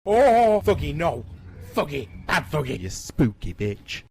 Oh, Fuggy, no. Fuggy, bad Fuggy. You spooky bitch.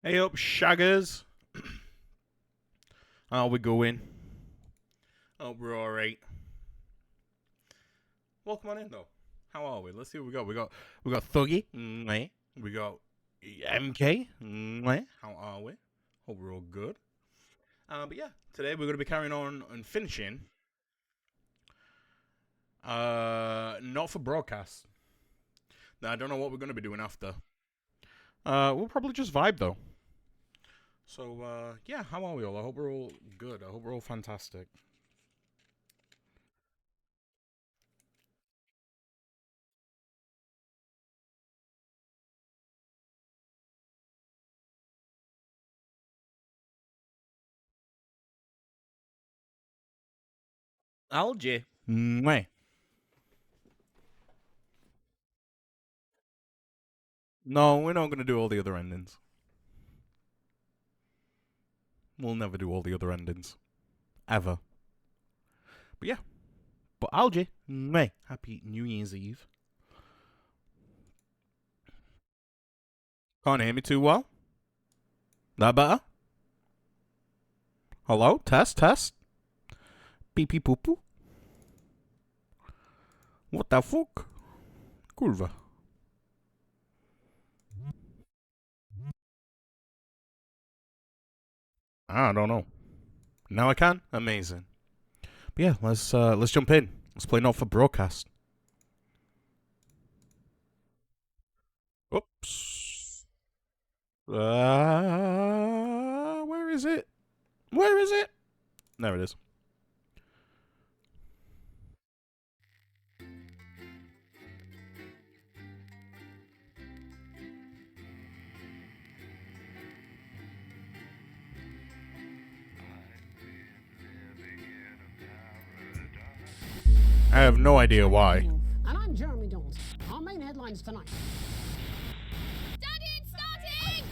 Hey up, shaggers. How we going? Hope we're alright. Welcome on in though. How are we? Let's see what we got. We got Thuggy. We got MK. How are we? Hope we're all good. But yeah, today we're gonna be carrying on and finishing. Not for broadcast. Now, I don't know what we're gonna be doing after. We'll probably just vibe though. So, yeah, how are we all? I hope we're all good. I hope we're all fantastic. Algae. Mwah. No, we're not going to do all the other endings. We'll never do all the other endings. Ever. But yeah. But Algae. Mwah. Happy New Year's Eve. Can't hear me too well. That better? Hello? Test, test. Pee pee poo poo. What the fuck? Kurwa. I don't know. Now I can? Amazing. But yeah, let's jump in. Let's play Not for Broadcast. Oops. Where is it? Where is it? There it is. I have no idea why. And I'm Jeremy Jones. Our main headlines tonight. Daddy, it's starting!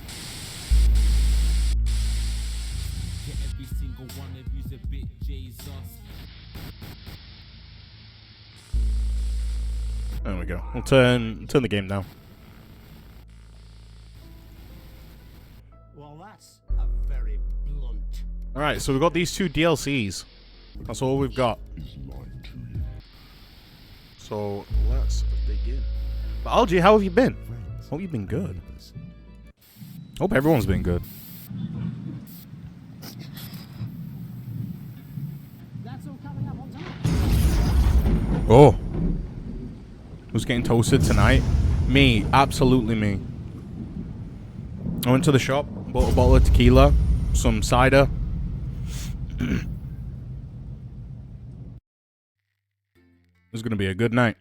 Yeah, every single one of you's a bit Jesus. There we go. We'll turn the game down. Well, that's a very blunt. Alright, so we've got these two DLCs. That's all we've got. So let's begin. But Algae, how have you been? Hope you've been good. Hope everyone's been good. That's all coming up on tonight. Oh. Who's getting toasted tonight? Me. Absolutely me. I went to the shop, bought a bottle of tequila, some cider. It's gonna be a good night.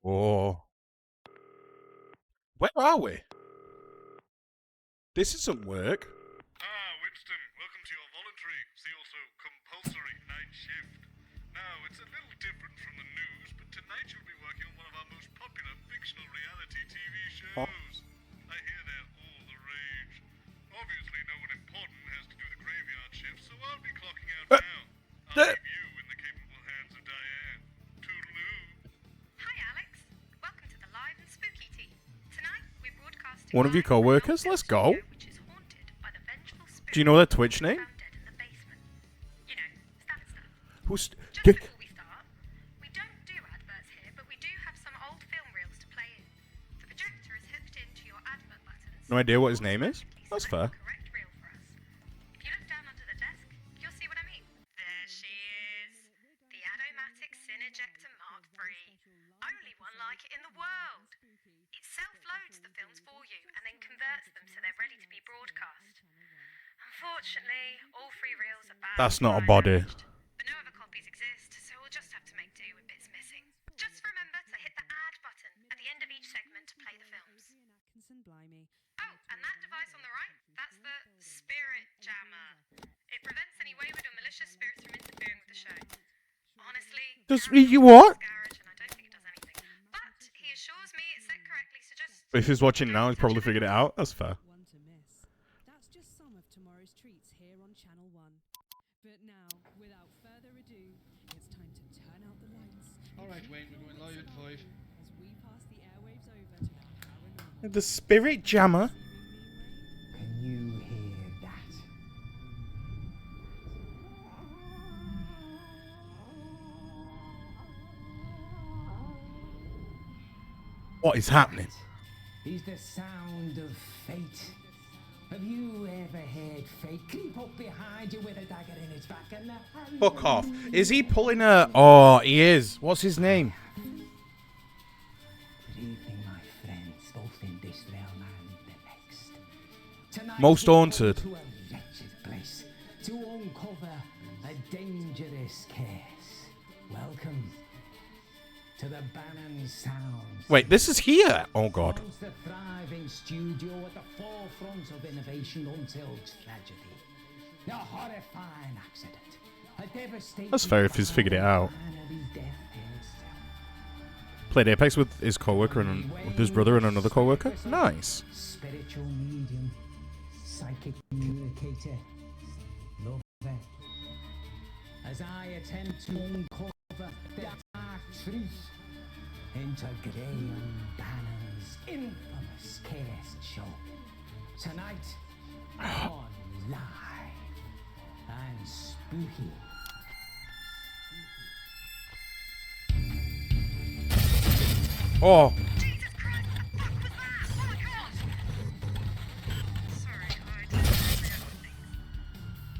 Oh. Where are we? This isn't work. Winston, welcome to your voluntary, see also compulsory night shift. Now, it's a little different from the news, but tonight you'll be working on one of our most popular fictional reality TV shows. I hear they're all the rage. Obviously, no one important has to do the graveyard shift, so I'll be clocking out now. I'll leave you in the capable hands of Diane. Toodaloo. Hi, Alex. Welcome to the live and spooky tea. Tonight, we're broadcasting. One of your co-workers? Let's go. Which is haunted by the vengeful spirit Do you know their Twitch name? found dead in the basement. You know, standard stuff. Who's... Just before we start, we don't do adverts here, but we do have some old film reels to play in. The projector is hooked into your advert buttons. No idea what his name is? That's fair. Correct reel for us. If you look down under the desk, you'll see what I mean. There she is. The Adomatic Cinejector Mark III. Only one like it in the world. It self-loads the films for you and then converts them so they're ready to be broadcast. Unfortunately, all 3 reels are bad. That's not a body. But no other copies exist, so we'll just have to make do with bits missing. Just remember to hit the add button at the end of each segment to play the films. Oh, and that device on the right, that's the Spirit Jammer. It prevents any wayward or malicious spirits from interfering with the show. Honestly, Does Gary's you got what? this garage and I don't think it does anything. But he assures me it's set correctly, so just If he's watching now, he's probably figured it out. That's fair. The Spirit Jammer? Can you hear that? What is happening? Is the sound of fate. Have you ever heard fate creep up behind you with a dagger in its back and the Fuck off. Is he pulling a... Oh, he is. What's his name? Good evening, my friends, both in this realm and the next. Tonight Most we go Haunted. to a wretched place to uncover a dangerous case. Welcome to the Bannon Sounds. Wait, this is here. Oh, God. Once the thriving studio at the forefront of innovation until tragedy. A horrifying accident. A devastating That's fair if he's figured it out. finally death itself. Played Apex with his co-worker and with his brother and another co-worker. Nice. Spiritual medium, psychic communicator, lover. As I attempt to uncover the dark truth into Graham Bannon's infamous case show. Tonight on Live and Spooky. Oh, Jesus Christ, what the fuck was that? Oh my god! Sorry, I didn't see things.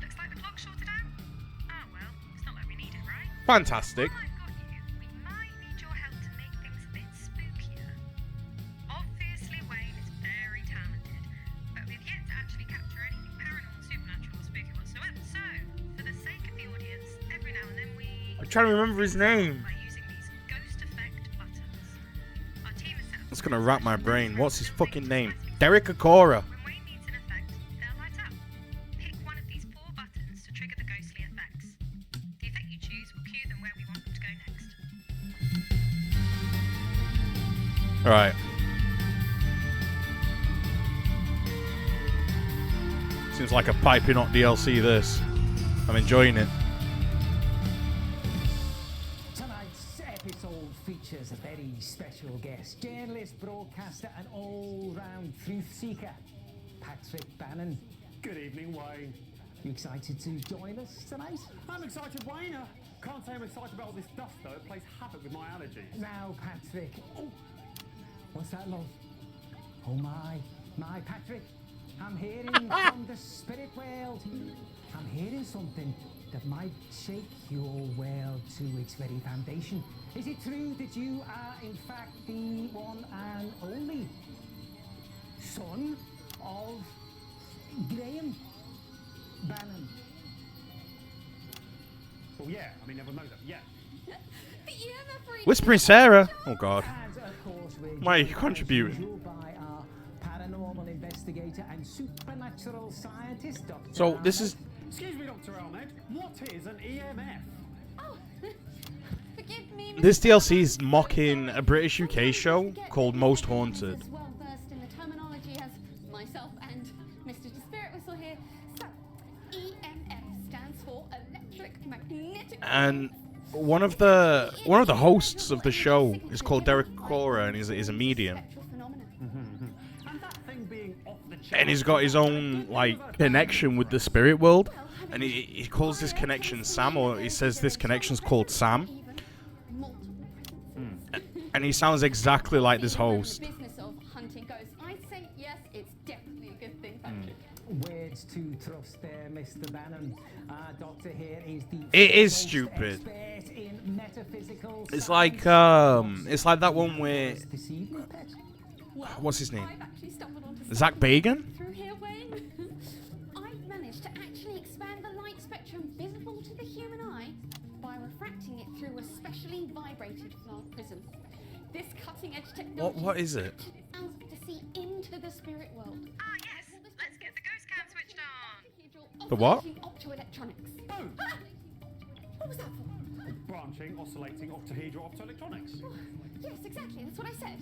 Looks like the clock shorted out. Ah, well, it's not like we need it, right? fantastic. While I've got you, we might need your help to make things a bit spookier. Obviously, Wayne is very talented, but we've yet to actually capture anything paranormal, supernatural, or spooky whatsoever. So, for the sake of the audience, every now and then we... I'm trying to remember his name. ...by using these ghost effect buttons. Our team has set up... That's gonna wrap my brain. What's his fucking name? Derek Akora. When Wayne needs an effect, they'll light up. Pick one of these 4 buttons to trigger the ghostly effects. The effect you choose will cue them where we want them to go next. Right. Seems like a piping hot DLC, this. I'm enjoying it. Tonight's episode features a very special guest, journalist, broadcaster, and all-round truth seeker, Patrick Bannon. Good evening, Wayne. You excited to join us tonight? I'm excited, Wayne. Can't say I'm excited about all this dust, though. It plays havoc with my allergies. Now, Patrick. Oh, what's that, love? Oh my Patrick. I'm hearing from the spirit world. I'm hearing something that might shake your world to its very foundation. Is it true that you are, in fact, the one and only son of Graham Bannon? Well, yeah. I mean, everyone knows that. Yeah. Whispering Sarah. Oh, God. And of course, we're Why are you joined as contributing? usual by our paranormal investigator and supernatural scientist, Dr. So, this is... Excuse me, Dr. Ahmed. What is an EMF? Oh, forgive me. This DLC is mocking a British UK show called Most Haunted. As well versed in the terminology as myself and Mr. Spirit Whistle here. So, EMF stands for electric-magnetic. And one of the hosts of the show is called Derek Cora, and he's a medium. Spectral phenomenon. And that thing being off the chart. And he's got his own like connection with the spirit world, and he calls this connection Sam, or he says this connection's called Sam, Even multiple presence. and he sounds exactly like this We're in the host. business of hunting ghosts. I say yes, it's definitely a good thing, Patrick. Words to trust there, Mr. Bannon. Our doctor here is the It is foremost stupid. expert in metaphysical It's science. like that one where This evening, Pet. what's his name? I've actually stumbled onto Zach Bagan? through here, Wayne. I've managed to actually expand the light spectrum visible to the human eye by refracting it through a specially vibrated plant prism. This cutting-edge technology What is it? allows us to see into the spirit world. Ah, yes. Let's get the ghost cam switched on. The what? Operating Optoelectronics. Boom. Ah! What was that for? Branching, oscillating, octahedral, optoelectronics. Yes, exactly. That's what I said.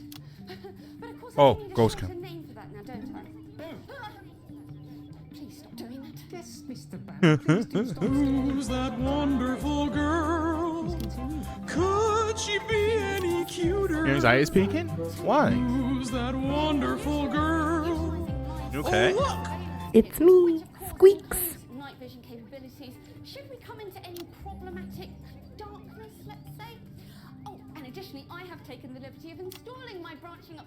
But of course, Oh, I need a ghost shorter cam. name for that now, don't I? Boom. Ah! Please stop doing that. Yes, Mr. Bannon. Please do stop. Who's that wonderful girl Could she be any cuter? Your anxiety's peaking? Why? Who's that wonderful girl? You okay? Oh, look! It's me, Squeaks. Night vision capabilities. Should we come into any problematic darkness, let's say? Oh, and additionally, I have taken the liberty of installing my branching up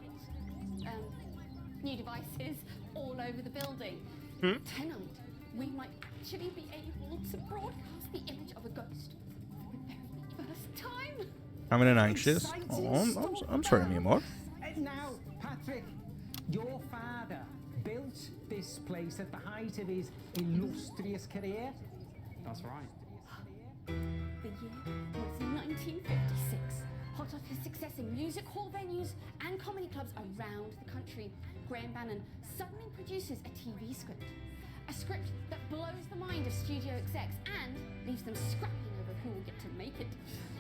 new devices all over the building. Tonight, we might actually be able to broadcast the image of a ghost for the very first time. I'm an anxious. Oh, I'm sorry, mi amor. Now, Patrick, your father built this place at the height of his illustrious career. That's right. The year was 1956. Hot off his success in music hall venues and comedy clubs around the country, Graham Bannon suddenly produces a TV script. A script that blows the mind of studio execs and leaves them scrapping over who will get to make it.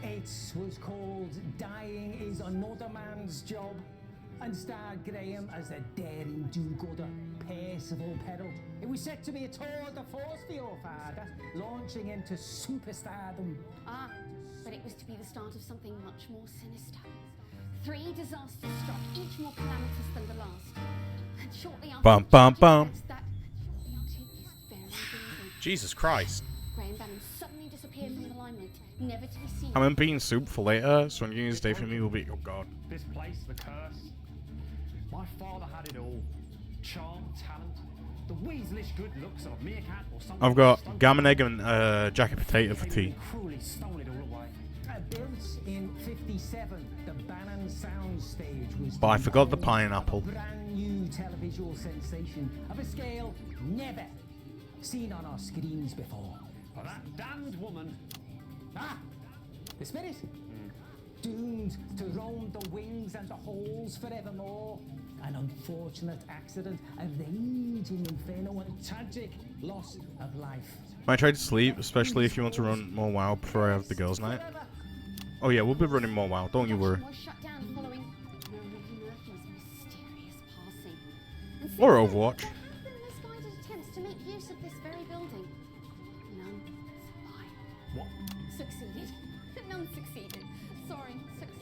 It was called Dying is Another Man's Job and starred Graham as the daring do-gooder Percival Peril. It was set to be a tour de force for your father, launching him to superstardom. Ah, but it was to be the start of something much more sinister. 3 disasters struck, each more calamitous than the last. And shortly after, Bum, bum, bum. that haunted his very building. Jesus Christ. Graham Bannon suddenly disappeared from the limelight, never to be seen. I'm being soup for later, so New Year's Day for me will be, oh god. This place, the curse. My father had it all. Charm, talent, the weaselish good looks of a meerkat or something. I've got gammon egg and jacket potato for tea. Cruelly stole it all away. Built in 57, the Bannon soundstage was But I forgot the a pineapple. brand new televisual sensation of a scale never seen on our screens before. For that damned woman. Ah, the spirit, doomed to roam the wings and the halls forevermore. An unfortunate accident, a raging inferno, and a tragic loss of life. Might try to sleep, especially if you want to run more WoW before I have the girls' night. Oh yeah, we'll be running more WoW, don't you worry. Was shut down following Marie Murphy's mysterious passing. And since Or then, Overwatch. there have been misguided attempts to make use of this very building. None survived. What? Succeeded. None succeeded. Sorry, succeeded.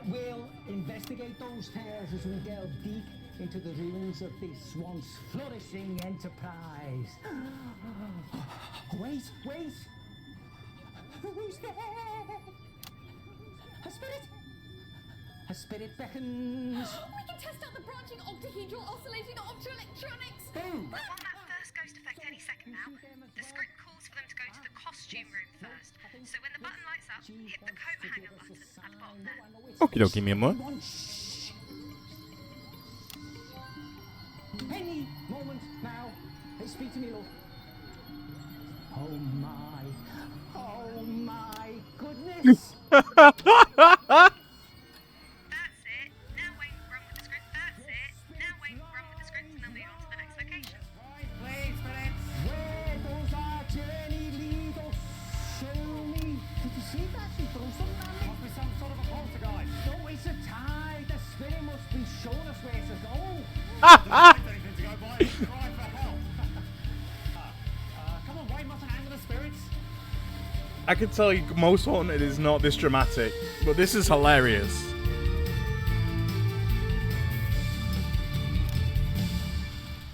We'll investigate those tears as we delve deep into the ruins of this once flourishing enterprise. Wait! Who's there? A spirit? A spirit beckons. We can test out the branching octahedral oscillating optoelectronics. Boom! I want that first ghost effect any second now. The script calls for them to go to the costume room first. So when the button lights up, hit the coat hanger button at the bottom there. Okie dokie, mi amor. Shh. Any moment now. Hey, speak to me, love. Oh my goodness. That's it. Now wait, run with the script. That's it. Now wait, run with the script, and then move on to the next location. Please, spirits. Where does our journey lead us? Show me. Did you see that? She threw some at me. Must be some sort of a poltergeist. No, it's a tie. The spirit must be showing us where to go. Anything to go by and cry for help. Come on, Wayne mustn't hang with the spirits. I can tell you Most Haunted is not this dramatic, but this is hilarious.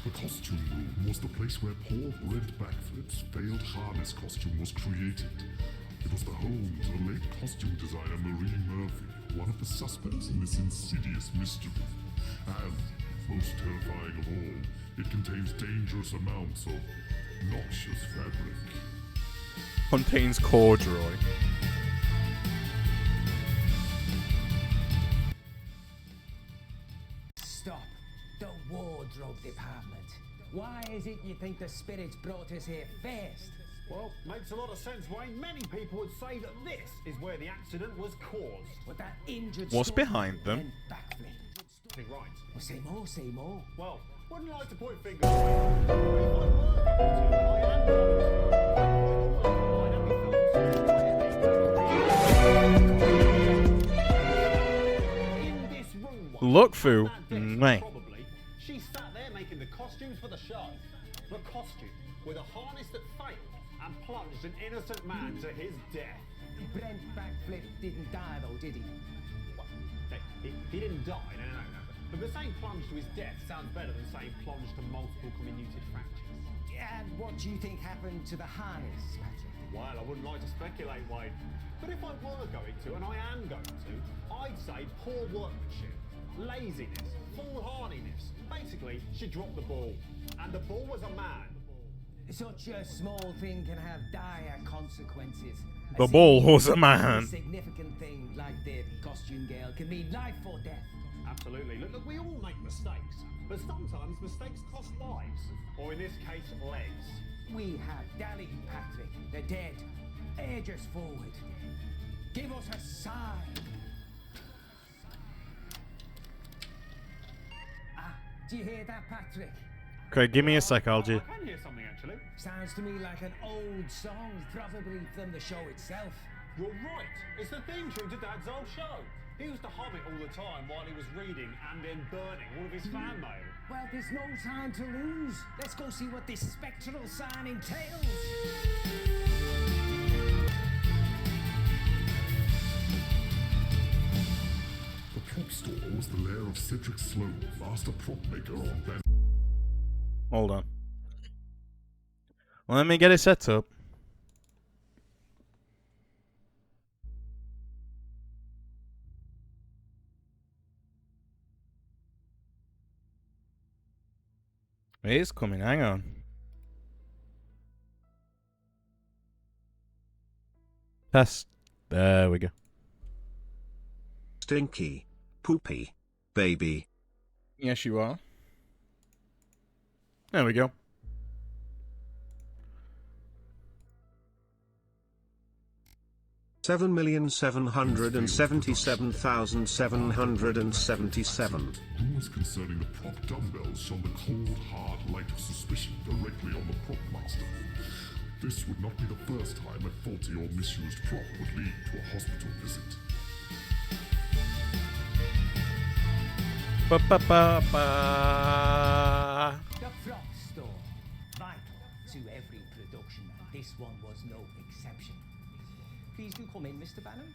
The costume room was the place where Paul Brent Backflip's failed harness costume was created. It was the home to the late costume designer Marie Murphy, one of the suspects in this insidious mystery. And, most terrifying of all, it contains dangerous amounts of noxious fabric. Contains corduroy. Stop. The wardrobe department. Why is it you think the spirits brought us here first? Well, makes a lot of sense, Wayne. Many people would say that this is where the accident was caused. With that injured What's stump behind them? and backflip. Right. Well, say more. Well, wouldn't like to point fingers. But if I were in this room, Look, Fu. probably. She sat there making the costumes for the show. The costume with a harness that failed and plunged an innocent man to his death. Brent Backflip didn't die though, did he? What? He didn't die, no. But the saying plunge to his death sounds better than saying plunge to multiple comminuted fractures. And what do you think happened to the harness, Patrick? Well, I wouldn't like to speculate, Wade. But if I were going to, and I am going to, I'd say poor workmanship, laziness, foolhardiness. Basically, she dropped the ball. And the ball was a man. Such a small thing can have dire consequences. The ball was a man. A significant thing like the costume girl can mean life or death. Absolutely. Look, we all make mistakes. But sometimes mistakes cost lives. Or in this case, legs. We have Dally, Patrick. They're dead. Urge us forward. Give us a sign. Ah, do you hear that, Patrick? Okay, give me a sec, Algie. I can hear something, actually. Sounds to me like an old song, probably from the show itself. You're right. It's the theme tune to Dad's old show. He used to hum it all the time while he was reading and then burning all of his fan mail. Well, there's no time to lose. Let's go see what this spectral sign entails. The prop store was the lair of Cedric Sloan, master prop maker on Ben. Hold on. Well, let me get it set up. It is coming, hang on. Test. There we go. Stinky. Poopy. Baby. Yes, you are. There we go. $7,777,777. Rumors concerning the prop dumbbells shone the cold, hard light of suspicion directly on the prop master. This would not be the first time a faulty or misused prop would lead to a hospital visit. Ba-ba-ba-ba. The prop store. Vital to every production, and this one was no exception. Please do come in, Mr. Bannon.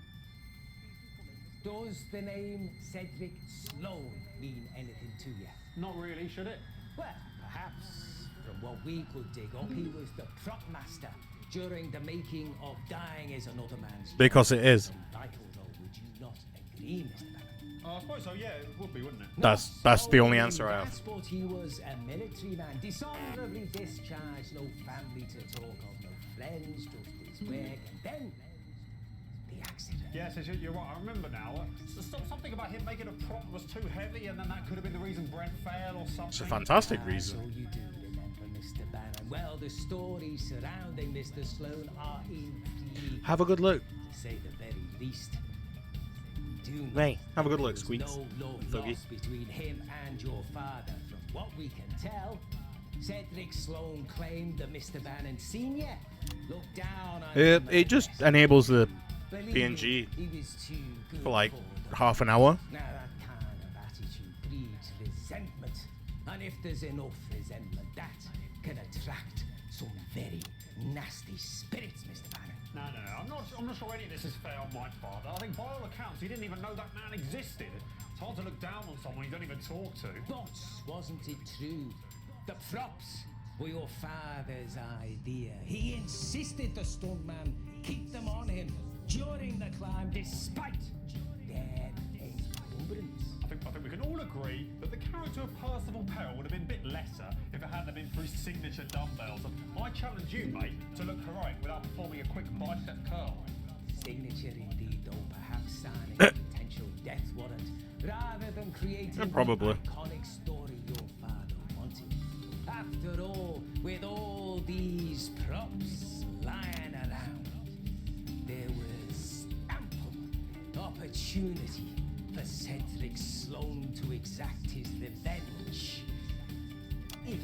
Does the name Cedric Sloan mean anything to you? Not really, should it? Well, perhaps. From what we could dig up, he was the prop master during the making of Dying is Another Man's Job. Because it is. Vital, though, would you not agree, Mr. Bannon? I suppose so, yeah, it would be, wouldn't it? That's the only answer I have. But he was a military man, dishonorably discharged, no family to talk of, no friends, just his work, and then the accident. Yes, you're right. I remember now. Something about him making a prop was too heavy, and then that could have been the reason Brent failed or something. It's a fantastic reason. So you do remember Mr. Bannon. Well, the stories surrounding Mr. Sloan are intriguing. Have a good look. To say the very least. Hey, have a good look, Squeaks. No love Thuggy. lost between him and your father. From what we can tell, Cedric Sloan claimed that Mr. Bannon Sr. looked down on him. It just enables the Believing PNG he was too good for like the half an hour. Now that kind of attitude breeds resentment. And if there's enough resentment, that can attract some very nasty spirits, Mr. Bannon. No, I'm not sure any of this is fair on my father. I think by all accounts, he didn't even know that man existed. It's hard to look down on someone you don't even talk to. But wasn't it true? The props were your father's idea. He insisted the stuntman keep them on him during the climb, despite their encumbrance. I think we can all agree that the character of Percival Peril would have been a bit lesser if it hadn't been for his signature dumbbells. And I challenge you, mate, to look heroic without performing a quick bicep curl. Signature indeed, though perhaps signing a potential death warrant rather than creating Probably. the iconic story your father wanted. After all, with all these props lying around, there was ample opportunity for Cedric Sloan to exact his revenge. If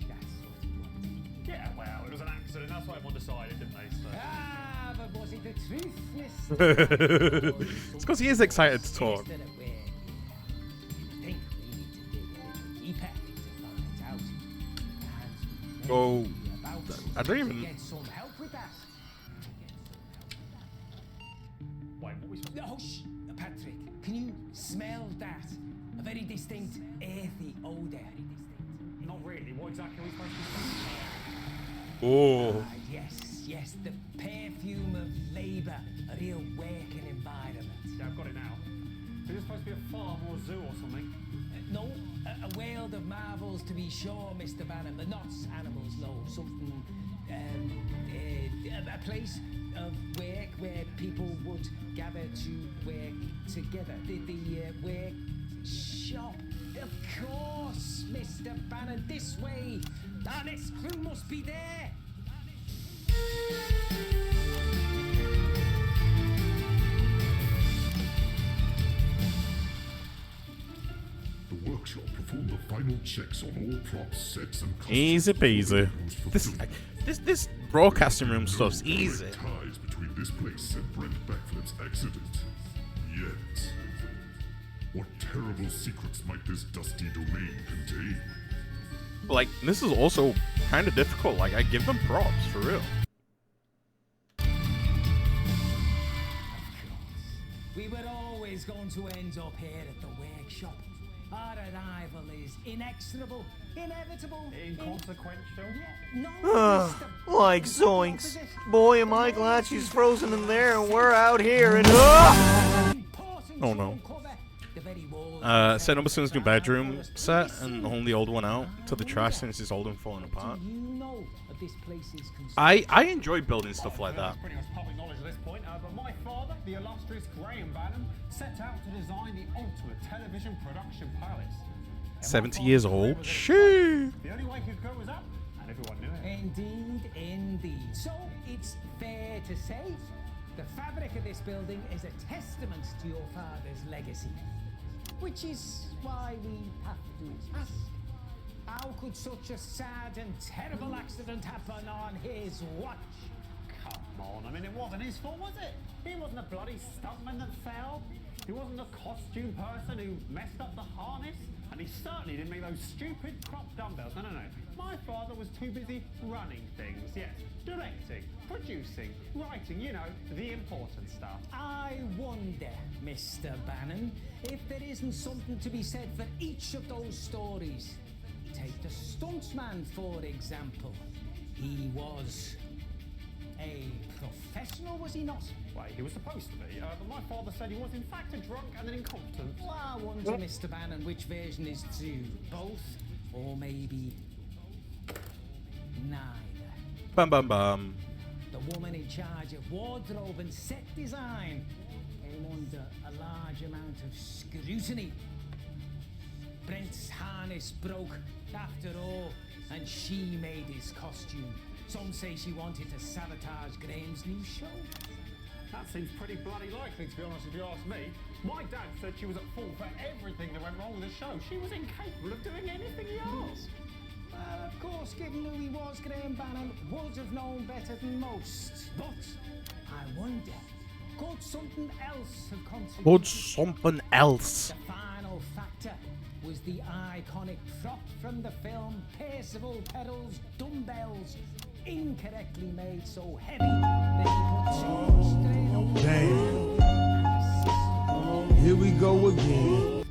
that's what he wanted. Yeah, well, it was an accident. That's what everyone decided, didn't they? So. Ah, but was it the truth, Mr. It's because he is excited to talk. Think we need to dig a little deeper to find out. And Oh, about I don't even. get some help with that. hush, Patrick. Can you smell that? A very distinct earthy odour. Not really. What exactly are we supposed to be Oh. Yes, the perfume of labour, a real working environment. Yeah, I've got it now. Is this supposed to be a farm or a zoo or something? No, a world of marvels to be sure, Mr. Bannon, but not animals, no. Something, a place of work where people would gather to work together. The workshop. Of course, Mr. Bannon, this way. Our next clue must be there. The workshop performed the final checks on all props, sets, and costumes. Easy peasy. This broadcasting room stuff's easy. Ties between this place and Brent Backflip's accident. Yet, what terrible secrets might this dusty domain contain? Like, this is also kind of difficult. Like, I give them props, for real. We were always going to end up here at the workshop. Our arrival is inexorable, inevitable, inconsequential. No, Like zoinks. Boy, am I glad she's frozen in there and we're out here and Oh no. Set up Bassoon's new bedroom set and hauling the old one out to the trash since it's old and falling apart. I enjoy building stuff like that. That's pretty much public knowledge at this point, but my father, the illustrious Graham Bannon, set out to design the ultimate television production palace. 70 years old? Shoo! The only way he could go was up, and everyone knew it. Indeed. So it's fair to say the fabric of this building is a testament to your father's legacy. Which is why we have to ask, how could such a sad and terrible accident happen on his watch? Come on, I mean, it wasn't his fault, was it? He wasn't a bloody stuntman that fell. He wasn't a costume person who messed up the harness. And he certainly didn't make those stupid crop dumbbells. No. My father was too busy running things, yes. Directing, producing, writing, you know, the important stuff. I wonder, Mr. Bannon, if there isn't something to be said for each of those stories. Take the stuntsman, for example. He was a professional, was he not? Well, he was supposed to be, but my father said he was in fact a drunk and an incompetent. Well, I wonder, Mr. Bannon, which version is true? Both? Or maybe neither? Bum bum bum. The woman in charge of wardrobe and set design came under a large amount of scrutiny. Brent's harness broke after all, and she made his costume. Some say she wanted to sabotage Graham's new show. That seems pretty bloody likely, to be honest, if you ask me. My dad said she was at fault for everything that went wrong with the show. She was incapable of doing anything he asked. Well, of course, given who he was, Graham Bannon would have known better than most. But I wonder, could something else have contributed? Could something else? The final factor was the iconic prop from the film, Percival Perril's dumbbells, incorrectly made so heavy that he put too much strain on the Damn. Here we go again.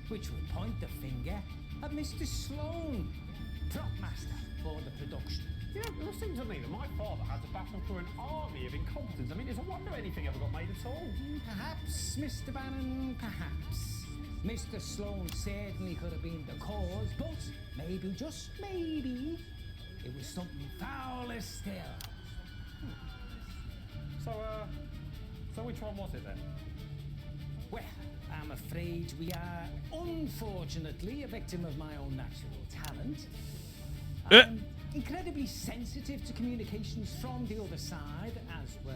Which would point the finger at Mr. Sloan, prop master for the production. Yeah, it would seem to me that my father had to battle through an army of incompetence. I mean, it's a wonder anything ever got made at all. Perhaps, Mr. Bannon, perhaps. Mr. Sloan certainly could have been the cause, but maybe, just maybe, it was something fouler still. So which one was it then? Well, I'm afraid we are, unfortunately, a victim of my own natural talent. I'm incredibly sensitive to communications from the other side, as we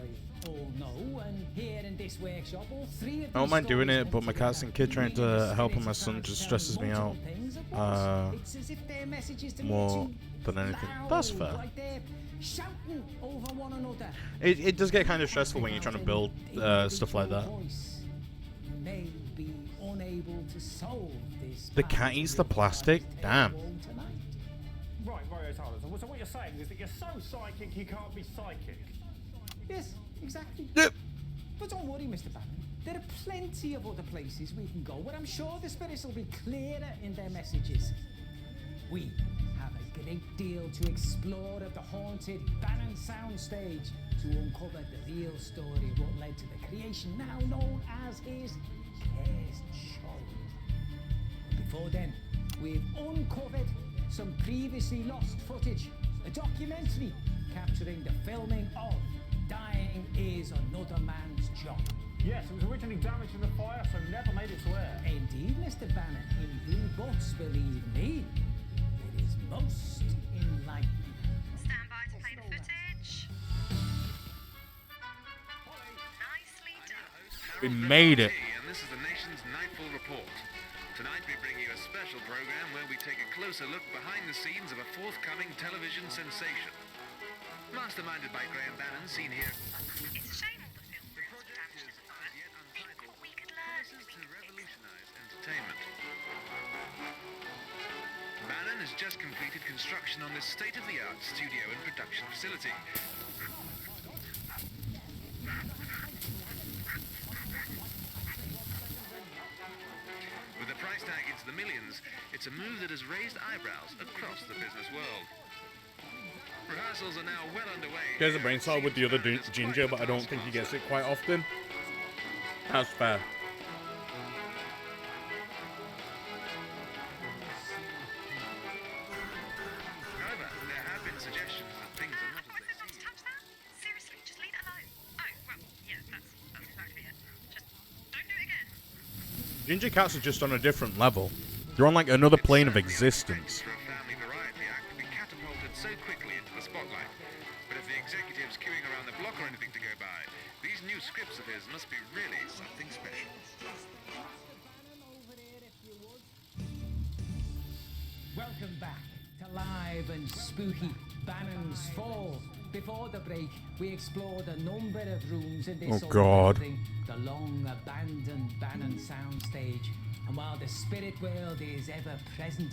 all know, and here in this workshop, all three of I don't mind doing it, but my casting kid trying to help my son just stresses me out. More than anything. That's fair. Shouting over one another. It does get kind of stressful when you're trying to build stuff like that. May be unable to solve this. The cat eats the plastic? Damn. Right, Tyler. So what you're saying is that you're so psychic you can't be psychic. Yes, exactly. Yep. But don't worry, Mr. Bannon. There are plenty of other places we can go where I'm sure the spirits will be clearer in their messages. We have a great deal to explore at the haunted Bannon soundstage to uncover the real story of what led to the creation now known as his cursed show. Before then, we've uncovered some previously lost footage, a documentary capturing the filming of Dying is Another Man's Job. Yes, it was originally damaged in the fire, so never made it to air. Indeed, Mr. Bannon, indeed, but believe me, it is most enlightening. Stand by to play the footage. Nicely done. We made it. And this is the nation's Nightfall Report. Tonight we bring you a special program where we take a closer look behind the scenes of a forthcoming television sensation. Masterminded by Graham Bannon, seen here. It's a shame all the film crews were damaged in the fire. Think what we could learn if we To could fix it. revolutionize entertainment. Bannon has just completed construction on this state-of-the-art studio and production facility. With the price tag into the millions, it's a move that has raised eyebrows across the business world. Rehearsals are now well underway. He has a brain cell with the other Ginger, but I don't think he gets it quite often. That's fair. However, there have been suggestions that things are not as they Not to seem. touch that? Seriously, just leave it alone. Oh, well, yeah, that's exactly it. Just don't do it again. Ginger cats are just on a different level. They're on like another plane of existence. For a family variety act to be catapulted so quickly into the spotlight. But if the executive's queuing around the block or anything to go by, these new scripts of his must be really something special. Welcome back to live and spooky Bannon's Fall. Before the break, we explored a number of rooms in this Oh, God. building, the long abandoned Bannon soundstage. And while the spirit world is ever present,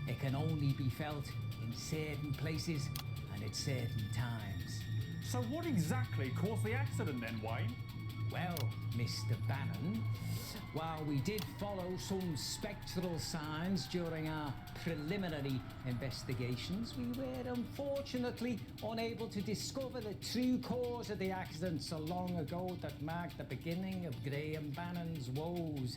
it can only be felt in certain places and at certain times. So what exactly caused the accident then, Wayne? Well, Mr. Bannon, while we did follow some spectral signs during our preliminary investigations, we were unfortunately unable to discover the true cause of the accident so long ago that marked the beginning of Graham Bannon's woes.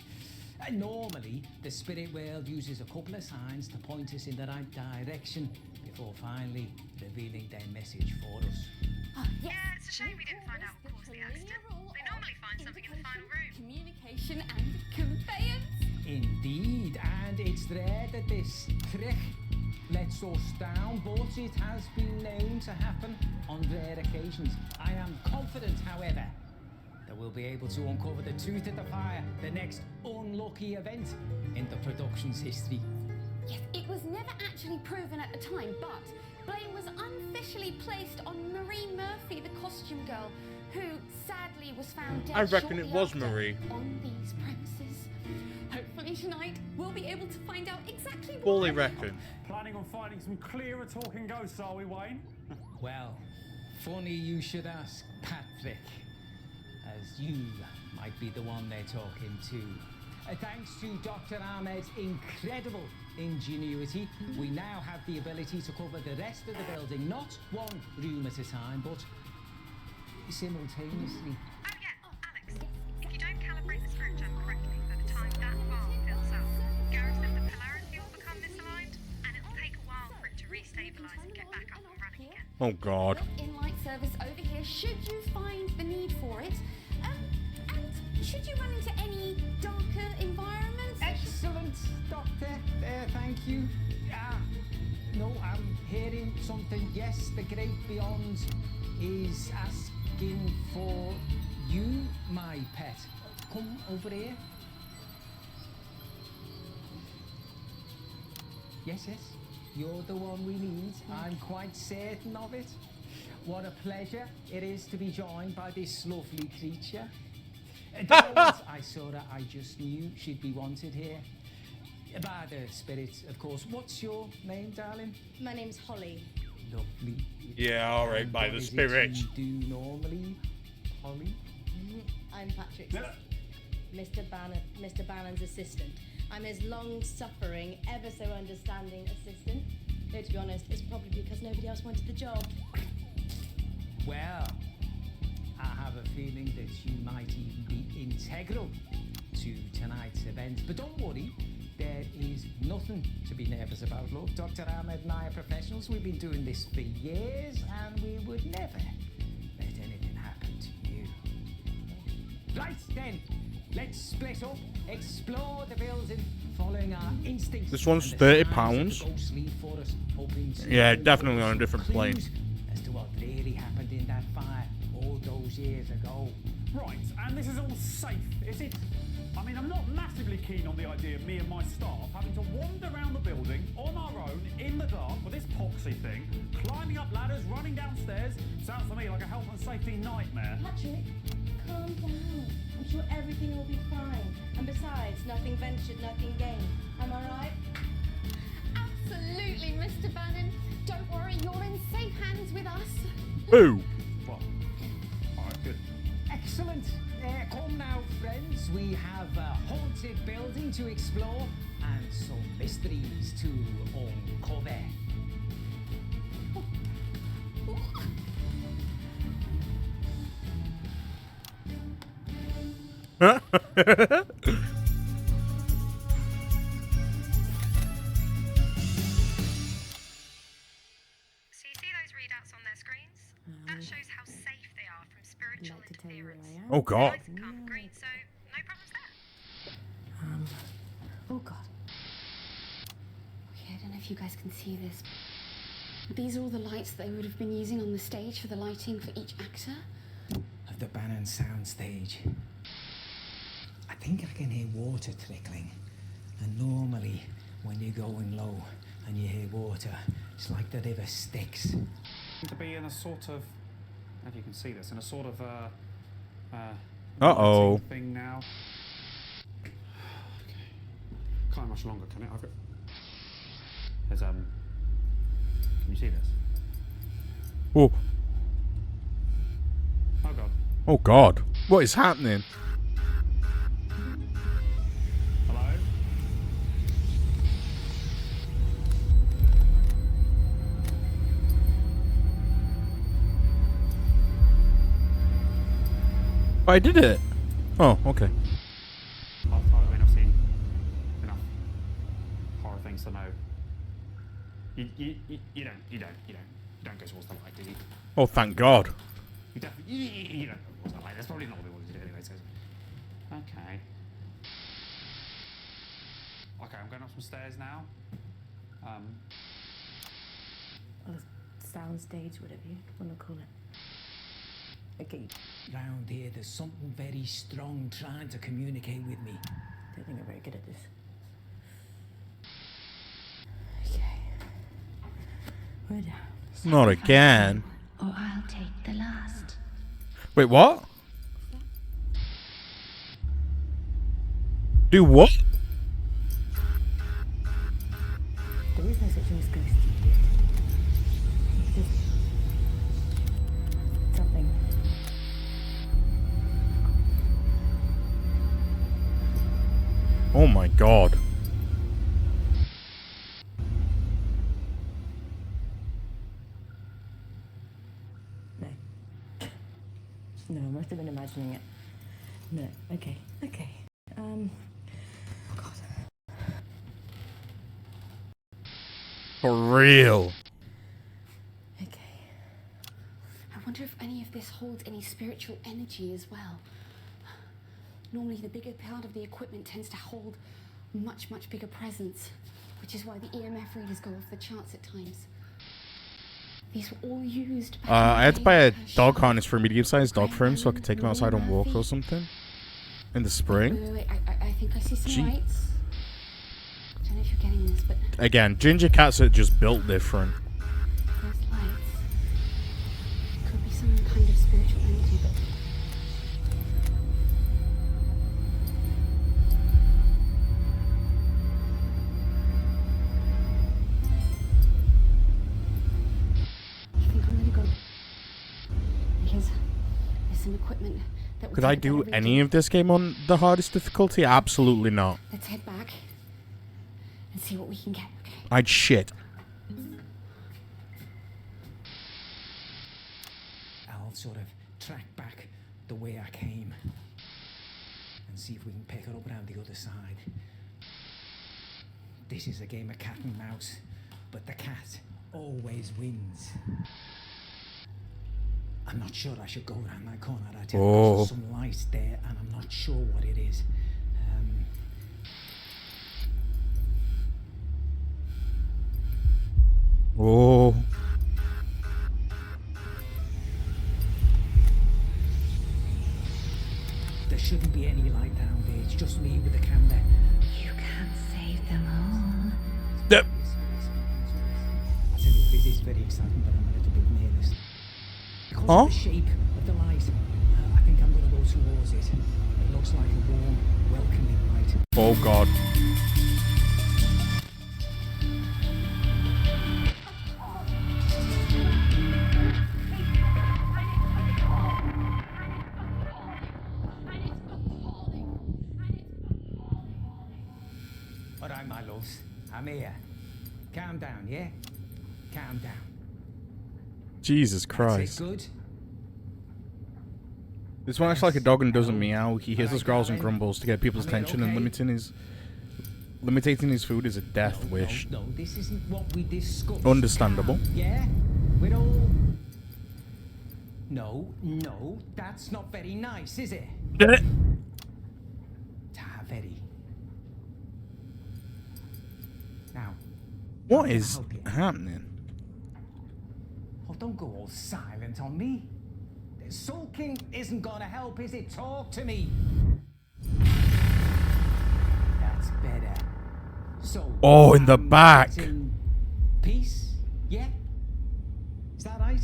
Normally, the spirit world uses a couple of signs to point us in the right direction before finally revealing their message for us. Yeah, it's a shame we didn't find out what caused the accident. They normally find something in the final room. Communication and conveyance. Indeed, and it's there that this trick lets us down, but it has been known to happen on rare occasions. I am confident, however, that we'll be able to uncover the truth of the fire, the next unlucky event in the production's history. Yes, it was never actually proven at the time, but blame was unofficially placed on Marie Murphy, the costume girl, who sadly was found dead I reckon shortly it was after Marie. on these premises. Hopefully tonight we'll be able to find out exactly why. Fully reckon. Planning on finding some clearer talking ghosts, are we, Wayne? Well, funny you should ask, Patrick, as you might be the one they're talking to. Thanks to Dr. Ahmed's incredible ingenuity, we now have the ability to cover the rest of the building, not one room at a time, but simultaneously. Oh yeah, Alex, if you don't calibrate the screw jam correctly by the time that valve fills up, Gareth said the polarity will become misaligned, and it'll take a while for it to restabilize and get back up and running again. Oh, God. In-light service over here, should you find the need for it. And should you run into any darker environments? Excellent, Doctor. Thank you. No, I'm hearing something. Yes, the great beyond is asking for you, my pet. Come over here. Yes, you're the one we need. I'm quite certain of it. What a pleasure it is to be joined by this lovely creature. I saw her, I just knew she'd be wanted here. By the spirits, of course. What's your name, darling? My name's Holly. Lovely. Yeah, alright, by What the is it spirit. you do normally, Holly? I I'm Patrick's Mr. Bannon's assistant. I'm his long-suffering, ever so understanding assistant. Though to be honest, it's probably because nobody else wanted the job. Well, I have a feeling that you might even be integral to tonight's event. But don't worry, there is nothing to be nervous about. Look, Dr. Ahmed and I are professionals. We've been doing this for years, and we would never let anything happen to you. Right then, let's split up, explore the building, following our instincts. This one's £30. Yeah, definitely on a different plane. As to what really happened in that fire all those years ago. Right, and this is all safe, is it? I mean, I'm not massively keen on the idea of me and my staff having to wander around the building on our own, in the dark, with this poxy thing, climbing up ladders, running downstairs. Sounds to me like a health and safety nightmare. Patrick, calm down. I'm sure everything will be fine. And besides, nothing ventured, nothing gained. Am I right? Absolutely, Mr. Bannon. Don't worry, you're in safe hands with us. Boo! Well, alright, good. Excellent. Come now, friends. We have a haunted building to explore and some mysteries to uncover. So you see those readouts on their screens? That shows how safe they are from spiritual interference. Oh, God. Lights come green, so no problems there. Oh God. Okay, I don't know if you guys can see this. These are all the lights that they would have been using on the stage for the lighting for each actor. Of the Bannon soundstage. I think I can hear water trickling. And normally, when you're going low and you hear water, it's like the river Styx. To be in a sort of, if you can see this, in a sort of Uh-oh. thing now. Can't much longer, can it? I've got. There's can you see this? Oh. Oh God. Oh, God. What is happening? Hello? I did it. Oh, okay. I mean, I've seen enough horror things to know. You don't go towards the light, do you? Oh, thank God. You definitely, you don't go towards the light. That's probably not what we want to do anyway, so. Okay. Okay, I'm going up some stairs now. Or the soundstage, whatever you want to call it. Okay. Round here, there's something very strong trying to communicate with me. Don't think I'm very good at this. We're down. Not again. Or I'll take the last. Wait, what? Do what? There is no such thing as ghosts. Just something. Oh my God. No, I must have been imagining it. No, okay. For real. Okay. I wonder if any of this holds any spiritual energy as well. Normally, the bigger part of the equipment tends to hold much, much bigger presence, which is why the EMF readers go off the charts at times. These were all used. I had to buy a dog harness for a medium-sized dog for him so I could take him outside on walks or something. In the spring. Wait. I think I see some lights. I don't know if you're getting this, but Again, ginger cats are just built different. there's lights. Could be some kind of spiritual energy, but I think I'm gonna go because there's some equipment that was Could I do any of this game on the hardest difficulty? Absolutely not. Let's head back and see what we can get, okay? I'd shit. I'll sort of track back the way I came and see if we can pick her up around the other side. This is a game of cat and mouse, but the cat always wins. I'm not sure I should go around that corner. I tell you, there's some light there, and I'm not sure what it is. Oh. There shouldn't be any light down there. It's just me with the camera. You can't save them all. Yep. I tell you, this is very exciting, but I'm a little bit nervous. Because of the shape of the light, I think I'm going to go towards it. It looks like a warm, welcoming light. Oh God. All right, my loves, I'm here. Calm down, yeah? Calm down. Jesus Christ. That's it, good? This one acts like a dog and doesn't meow. He hisses, growls, and grumbles to get people's attention, and limiting his food is a death wish. No, this isn't what we discussed. Understandable. Yeah? We're all... No, that's not very nice, is it? Ta, very. Now, What is happening? oh, don't go all silent on me. Sulking isn't gonna help, is it? Talk to me. That's better. So. Oh, in the back. In peace? Yeah? Is that right?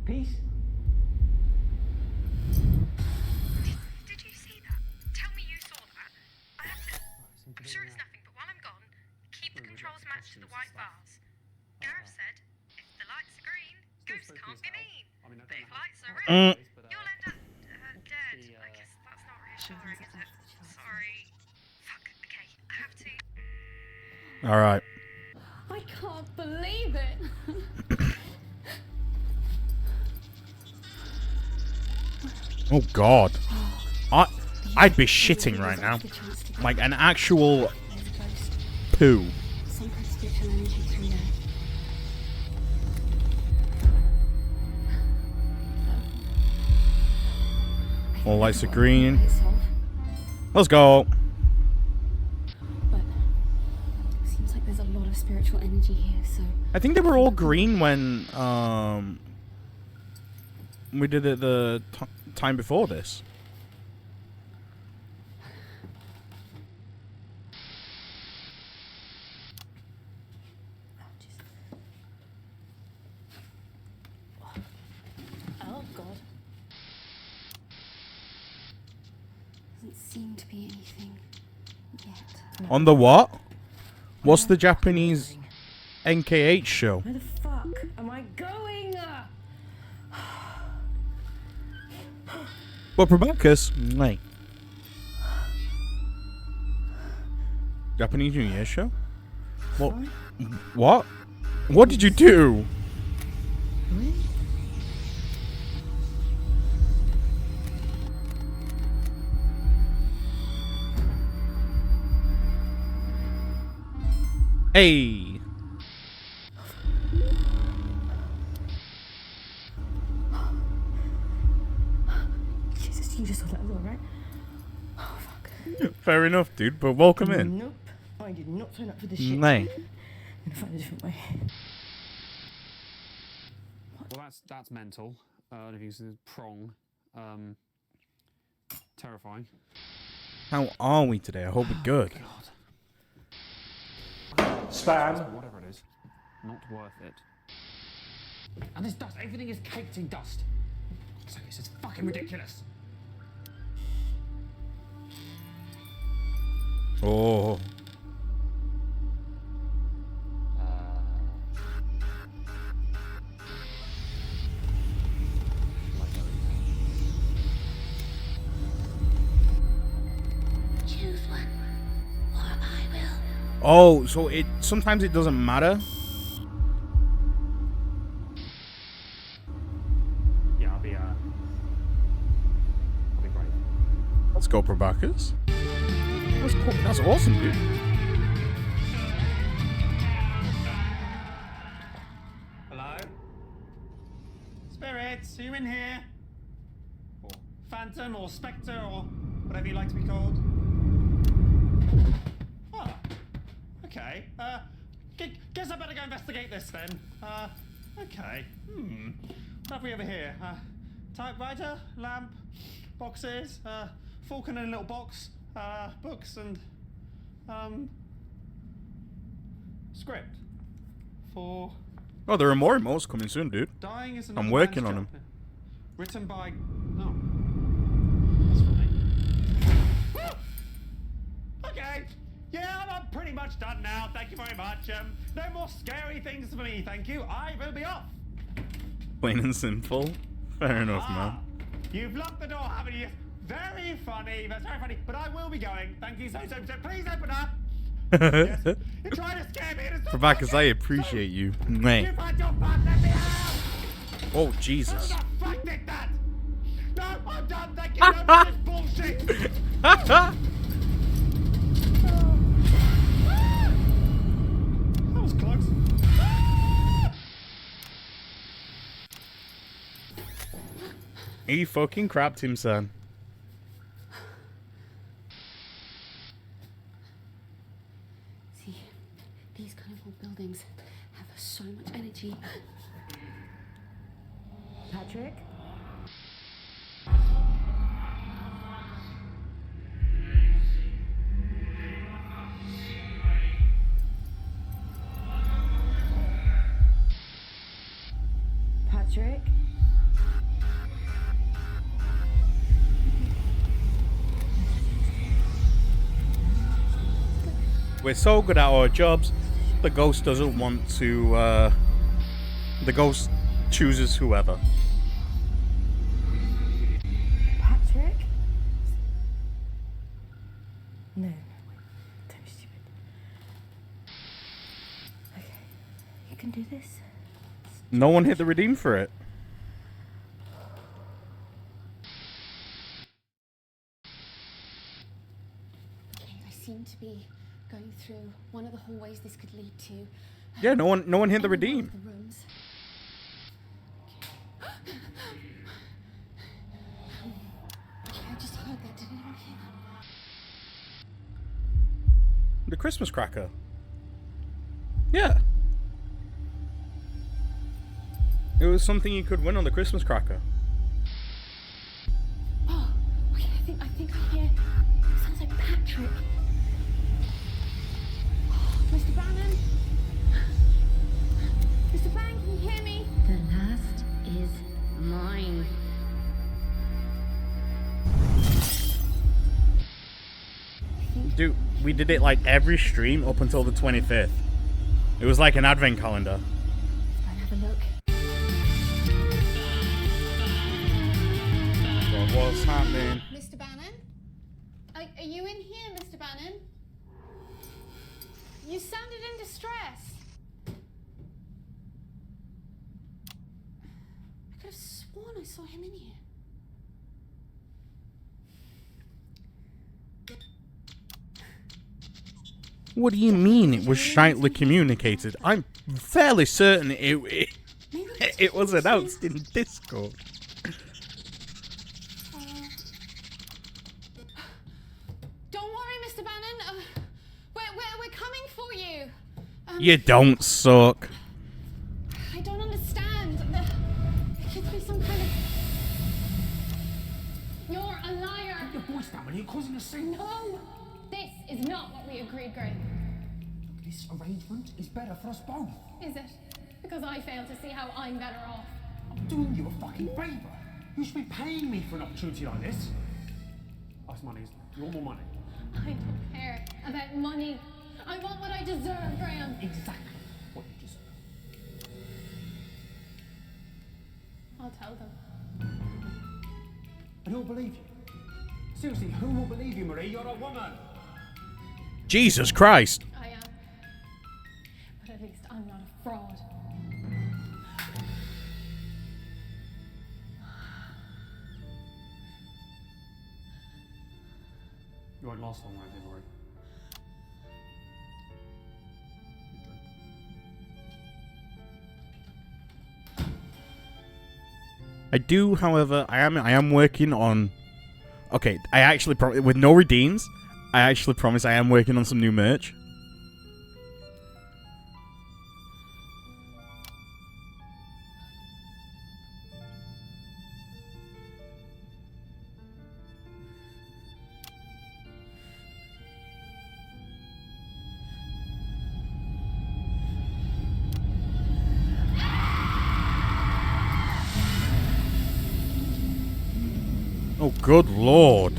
Peace? Did you see that? Tell me you saw that. I'm sure it's nothing, but while I'm gone, keep the controls matched to the white bars. Gareth said, if the lights are green, ghosts can't be mean. But if lights are red, you'll end up dead. I guess that's not reassuring, is it? Sorry. Fuck, okay, I have to. Alright. I can't believe it. Oh God. I'd be shitting right now. Like an actual poo. Some kind of spiritual energy through there. All lights are green. Let's go. But seems like there's a lot of spiritual energy here, so I think they were all green when we did it the time before this. oh God. Doesn't seem to be anything yet. On the what? What's the Japanese NKH show? Where the fuck am I going? What, Probacus? Mate. Japanese New Year show? What? What? What did you do? Hey. Jesus, you just saw that as well, right? Oh, fuck. Fair enough, dude, but welcome in. Nope. I did not sign up for this shit. Nay. I'm gonna find a different way. Well, that's mental. I don't know if you can see prong. Terrifying. How are we today? I hope we're good. Spam. Whatever it is, not worth it. And this dust, everything is caked in dust. So this is fucking ridiculous. Oh. Oh, so sometimes it doesn't matter. Yeah, I'll be great. Let's go, Probakis. That's cool. That's awesome, dude. Hello? Spirits, are you in here? Or Phantom, or Spectre, or whatever you like to be called? Oh, okay. Guess I better go investigate this then. Okay. What have we over here? Typewriter, lamp, boxes, falcon in a little box, books, and, script. For... Oh, there are more emotes coming soon, dude. Dying is I'm working on them. Written by... Oh. That's funny. Okay. Yeah, I'm pretty much done now. Thank you very much. No more scary things for me, thank you. I will be off. Plain and simple. Fair enough, man. You've locked the door, haven't you? Very funny. That's very funny. But I will be going. Thank you so. Please open up. Yes. You're trying to scare me. Probakis, I appreciate you. Mate. You've had your fun. Let me out. Oh, Jesus. Who the fuck did that? No, I'm done. Thank you. No more this bullshit. That was close. He fucking crapped him, son. See, these kind of old buildings have so much energy. Patrick? Patrick? We're so good at our jobs, the ghost doesn't want to, the ghost chooses whoever. Patrick? No. Don't be stupid. Okay. You can do this. No one hit the redeem for it. Okay, I seem to be going through one of the hallways this could lead to. Yeah, no one hit the redeem. The rooms. Okay, I just heard that. Did anyone hear that? The Christmas cracker. Yeah. It was something you could win on the Christmas cracker. Oh, okay, I think I hear. Sounds like Patrick. Mr. Bannon? Mr. Bannon, can you hear me? The last is mine. Dude, we did it like every stream up until the 25th. It was like an advent calendar. Have a look. What's happening? Mr. Bannon? Are you in here, Mr. Bannon? You sounded in distress. I could have sworn I saw him in here. What do you mean it was shitely communicated? I'm fairly certain it was announced in Discord. Don't worry, Mr. Bannon. We're coming for you. You don't suck. I don't understand. There could be some kind of... You're a liar. Your voice down when you're causing a scene. No, this is not what we agreed, Greg. This arrangement is better for us both. Is it? Because I failed to see how I'm better off. I'm doing you a fucking favour. You should be paying me for an opportunity like this. Oh, it's money. You want more money? I don't care about money. I want what I deserve, Graham. Exactly what you deserve. I'll tell them. And who'll believe you? Seriously, who will believe you, Marie? You're a woman. Jesus Christ. I am. But at least I'm not a fraud. You won't last long, don't worry. I do, however, I am working on. Okay, I actually with no redeems. I actually promise I am working on some new merch. Oh, good lord.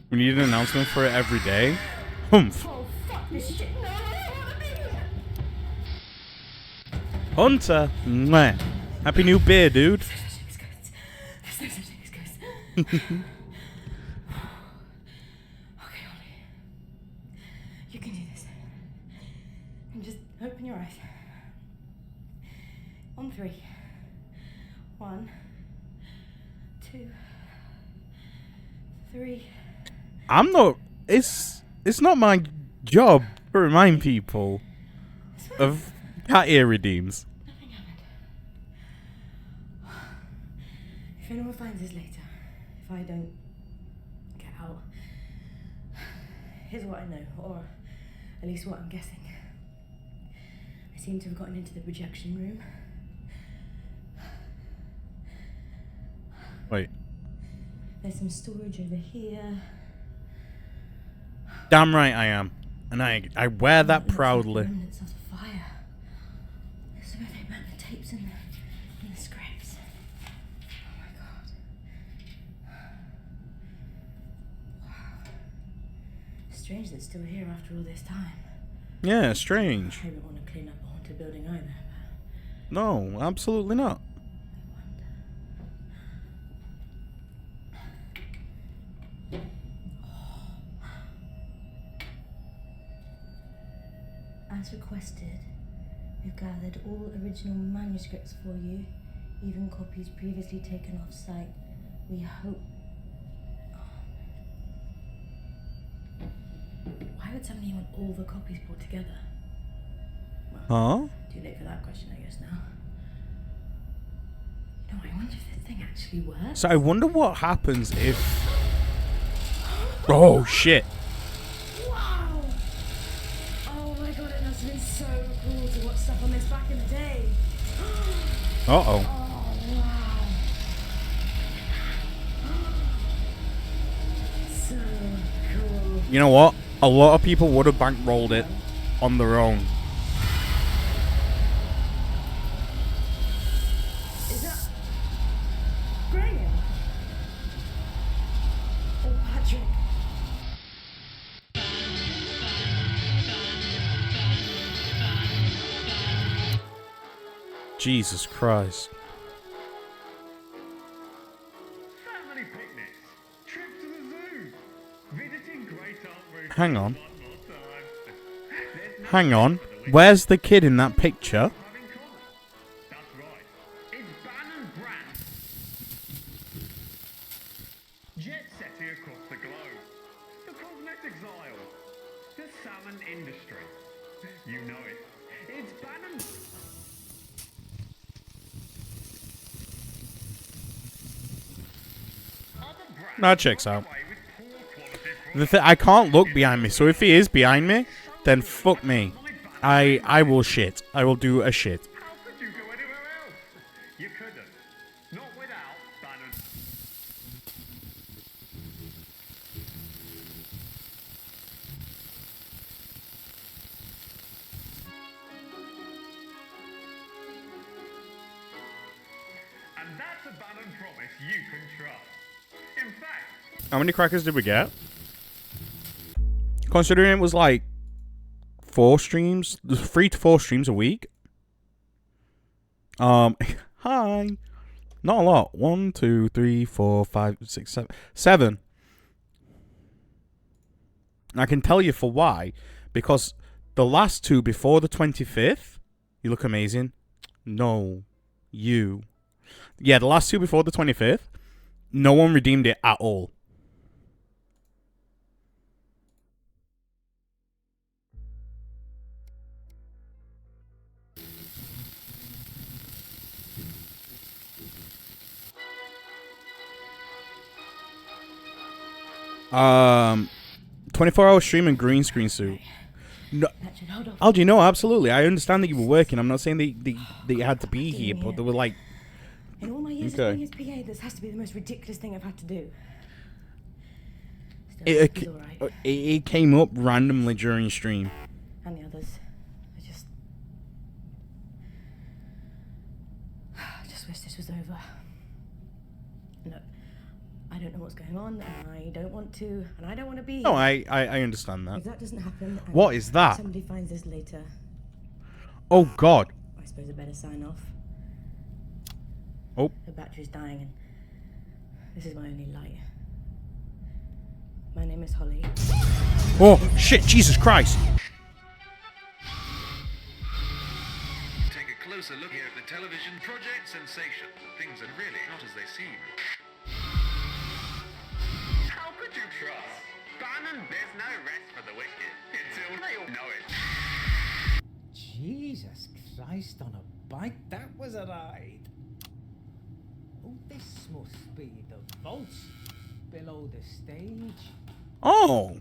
We need an announcement for it every day. Humph. Oh, fuck this shit. No, I don't want to be here. Hunter. Mwah. Happy new beer, dude. Okay, Ollie. You can do this. And just open your eyes. On 3. 1, 2, 3. I'm not. It's not my job to remind people of cat ear redeems. Nothing happened. If anyone finds this later, if I don't get out, here's what I know, or at least what I'm guessing. I seem to have gotten into the projection room. Wait. There's some storage over here. Damn right I am. And I wear that proudly. Remnants of the fire. So they burnt the tapes in the scripts. Oh my god. Wow. Strange that it's still here after all this time. Yeah, strange. I don't want to clean up a haunted building either. No, absolutely not. As requested, we've gathered all original manuscripts for you, even copies previously taken off site. We hope. Why would somebody want all the copies brought together? Well, too late for that question, I guess now. No, I wonder if this thing actually works. So I wonder what happens if. Oh shit. Wow! Oh my god, it must have been so cool to watch stuff on this back in the day. Uh oh. Oh wow. So cool. You know what? A lot of people would have bankrolled it on their own. Is that Graham? Or Patrick? Jesus Christ. Family picnics, trip to the zoo, visiting Great Aunt Ruth. Hang on. Hang on. Where's the kid in that picture? That's right. It's Bannon Grant. Jet setting across the globe. The cosmetics aisle. The salmon industry. You know it. It's Bannon. That checks out. I can't look behind me, so if he is behind me, then fuck me. I will shit. I will do a shit. How could you go anywhere else? You couldn't. Not without Bannon. And that's a Bannon promise you can trust. In fact, How many crackers did we get? Considering it was like 4 streams, 3 to 4 streams a week. Hi. Not a lot. 1, 2, 3, 4, 5, 6, 7. 7. I can tell you for why. Because the last two before the 25th, you look amazing. No, you. Yeah, the last two before the 25th, no one redeemed it at all. Um, 24-hour stream and green screen suit. No, Algie, no, absolutely. I understand that you were working. I'm not saying that you had to be here, but they were like. In all my years of being his PA, this has to be the most ridiculous thing I've had to do. Still, he's all right. It came up randomly during stream. And the others. I just wish this was over. Look, I don't know what's going on, and I don't want to, and I don't want to be here. No, I understand that. If that doesn't happen, and what is that? Somebody finds this later. Oh God. I suppose I better sign off. Oh. The battery's dying, and this is my only light. My name is Holly. Oh shit! Jesus Christ! Take a closer look here at the television Project Sensation. Things are really not as they seem. How could you trust? Bannon, there's no rest for the wicked until they all know it. Jesus Christ on a bike, that was a ride. Oh, this must be the vaults below the stage. Oh.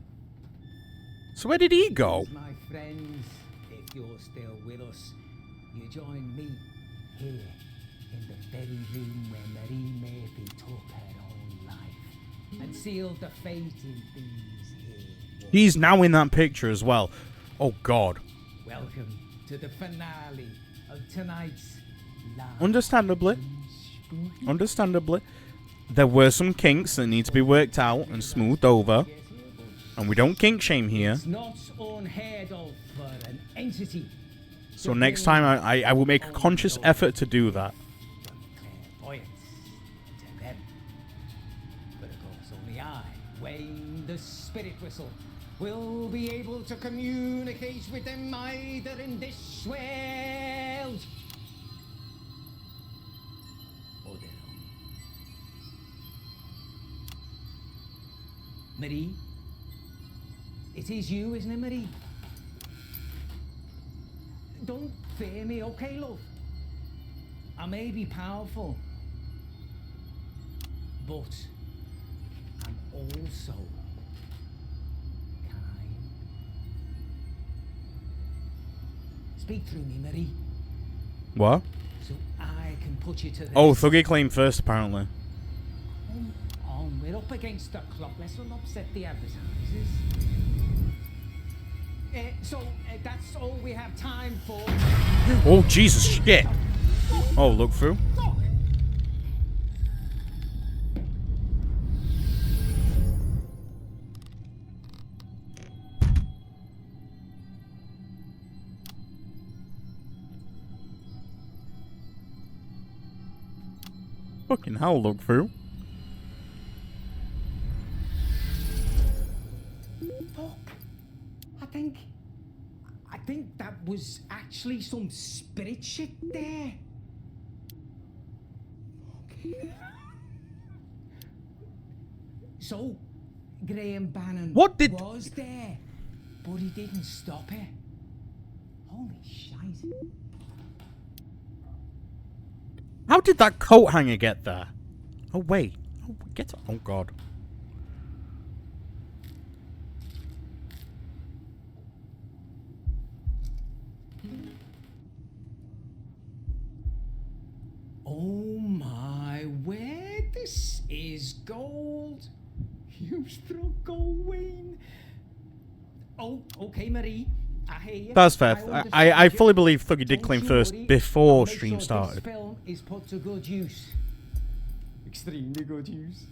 So where did he go? My friends, if you're still with us, you join me here in the very room where Marie Murphy took her own life and sealed the fate in these here. He's now in that picture as well. Oh God. Welcome to the finale of tonight's live. Understandably, there were some kinks that need to be worked out and smoothed over, and we don't kink shame here. It's not unheard of for an entity. So next time I will make a conscious effort to do that. Clairvoyance to them. But of course, only I, Wayne the Spirit Whistle, will be able to communicate with them either in this world or their own. Marie? It is you, isn't it, Marie? Don't fear me, okay, love? I may be powerful, but I'm also kind. Speak through me, Marie. What? So I can put you to the... Oh, Thuggy claimed first, apparently. We're up against the clock. Let's not upset the advertisers. That's all we have time for. Oh, Jesus, shit. Oh, look through. Fucking hell, look through. I think that was actually some spirit shit there. So, Graham Bannon was there, but he didn't stop it. Holy shite. How did that coat hanger get there? Oh, wait. Oh, get it. Oh, God. Oh my word, this is gold. You struck gold, Wayne. Oh, okay, Marie. I hear you. That's fair. I fully believe Thuggy did claim first before stream started. This film is put to good use. Extremely good use.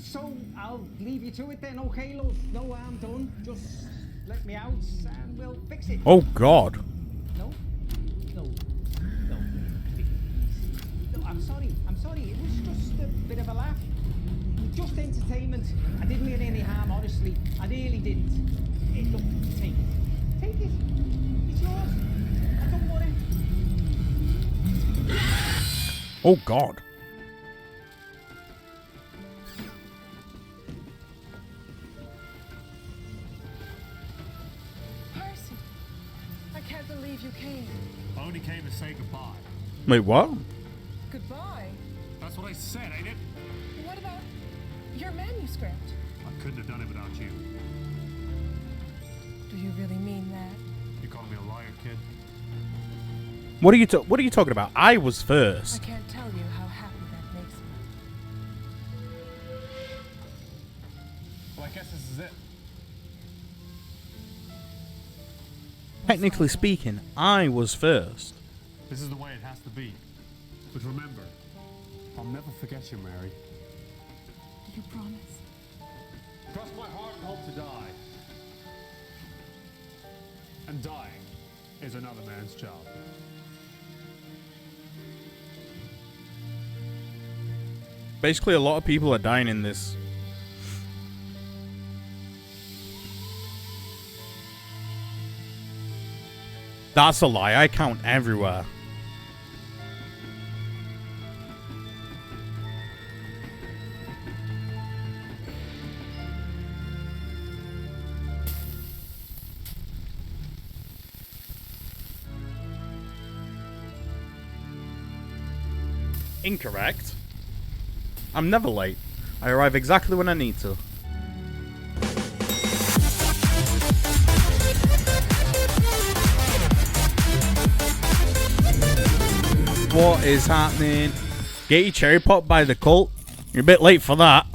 So, I'll leave you to it then, okay, love? No, I'm done. Just let me out and we'll fix it. Oh, God. No, please. No, I'm sorry. It was just a bit of a laugh. Just entertainment. I didn't mean any harm, I nearly didn't. Here, look, take it. Take it. It's yours. I don't want it. Oh, God. Percy, I can't believe you came. I only came to say goodbye. Wait, what? Goodbye. That's what I said, ain't it? What about your manuscript? I couldn't have done it without you. Do you really mean that? You call me a liar, kid? What are you talking about? I was I first. can't tell you how happy that makes me. Well, I guess this is it. Technically speaking, I was first. This is the way it has to be. But remember, I'll never forget you, Mary. Do you promise? Cross my heart and hope to die. And dying is another man's job. Basically, a lot of people are dying in this. That's a lie. I count everywhere. Incorrect. I'm never late. I arrive exactly when I need to. What is happening? Get your cherry popped by the cult. You're a bit late for that.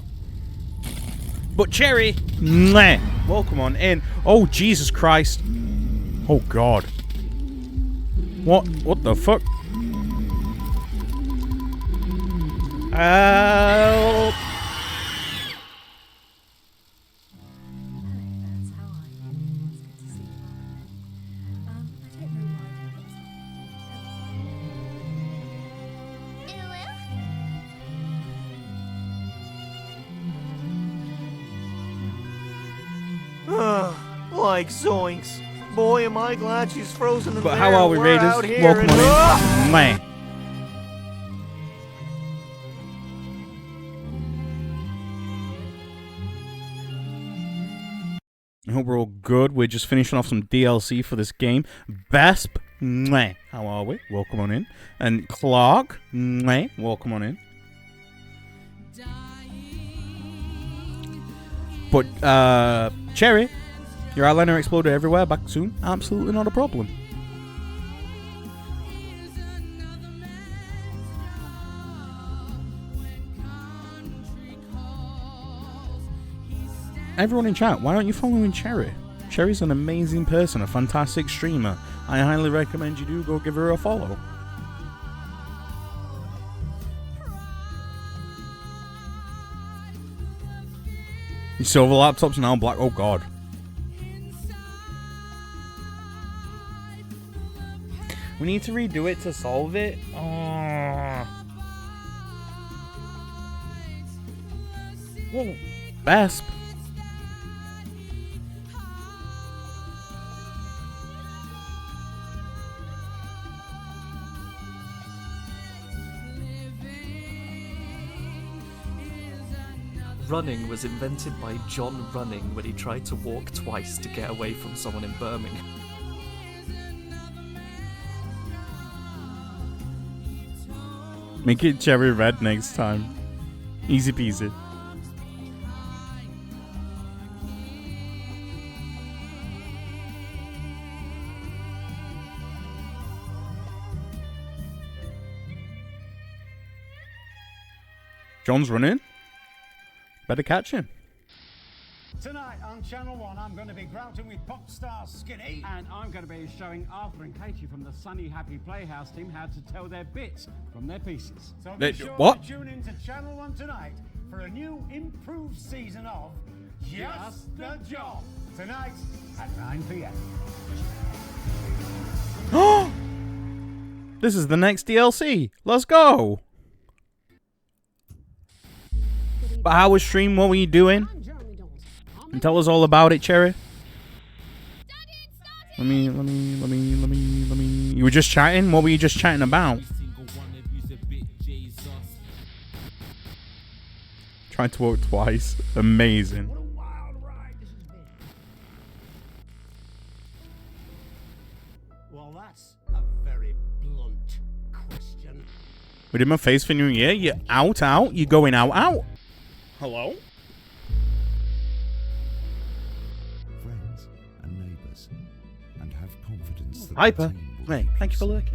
But Cherry, meh. Welcome on in. Oh, Jesus Christ. Oh, God. What the fuck? Help. Like zoinks. Boy, am I glad she's frozen in But there. how are we, We're Raiders? out here Welcome and- on in. Meh. I hope we're all good. We're just finishing off some DLC for this game. Besp, meh. How are we? Welcome on in. And Clark, meh. Welcome on in. But, Cherry, your eyeliner exploded everywhere. Back soon. Absolutely not a problem. Everyone in chat, why aren't you following Cherry? Cherry's an amazing person, a fantastic streamer. I highly recommend you do go give her a follow. Your silver laptop's now black. Oh, God. We need to redo it to solve it. Oh. Whoa. Besp. Running was invented by John Running when he tried to walk twice to get away from someone in Birmingham. Make it cherry red next time. Easy peasy. John's running. Better catch him. Tonight on Channel 1, I'm going to be grouting with pop star Skinny. And I'm going to be showing Arthur and Katie from the Sunny Happy Playhouse team how to tell their bits from their pieces. So be sure what? to tune in to Channel 1 tonight for a new improved season of Just the Job. Tonight at 9 p.m. This is the next DLC. Let's go. But how was stream? What were you doing? And tell us all about it, Cherry. Let me. You were just chatting? What were you just chatting about? Trying to walk twice. Amazing. Well, that's a very blunt question. We did my face for New Year. You're out. You're going out. Hello? Friends and neighbours, and have confidence that Hyper. Hey, thank you for lurking.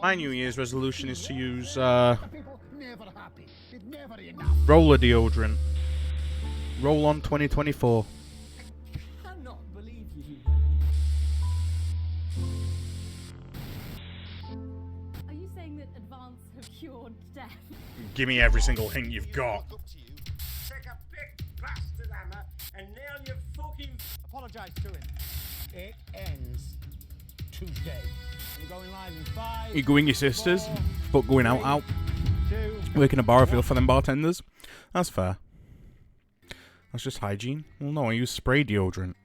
My New Year's resolution is to use roller deodorant. Roll on 2024. Cannot believe you. Are you saying that advance have cured death? Give me every single hint you've got. Take a big bastard hammer and nail your fucking. Apologise to him. It ends today. I'm going live in 5. You go in your sisters, but going out. 2. Working a bar, I feel for them bartenders. That's fair. That's just hygiene. Well, no, I use spray deodorant.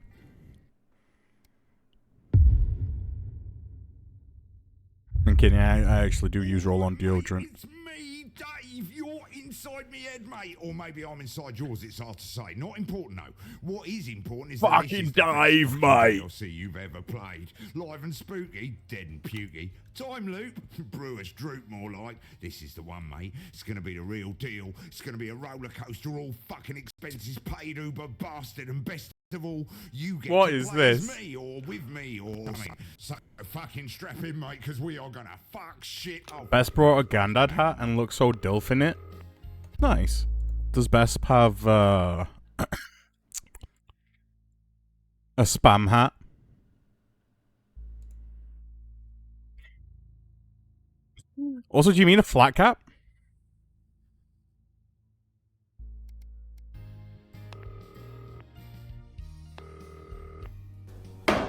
I'm kidding, I actually do use roll-on deodorant. It's me, Dave. You're inside me head, mate. Or maybe I'm inside yours. It's hard to say. Not important, though. What is important is that this Fucking is the Dave, best mate. DLC you've ever played. Live and spooky, dead and pukey. Time loop, Brewers droop more like. This is the one, mate. It's going to be the real deal. It's going to be a roller coaster, all fucking expenses paid, Uber bastard, and best of all, you get What to is play as this? me or with me or something. So fucking strap in, mate, because we are going to fuck shit up. Bess brought a Gandad hat and looks so dilf in it. Nice. Does Bess have a spam hat? Also, do you mean a flat cap?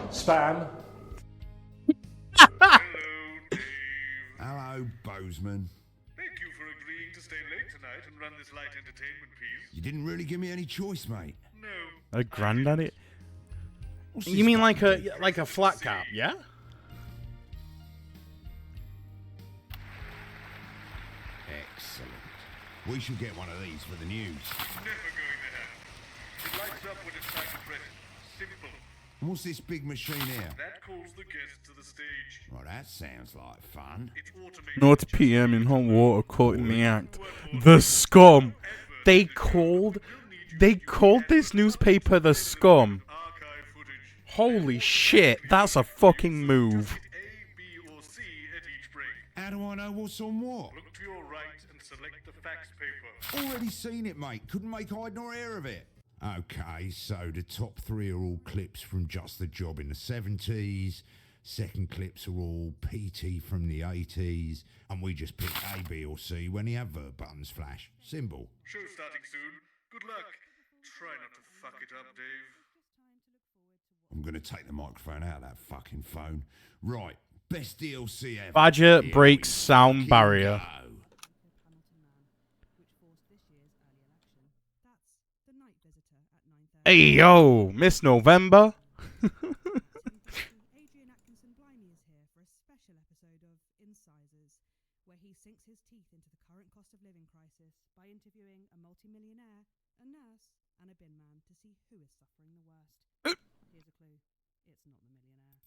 Spam. Hello, Bozeman. Thank you for agreeing to stay late tonight and run this light entertainment piece. You didn't really give me any choice, mate. No. A granddaddy? What's You this mean fucking like a flat cap, yeah? Excellent. We should get one of these for the news. Never going to happen. It lights up when it's time to press it. Simple. And what's this big machine here? That calls the guests to the stage. Well, that sounds like fun. It's automated. 0 PM in hot water caught in the act. The Scum. They called this newspaper the Scum. Holy shit, that's a fucking move. How do I know what's on what? Look to your right and select the fax paper. Already seen it, mate. Couldn't make hide nor hair of it. Okay, so the top 3 are all clips from Just the Job in the 70s. Second clips are all PT from the 80s. And we just pick A, B or C when the advert buttons flash. Simple. Show starting soon. Good luck. Try not to fuck it up, Dave. I'm going to take the microphone out of that fucking phone. Right, best DLC ever. Badger Here breaks we sound fucking barrier. go. Hey yo, Miss November. Adrian Atkinson Blimey is here for a special episode of Incisors, where he sinks his teeth into the current cost of living crisis by interviewing a multimillionaire, a nurse, and a bin man to see who is suffering the worst. Here's a clue. It's not the millionaire.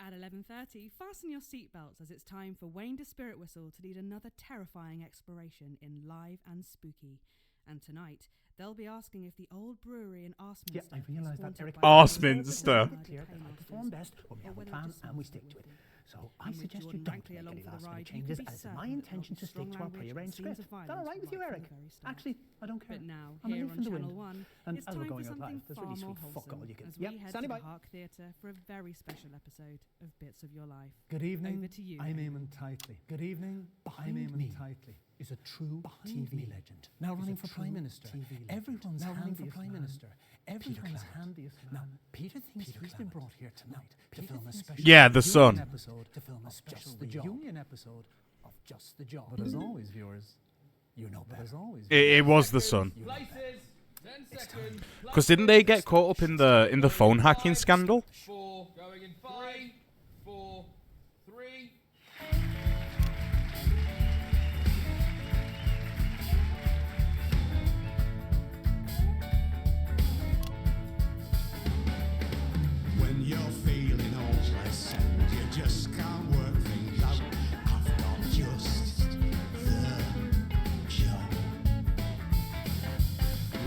At 11:30, fasten your seatbelts as it's time for Wayne the Spirit Whistle to lead another terrifying exploration in Live and Spooky. And tonight, they'll be asking if the old brewery in Arsminster. Yeah, I realise that, Eric. Arsminster. Here that I perform best when we have a plan and we stick to it. So I suggest you don't make any last minute changes, as it's my intention to stick to our prearranged script. Is that all right with you, Eric? Actually, I don't care. But now, I'm a here leaf on in the Channel wind. 1, And it's as we're time for going out something live, there's far really more sweet fuck wholesome all you can. as Yep, we head standing to by. the Hark Theatre for a very special episode of Bits of Your Life. Good evening. Over to you. I'm Eamon Tightly. Good evening. I'm Eamon Tightly. Is a true TV legend. Now running for Prime Minister. Everyone's running for Prime Minister. Everyone's handiest man. Now, Peter thinks he's been brought here tonight to film a special Yeah, the Sun. episode to film a special reunion episode of Just the Job. But as always, viewers, You know better. It was the son. Places. 10 seconds. Because didn't they get caught up in the phone hacking scandal? 4, going in 5, 4, 3. When you're feeling hopeless and you just can't work things out, I've got just the job.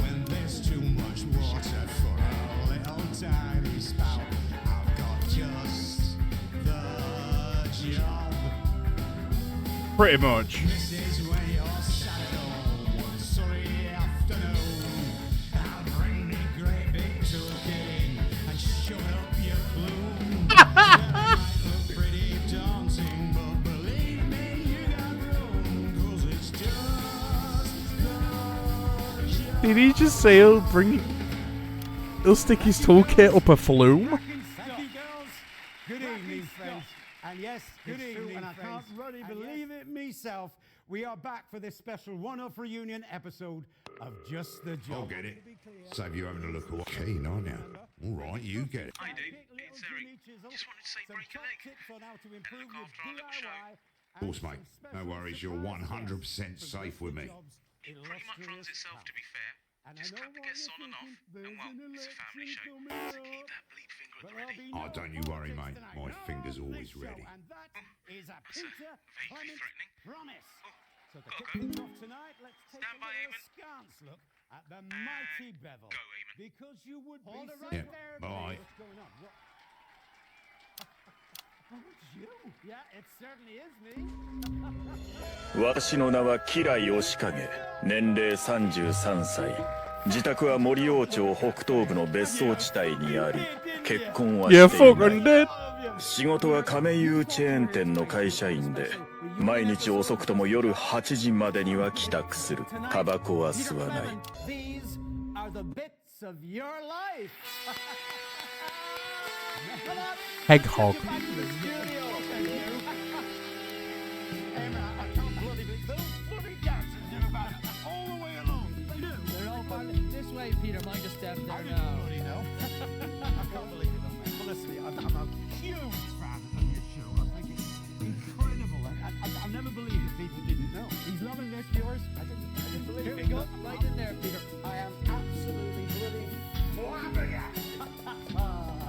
When there's too much water for a little tiny spout, I've got just the job. Pretty much. This is when you're sat at home one sunny afternoon. I'll bring me great big token and shove it up your plume. It might look pretty daunting, but believe me, you got room, 'cause it's just the job. Did he just say he'll stick his toolkit up a flume? Thank you, girls. Good evening, friends. And yes, good evening, and I can't really believe it myself. We are back for this special one-off reunion episode of Just the Job. I'll get it. Save you having a look at keen, aren't you? All right, you get it. Hi, dude. It's Eric. Just wanted to say break a leg. On how to improve Look after our little show. Of course, mate. No worries, you're 100% safe with me. It pretty much runs itself, to be fair. Just cut the guests on and off, and well, it's a family show, so keep that bleep finger at the ready. Oh, don't you worry, mate. My finger's always ready. And that is a Peter Vaguely threatening. promise. So to gotta kick go. things off tonight, let's take Stand a by, little Eamon. askance look at the mighty Bevel. Go, Eamon. Because you would be Yeah, right there. bye. What's going on? What? Oh, it's you. Yeah, it certainly is me. 私の名は吉来義景、年齢33歳。自宅は森王町北東部の別荘地帯にあり、結婚は Yeah, してい fucking ない。 dead. 仕事は亀有チェーン店の会社員で、毎日遅くとも夜8時までには帰宅する。タバコは吸わない。 These are the bits of your life. Egg hog. This way, Peter. Mind your step there now. I can't believe it, man. Well, listen, I'm a huge fan of your show. I think it's incredible. I've never believed that people didn't know. He's loving this, viewers. I didn't believe Here it. we go. Right in there, Peter. I am absolutely bloody flabbergasted. I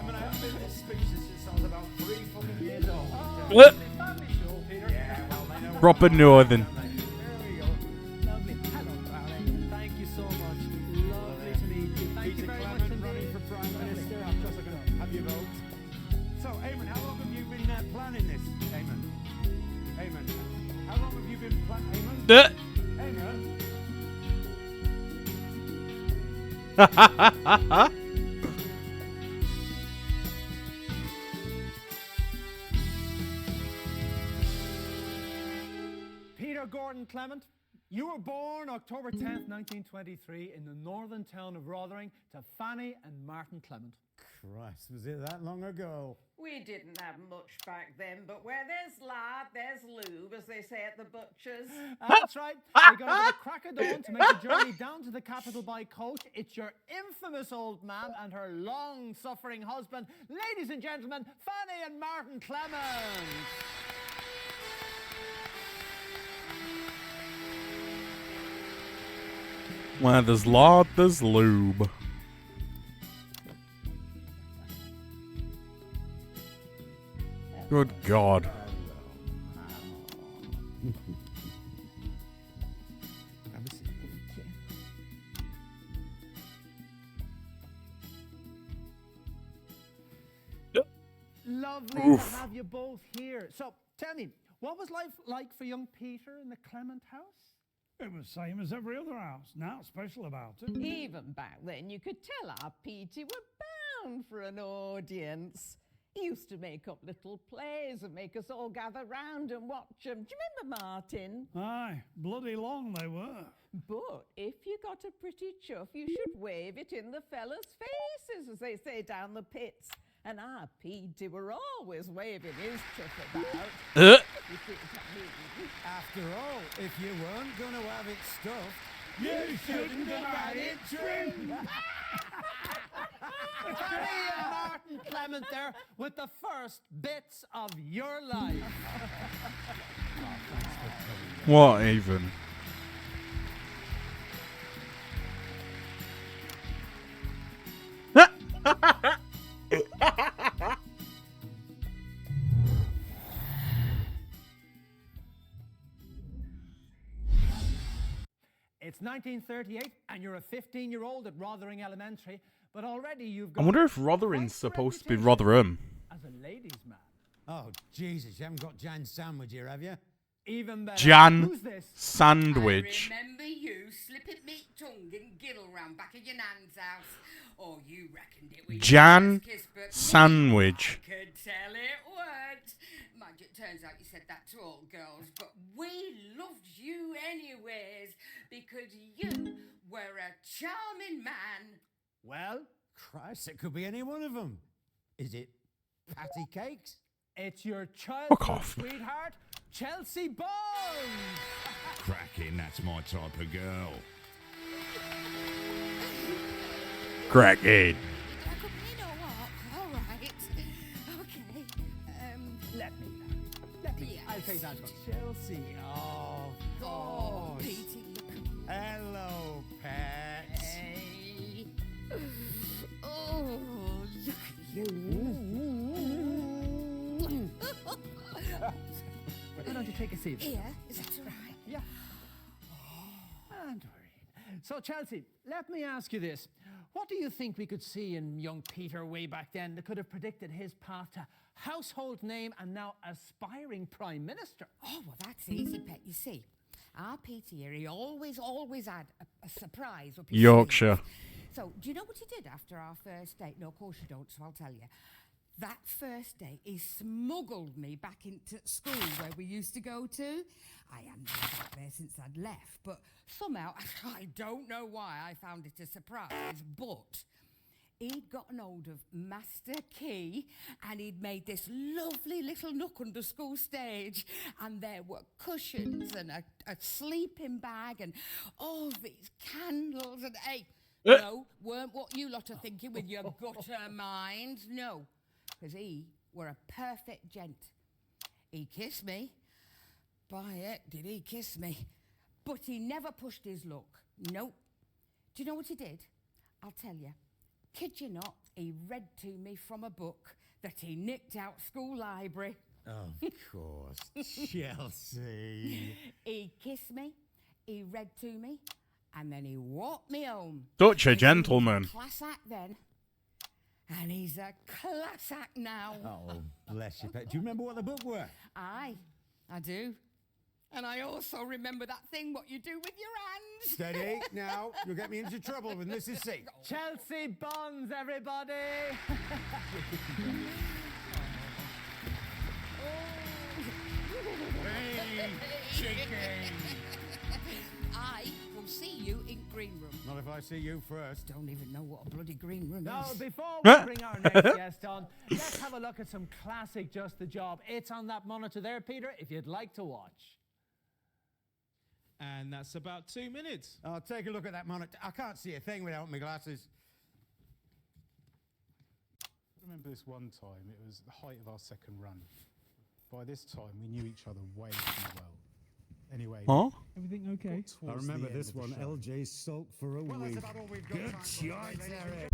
mean, I haven't been this species since I was about 3 fucking years old. What? Family show, Peter. Yeah, well, they know. Proper northern. There we go. Lovely. Hello, darling. Thank you so much. Lovely to meet you. Thank you very much for running for Prime Minister. I'm just going to have your vote. So, Eamon, how long have you been planning this? Eamon. Eamon. How long have you been planning? Eamon. Eamon. Peter Gordon Clement, you were born October 10th, 1923 in the northern town of Rotherham to Fanny and Martin Clement. Christ, was it that long ago? We didn't have much back then, but where there's lard, there's lube, as they say at the butchers. That's right. They got up at the crack of dawn to make the journey down to the capital by coach. It's your infamous old man and her long-suffering husband. Ladies and gentlemen, Fanny and Martin Clement. Where there's lard, there's lube. Good God. Lovely Oof. to have you both here. So, tell me, what was life like for young Peter in the Clement house? It was same as every other house. Not special about it. Even back then, you could tell our Petey were bound for an audience. He used to make up little plays and make us all gather round and watch them. Do you remember, Martin? Aye, bloody long they were. But if you got a pretty chuff, you should wave it in the fellas' faces, as they say down the pits. And our Petey were always waving his chuff about. Uh. You see what I mean? After all, if you weren't going to have it stuffed, You shouldn't have had it trimmed. Martin Clement there with the first bits of your life. What even? It's 1938 and you're a 15-year-old at Rothering Elementary, but already you've I got wonder if Rothering's supposed to be Rotherham. as a ladies' man. Oh, Jesus, you haven't got Jan's sandwich here, have you? Even better. Jan Who's this? Sandwich. Remember you slipping me tongue and giddle round back of your nan's house. Oh, you reckoned it was your Jan first kiss, but Sandwich. I could tell it weren't. Mind you, it turns out you said that to all girls, but we loved you anyways because you were a charming man. Well, Christ, it could be any one of them. Is it Patty Cakes? It's your Fuck childhood off. sweetheart, Chelsea Bones. Cracking, that's my type of girl. Crackhead. All right. Okay. Let me. I'll take that one. Chelsea. Oh, Oh, gosh. Petey, look. Hello, pets. Hey. Oh, look at you. Why don't you take a seat? Here, is that all right? Yeah. And so, Chelsea, let me ask you this. What do you think we could see in young Peter way back then that could have predicted his path to household name and now aspiring Prime Minister? Oh, well, that's easy, Pet. You see, our Peter here, he always had a surprise up his Yorkshire. sleeve. So, do you know what he did after our first date? No, of course you don't, so I'll tell you. That first day, he smuggled me back into school where we used to go to. I hadn't been back there since I'd left, but somehow, I don't know why I found it a surprise, but he'd gotten hold of Master Key and he'd made this lovely little nook under school stage, and there were cushions and a sleeping bag and all these candles and no, weren't what you lot are thinking with your gutter minds, no. Because he were a perfect gent. He kissed me. By heck, did he kiss me. But he never pushed his luck. Nope. Do you know what he did? I'll tell you. Kid you not, he read to me from a book that he nicked out school library. Of course. Chelsea. He kissed me, he read to me, and then he walked me home. Such a He was gentleman. Class act then. And he's a class act now. Oh, bless you, pet. Do you remember what the book were? Aye, I do. And I also remember that thing what you do with your hands. Steady. Now, you'll get me into trouble with Mrs. C. Chelsea Bonds, everybody. Hey, chicken. I will see you in green room. Not if I see you first. Don't even know what a bloody green room Now, is. before we bring our next guest on, let's have a look at some classic Just the Job. It's on that monitor there, Peter, if you'd like to watch. And that's about 2 minutes. I'll take a look at that monitor. I can't see a thing without my glasses. I remember this one time, it was the height of our second run. By this time, we knew each other way too well. Anyway, Huh? everything okay? I remember this one. LJ sulked for a week. Good shot, Eric.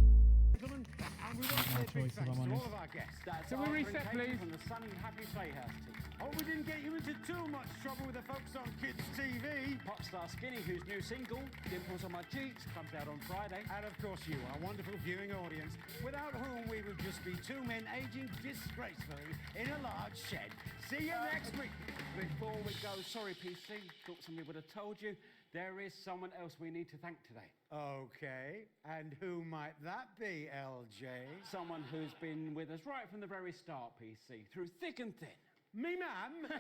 Gentlemen, and we want to say a big thanks to all of our guests. That's Can we Arthur reset, and Kate please? From the Sunny Happy Playhouse team. Hope we didn't get you into too much trouble with the folks on Kids TV. Popstar Skinny, whose new single, Dimples on My Cheeks, comes out on Friday. And of course you, our wonderful viewing audience, without whom we would just be two men aging disgracefully in a large shed. See you next week. Before we go, sorry PC, thought somebody would have told you, there is someone else we need to thank today. Okay, and who might that be, LJ? Someone who's been with us right from the very start, PC, through thick and thin. Me, ma'am?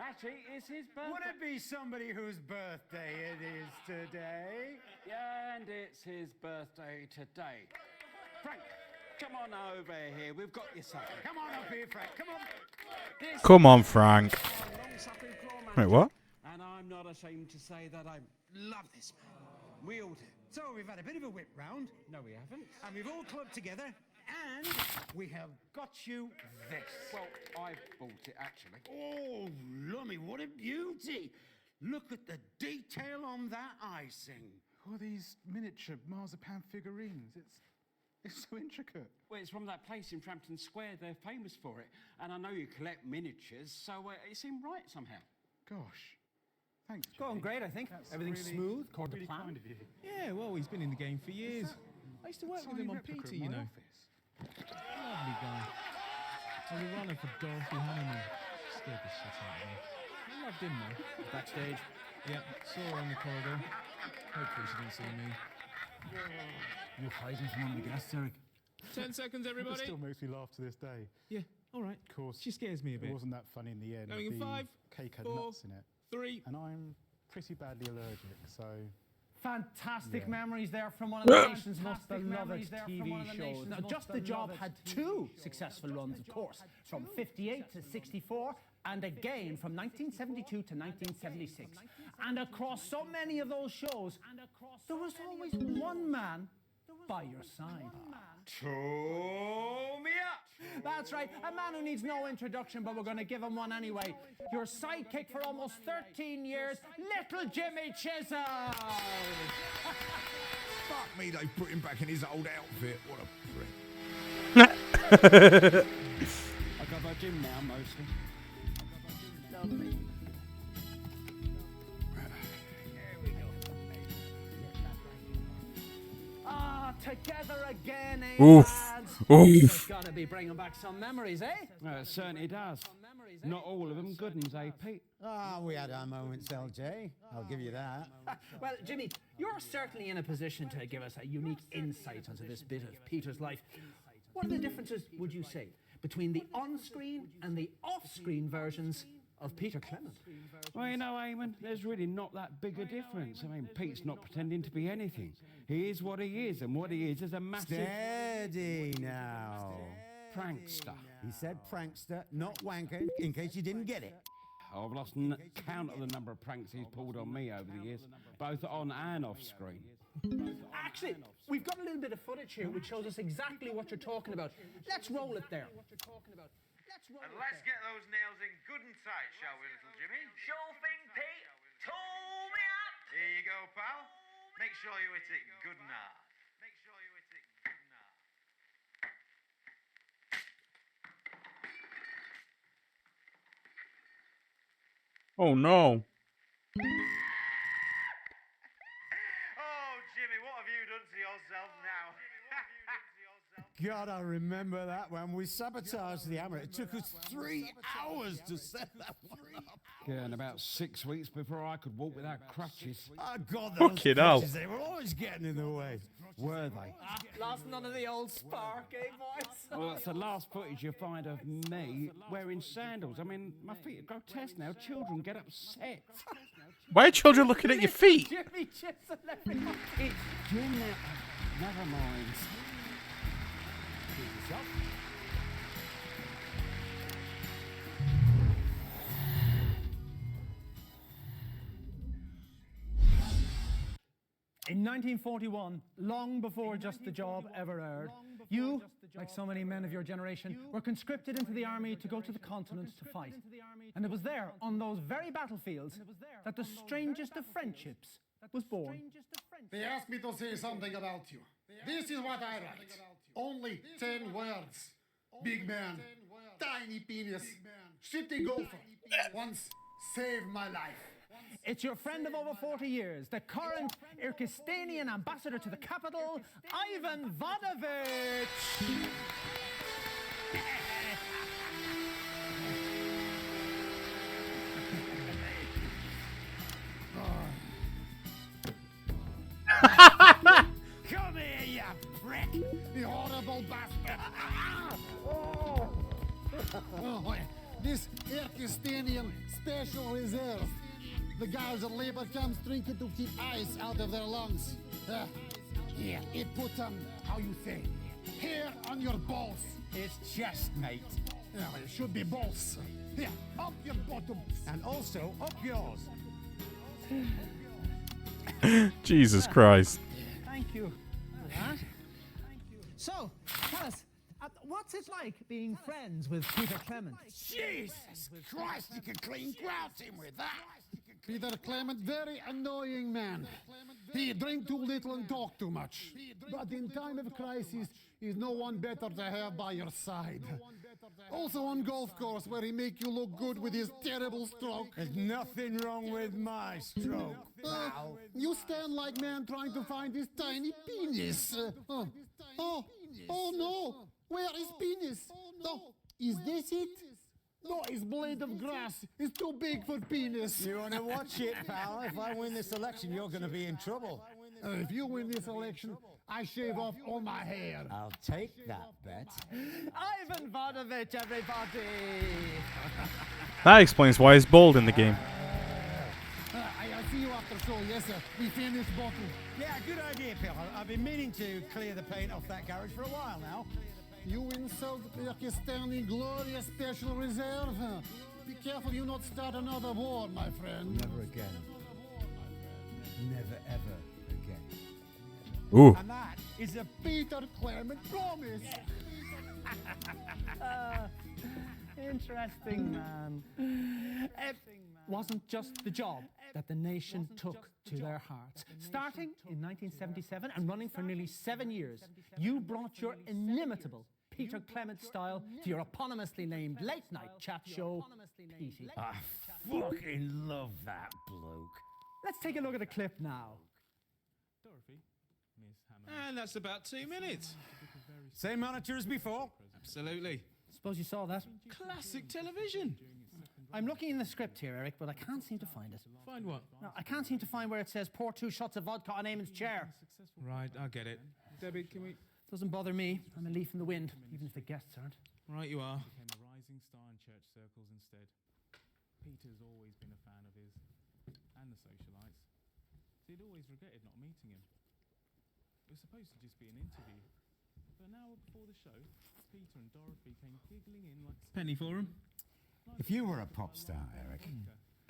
Actually, it's his birthday. Would it be somebody whose birthday it is today? Yeah, and it's his birthday today. Frank. Come on over here. We've got you something. Come on up here, Frank. Come on. This Come on, Frank. long-suffering claw man. Wait, what? And I'm not ashamed to say that I love this man. We all do. So we've had a bit of a whip round. No, we haven't. And we've all clubbed together. And we have got you this. Well, I bought it, actually. Oh, lummy, what a beauty. Look at the detail on that icing. Who are these miniature marzipan figurines? It's so intricate. Well, it's from that place in Frampton Square. They're famous for it. And I know you collect miniatures, so it seemed right somehow. Gosh. Thanks, It's going great, I think. That's Everything's really- smooth, according really to plan. kind of you. Yeah, well, he's been in the game for years. I used to work with him on Replica PT, of you my know. office. Lovely guy. I was a runner for Dorothy Hanneman. Scared the shit out of me. I loved him though. Backstage. Yeah, saw her in the corridor. Hopefully she didn't see me. You're hiding from one of the guests, Eric. 10 seconds, It everybody. still makes me laugh to this day. Yeah, all right. Of course, She scares me a bit. it wasn't that funny in the end. Going in the 5, cake had 4, nuts in it. 3. And I'm pretty badly allergic, so... Fantastic Yeah. memories there from one of the nation's most beloved TV shows. Now, Just the Job had two successful runs, of course, from 58 to 64, and again from 1972 to 1976. And across so many of those shows, there was always one man by your side. That's right, a man who needs no introduction, but we're going to give him one anyway. Your sidekick for almost 13 years, Little Jimmy Chisholm. Fuck me, they put him back in his old outfit. What a prick. I go by Jim now, mostly. Lovely. Ah, together again, eh, Oof. lads? Oof. It's got to be bringing back some memories, eh? It certainly does. Not all of them good ones, eh, Pete? Ah, we had our moments, LJ. I'll give you that. Well, Jimmy, you're certainly in a position to give us a unique insight into this bit of Peter's life. What are the differences, would you say, between the on-screen and the off-screen versions of Peter Clement? Well, you know, Eamon, there's really not that big a difference. I mean, Pete's not pretending to be anything. He is what he is, and what he is a massive... Steady now. Prankster. He said prankster, not wanker, in case you didn't get it. I've lost count of the number of pranks he's pulled on me over the years, both on and off screen. Actually, we've got a little bit of footage here which shows us exactly what you're talking about. Let's roll it there. And let's get those nails in good and tight, shall we, little Jimmy? Sure thing, Pete. Tool me up. Here you go, pal. Make sure you hit it good and hard. Make sure you hit it good and hard. Oh no. Oh, Jimmy, what have you done to yourself now? God, I remember that when we sabotaged the hammer. It took us 3 hours to set that one up. Yeah, and about 6 weeks before I could walk without crutches. Oh, God, those Fucking hell. crutches, they were always getting in the way. Were they? Lost none of the old spark, eh, boys? Well, that's the last footage you find of me wearing sandals. I mean, my feet are grotesque now. Children get upset. Why are children looking at your feet? Jimmy Chisholm, everybody. Jim, never mind. In 1941, long before Just the Job ever aired, you, like so many men of your generation, were conscripted into the army to go to the continent to fight. And it was there, on those very battlefields, that the strangest of friendships was born. They asked me to say something about you. This is what I write. Only 10 words. Big man, tiny penis, shitty gopher. Once saved my life. It's your friend of over 40 years, the current Kyrgyzstanian ambassador to the capital, Ivan Vodovich. Come here, you prick! You horrible bastard! Oh, this Kyrgyzstanian Special Reserve. The guys at labor camps drinking to keep ice out of their lungs. Here, it put how you say, Hair on your balls. It's chest, mate. Yeah, it should be balls. Here, up your bottom. And also up yours. Jesus Christ. Thank you for that. So, tell us, what's it like being friends with Peter Clement? Jesus Christ, you can clean grout him with that. Peter Clement, very annoying man. He drink too little and talk too much. But in time of crisis, he's no one better to have by your side. Also on golf course, where he make you look good with his terrible stroke. There's nothing wrong with my stroke, pal. You stand like man trying to find his tiny penis. Oh no! Where is penis? Oh, is this it? No, his blade of grass is too big for penis. You want to watch it, pal? If I win this election, you're going to be in trouble. If you win this election, I shave off all my hair. I'll take that bet. Ivan Vonovich, everybody! That explains why he's bald in the game. I'll see you after show, yes sir. We finished bottle. Yeah, good idea, pal. I've been meaning to clear the paint off that garage for a while now. You insult Pakistani Gloria Special Reserve? Be careful you not start another war, my friend. Never again. Never ever again. Ooh. And that is a Peter Clement promise. Interesting man. It wasn't just the job that the nation took to their hearts. Starting in 1977 and running for nearly 7 years, you brought your inimitable Peter Clement style to your eponymously named late-night chat show, Petey. I fucking love that bloke. Let's take a look at a clip now. Dorothy, Miss Hammer. And that's about 2 minutes. Same monitor as before? Absolutely. Suppose you saw that. Classic television. I'm looking in the script here, Eric, but I can't seem to find it. Find what? No, I can't seem to find where it says pour 2 shots of vodka on Eamon's chair. Right, I get it. Debbie, can we... Doesn't bother me. I'm a leaf in the wind, even if the guests aren't. Right, you are. Became a rising star in church circles instead. Peter's always been a fan of his, and the socialites. So he'd always regretted not meeting him. It was supposed to just be an interview. But now, before the show, Peter and Dorothy came giggling in like... Penny for him. If you were a pop star, Eric,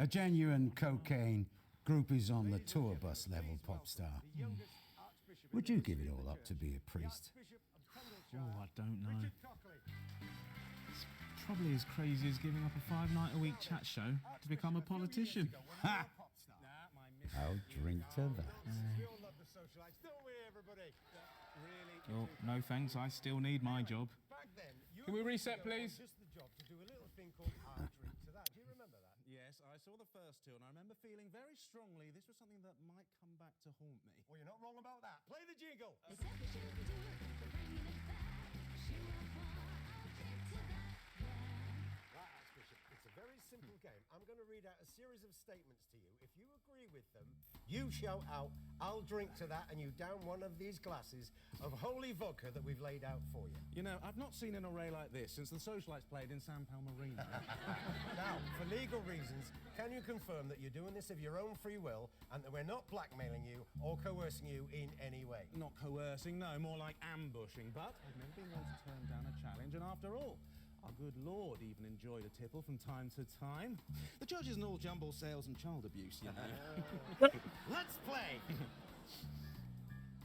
a genuine cocaine, groupies on the tour bus level pop star, would you give it all up to be a priest? Oh, I don't know. It's probably as crazy as giving up a 5-night-a-week chat show to become a politician. Ha! I'll drink to that. Oh, no thanks, I still need my job. Can we reset, please? Yes, I saw the first two, and I remember feeling very strongly this was something that might come back to haunt me. Well, you're not wrong about that. Play the jingle! Right, Archbishop, it's a very simple game. I'm going to read out a series of statements to you. If you agree with them, you shout out, I'll drink to that, and you down one of these glasses of holy vodka that we've laid out for you. You know, I've not seen an array like this since the Socialites played in San Palmarino. Now, for legal reasons, can you confirm that you're doing this of your own free will and that we're not blackmailing you or coercing you in any way? Not coercing, no, more like ambushing. But I've never been one to turn down a challenge, and after all, our good Lord even enjoyed a tipple from time to time. The church isn't all jumble sales and child abuse, you know. Let's play!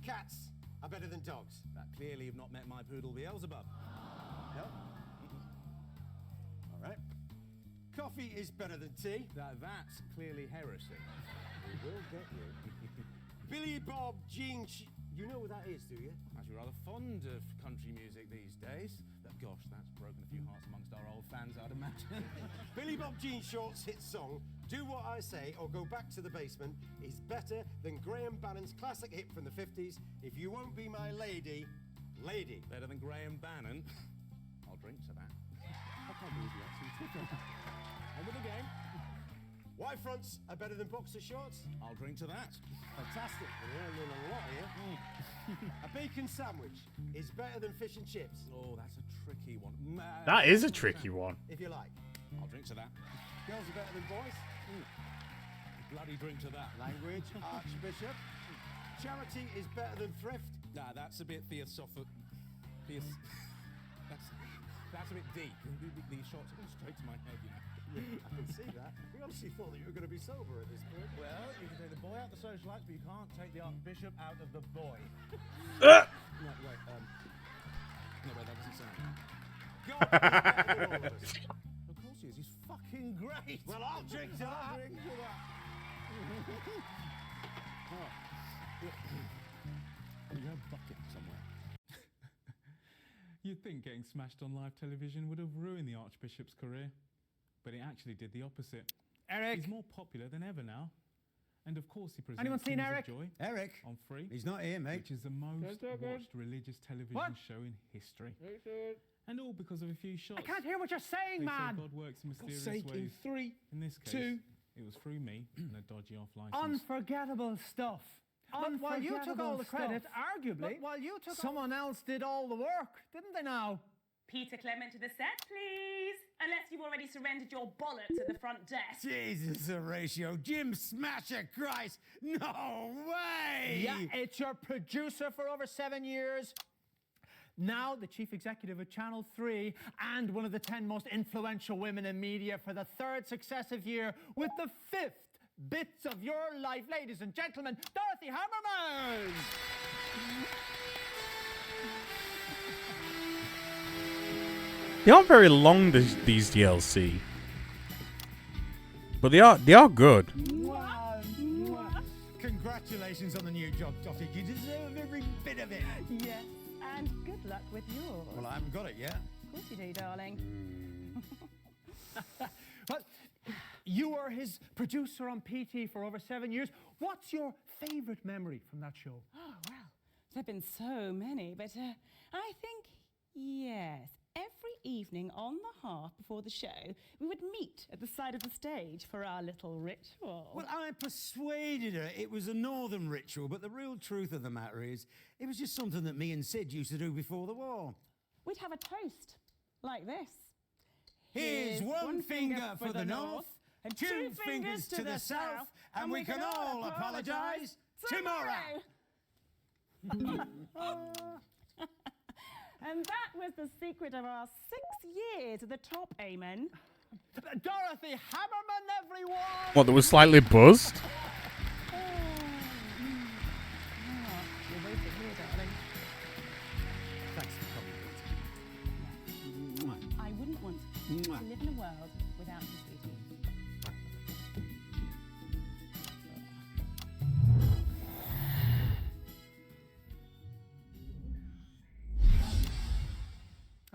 Cats are better than dogs. That clearly you've not met my poodle Beelzebub. No? All right. Coffee is better than tea. That's clearly heresy. We will get you. Billy Bob Jean... You know what that is, do you? Actually, rather fond of country music these days. Gosh, that's broken a few hearts amongst our old fans, I'd imagine. Billy Bob Jean Short's hit song, Do What I Say or Go Back to the Basement, is better than Graham Bannon's classic hit from the 50s, If You Won't Be My Lady, Lady. Better than Graham Bannon? I'll drink to that. I can't believe you actually took it. On with the game. Y fronts are better than boxer shorts? I'll drink to that. Fantastic. We're learning a lot here. A bacon sandwich is better than fish and chips. Oh, that's a tricky one. That is a tricky one. If you like. I'll drink to that. Girls are better than boys? Bloody drink to that. Language, Archbishop. Charity is better than thrift? Nah, that's a bit theosophical. That's a bit deep. These shots are going straight to my head, you know. I can see that. We honestly thought that you were going to be sober at this point. Well, you can take the boy out the socialites, but you can't take the Archbishop out of the boy. No, wait, that doesn't sound. God, Of course he is. He's fucking great. well, I'll drink to that. Drink to that. You have a bucket somewhere. You'd think getting smashed on live television would have ruined the Archbishop's career, but it actually did the opposite. Eric! He's more popular than ever now. And of course he presents Anyone seen Hymns of Eric? Joy Eric? on Free. He's not here, mate. Which is the most watched religious television show in history. And all because of a few shots. I can't hear what you're saying, They man. say God works in For God's mysterious sake, in ways. 3, In this case, 2. it was through me and a dodgy off license. Unforgettable stuff. But while you took all the credit, arguably, someone else did all the work, didn't they now? Peter Clement to the set, please. Unless you've already surrendered your bollocks at the front desk. Jesus, Horatio. Jim Smasher Christ. No way. Yeah, it's your producer for over 7 years. Now the chief executive of Channel 3 and one of the 10 most influential women in media for the 3rd successive year with the 5th Bits of Your Life. Ladies and gentlemen, Dorothy Hammerman! They aren't very long, these DLC. But they are good. Congratulations on the new job, Dottie. You deserve every bit of it. Yes, and good luck with yours. Well, I haven't got it yet. Of course you do, darling. Well, you were his producer on PT for over 7 years. What's your favourite memory from that show? Oh, well, there have been so many, but I think, yes, every evening on the half before the show, we would meet at the side of the stage for our little ritual. Well, I persuaded her it was a northern ritual, but the real truth of the matter is, it was just something that me and Sid used to do before the war. We'd have a toast like this. Here's one finger for the north, and 2 fingers to the south, and we can all apologise tomorrow. And that was the secret of our 6 years at the top, amen. Dorothy Hammerman, everyone! What, that was slightly buzzed? You're wasted here, darling. Thanks for coming. I wouldn't want to live in a world without you, sweetie.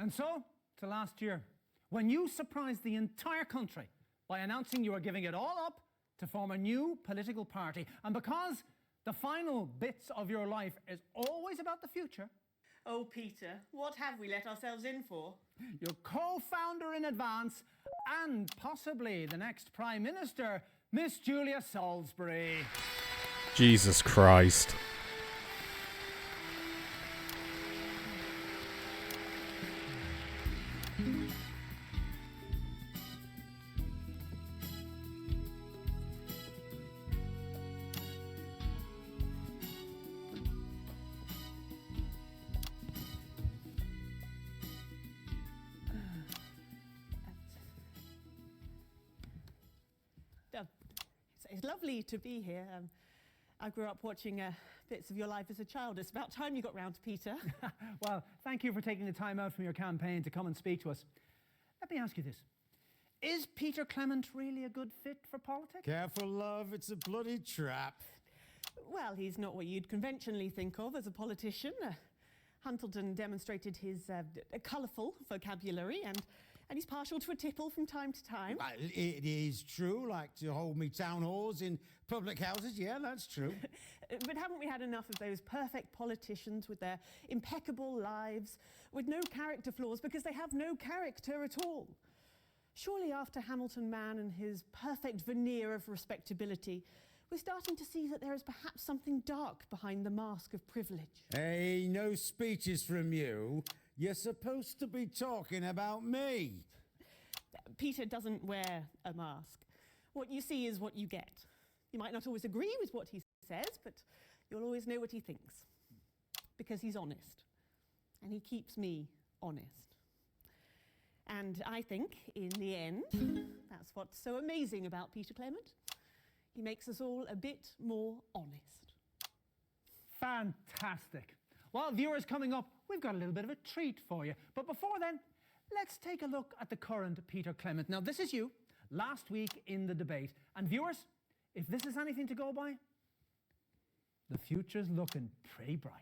And so, to last year, when you surprised the entire country by announcing you were giving it all up to form a new political party, and because the final bits of your life is always about the future. Oh, Peter, what have we let ourselves in for? Your co-founder in advance, and possibly the next Prime Minister, Miss Julia Salisbury. Jesus Christ. It's lovely to be here. I grew up watching bits of your life as a child. It's about time you got round to Peter. Well, thank you for taking the time out from your campaign to come and speak to us. Let me ask you this. Is Peter Clement really a good fit for politics? Careful, love, it's a bloody trap. Well, he's not what you'd conventionally think of as a politician. Huntleton demonstrated his colourful vocabulary and he's partial to a tipple from time to time. Well, it is true, like to hold me town halls in public houses. Yeah, that's true. But haven't we had enough of those perfect politicians with their impeccable lives, with no character flaws because they have no character at all? Surely after Hamilton Man and his perfect veneer of respectability, we're starting to see that there is perhaps something dark behind the mask of privilege. Hey, no speeches from you. You're supposed to be talking about me. Peter doesn't wear a mask. What you see is what you get. You might not always agree with what he says, but you'll always know what he thinks. Because he's honest. and he keeps me honest. And I think, in the end, that's what's so amazing about Peter Clement. He makes us all a bit more honest. Fantastic. Well, viewers, coming up, we've got a little bit of a treat for you. But before then, let's take a look at the current Peter Clement. Now, this is you, last week in the debate. And viewers, if this is anything to go by, the future's looking pretty bright.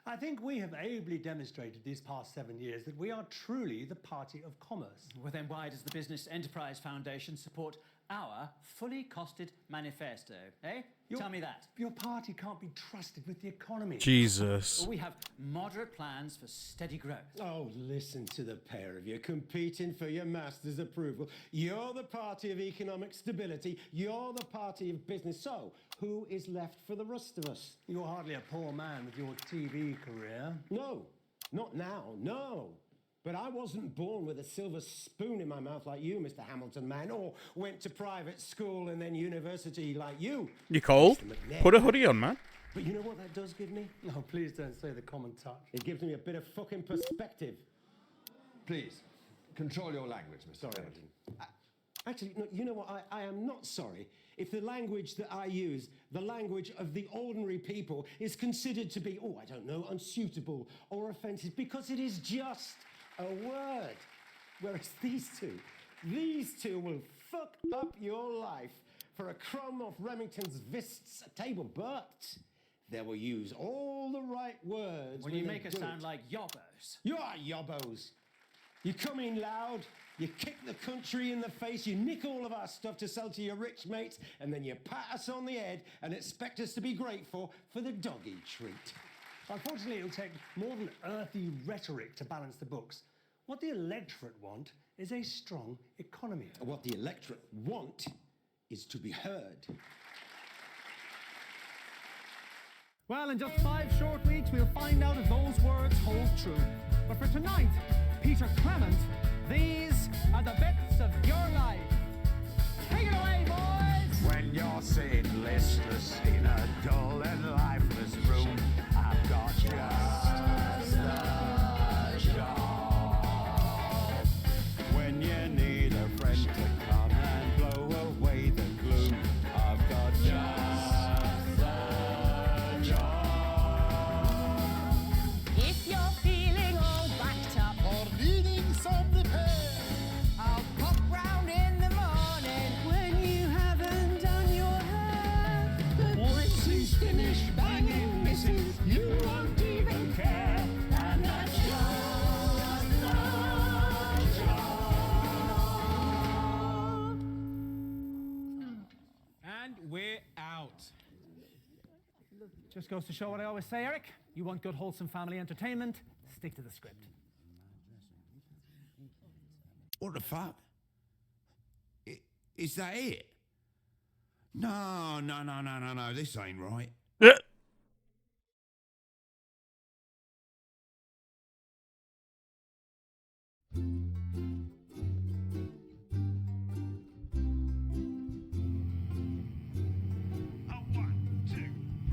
I think we have ably demonstrated these past 7 years that we are truly the party of commerce. Well, then why does the Business Enterprise Foundation support our fully costed manifesto, eh? Tell me that. Your party can't be trusted with the economy. Jesus. Well, we have moderate plans for steady growth. Oh, listen to the pair of you competing for your master's approval. You're the party of economic stability. You're the party of business. So, who is left for the rest of us? You're hardly a poor man with your TV career. No, not now, no. But I wasn't born with a silver spoon in my mouth like you, Mr. Hamilton Man, or went to private school and then university like you. You cold? Put a hoodie on, man. But you know what that does give me? No, please don't say the common touch. It gives me a bit of fucking perspective. Please, control your language, Mr. Sorry, actually, no, you know what? I am not sorry if the language that I use, the language of the ordinary people, is considered to be, I don't know, unsuitable or offensive, because it is just a word. Whereas these two will fuck up your life for a crumb off Remington's Vist's table, but they will use all the right words. Well, you make us sound like yobbos. You are yobbos. You come in loud, you kick the country in the face, you nick all of our stuff to sell to your rich mates, and then you pat us on the head and expect us to be grateful for the doggy treat. Unfortunately, it'll take more than earthy rhetoric to balance the books. What the electorate want is a strong economy. What the electorate want is to be heard. Well, in just 5 short weeks, we'll find out if those words hold true. But for tonight, Peter Clement, these are the bits of your life. Take it away, boys! When you're sitting listless in a dull and lifeless room, I've got just the job. When you need a friend to come and blow away the gloom, I've got just the job. If you're feeling all backed up or needing some repair, I'll pop round in the morning when you haven't done your hair. Once he's finished banging misses, you won't even care. And that's just the job. And we're out. Just goes to show what I always say, Eric. You want good, wholesome family entertainment, stick to the script. What the fuck? Is that it? No, this ain't right.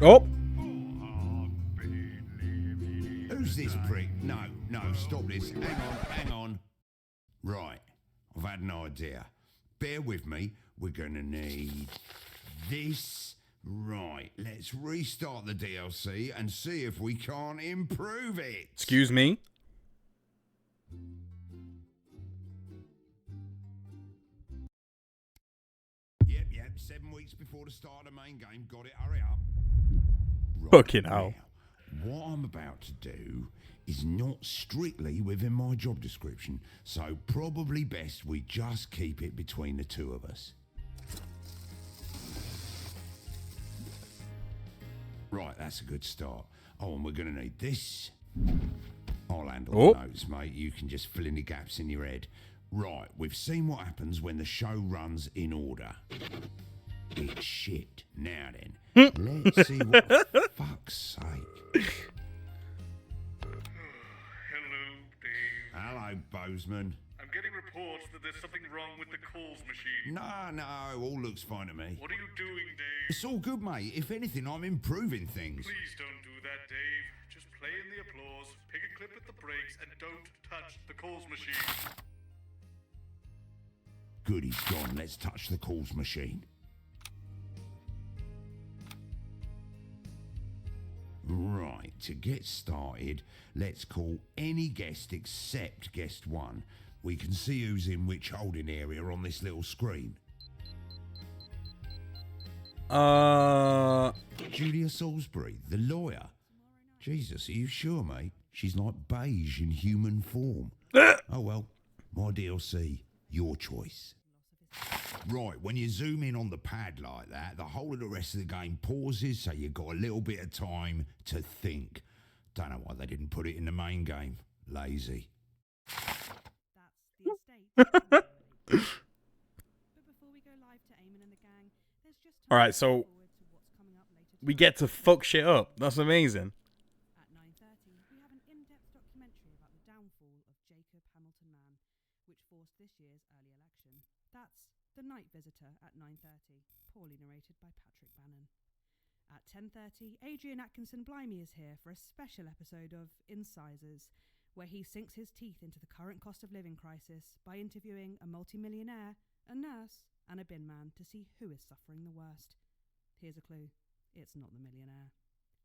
Oh. Who's this prick? No, stop this. Hang on. Right, I've had an idea. Bear with me. We're gonna need this. Right, let's restart the DLC and see if we can't improve it. Excuse me? Yep, 7 weeks before the start of the main game. Got it, hurry up. Right, Fucking hell. now, what I'm about to do is not strictly within my job description, so probably best we just keep it between the two of us. Right, that's a good start. Oh, and we're going to need this. I'll handle the notes, mate. You can just fill in the gaps in your head. Right, we've seen what happens when the show runs in order. It's shit. Now then, let's see what for fuck's sake. Hello, Dave. Hello, Bozeman. I'm getting reports that there's something wrong with the calls machine. No, all looks fine to me. What are you doing, Dave? It's all good, mate. If anything, I'm improving things. Please don't do that, Dave. Just play in the applause, pick a clip at the breaks, and don't touch the calls machine. Good, he's gone. Let's touch the calls machine. Right, to get started, let's call any guest except guest one. We can see who's in which holding area on this little screen. Julia Salisbury, the lawyer. Jesus, are you sure, mate? She's like beige in human form. Oh well, my DLC, your choice. Right, when you zoom in on the pad like that, the whole of the rest of the game pauses, so you've got a little bit of time to think. Don't know why they didn't put it in the main game. Lazy. All right, so we get to fuck shit up. That's amazing. At 9:30, we have an in-depth documentary about the downfall of Jacob Hamilton Mann, which forced this year's early election. That's The Night Visitor at 9:30, poorly narrated by Patrick Bannon. At 10:30, Adrian Atkinson Blimey is here for a special episode of Incisors, where he sinks his teeth into the current cost of living crisis by interviewing a multimillionaire, a nurse, and a bin man to see who is suffering the worst. Here's a clue. It's not the millionaire.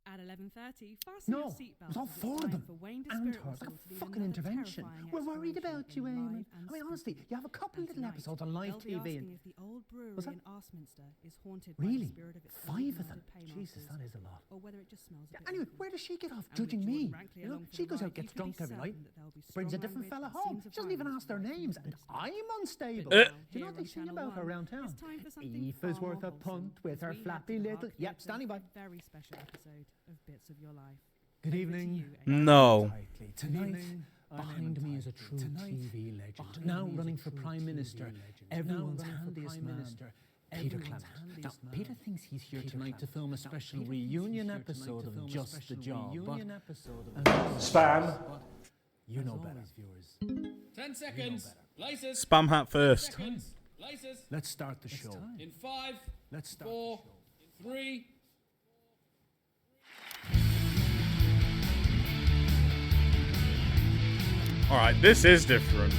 At 11:30, fasten your seatbelts. It was all as it's four of time them. for Wayne And Despiritual her, like to a lead fucking another intervention. terrifying We're worried exploration about you, in Eamon. live and I mean, honestly, you have a couple And little tonight, episodes on live they'll be TV. asking And if the old brewery Was that- in Arstminster is haunted by really, the spirit of its 5 of them. paymasters, Jesus, that is a lot. or whether it just smells a bit Anyway, awful. where does she get off And judging with me? Jordan Rankley You know, along for she the goes ride, out, gets you can be drunk every night, certain that there'll be brings a strong different language fella and home. scenes of She doesn't even violence ask their right names, from and the start. I'm unstable. But Do now, you know what here they on say Channel about her 1, around town? it's time for something Aoife's far worth more a punt wholesome, with as her we head flappy to the little... heart Yep, beats standing of by. a very special episode of Bits of Your Life. Good Over to evening. you, Amy. No. Tonight, behind me is a true TV legend. Now running for Prime Minister. Everyone's handiest man. Peter Clement. Now, Peter thinks he's here tonight to film a special reunion episode of Just the Job. Spam. You know better. 10 seconds. Laces. Spam hat first. Seconds. Laces. Let's start the show. In 5, Let's start 4, 3. All right, this is different.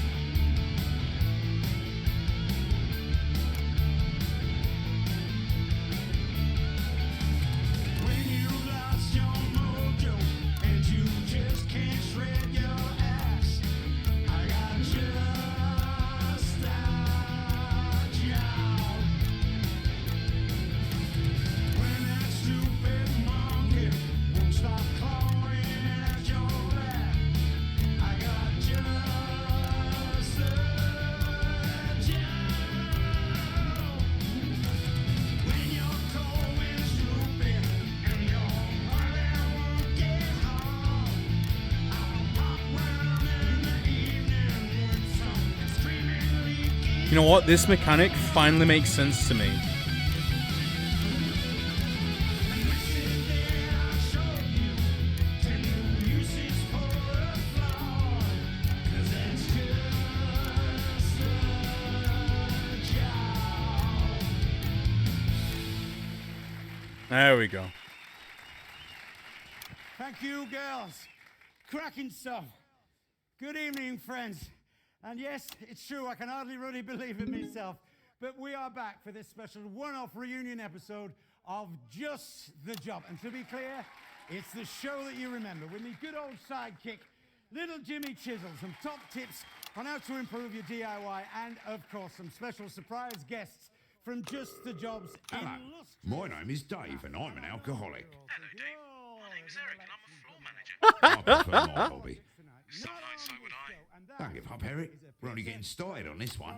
When you lost your mojo and you just can't shred your ass, I got just that job. When that stupid monkey won't stop clawing at your back, I got just that job. When you're cold and stupid and your mother won't get home, I'll pop round in the evening with some screaming leaky. You know what? This mechanic finally makes sense to me. There we go. Thank you, girls. Cracking stuff. Good evening, friends. And yes, it's true, I can hardly really believe it myself, but we are back for this special one-off reunion episode of Just the Job. And to be clear, it's the show that you remember with me good old sidekick, little Jimmy Chisel, some top tips on how to improve your DIY, and of course, some special surprise guests from Just the Job's Hello, my name is Dave and I'm an alcoholic. Hello, Dave. My name's Eric and I'm a floor manager. I prefer my hobby. Some nights so would I. Don't give up, Eric. We're only getting started on this one.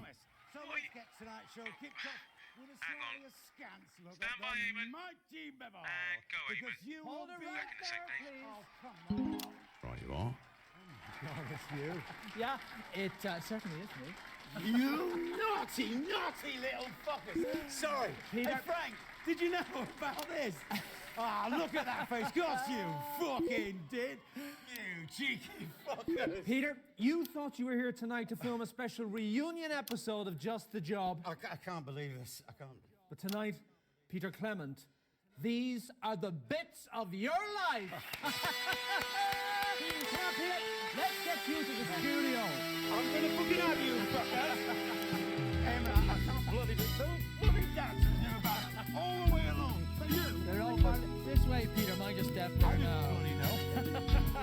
So let's get tonight's show kicked off with a slightly askance look Stand at by, the Eamon. mighty Bevel. And go, Because Eamon. you will be Back in a sec, Dave. Oh, come on. Right you are. God, it's you. Yeah, it certainly is me. You naughty, naughty little fuckers. Sorry. Peter. Hey, Frank, did you know about this? Ah, look at that face. Of course you fucking did. You cheeky fuckers. Peter, you thought you were here tonight to film a special reunion episode of Just the Job. I can't believe this. I can't. But tonight, Peter Clement These are the bits of your life. Now, Peter, let's get you to the studio. I'm gonna fucking have you, fuckers. Emma, I can't bloody do so. Bloody dance with you about all the way along. For you. They're all this way, Peter. Mind your step there now. Bloody know.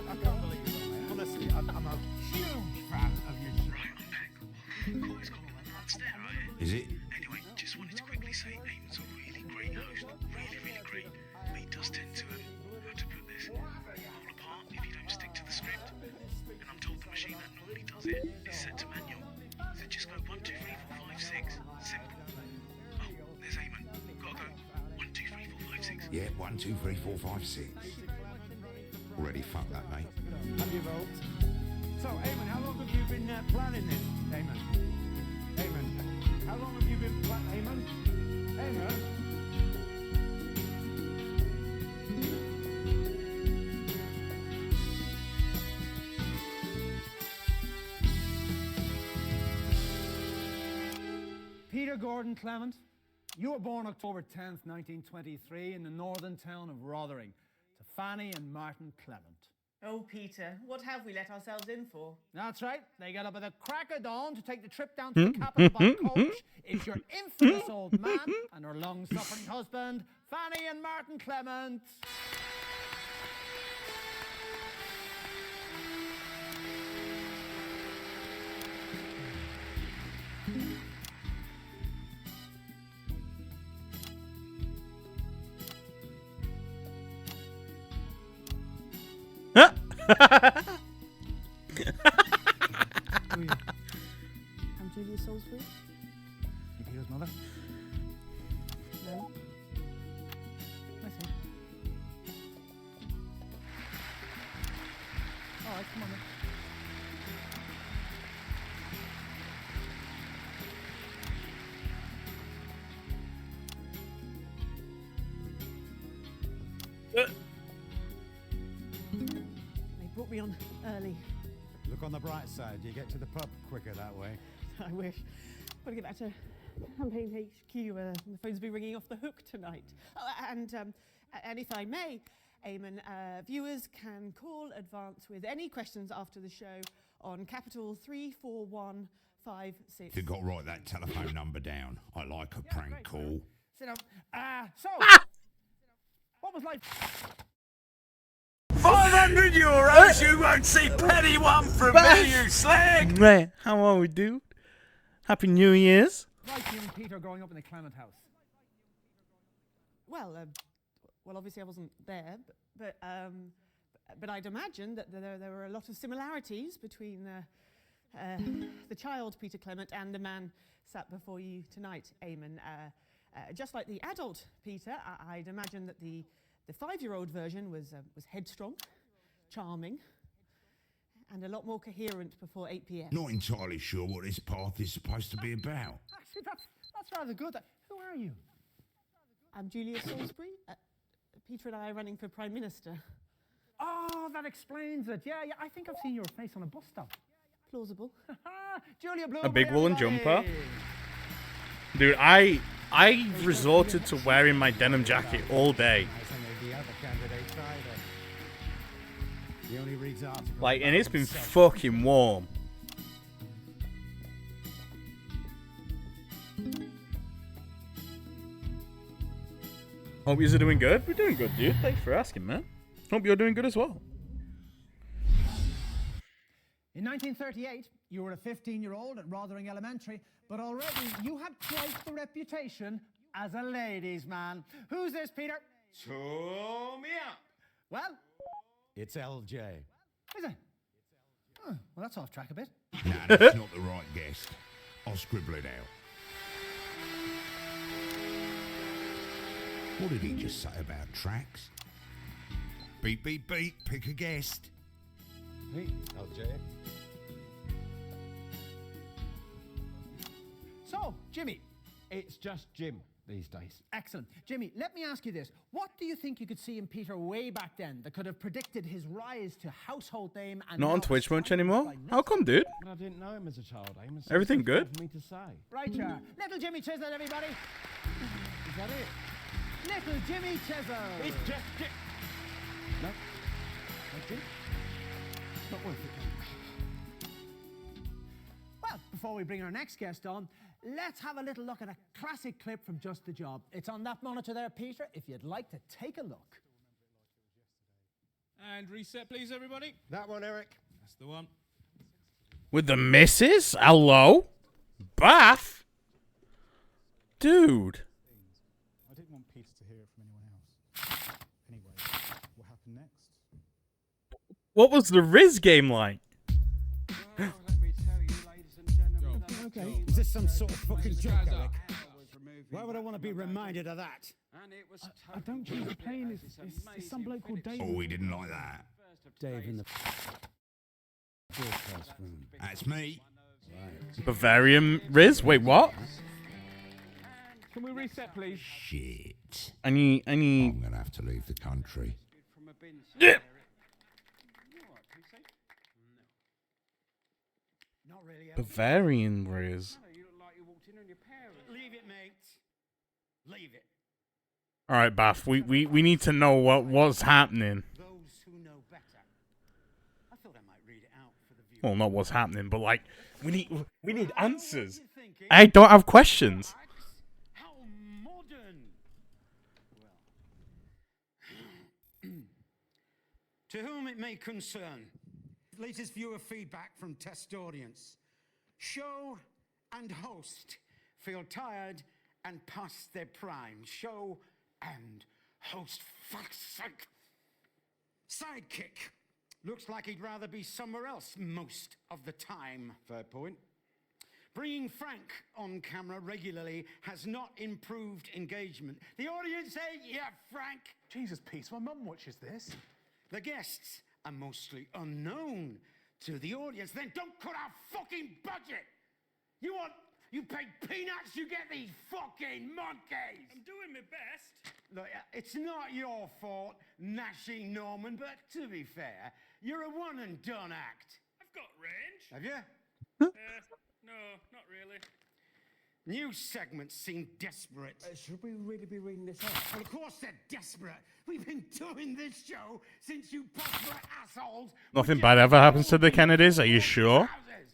I can't believe it, mate. Honestly, I'm a huge fan of your show. Right, I'm back. Quite common once there, right? Is it? Anyway, just wanted to quickly say Eamon's a really great host. Really, really great. But he does tend to, how to put this, fall apart if you don't stick to the script. And I'm told the machine that normally does it is set to manual. So just go 1, 2, 3, 4, 5, 6. Simple. Oh, there's Eamon. Gotta go. 1, 2, 3, 4, 5, 6. Yeah, 1, 2, 3, 4, 5, 6. Already fucked that, mate. Have your vote. So, Eamon, how long have you been planning this? Eamon, how long have you been planning? Eamon? Peter Gordon Clement, you were born October 10th, 1923 in the northern town of Rotherham to Fanny and Martin Clement. Oh, Peter, what have we let ourselves in for? That's right. They got up at the crack of dawn to take the trip down to the capital by coach. Is your infamous old man and her long-suffering husband, Fanny and Martin Clement. I'm Julia Salisbury. You Peter's mother? No. I see. All right, come on then. They brought me on early. Look on the bright side. You get to the pub quicker that way. I wish. Got to get back to Campaign HQ. The phone's been ringing off the hook tonight. Oh, and if I may, Eamon, viewers can call Advance with any questions after the show on capital 34156. You've got to write that telephone number down. I like a prank call. Sit down. So, what was like? 500 euros, you won't see penny one from me, you slag! Right, how are we, dude? Happy New Year's. Like you and Peter growing up in the Clement house. Well, obviously I wasn't there, but I'd imagine that there were a lot of similarities between the child Peter Clement and the man sat before you tonight, Eamon. Just like the adult Peter, I'd imagine that the 5-year-old version was headstrong, charming, and a lot more coherent before 8 p.m. Not entirely sure what this path is supposed to be about. Actually, that's rather good. Who are you? I'm Julia Salisbury. Peter and I are running for Prime Minister. Oh, that explains it. Yeah, I think I've seen your face on a bus stop. Plausible. Julia Bloom. A big woolen everybody. jumper. Dude, I resorted to wearing my denim jacket all day. The other candidates either. He only reads articles. Like, and it's been fucking warm. Hope you're doing good. We're doing good, dude. Thanks for asking, man. Hope you're doing good as well. In 1938, you were a 15-year-old at Rotherham Elementary, but already you had quite the reputation as a ladies' man. Who's this, Peter? Show me up. Well, It's LJ. is it? Oh, well, that's off track a bit. Nah, that's not the right guess. I'll scribble it out. What did he just say about tracks? Beep, beep, beep. Pick a guest. Hey, LJ. So, Jimmy. It's just Jim these days. Excellent. Jimmy, let me ask you this. What do you think you could see in Peter way back then that could have predicted his rise to household name and Not on now Twitch much anymore? How come, dude? But I didn't know him as a child, Amos. Everything It's good? for me to say. Right, Little Jimmy Chislett, everybody. Is that it? little Jimmy Chisel. It's just No? Not Jim? Not worth it. Well, before we bring our next guest on, let's have a little look at a classic clip from Just the Job. It's on that monitor there, Peter, if you'd like to take a look. And reset, please, everybody. That one, Eric. That's the one. With the missus? Hello? Bath? Dude. I didn't want Peter to hear it from anyone else. Anyway, what happened next? What was the Riz game like? Okay. Is this some sort of fucking joke, Eric? Why would I want to be reminded of that? I don't choose the plane. It's some bloke called Dave. Oh, he didn't like that. Dave in the broadcast room. That's me. Bavarian Riz? Wait, what? Can we reset, please? Shit. I need... I'm going to have to leave the country. Yeah. Not really. Bavarian Riz. Leave it, mate. Leave it. All right, Bath. We need to know what's happening. Those who know better. I thought I might read it out for the view. Well, not what's happening, but like we need answers. I don't have questions. How modern. Well. To whom it may concern. Latest viewer feedback from test audience. Show and host feel tired and past their prime. Show and host, fuck's sake. Sidekick. Looks like he'd rather be somewhere else most of the time. Fair point. Bringing Frank on camera regularly has not improved engagement. The audience say, yeah, Frank. Jesus, Pete, my mum watches this. The guests are mostly unknown to the audience. Then don't cut our fucking budget. You pay peanuts, you get these fucking monkeys. I'm doing my best. Look, it's not your fault, Nashy Norman, but to be fair, you're a one and done act. I've got range. Have you? No, not really. New segments seem desperate. Should we really be reading this out? Well, of course they're desperate. We've been doing this show since you possible assholes. Nothing bad ever happens to the Kennedys. Are you sure?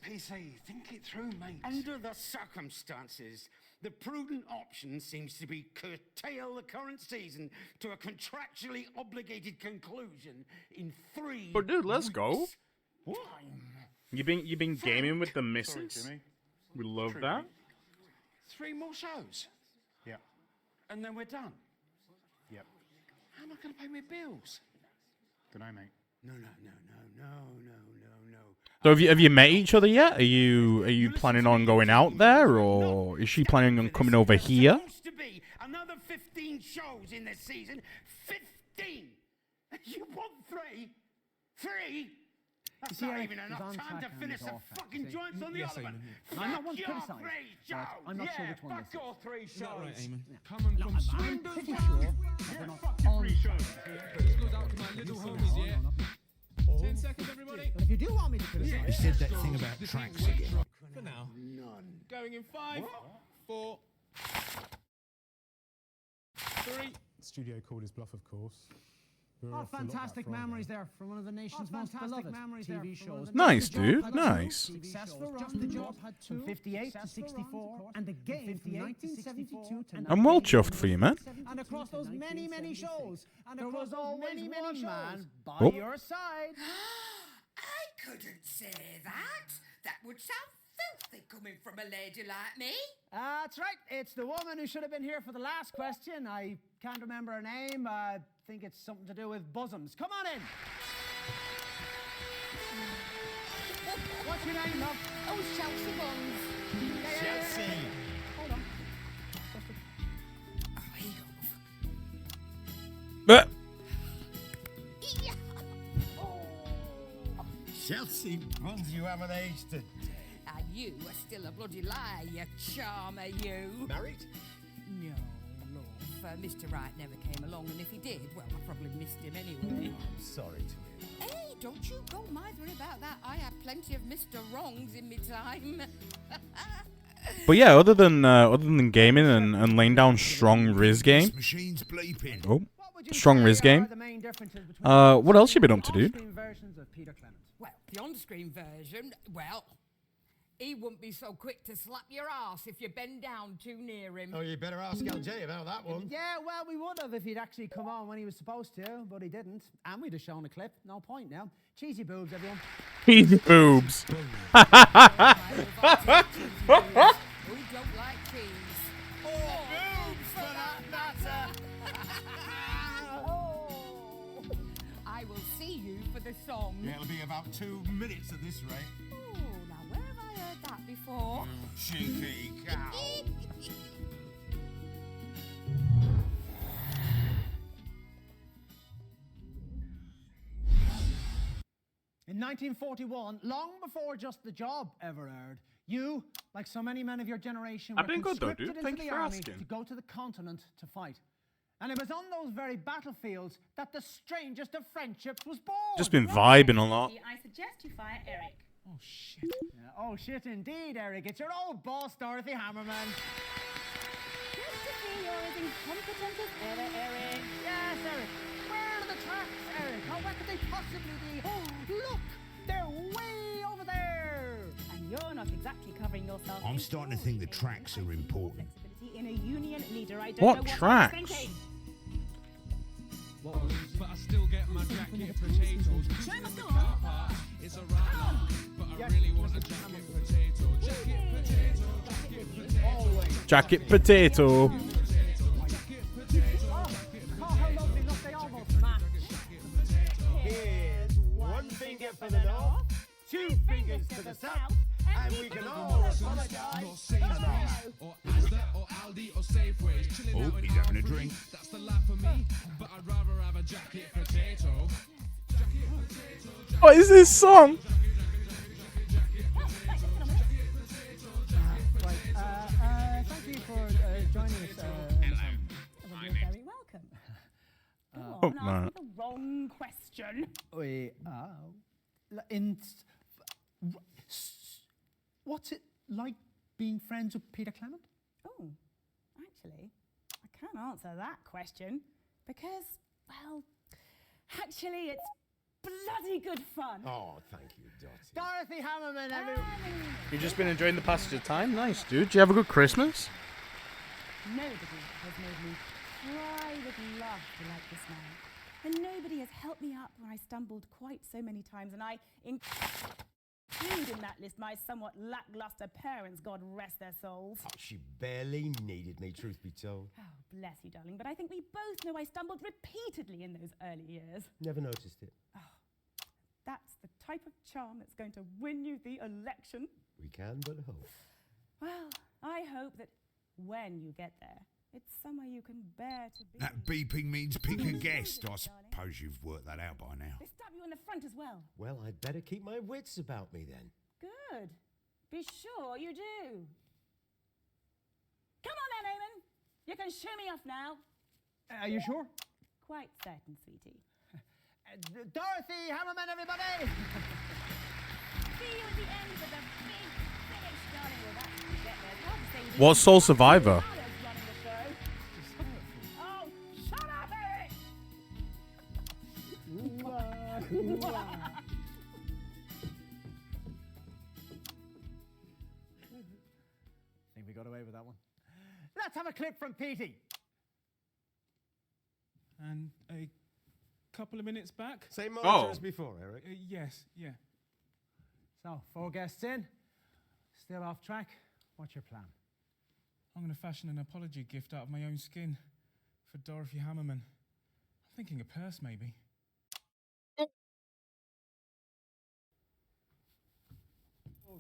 PC, think it through, mate. Under the circumstances, the prudent option seems to be curtail the current season to a contractually obligated conclusion in 3 But dude, let's go. weeks. What? You been gaming with the missus? Sorry, Jimmy. We love True, that. mate. 3 more shows, Yeah. and then we're done. Yep. How am I going to pay my bills? Good night, mate. No. So have you met each other yet? Are you planning on going out there, or is she planning on coming over here? Supposed to be another 15 shows in this season. 15. You want 3? 3? That's see, not Eric, even he's enough on time to track and finish he's the off track. fucking See? joints on the Yes, other one. Eamon. I'm not one to Fuck your criticise, 3 but shows. I'm not sure Yeah, which one fuck this is. your 3 shows. Not right, Eamon. Coming from I'm pretty sure they're not on This goes out to my little homies, yeah? 10 seconds, everybody. But if you do want me to criticise, He said that thing about tracks again. For now. None. Going in 5, 4, 3. Studio called his bluff, of course. We were Oh, off a lot that fantastic Friday. memories there from one of the nation's most beloved TV shows. Nice, dude. Nice. Successful run. Just the Job had 2. From 58 to 64, and again from 1972 to I'm well chuffed for you, man. And across those many, many shows, and there was always one man by Oh. your side. I couldn't say that. That would sound filthy coming from a lady like me. That's right. It's the woman who should have been here for the last question. I can't remember her name. I think it's something to do with bosoms. Come on in. What's your name, love? Oh, Chelsea Buns. Chelsea. Hold on. But Chelsea Buns, you haven't aged a day. And you are still a bloody liar, you charmer, you. Married? No, love. Mr. Wright never came along, and if he did, well, I probably missed him anyway. I'm sorry to hear. Hey, don't you go mithering about that. I had plenty of Mr. Wrongs in me time. But yeah, other than gaming and laying down strong Riz game. Machine's bleeping. Oh, strong Riz game. What else you been up to, dude? Well, the on-screen version, well, he wouldn't be so quick to slap your ass if you bend down too near him. Oh, you better ask LJ about that one. Yeah, well, we would have if he'd actually come on when he was supposed to, but he didn't. And we'd have shown a clip. No point now. Cheesy boobs, everyone. Cheesy boobs. Who don't like cheese? Or boobs, for that matter. I will see you for the song. Yeah, it'll be about 2 minutes at this rate. Oh, now where have I heard that before? Cheeky cow. In 1941, long before Just the Job ever aired, you, like so many men of your generation, were I've been good though, conscripted dude. into Thank the you for army asking. to go to the continent to fight. And it was on those very battlefields that the strangest of friendships was born. Just been vibing a lot. I suggest you fire Eric. Oh, shit. Yeah, oh, shit indeed, Eric. It's your old boss, Dorothy Hammerman. Just to see you're as incompetent as ever, Eric. Yes, Eric. Where are the tracks, Eric? How where could they possibly be? Oh, look! They're way over there! And you're not exactly covering yourself. I'm starting to think the tracks are important. In a union leader, I don't What know what tracks? I'm thinking. But I still get my jacket potatoes. In the car park, it's a right, but I really want a jacket potato. Jacket potato, jacket potato. Jacket potato. Oh, how lovely. Look, they almost match. Here's 1 finger for the north, 2 fingers to the south, and we can all apologize. Or Asda, or Aldi, or Safeway. Chilling Oh, out in he's having a Albury, drink. That's the life for me, but I'd rather have a jacket potato. What is this song? Thank you for joining us. Well, you're very welcome. Go Oh, on, man. ask me the wrong question. What's it like being friends with Peter Clement? Oh, actually, I can't answer that question because, well, actually, it's bloody good fun. Oh, thank you, Dottie. Dorothy Hammerman, everyone. You've just been enjoying the passage of time? Nice, dude. Did you have a good Christmas? Nobody has made me cry with laughter like this man. And nobody has helped me up where I stumbled quite so many times. And I include in that list my somewhat lackluster parents, God rest their souls. Oh, she barely needed me, truth be told. Oh, bless you, darling. But I think we both know I stumbled repeatedly in those early years. Never noticed it. That's the type of charm that's going to win you the election. We can but hope. Well, I hope that when you get there, it's somewhere you can bear to be. That beeping means pick a guest. I suppose you've worked that out by now. They stab you in the front as well. Well, I'd better keep my wits about me then. Good. Be sure you do. Come on then, Eamon. You can show me off now. Are you sure? Quite certain, sweetie. Dorothy Hammerman, everybody! See you at the end of the big finish, darling. Well, that's when you get there. It's hard to say you What's Soul Survivor? running the show. Oh, shut up, Eric! Think we got away with that one. Let's have a clip from Petey. And a couple of minutes back. Same monitor as before, Eric. Yes, yeah. So, 4 guests in. Still off track. What's your plan? I'm going to fashion an apology gift out of my own skin for Dorothy Hammerman. I'm thinking a purse, maybe. All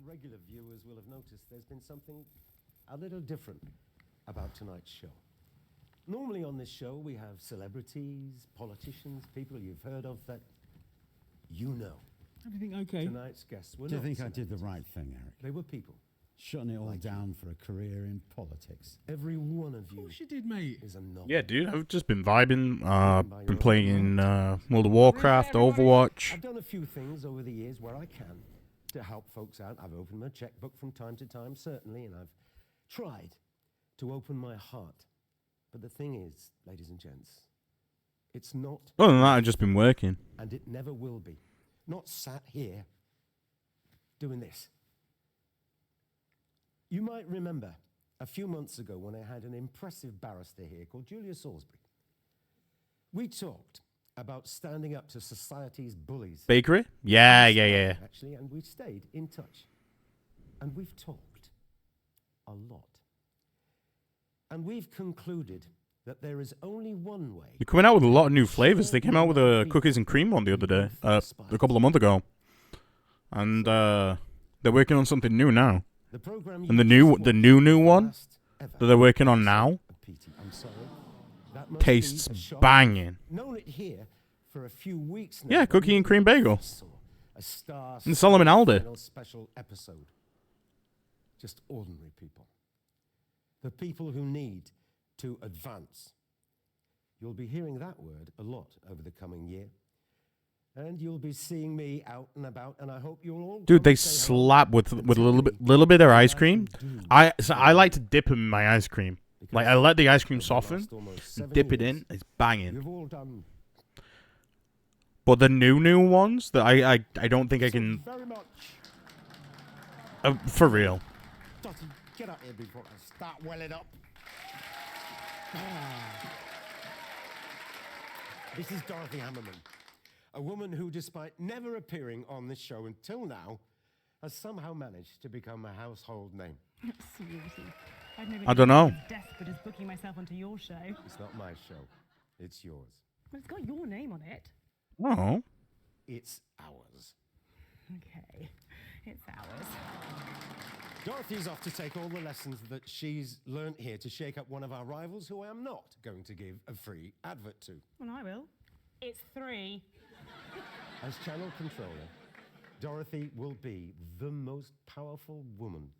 regular viewers will have noticed there's been something a little different about tonight's show. Normally on this show we have celebrities, politicians, people you've heard of that you know. Everything okay? Tonight's guests were Do you not think I did the celebrities. right thing, Eric? They were people. Shutting it all down for a career in politics. Every one of you she did, mate. is a novel. Yeah, dude. I've just been vibing. Been playing World of Warcraft, Overwatch. I've done a few things over the years where I can to help folks out. I've opened my checkbook from time to time, certainly, and I've tried to open my heart. But the thing is, ladies and gents, it's not. Other than that, I've just been working. And it never will be. Not sat here doing this. You might remember a few months ago when I had an impressive barrister here called Julia Salisbury. We talked about standing up to society's bullies. Bakery? Yeah. Actually, and we've stayed in touch. And we've talked a lot. And we've concluded that there is only one way. They're coming out with a lot of new flavors. They came out with a cookies and cream one the other day, a couple of months ago, and they're working on something new now. And the new one that they're working on now tastes banging. Known it here for a few weeks now. Yeah, cookie and cream bagel. A star And Solomon Alder. special episode. Just ordinary people. The people who need to advance. You'll be hearing that word a lot over the coming year. And you'll be seeing me out and about, and I hope you'll all... Dude, they slap with a little bit of their ice cream. I like to dip in my ice cream. Like, I let the ice cream soften, and dip it in. It's banging. But the new ones that I don't think I can... for real. Dottie, get up here before I start welling up. This is Dorothy Hammerman, a woman who, despite never appearing on this show until now, has somehow managed to become a household name. Sweetie. I've never I don't know. been as desperate as booking myself onto your show. It's not my show. It's yours. Well, it's got your name on it. Oh. It's ours. Okay. It's ours. Dorothy's off to take all the lessons that she's learnt here to shake up one of our rivals who I am not going to give a free advert to. Well, I will. It's 3. As channel controller, Dorothy will be the most powerful woman.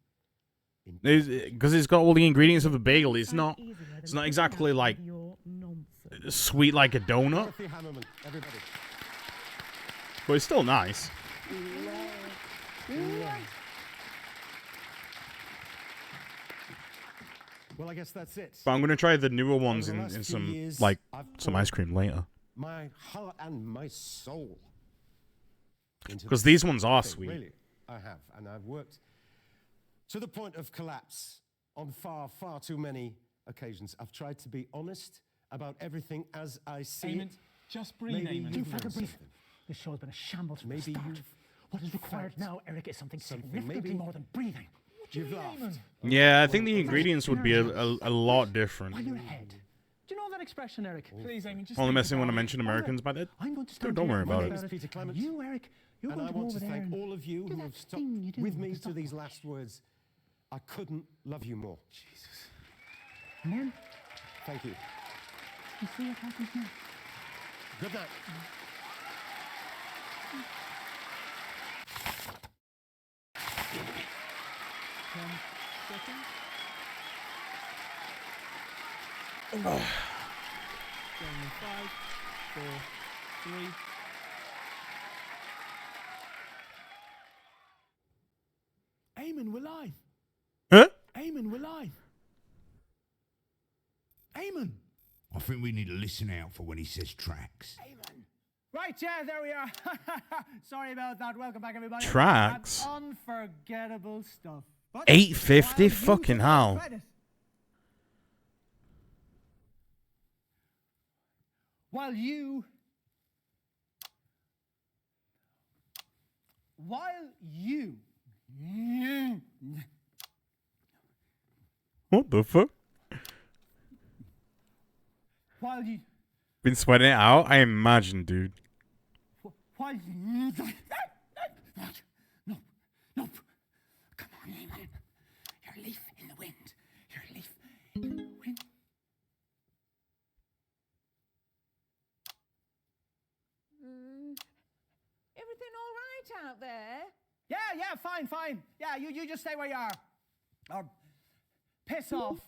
Because it's got all the ingredients of a bagel. It's not exactly like sweet like a donut. Dorothy Hammerman, everybody. But it's still nice. Well, I guess that's it. But I'm going to try the newer ones Over the in last few some, years, like, I've some poured ice cream later. My heart and my soul. Because these ones are thing, sweet. Really, I have. And I've worked to the point of collapse on far, far too many occasions. I've tried to be honest about everything as I see Eamon, it. just breathe, Maybe Eamon. you've Do fucking learned breathe. something. This show's been a shambles from Maybe the start. you've What is required felt now, Eric, is something something. significantly Maybe more than breathing. What do you you've mean, laughed. Eamon? Yeah, I think the ingredients would be a lot different. On your head. Do you know that expression, Eric? Please, Eamon, just Only think messing when I about it. mention Americans by that. I'm going to Dude, stand don't here worry and about think it. My name is Peter Clements. You, Eric, you're And going I to go want to over there thank and all of you do who that have stuck thing you do with with me the to sock. these last words. I couldn't love you more. Jesus. And then, Thank you. you see what happens now. Good night. Going in 5, 4, 3. Eamon, we're live. Huh? Eamon, we're live. Eamon. I think we need to listen out for when he says tracks. Right, yeah, there we are. Sorry about that. Welcome back, everybody. Tracks? That's unforgettable stuff. But 850? Fucking hell. While you What the fuck? while you Been sweating it out? I imagine, dude. while you no, come on, Eamon. You're a leaf in the wind. You're a leaf in the wind. Everything all right out there? Yeah, fine. Yeah, you just stay where you are. Or piss off,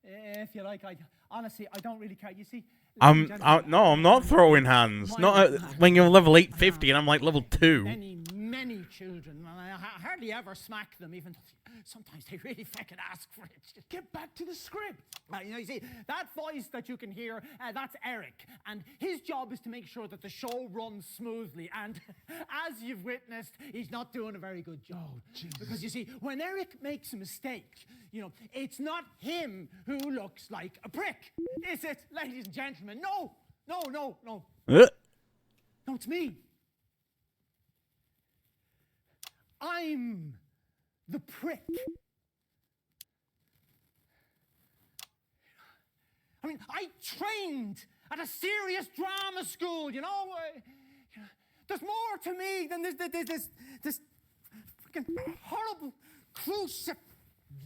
if you like. Honestly, I don't really care. You see, I'm not throwing hands. Not when you're level 850 and I'm like level 2. many children, and I hardly ever smack them, even though sometimes they really fucking ask for it. Just get back to the script. You see, that voice that you can hear, that's Eric, and his job is to make sure that the show runs smoothly, and as you've witnessed, he's not doing a very good job. Because you see, when Eric makes a mistake, it's not him who looks like a prick, is it, ladies and gentlemen? No. No, it's me. I'm the prick. I mean, I trained at a serious drama school, There's more to me than this freaking horrible cruise ship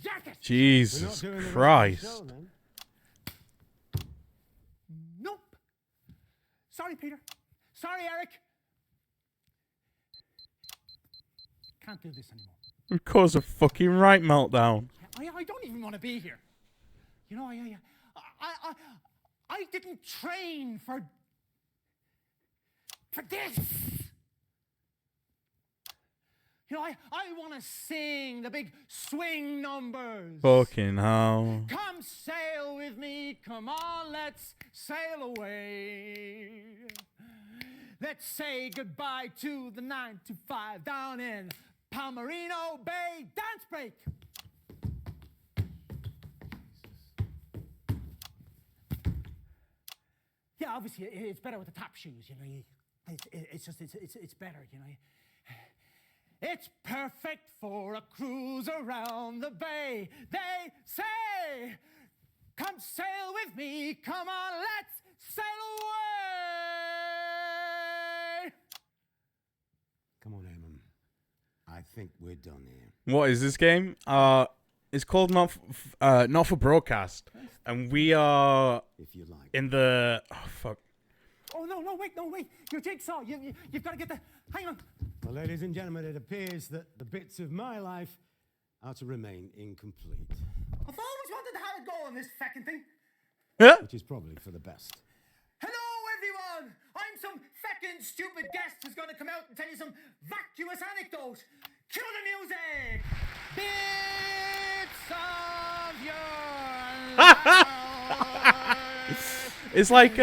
jacket. Jesus Christ. Nope. Sorry, Peter. Sorry, Eric. Can't do this anymore. Of course, a fucking right meltdown. I don't even want to be here. I didn't train for this. I want to sing the big swing numbers. Fucking hell. Come sail with me, come on, let's sail away. Let's say goodbye to the 9 to 5 down in Palmerino Bay. Dance break. Yeah, obviously it's better with the top shoes, It's better, It's perfect for a cruise around the bay. They say, come sail with me, come on, let's sail away. Come on, Eamon. I think we're done here. What is this game? It's called Not for Broadcast, and we are in the. Oh fuck! Oh no! Wait! Your jigsaw. You've got to get the. Hang on. Well, ladies and gentlemen, it appears that the bits of my life are to remain incomplete. I've always wanted to have a go on this fucking thing. Yeah. Which is probably for the best. Hello, everyone. I'm some fucking stupid guest who's going to come out and tell you some vacuous anecdotes. Cue the music. Bits of your life.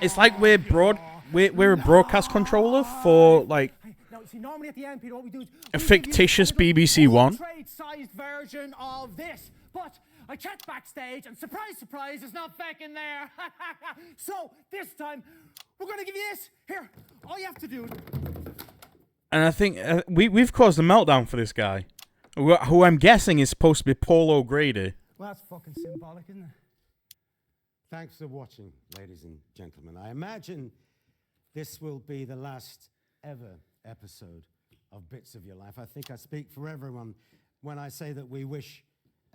It's like we're a broadcast controller for like Now, see, normally at the end, Peter, what we do is a fictitious BBC One. Trade-sized version of this, but I checked backstage, and surprise, surprise, it's not fucking there. So this time, we're gonna give you this. Here, all you have to do. And I think we've caused a meltdown for this guy, who I'm guessing is supposed to be Paul O'Grady. Well, that's fucking symbolic, isn't it? Thanks for watching, ladies and gentlemen. I imagine this will be the last ever episode of Bits of Your Life. I think I speak for everyone when I say that we wish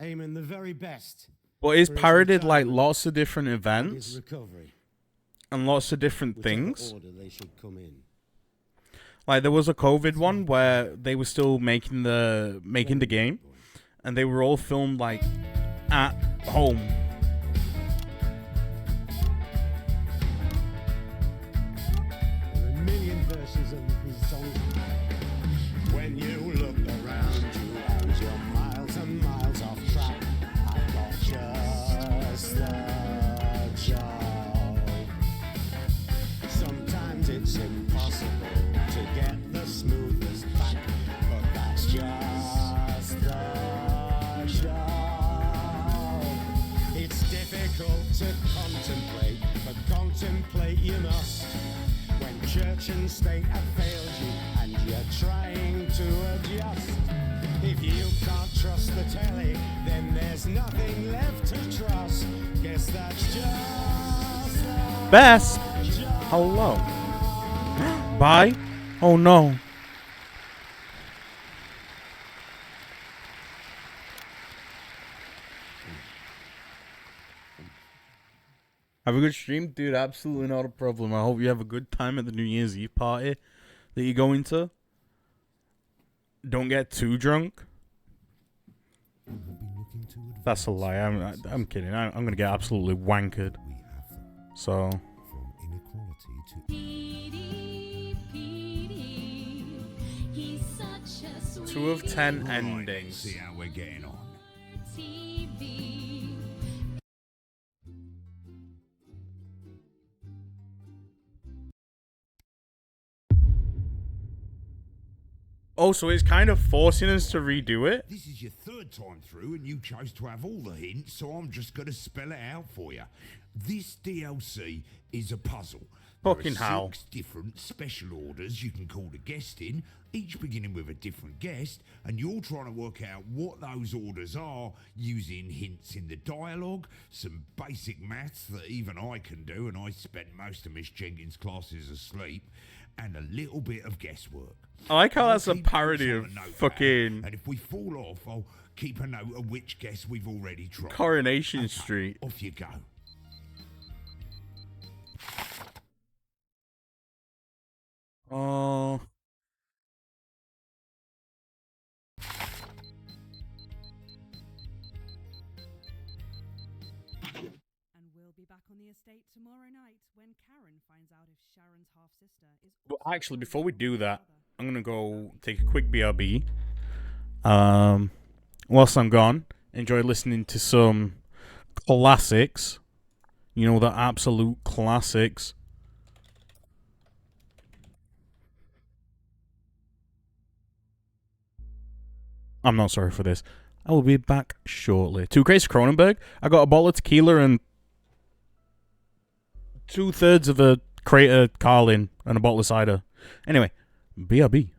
Eamon the very best. But it's parodied like lots of different events and lots of different things. Order they should come in. Like there was a COVID one where they were still making the game, and they were all filmed like at home. There are a million versions of these songs. When you look around you and you're miles and miles off track, I've got just the job. Sometimes it's impossible to get the smoothest back, but that's just the job. It's difficult to contemplate, but contemplate you must. When church and state have failed you and you're trying to adjust. If you can't trust the telly, then there's nothing left to trust. Guess that's just the Best. job. Hello. Bye. Oh no. Have a good stream, dude. Absolutely not a problem. I hope you have a good time at the New Year's Eve party that you're going to. Don't get too drunk. That's a lie. I'm kidding. I'm gonna get absolutely wankered. So. From inequality to Petey, he's 2 of 10 Right, endings. let's see how we're getting on. Oh, so it's kind of forcing us to redo it? This is your third time through and you chose to have all the hints, so I'm just going to spell it out for you. This DLC is a puzzle. Fucking there are hell. 6 different special orders you can call the guest in, each beginning with a different guest, and you're trying to work out what those orders are using hints in the dialogue, some basic maths that even I can do, and I spent most of Miss Jenkins' classes asleep, and a little bit of guesswork. I like how I'll that's a keep notes parody on of a notepad, fucking and if we fall off, I'll keep a note of which guess we've already tried. Coronation Okay, Street. Off you go. Oh. And we'll be back on the estate tomorrow night when Karen finds out if Sharon's half sister is. Well, actually, before we do that, I'm gonna go take a quick BRB. Whilst I'm gone, enjoy listening to some classics. You know, the absolute classics. I'm not sorry for this. I will be back shortly. To Grace Cronenberg, I got a bottle of tequila and 2/3 of a crate of Carlin and a bottle of cider. Anyway, BRB.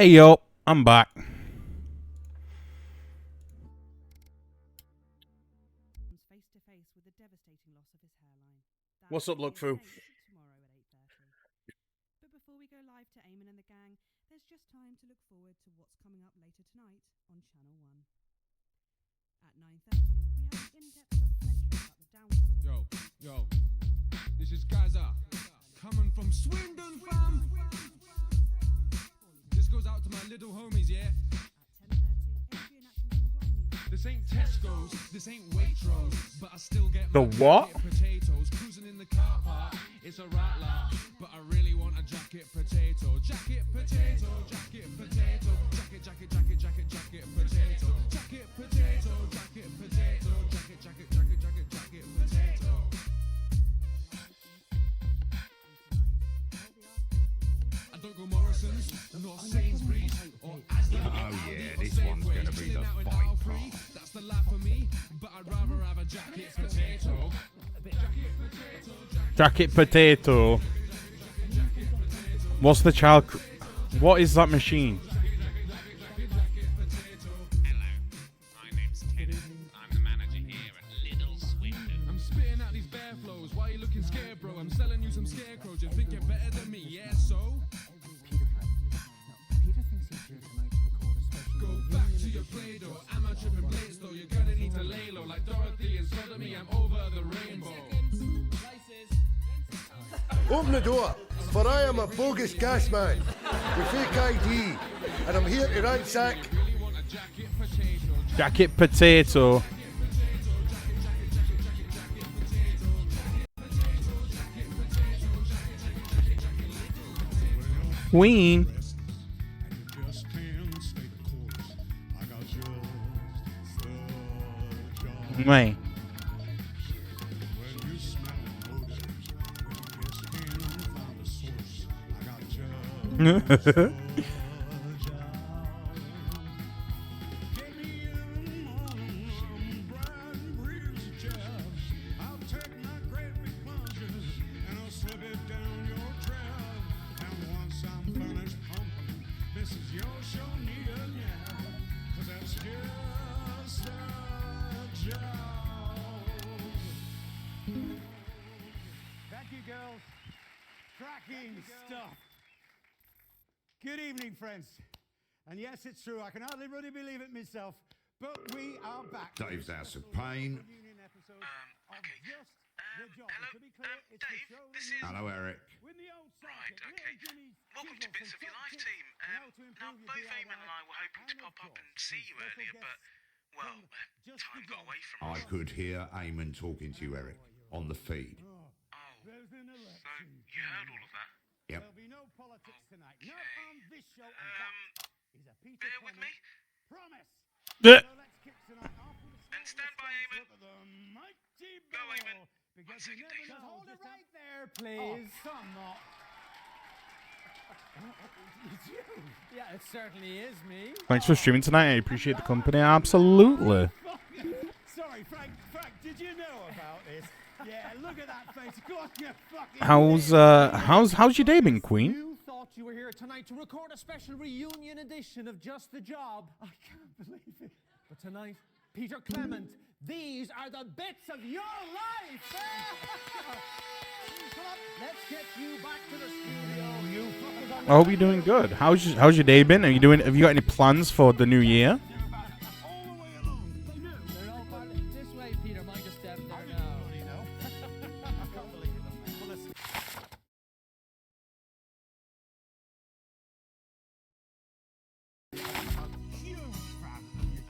Hey yo, I'm back. Face to face with the devastating loss of his hairline. What's up, Look Fu? Tomorrow at 8:30. But before we go live to Eamon and the gang, there's just time to look forward to what's coming up later tonight on Channel 1. At 9:30, we have an in-depth documentary about the downfall. Yo, this is Gaza, coming from Swindon, fam. This goes out to my little homies, yeah? This ain't Tesco's, this ain't Waitrose, but I still get The my what? jacket potatoes. Cruising in the car park, it's a rat laugh, but I really want a jacket potato. Jacket potato, jacket potato, jacket, jacket, jacket, jacket, jacket potato. Jacket potato, jacket potato, jacket, jacket, jacket, jacket, jacket potato. I don't go Morrison's, nor Sainsbury's, or Asda. Oh yeah, this one's going to be the fight part. That's the life for me, but I'd rather have a jacket potato. Jacket potato. What's the child? What is that machine? I'm spitting out these bear flows. Why you looking scared, bro? I'm selling you some scarecrows. You think you're better than me, yeah? So go back to your Play-Doh. Am I tripping blades though? You're gonna need to lay low like Dorothy and sodomy. I'm over the rainbow. Open the door, for I am a bogus gas man with fake ID, and I'm here to ransack. Jacket potato. Queen. Wait. Thank you, girls. Cracking stuff. Good evening, friends. And yes, it's true, I can hardly really believe it myself, but we are back. Dave's House of Pain. Hello, Eric. Right, okay. Welcome to Bits of Your Life, team. Now, both Eamon and I were hoping to pop up and see you earlier, but, well, time got away from I us. could hear Eamon talking to you, Eric, on the feed. So, you heard all of that? Yep. There'll be no politics tonight. Not on this show. Bear with me. Promise. Yeah. So let's kick tonight off with a And stand by, Eamon. Go, Eamon. 1 second, Dave. Just hold it right there, please. Oh, come on. It's you. Yeah, it certainly is me. Thanks for streaming tonight. I appreciate the company. Absolutely. Sorry, Frank. Frank, did you know about this? Yeah, look at that face. Go on, you fucking. How's your day been, Queen? You thought you were here tonight to record a special reunion edition of Just the Job. I can't believe it. But tonight, Peter Clement, these are the bits of your life. Come on, let's get you back to the studio. You fuckers. I hope you're doing good. How's your day been? Have you got any plans for the new year? This way, Peter. Mind your step there now.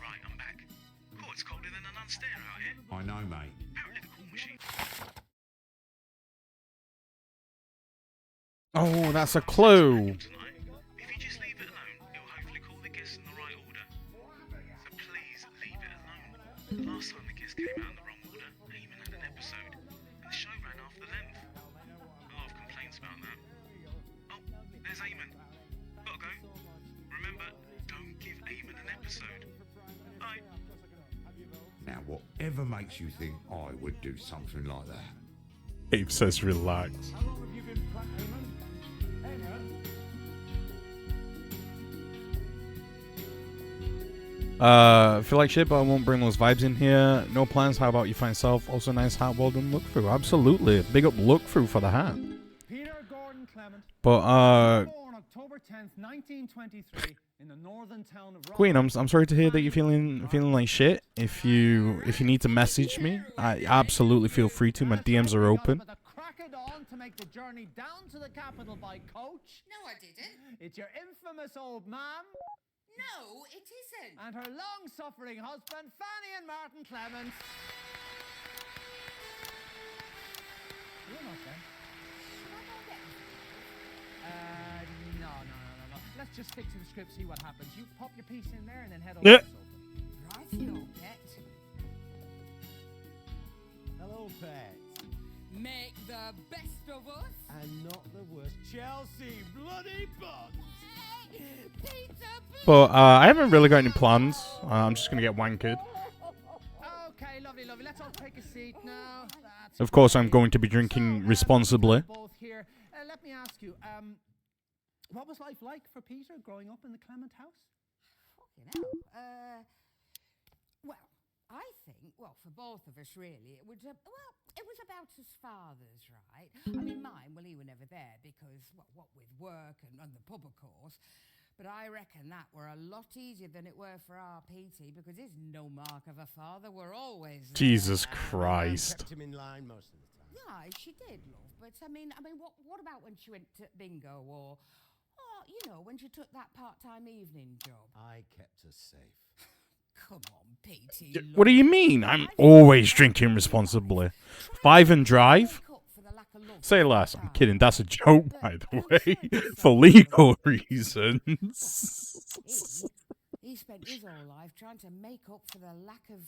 Right, I'm back. Oh, it's colder than a nun stair out here. I know, mate. Apparently the cool machine. Oh, that's a clue. If you just leave it alone, it will hopefully call the guests in the right order. So please leave it alone. Last time the guests came out in the wrong order, Eamon had an episode, and the show ran half the length. A lot of complaints about that. Oh, there's Eamon. Gotta go. Remember, don't give Eamon an episode. Bye. Now, whatever makes you think I would do something like that? Abe says relax. How long have you been Frank Eamon? Feel like shit, but I won't bring those vibes in here. No plans. How about you find yourself? Also nice hat. Well done, look through. Absolutely. Big up look through for the hat. Peter Gordon Clement. But Born October 10th, 1923, in the northern town of Queen, I'm sorry to hear that you're feeling like shit. If you need to message me, I absolutely feel free to. My DMs are open. to make the journey down to the capital by coach. No, I didn't. It's your infamous old ma'am. No, it isn't. And her long-suffering husband, Fanny and Martin Clements. You're not there. No. Let's just stick to the script, see what happens. You pop your piece in there and then head over to the sofa. Right, you pet. Hello, Pet. Make the best of us. And not the worst. Chelsea, bloody bugs. But I haven't really got any plans. I'm just gonna get wankered. Okay, lovely. Let's all take a seat now. Of course, I'm going to be drinking responsibly. Both here. Let me ask you, what was life like for Peter growing up in the Clement house? Fucking hell. Well, I think, for both of us, really, it was about his father's, right? I mean, mine, he were never there because, what with work and the pub, of course. But I reckon that were a lot easier than it were for our PT because his no mark of a father were always there. Jesus Christ. Kept him in line most of the time. Yeah, she did, love. But I mean, what about when she went to bingo or when she took that part-time evening job? I kept her safe. Come on, PT. What do you mean? I'm always drinking responsibly. 5 and drive? Say less. I'm kidding. That's a joke, by the way, for legal reasons. He spent his whole life trying to make up for the lack of...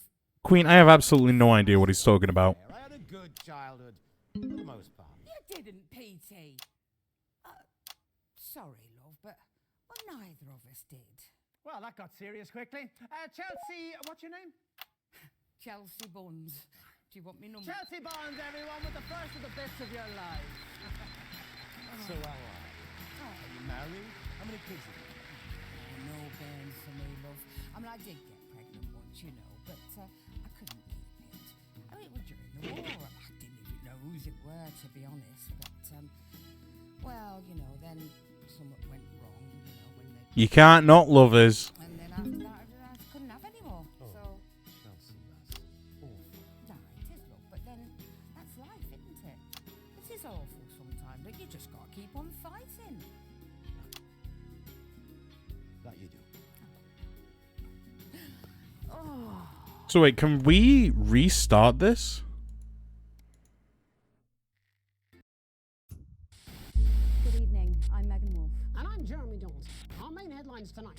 Queen, I have absolutely no idea what he's talking about. I had a good childhood, for the most part. You didn't, PT. Sorry, love, but neither of us did. Well, that got serious quickly. Chelsea, what's your name? Chelsea Buns. Do you want me number? Chelsea Bonds, everyone, with the first of the bits of your life. So how are you? Are you married? How many kids have you got? No bairns for me, love. I mean, I did get pregnant once, but I couldn't keep it. I mean, it was during the war. I didn't even know whose it were, to be honest. But, then something went wrong, when they... You can't not love us. And then after that, I couldn't have any more. So... Chelsea, that's awful. No, it is, love, but then that's life, isn't it? It is awful sometimes, but you just got to keep on fighting. That you do. Oh. So wait, can we restart this? Good evening. I'm Megan Wolf. And I'm Jeremy Jones. Our main headlines tonight.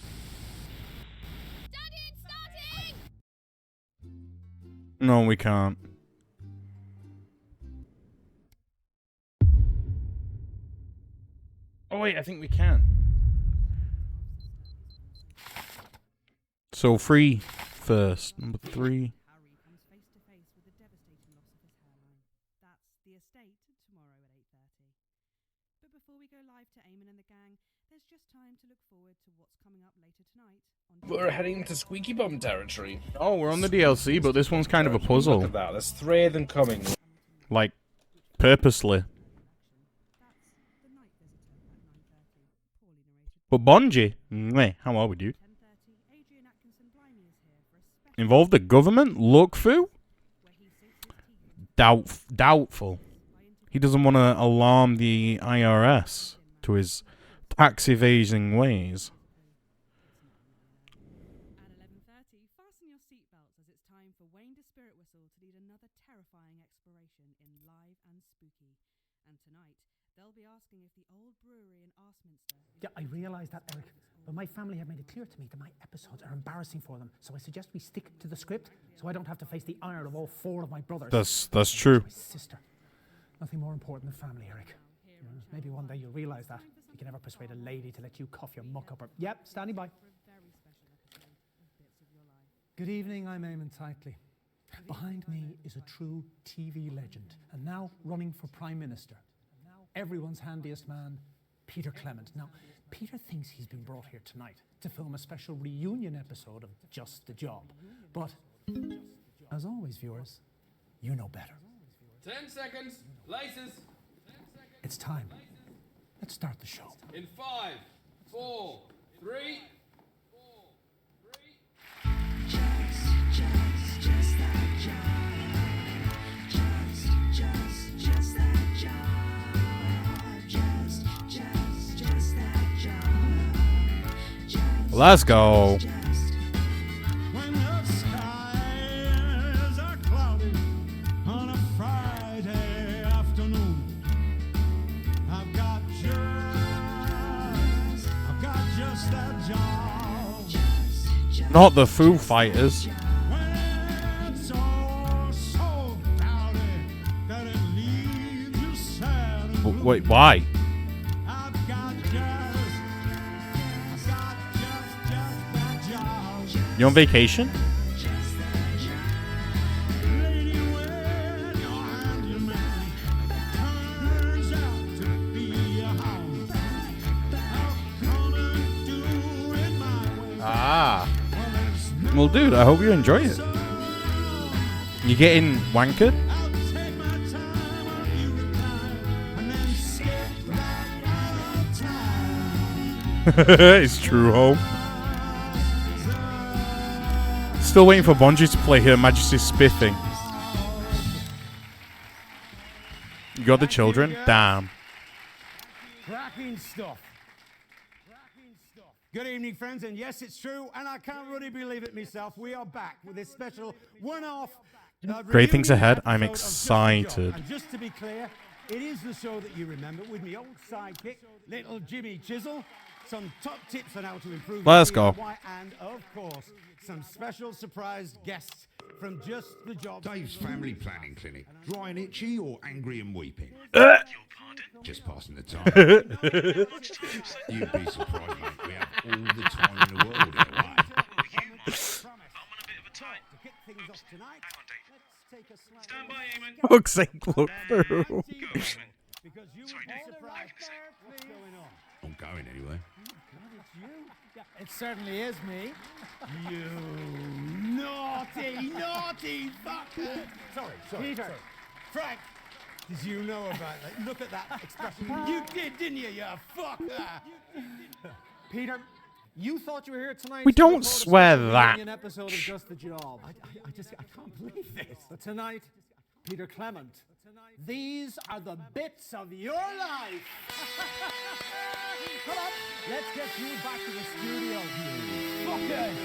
No, we can't. Oh wait, I think we can. So 3 first. Number 3. Harry comes face to face with the devastating loss of his hairline. That's The Estate tomorrow at 8:30. But before we go live to Eamon and the gang, there's just time to look forward to what's coming up later tonight. We're heading to Squeaky Bum territory. Oh, we're on the DLC, but this one's kind of a puzzle. Look at that. There's 3 of them coming. Like, purposely. But Bonji, how are we, dude? Involve the government? Look through? Doubtful. He doesn't want to alarm the IRS to his tax evading ways. At 11:30, fasten your seatbelts as it's time for Wayne the Spirit Whistle to lead another terrifying exploration in Live and Spooky. And tonight, they'll be asking if the old brewery in Arsminster... Yeah, I realise that, Eric. But my family have made it clear to me that my episodes are embarrassing for them. So I suggest we stick to the script so I don't have to face the ire of all 4 of my brothers. That's true. My sister. Nothing more important than family, Eric. Maybe one day you'll realise that. You can never persuade a lady to let you cough your muck up her... Yep, standing by. Good evening, I'm Eamon Titley. Behind me is a true TV legend, and now running for Prime Minister. Everyone's handiest man, Peter Clement. Now, Peter thinks he's been brought here tonight to film a special reunion episode of Just the Job. But, as always, viewers, you know better. 10 seconds. Laces. It's time. Let's start the show. In 5, 4, 3. Just that job. Just that job. Just that job. Let's go. When the skies are cloudy on a Friday afternoon, I've got just that job. Not the Foo Fighters. Wait, why? You on vacation? Ah. Well, dude, I hope you enjoy it. You getting wankered? It's true, home. Still waiting for Bungie to play Her Majesty's Spiffing. You got the children? Damn. Cracking stuff. Good evening, friends, and yes, it's true, and I can't really believe it myself. We are back with this special one-off. Great things ahead. I'm episode of Just the Job. excited. And just to be clear, it is the show that you remember with me old sidekick, little Jimmy Chisel. Some top tips on how to improve. Let's your go. DIY, and of course, some special surprise guests from Just the Job. Dave's Family Planning Clinic. Dry and itchy or angry and weeping? Just passing the time. You'd be surprised, mate. We have all the time in the world in a way. Stand by, Eamon. Fuck's sake, look through. I'm going anyway. It certainly is me. You naughty fucker! Sorry, Peter. sorry. Frank, did you know about that? Look at that expression. You did, didn't you, you fucker? Peter, you thought you were here tonight. We to don't record a swear special that. reunion episode of Just the Job. I can't believe this. But tonight, Peter Clement, these are the bits of your life. Come on, let's get you back to the studio. Fuckers.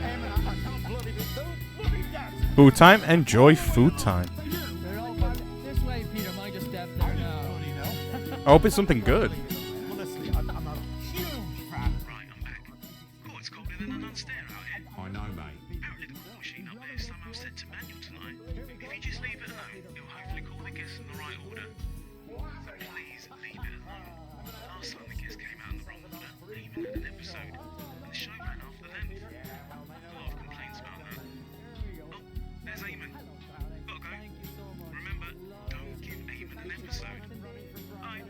Eamon, I can't bloody dance. Food time. Enjoy food time. They're all back this way, Peter. Mind your step there now. I hope it's something good. Honestly, I'm a huge fan. Right, I'm back. Oh, it's colder than an unstair out here. I know, mate. Apparently the war machine up there is somehow set to manual tonight. If you just leave it alone, it'll hopefully call the guests in the right order. So please leave it alone. Last time the guests came out in the wrong order, they even had an episode. And the show ran off the length. A lot of complaints about that. Oh, there's Eamon. Gotta go. Remember, don't give Eamon an episode. Bye.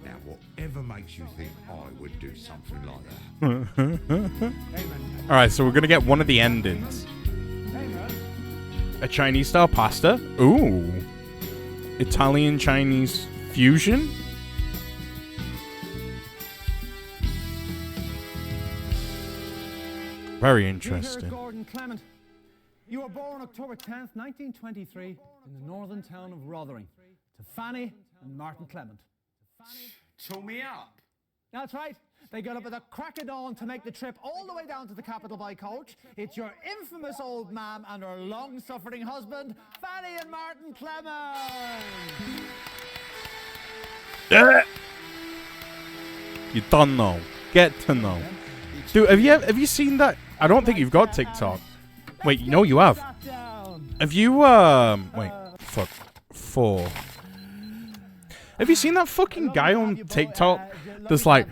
Now, whatever makes you think I would do something like that? Alright, so we're gonna get one of the endings. A Chinese style pasta. Ooh. Italian Chinese fusion. Very interesting. Peter Gordon Clement, you were born October 10th, 1923, in the northern town of Rotherham, to Fanny and Martin Clement. Show me up. That's right. They got up at the crack of dawn to make the trip all the way down to the capital by coach. It's your infamous old ma'am and her long-suffering husband, Fanny and Martin Clement. You don't know. Get to know. Dude, have you seen that? I don't think you've got TikTok. Wait, no, you have. Have you wait, fuck. 4. Have you seen that fucking guy on TikTok that's like,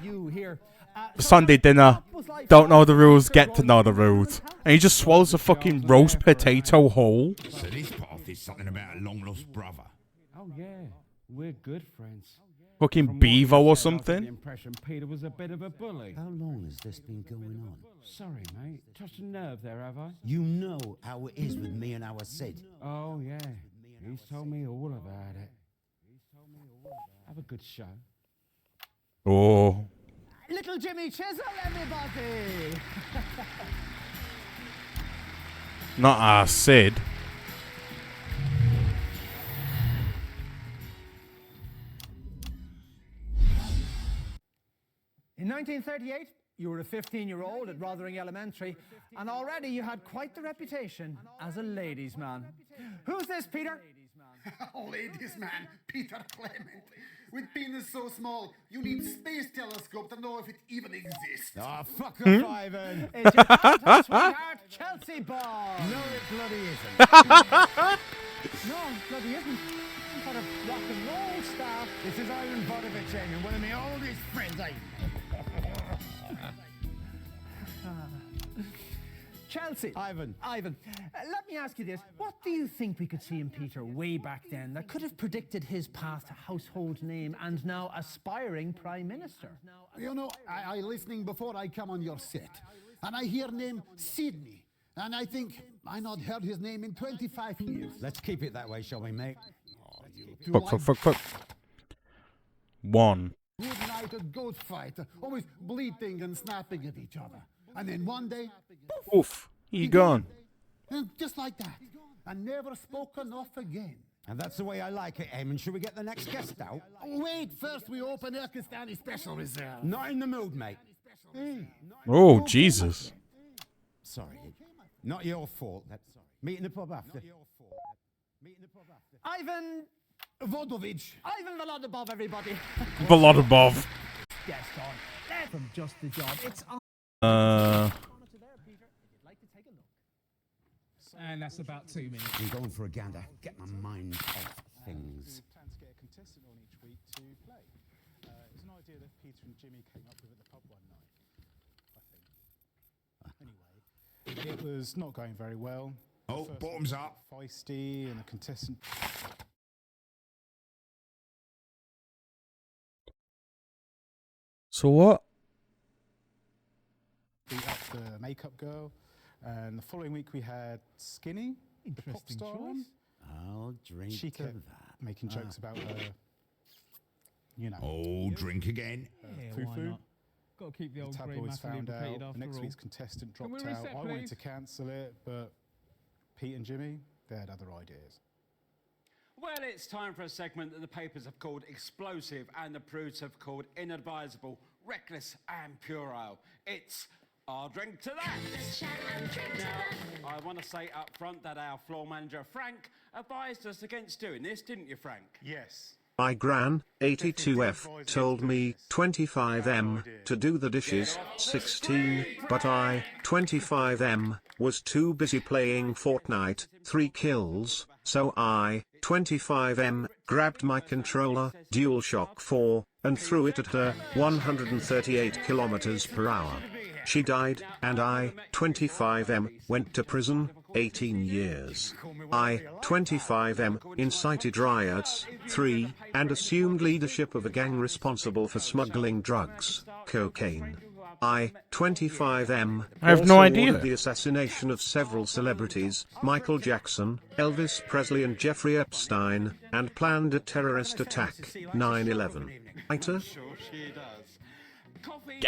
Sunday dinner, don't know the rules, get to know the rules. And he just swallows a fucking roast potato whole. So this path is something about a long-lost brother. Oh, yeah. We're good friends. Fucking Bevo or The something. impression Peter was a bit of a bully. How long has this been going on? Sorry, mate. Touched a nerve there, have I? You know how it is with me and our Sid. Oh, yeah. He's told me all about it. Have a good show. Oh. Little Jimmy Chisel, everybody! Not our Sid. In 1938, you were a 15-year-old at Rothering Elementary, and already you had quite the reputation as a ladies' man. Who's this, Peter? Ladies' man, Peter Clement. With penis so small, you need space telescope to know if it even exists. Ah, fuck off, Ivan. It's your aunt's sweetheart, Chelsea Ball. No, it bloody isn't. No, it bloody isn't. What a rock and roll star. This is Ivan Vodovich, and one of my oldest friends, Ivan. Chelsea. Ivan. Let me ask you this. What do you think we could see in Peter way back then that could have predicted his path to household name and now aspiring Prime Minister? You know, I listening before I come on your set, and I hear name Sydney, and I think I not heard his name in 25 years. Let's keep it that way, shall we, mate? Fuck. 1. Good night, a goat fight, always bleating and snapping at each other. And then one day, Oof. He gone. and just like that, and never spoken of again. And that's the way I like it, Eamon. Should we get the next guest out? Wait, first we open Erkistani Special Reserve. Not in the mood, mate. Oh, Jesus. Sorry. Not your fault. Meet in the pub after. Ivan Vodovich. Ivan Volodymyr, everybody. Volodymyr. Guest on. There from Just the Job. It's on. And that's about 2 minutes. I'm going for a gander. Get my mind off things. Plan to get a contestant on each week to play. It was an idea that Peter and Jimmy came up with at the pub one night, I think. Anyway, it was not going very well. Oh, bottoms up. Feisty, and the contestant. So what? Beat up the makeup girl, and the following week we had Skinny, the pop star. On. I'll drink She to kept that. making jokes about her, you know. Oh, drink again. Foo-foo. Got to keep the The old grey tabloids massively found implicated out. after The next all. week's contestant Can we dropped out. reset, I wanted please? to cancel it, but Pete and Jimmy, they had other ideas. Well, it's time for a segment that the papers have called explosive and the prudes have called inadvisable, reckless and puerile. It's I'll drink to that. Now, I want to say up front that our floor manager, Frank, advised us against doing this, didn't you, Frank? Yes. My gran, 82F, told me 25M to do the dishes, 16, but I, 25M, was too busy playing Fortnite, 3 kills, so I, 25M, grabbed my controller, DualShock 4, and threw it at her, 138 kilometers per hour. She died, and I, 25M, went to prison, 18 years. I, 25M, incited riots, 3, and assumed leadership of a gang responsible for smuggling drugs, cocaine. I, 25M, I have also no idea. ordered the assassination of several celebrities, Michael Jackson, Elvis Presley and Jeffrey Epstein, and planned a terrorist attack, 9/11. Iter?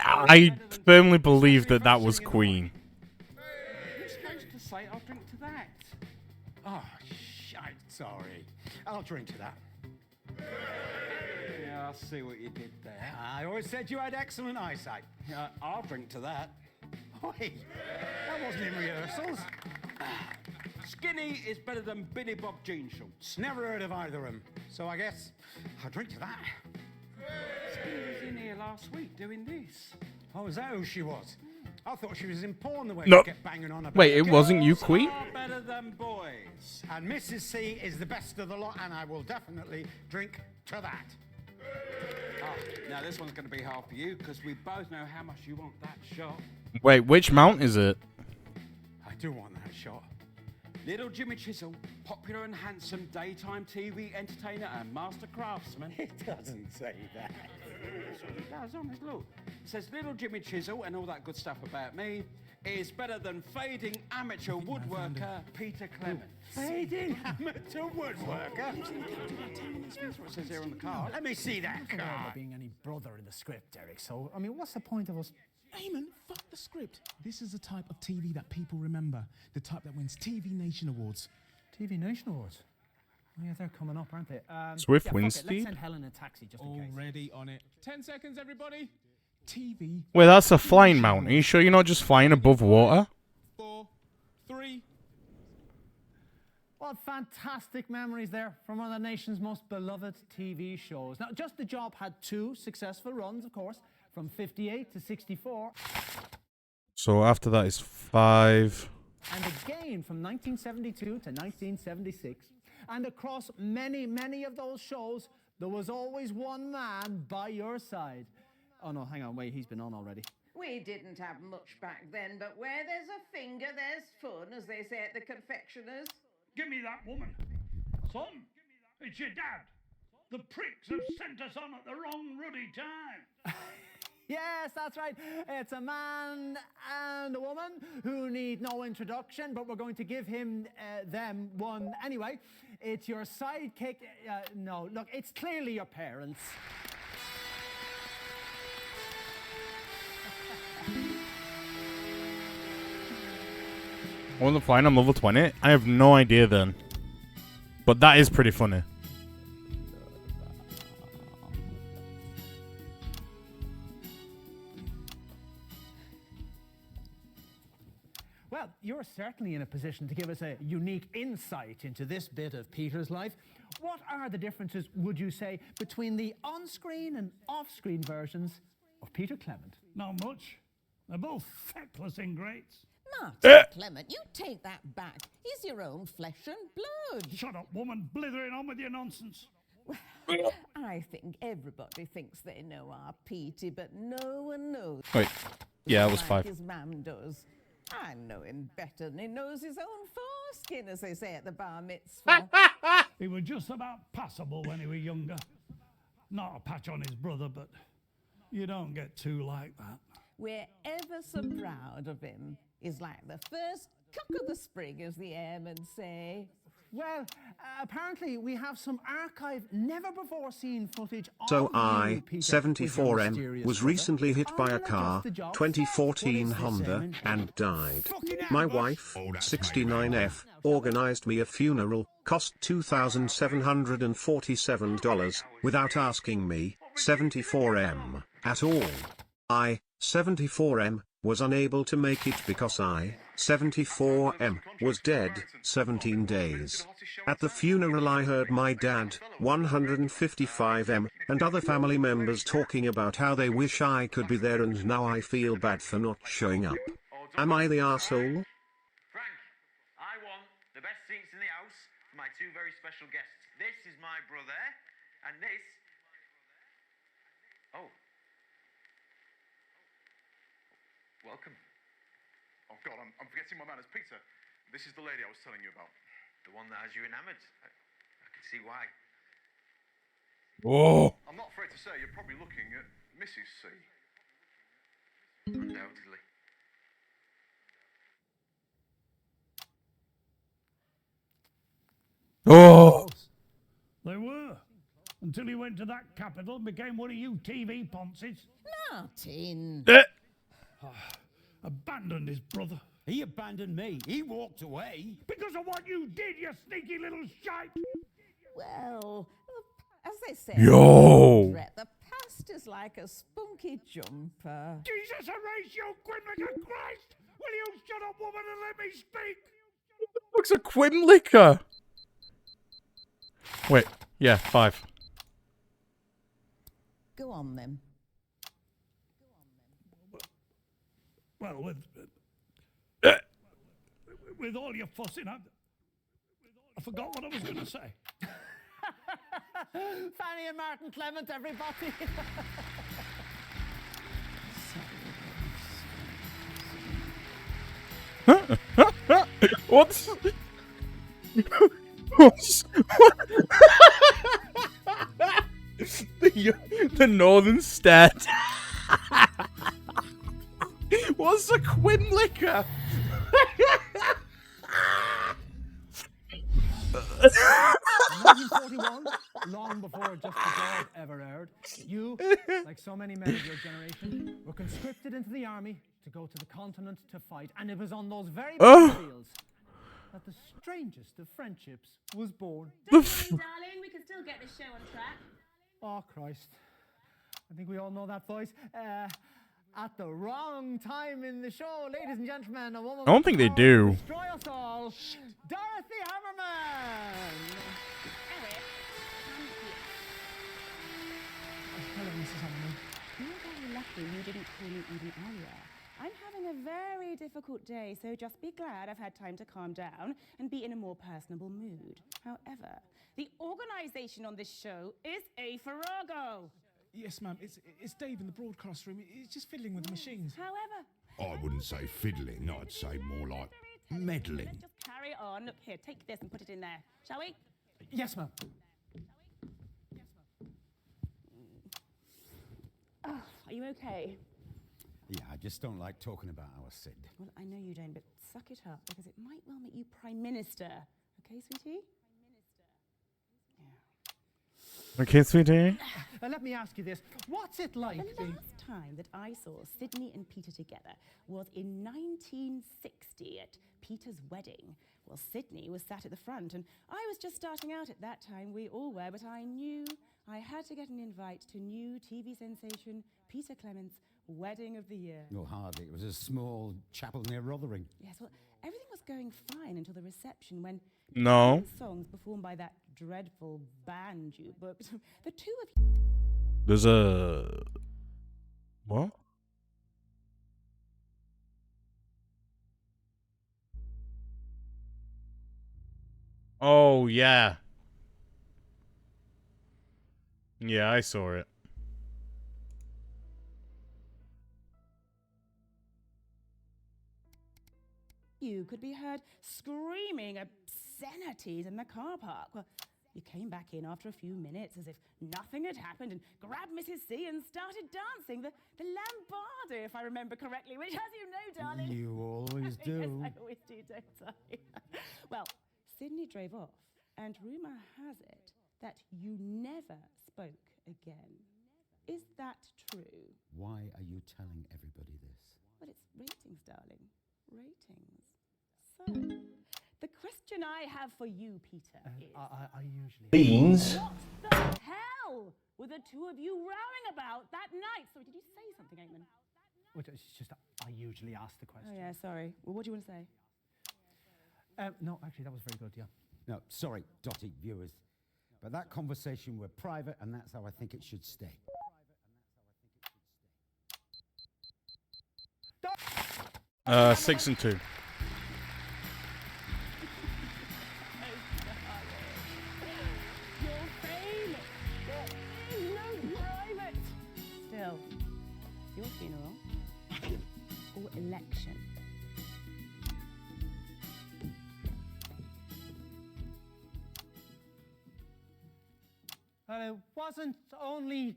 I firmly believe that that was Queen. You're supposed to say I'll drink to that. Oh, shite, sorry. I'll drink to that. Yeah, I see what you did there. I always said you had excellent eyesight. I'll drink to that. Wait, that wasn't in rehearsals. Skinny is better than Billy Bob jean shorts. Never heard of either of them. So I guess I'll drink to that. Skinny was in here last week doing this. Oh, is that who she was? I thought she was in porn the way No. she kept banging on about Wait, it girls wasn't you, Queen? Are better than boys. And Mrs. C is the best of the lot, and I will definitely drink to that. Oh, now this one's going to be hard for you because we both know how much you want that shot. Wait, which mount is it? I do want that shot. Little Jimmy Chisel, popular and handsome daytime TV entertainer and master craftsman. It doesn't say that. It does, honest, look. It says Little Jimmy Chisel and all that good stuff about me is better than fading amateur woodworker Peter Clement. Fading amateur woodworker? That's what it says here on the card. Let me see that There card. being any brother in the script, Eric. So, I mean, what's the point of us? Eamon, fuck the script. This is the type of TV that people remember. The type that wins TV Nation Awards. TV Nation Awards. Oh, yeah, they're coming up, aren't they? Swift yeah, wins fuck it. Let's speed. send Helen a taxi just in case. Already on it. 10 seconds, everybody. TV. Wait, that's a flying mount. Are you sure you're not just flying above water? 4, 3. What fantastic memories there from one of the nation's most beloved TV shows. Now, Just the Job had 2 successful runs, of course, from 58 to 64. So after that is 5. And again from 1972 to 1976. And across many, many of those shows, there was always one man by your side. Oh no, hang on, wait, he's been on already. We didn't have much back then, but where there's a finger, there's fun, as they say at the confectioners. Give me that woman. Son, it's your dad. The pricks have sent us on at the wrong ruddy time. Yes, that's right. It's a man and a woman who need no introduction, but we're going to give them one anyway. It's your sidekick. No, look, it's clearly your parents. I wasn't flying on level 20. I have no idea then. But that is pretty funny. Well, you're certainly in a position to give us a unique insight into this bit of Peter's life. What are the differences, would you say, between the on-screen and off-screen versions of Peter Clement? Not much. They're both feckless ingrates. Martin Clement, you take that back. He's your own flesh and blood. Shut up, woman, blithering on with your nonsense. I think everybody thinks they know our Petey, but no one knows. Wait. Yeah, it was like 5. his mam does. I know him better than he knows his own foreskin, as they say at the bar mitzvah. He was just about passable when he was younger. Not a patch on his brother, but you don't get two like that. We're ever so proud of him. He's like the first cock of the spring, as the airmen say. Well, apparently we have some archive, never-before-seen footage So of I, you, Peter, with your 74M, mysterious was brother. recently hit by a On car, Just the Job. 2014 Honda, and died. My wife, 69F, organized me a funeral, cost $2,747, without asking me, 74M, at all. I, 74M, was unable to make it because I, 74M, was dead 17 days. At the funeral I heard my dad, 155M, and other family members talking about how they wish I could be there, and now I feel bad for not showing up. Am I the arsehole? Frank, I want the best seats in the house for my 2 very special guests. This is my brother, and this... Oh. Welcome. Oh God, I'm forgetting my manners. Peter, this is the lady I was telling you about. The one that has you enamoured. I can see why. Whoa. I'm not afraid to say you're probably looking at Mrs. C. Undoubtedly. Oh. They were. Until he went to that capital and became one of you TV ponces. Martin. Abandoned his brother. He abandoned me. He walked away. Because of what you did, you sneaky little shite. Well, as they say, Yo. the past is like a spunky jumper. Jesus Horatio Quinlicker Christ! Will you shut up, woman, and let me speak? Looks a Quinlicker. Wait. Yeah, 5. Go on, then. Well, with all your fussing, I forgot what I was going to say. Fanny and Martin Clement, everybody. What? The Northern Stat. What's a Quinlicker? 1941, long before Just the Job ever aired, you, like so many men of your generation, were conscripted into the army to go to the continent to fight, and it was on those very battlefields that the strangest of friendships was born. Don't worry, darling, we can still get this show on track. Oh, Christ. I think we all know that voice. At the wrong time in the show, ladies and gentlemen, a woman... I don't think they do. Destroy us all, Dorothy Hammerman! Hello, Mrs. Hammerman. You're very lucky you didn't call me even earlier. I'm having a very difficult day, so just be glad I've had time to calm down and be in a more personable mood. However, the organisation on this show is a farrago. Yes, ma'am. It's Dave in the broadcast room. He's just fiddling with the machines. However, I wouldn't say fiddling, I'd say more like meddling. let's just carry on. Look here, take this and put it in there, shall we? Yes, ma'am. Oh, are you okay? Yeah, I just don't like talking about our Sid. Well, I know you don't, but suck it up, because it might well make you Prime Minister. Okay, sweetie? Okay, sweetie. Let me ask you this. What's it like The last time that I saw Sydney and Peter together was in 1960 at Peter's wedding. Well, Sydney was sat at the front, and I was just starting out at that time. We all were, but I knew I had to get an invite to new TV sensation Peter Clement's Wedding of the Year. No, hardly. It was a small chapel near Rotherham. Yes, well, everything was going fine until the reception when No. songs performed by that dreadful band you booked. The two of you. There's a... What? Oh, yeah. Yeah, I saw it. You could be heard screaming obscenities in the car park. Well, you came back in after a few minutes as if nothing had happened and grabbed Mrs. C and started dancing the lambada, if I remember correctly, which, as you know, darling... You always do. Yes, I always do, don't I? Well, Sydney drove off, and rumour has it that you never spoke again. Is that true? Why are you telling everybody this? Well, it's ratings, darling. Ratings. So, the question I have for you, Peter, is... I usually... Beans? What the hell were the two of you rowing about that night? Sorry, did you say something, Eamon? It's just I usually ask the question. Oh, yeah, sorry. Well, what do you want to say? No, actually, that was very good, yeah. No, sorry, Dotty viewers. But that conversation were private, and that's how I think it should stay. Uh, 6 and 2. Still, your funeral or election? It wasn't only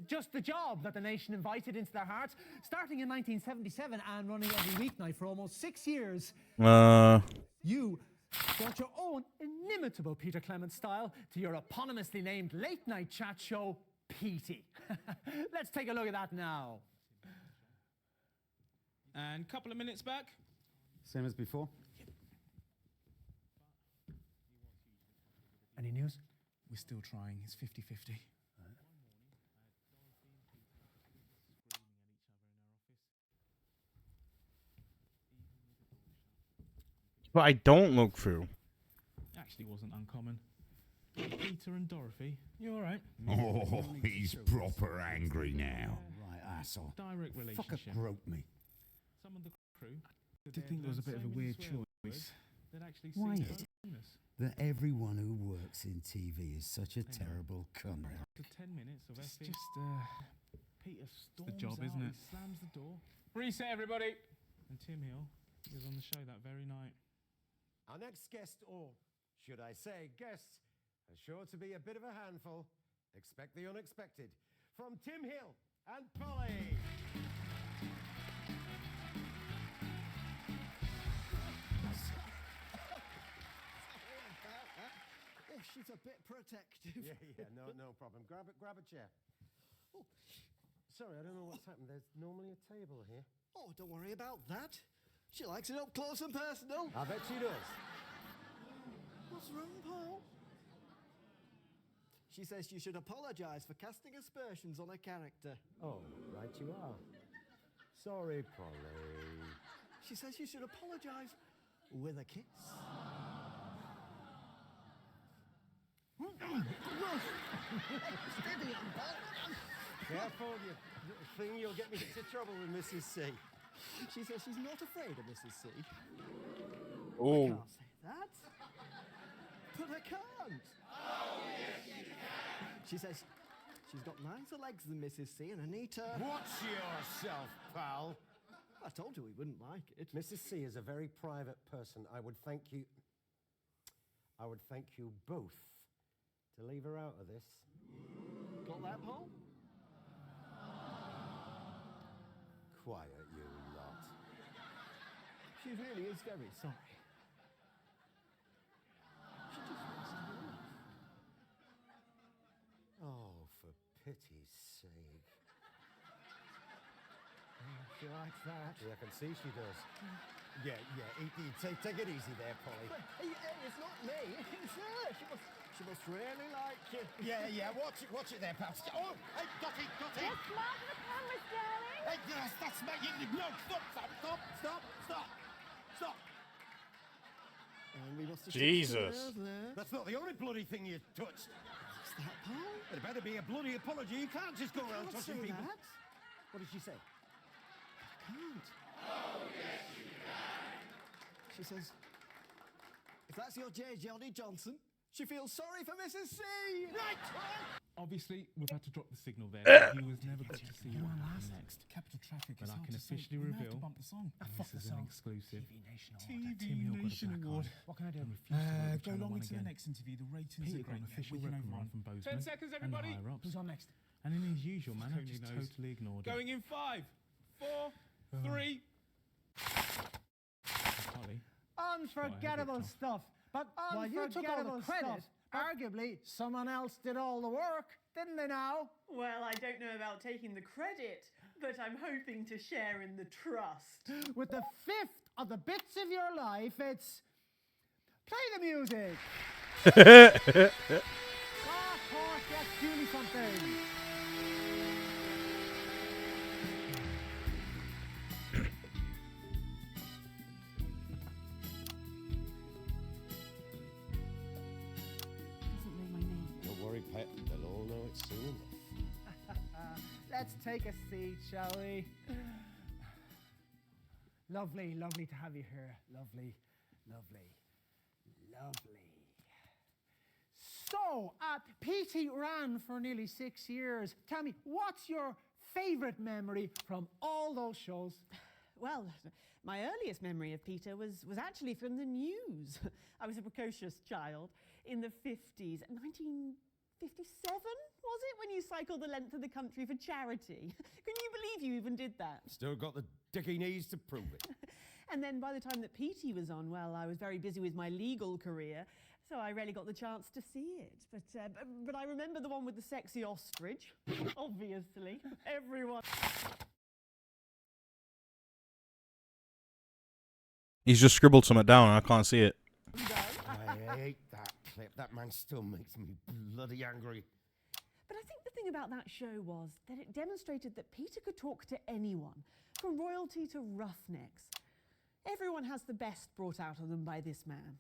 just the job that the nation invited into their hearts. Starting in 1977 and running every weeknight for almost 6 years, you brought your own inimitable Peter Clement style to your eponymously named late-night chat show, Petey. Let's take a look at that now. And couple of minutes back. Same as before. Any news? We're still trying. It's 50-50. But I don't look through. Actually wasn't uncommon. Peter and Dorothy, you all right? Oh, he's proper angry now. Right, asshole. Direct relationship. Fucker groped me. Some of the crew. I did think there was a bit of a weird choice. Why is it that everyone who works in TV is such a terrible cunt? After 10 minutes of It's effing, just, Peter storms the job, out, isn't it? he slams the door, Reset, everybody. and Tim Hill was on the show that very night. Our next guest, or should I say guests, are sure to be a bit of a handful. Expect the unexpected. From Tim Hill and Polly. Oh, she's a bit protective. Yeah, no problem. Grab a chair. Oh, sorry, I don't know what's happened. There's normally a table here. Oh, don't worry about that. She likes it up close and personal. I bet she does. What's wrong, Paul? She says you should apologise for casting aspersions on her character. Oh, right you are. Sorry, Polly. She says you should apologise with a kiss. Steady on, Paul. Careful, you little thing, you'll get me into trouble with Mrs. C. She says she's not afraid of Mrs. C. Oh. I can't say that. But I can't. Oh, yes, you can. She says she's got nicer legs than Mrs. C and Anita. Watch yourself, pal. I told you we wouldn't like it. Mrs. C is a very private person. I would thank you both to leave her out of this. Got that, Paul? Quiet, you lot. She really is very sorry. She just wants to leave. Oh, for pity's sake. She likes that. Yeah, I can see she does. Yeah, take it easy there, Polly. Hey, it's not me, it's her. She must really like you. Yeah, watch it there, pal. Oh, hey, got it. Just mark the cameras, darling. Hey, yes, that's my... No, stop. And we must have Jesus. That's not the only bloody thing you touched. What's that, Paul? It better be a bloody apology. You can't just go around touching people. That. What did she say? I can't. Oh, yes, you can. She says, if that's your J. Johnny Johnson, she feels sorry for Mrs. C. Right! Obviously, we've had to drop the signal there. He was never got to see what happens next. Capital Traffic. But I can officially reveal bump the song. this is an exclusive TV Nation Award. What can I do? Go along into the next interview. The ratings are great. Official We can reprimand overrun. from Bozeman 10 seconds, everybody. and higher ups. Who's on next? And in his usual manner, Tony just knows. totally ignored Going in 5, 4, 3. Polly. Unforgettable stuff. But while you took all the credit, arguably someone else did all the work, didn't they now? Well, I don't know about taking the credit, but I'm hoping to share in the trust. With the fifth of the bits of your life, it's... Play the music! Dark horse gets Julie something. Don't worry, Pet. They'll all know it soon enough. Let's take a seat, shall we? Lovely to have you here. Lovely. So, P.T. ran for nearly 6 years. Tell me, what's your favourite memory from all those shows? Well, my earliest memory of Peter was actually from the news. I was a precocious child in the 50s. 1957, was it, when you cycled the length of the country for charity? Can you believe you even did that? Still got the dicky knees to prove it. And then by the time that Petey was on, well, I was very busy with my legal career, so I rarely got the chance to see it. But I remember the one with the sexy ostrich, obviously. Everyone... He's just scribbled something down and I can't see it. I hate that clip. That man still makes me bloody angry. But I think the thing about that show was that it demonstrated that Peter could talk to anyone, from royalty to roughnecks. Everyone has the best brought out of them by this man.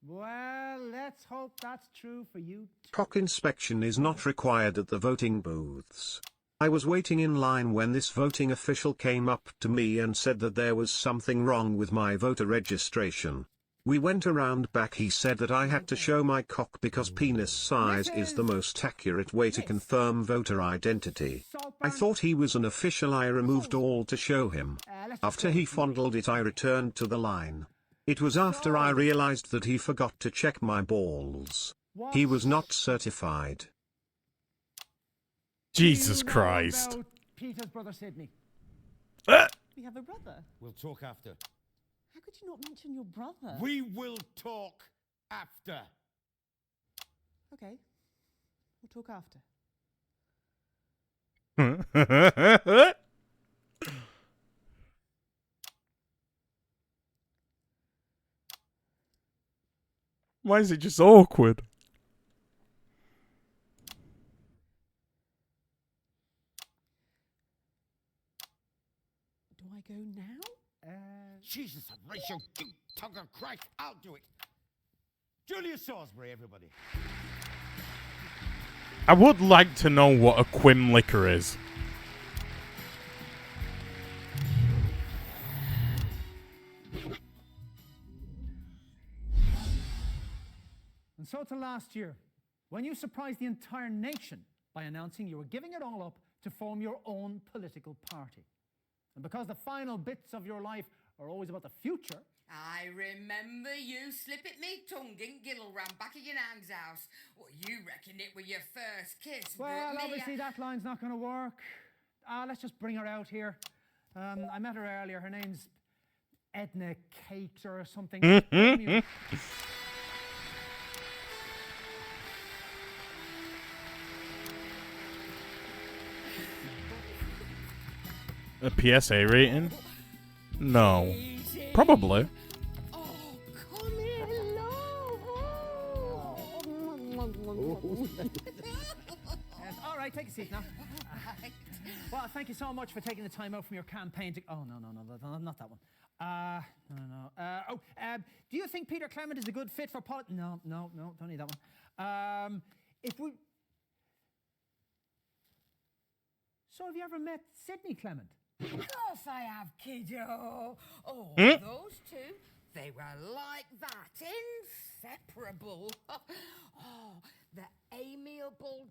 Well, let's hope that's true for you. Cock inspection is not required at the voting booths. I was waiting in line when this voting official came up to me and said that there was something wrong with my voter registration. We went around back. He said that I had to show my cock because penis size is the most accurate way to confirm voter identity. I thought he was an official. I removed all to show him. After he fondled it, I returned to the line. It was after I realized that he forgot to check my balls. He was not certified. Jesus Do you know Christ. about Peter's brother Sidney? We have a brother. We'll talk after. How could you not mention your brother? We will talk after. Okay. We'll talk after. Why is it just awkward? Do I go now? Jesus, Horatio, you tug of Christ, I'll do it. Julius Salisbury, everybody. I would like to know what a Quim liquor is. And so to last year, when you surprised the entire nation by announcing you were giving it all up to form your own political party. And because the final bits of your life are always about the future, I remember you slipping me tongue in Giddleram back at your nan's house. Well, you reckon it was your first kiss, well, but me, obviously that line's not going to work. Let's just bring her out here. I met her earlier. Her name's Edna Cakes or something. A PSA rating? No. Probably. Yes, all right, take a seat now. Well, thank you so much for taking the time out from your campaign to... Oh, no, not that one. Do you think Peter Clement is a good fit for politics? No, don't need that one. So have you ever met Sidney Clement? Of course I have, kiddo. Oh, Hmm? those two, they were like that, inseparable. Oh, the amiable...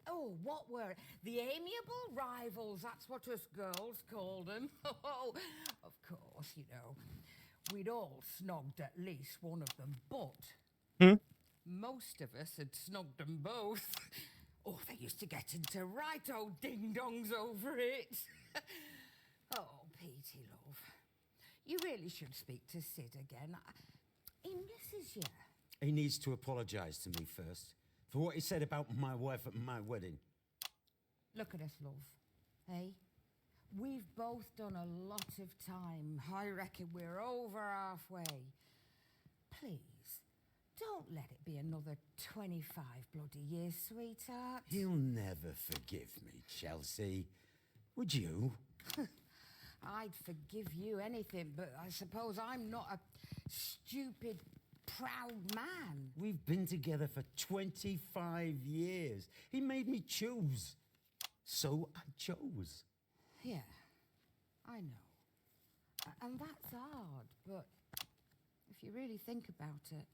Oh, what were it? The amiable rivals, that's what us girls called them. Oh, of course, you know, we'd all snogged at least one of them, but most of us had snogged them both. Oh, they used to get into right old ding-dongs over it. Oh, Petey, love, you really should speak to Sid again. He misses you. He needs to apologise to me first for what he said about my wife at my wedding. Look at us, love. Hey? We've both done a lot of time. I reckon we're over halfway. Please, don't let it be another 25 bloody years, sweetheart. He'll never forgive me, Chelsea. Would you? I'd forgive you anything, but I suppose I'm not a stupid, proud man. We've been together for 25 years. He made me choose. So I chose. Yeah, I know. And that's hard, but if you really think about it,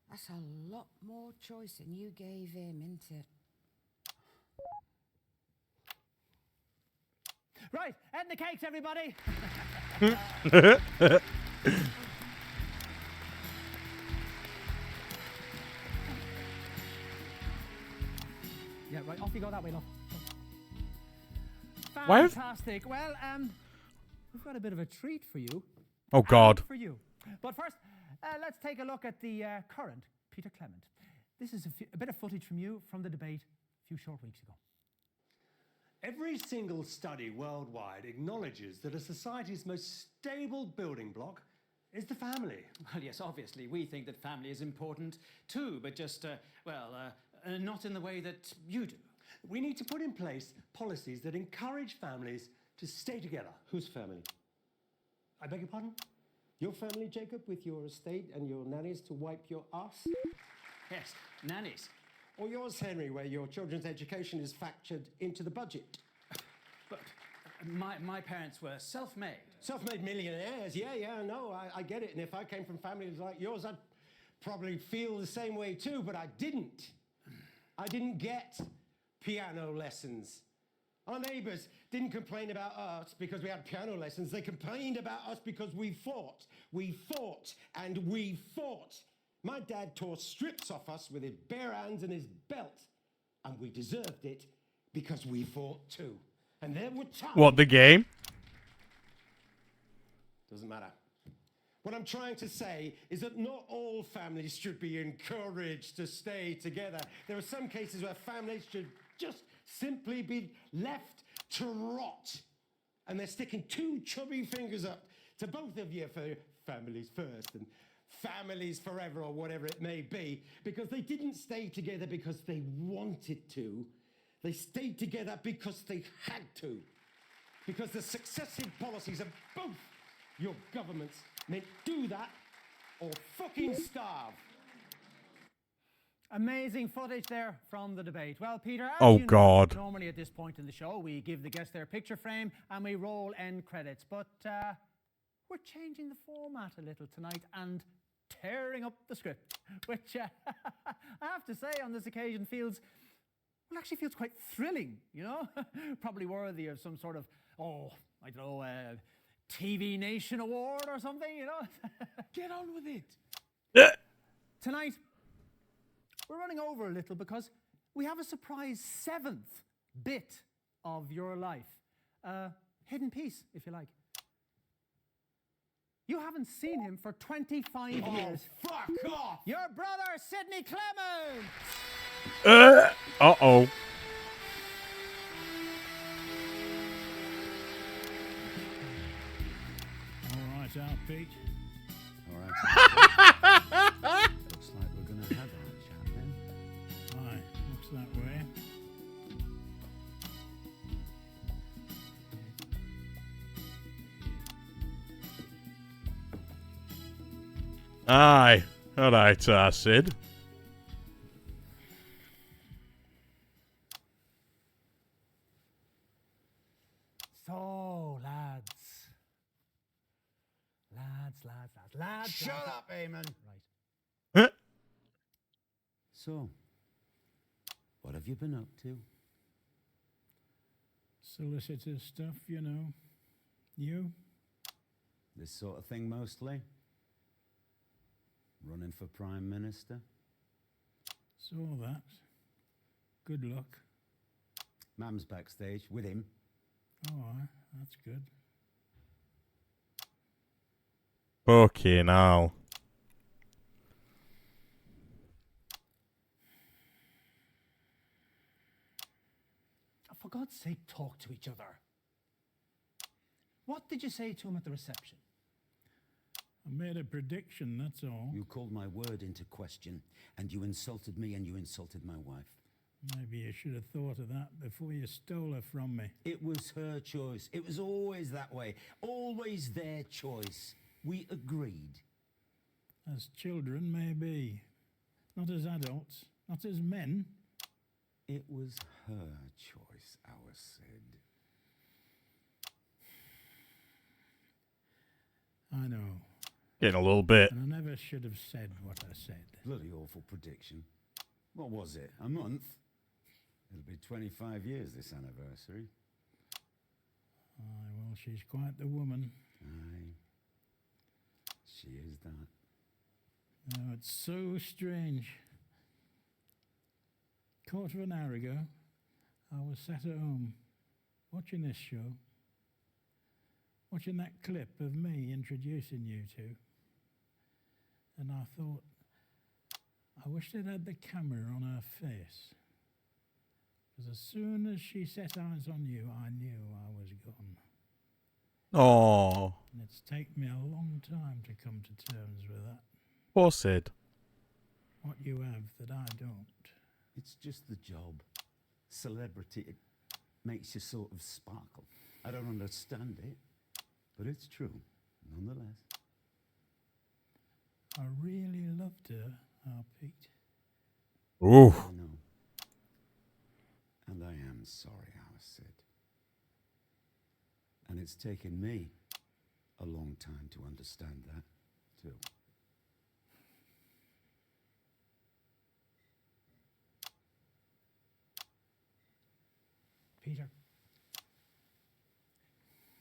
that's a lot more choice than you gave him, isn't it? Right, Edna Cakes, everybody. Yeah, right, off you go that way, love. Why have- Fantastic. Well, we've got a bit of a treat for you. Oh, God. For you. But first, let's take a look at the current Peter Clement. This is a bit of footage from you from the debate a few short weeks ago. Every single study worldwide acknowledges that a society's most stable building block is the family. Well, yes, obviously, we think that family is important too, but just, not in the way that you do. We need to put in place policies that encourage families to stay together. Whose family? I beg your pardon? Your family, Jacob, with your estate and your nannies to wipe your ass? Yes, nannies. Or yours, Henry, where your children's education is factored into the budget? But my parents were self-made. Self-made millionaires, yeah, no, I get it. And if I came from families like yours, I'd probably feel the same way too, but I didn't. I didn't get piano lessons. Our neighbours didn't complain about us because we had piano lessons. They complained about us because we fought. We fought and we fought. My dad tore strips off us with his bare hands and his belt. And we deserved it because we fought too. And there were times... What, the game? Doesn't matter. What I'm trying to say is that not all families should be encouraged to stay together. There are some cases where families should just simply be left to rot. And they're sticking two chubby fingers up to both of you for families first and families forever or whatever it may be, because they didn't stay together because they wanted to. They stayed together because they had to. Because the successive policies of both your governments meant do that or fucking starve. Amazing footage there from the debate. Well, Peter, as Oh, you know, God. normally at this point in the show, we give the guests their picture frame and we roll end credits. But we're changing the format a little tonight and tearing up the script, which I have to say on this occasion actually feels quite thrilling, you know? Probably worthy of some sort of, I don't know, TV Nation Award or something, you know? Get on with it. Tonight, we're running over a little because we have a surprise 7th bit of your life. Hidden piece, if you like. You haven't seen him for 25 years. Fuck off! Your brother, Sidney Clement! Uh-oh. All right, out, Pete. All right. Looks like we're going to have our chat then. Aye, looks that way. Aye. All right, Sid. So, lads. Shut up, Eamon. Right. So, what have you been up to? Solicitor stuff, you know. You? This sort of thing mostly? Running for Prime Minister? Saw that. Good luck. Mam's backstage with him. Oh, aye, that's good. Okay, now. For God's sake, talk to each other. What did you say to him at the reception? I made a prediction, that's all. You called my word into question, and you insulted me and you insulted my wife. Maybe you should have thought of that before you stole her from me. It was her choice. It was always that way. Always their choice. We agreed. As children, maybe. Not as adults. Not as men. It was her choice, our Sid. I know. Getting a little bit. And I never should have said what I said. Bloody awful prediction. What was it? A month? It'll be 25 years this anniversary. Aye, well, she's quite the woman. Aye. She is that. Oh, it's so strange. Quarter of an hour ago, I was sat at home watching this show, watching that clip of me introducing you two, and I thought, I wish they'd had the camera on her face, because as soon as she set eyes on you, I knew I was gone. Oh. And it's taken me a long time to come to terms with that. Poor Sid. What you have that I don't. It's just the job. Celebrity, it makes you sort of sparkle. I don't understand it, but it's true, nonetheless. I really loved her, our Pete. Ooh. I know. And I am sorry, our Sid. And it's taken me a long time to understand that, too. Peter,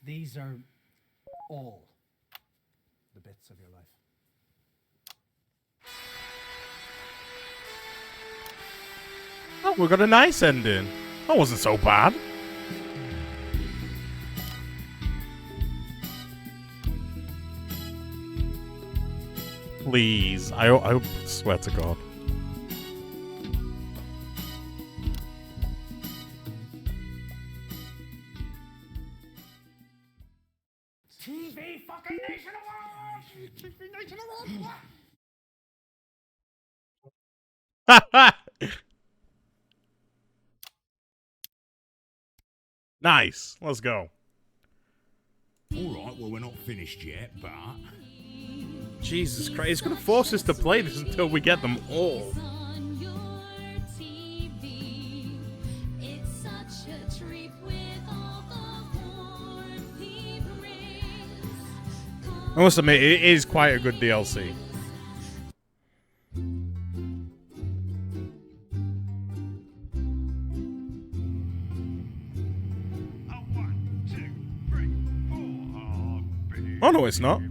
These are all the bits of your life. Oh, we got a nice ending. That wasn't so bad. Please, I swear to God. TV fucking Nation Awards! TV Nation Awards! Nice. Let's go. Alright, well, we're not finished yet, but... Jesus Christ, he's going to force us to play this until we get them all. I must admit, it is quite a good DLC. Oh no, it's not. I've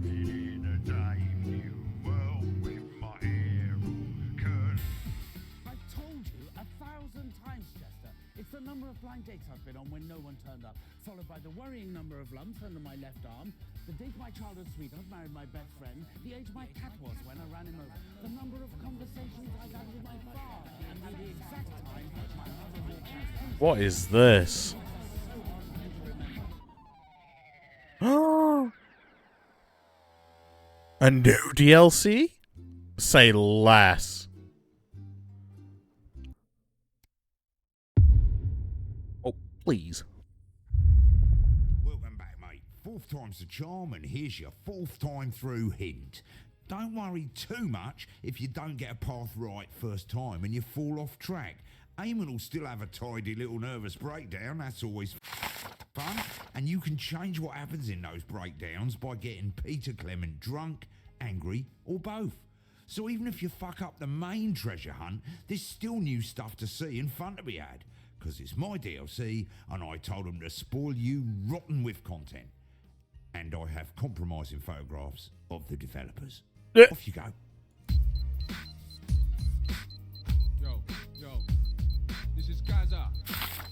told you 1,000 times, Chester. It's the number of blind dates I've been on when no one turned up, followed by the worrying number of lumps under my left arm, the date my childhood sweetheart married my best friend, the age my cat was when I ran him over, the number of conversations I've had with my father, and the exact time my mother walked out. What is this? A new DLC? Say less. Oh, please. Welcome back, mate. Fourth time's the charm, and here's your fourth time through hint. Don't worry too much if you don't get a path right first time and you fall off track. Eamon will still have a tidy little nervous breakdown, that's always fun, and you can change what happens in those breakdowns by getting Peter Clement drunk, angry, or both. So even if you fuck up the main treasure hunt, there's still new stuff to see and fun to be had, because it's my DLC and I told them to spoil you rotten with content. And I have compromising photographs of the developers. Off you go. Yo, this is Gaza,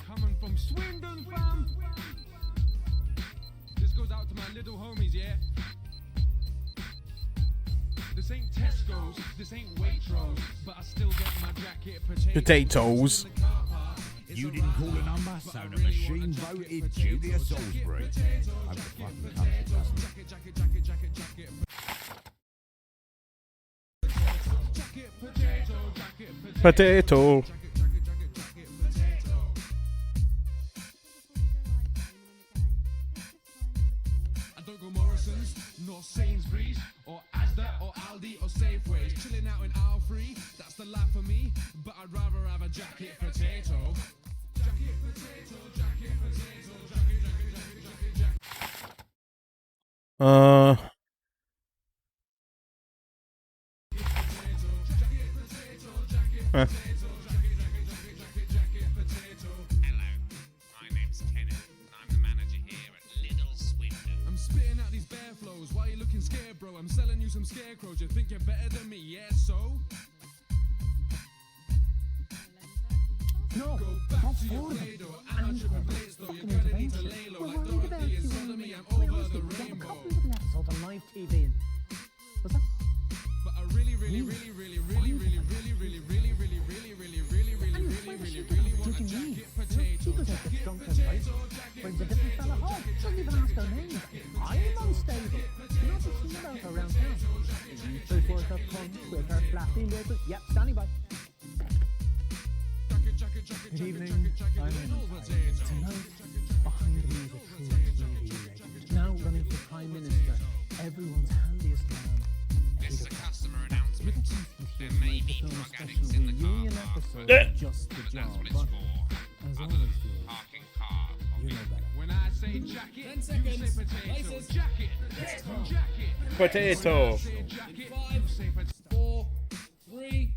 coming from Swindon, fam. This goes out to my little homies, yeah? This ain't Tesco's, this ain't Waitrose, but I still get my jacket Potatoes. You didn't call a number, so the machine voted Julia Salisbury. Hope the fucking country doesn't. Potato. I don't go Morrison's, nor Sainsbury's, or Asda, or Aldi, or Safeways. Chilling out in aisle 3, that's the life for me. But I'd rather have a jacket potato. Jacket potato, jacket potato, jacket. I'm spitting out these bear flows. Why you looking scared, bro? I'm selling you some scarecrows. You think you're better than me, yeah? So No, back to your Play-Doh. Amateur plates, though. You're gonna need to lay low. Like Dorothy and sodomy, I'm over the rainbow. episode on live TV. Was that? But I really want a jacket potato. Jacket potato. Brings a different fella home. Doesn't even ask her name. I'm unstable. You know the thing about around town. Three fourths of cunt with her flappy little. Yep, standing by. Good evening. I'm in. Tonight, behind me is a true TV legend. Now running for Prime Minister. Everyone's handiest man. This is a customer announcement. There may be drug addicts in the car park. Just the job. That's what it's for. As Other always, than parking cars. you know better. When I say jacket, you say potato. Jacket. Jacket. Potato. When I say jacket, In 5, 4, 3.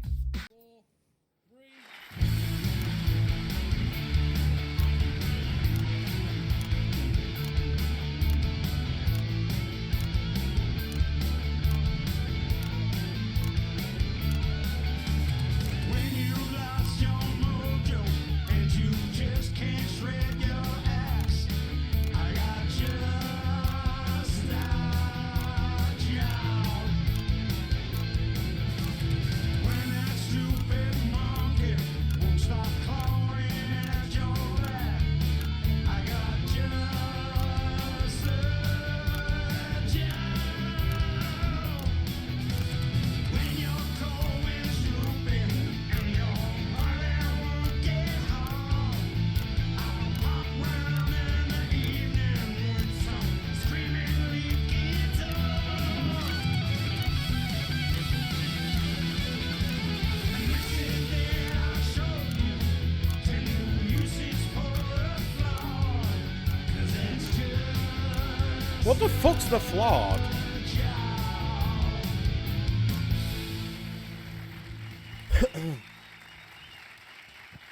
What the fuck's the flawed?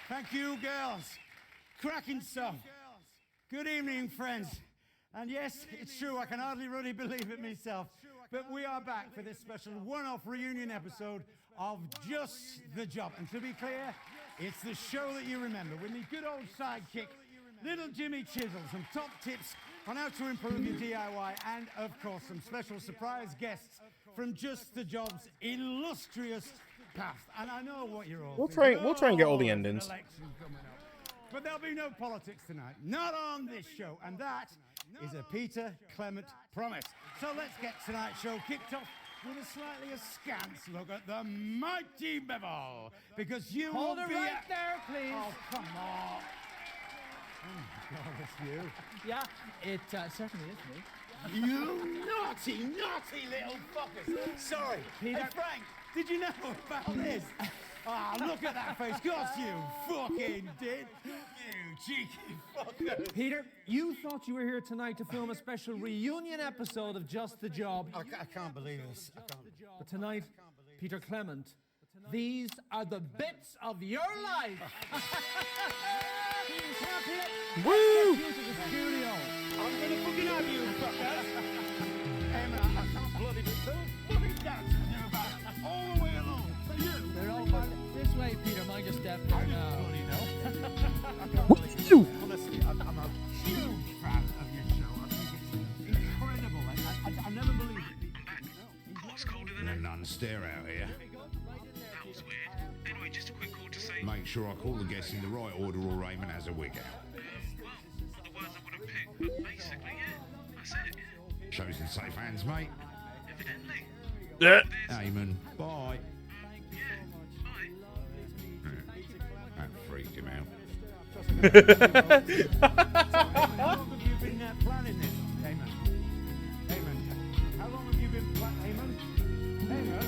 Thank you, girls. Cracking stuff. Good evening, friends. And yes, it's true, I can hardly really believe it myself, but we are back for this special one-off reunion episode of Just the Job. And to be clear, it's the show that you remember with me good old sidekick, little Jimmy Chisel, some top tips on how to improve your DIY, and of course some special surprise guests from Just the Job's illustrious past. And I know what you're all We'll thinking. try and get all the Oh, endings. election's coming up. But there'll be no politics tonight, not on this show, and that is a Peter Clement promise. So let's get tonight's show kicked off with a slightly askance look at the mighty Bevel, because you Hold will it be right there, please. Oh, come on. Oh my God, it's you. Yeah, it certainly is me. You naughty, naughty little fuckers. Sorry. Peter. Hey, Frank, did you know about this? Ah, look at that face. Of course you fucking did. You cheeky fucker. Peter, you thought you were here tonight to film a special reunion episode of Just the Job. I can't believe this. I can't. But tonight, Peter Clement, these are the bits of your life. Woo! Let's get you to the studio. I'm gonna fucking have you, fuckers. Emma, I can't bloody do so fucking dance with you about all the way along. For you. They're all back this way, Peter. Mind your step there now. I can't believe it. Honestly, I'm a huge fan of your show. I think it's incredible. I never believed it. What's colder than No none stare out here. That was weird. Anyway, just a quick call to say. Make sure I call the guests in the right order or Raymond has a wig out. Well, not the words I would have picked, but basically, yeah. That's it, yeah. Show's in safe hands, mate. Evidently. Yeah. Eamon, bye. Yeah, bye. That freaked him out. How long have you been planning this, Eamon? Eamon, how long have you been planning? Eamon?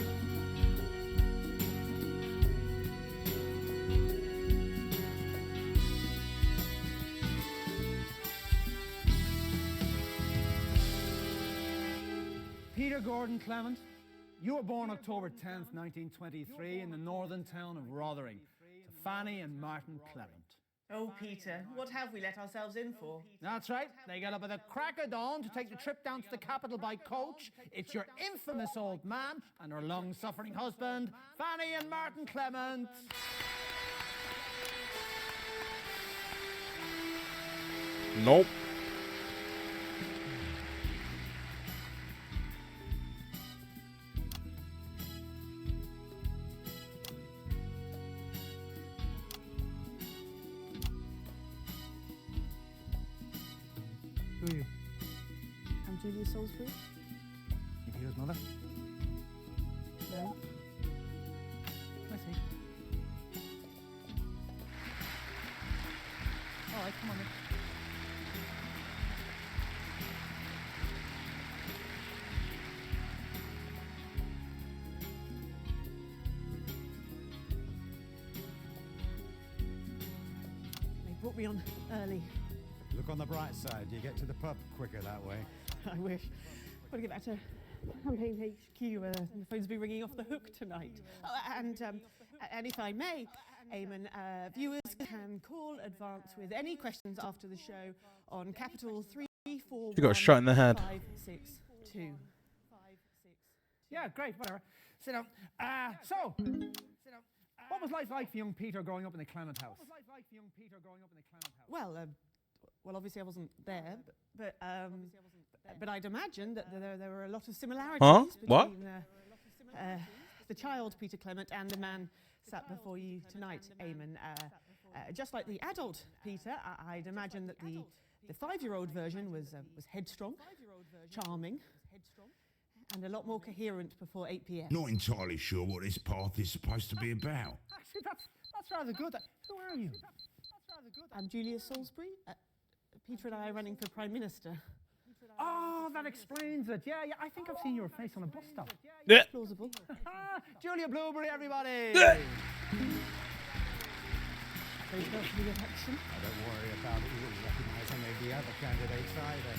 Peter Gordon Clement, you were born October 10th, 1923 in the northern town of Rotherham to Fanny and Martin Clement. Oh, Peter, what have we let ourselves in for? That's right. They get up at the crack of dawn to take the trip down to the capital by coach. It's your infamous old man and her long-suffering husband, Fanny and Martin Clement. Nope. Who are you? I'm Julia Salisbury. You Peter's mother? No. I see. All right, come on then. They brought me on early. Look on the bright side. You get to the pub quicker that way. I wish. Got to get back to Campaign HQ. The phone's been ringing off the hook tonight. Oh, and if I may, Eamon, viewers can call advance with any questions after the show on capital 341 You got shot in the head. 562. Yeah, great, whatever. Sit down. What was life like for young Peter growing up in the Clement house? Well, obviously I wasn't there, but I'd imagine that there were a lot of similarities Huh? What? between the child Peter Clement and the man sat before you tonight, Eamon. Just like the adult Peter, I'd imagine that the 5-year-old version was headstrong, charming, and a lot more coherent before 8 p.m. Not entirely sure what this path is supposed to be about. Actually, that's rather good. Who are you? I'm Julia Salisbury. Peter and I are running for Prime Minister. Oh, that explains it. Yeah, I think I've seen your face on a bus stop. Yeah. Plausible. Julia Blueberry, everybody! Very close to the election. Don't worry about it. You wouldn't recognise any of the other candidates either.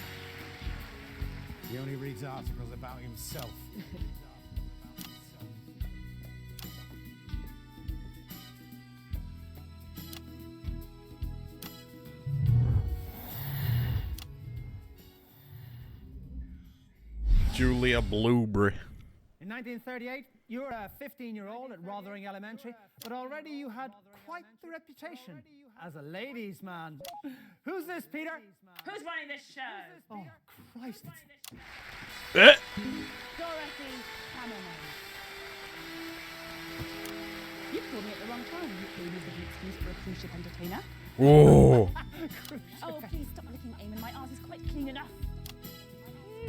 He only reads articles about himself. Julia Blueberry. In 1938, you were a 15-year-old at Rothering Elementary, but already you had quite the reputation as a ladies' man. Who's this, Peter? Who's running this show? Oh, Christ. Dorothy Hammerman. You called me at the wrong time. You came as an excuse for a cruise ship entertainer. Whoa. Oh, please stop licking, Eamon. My arse is quite clean enough.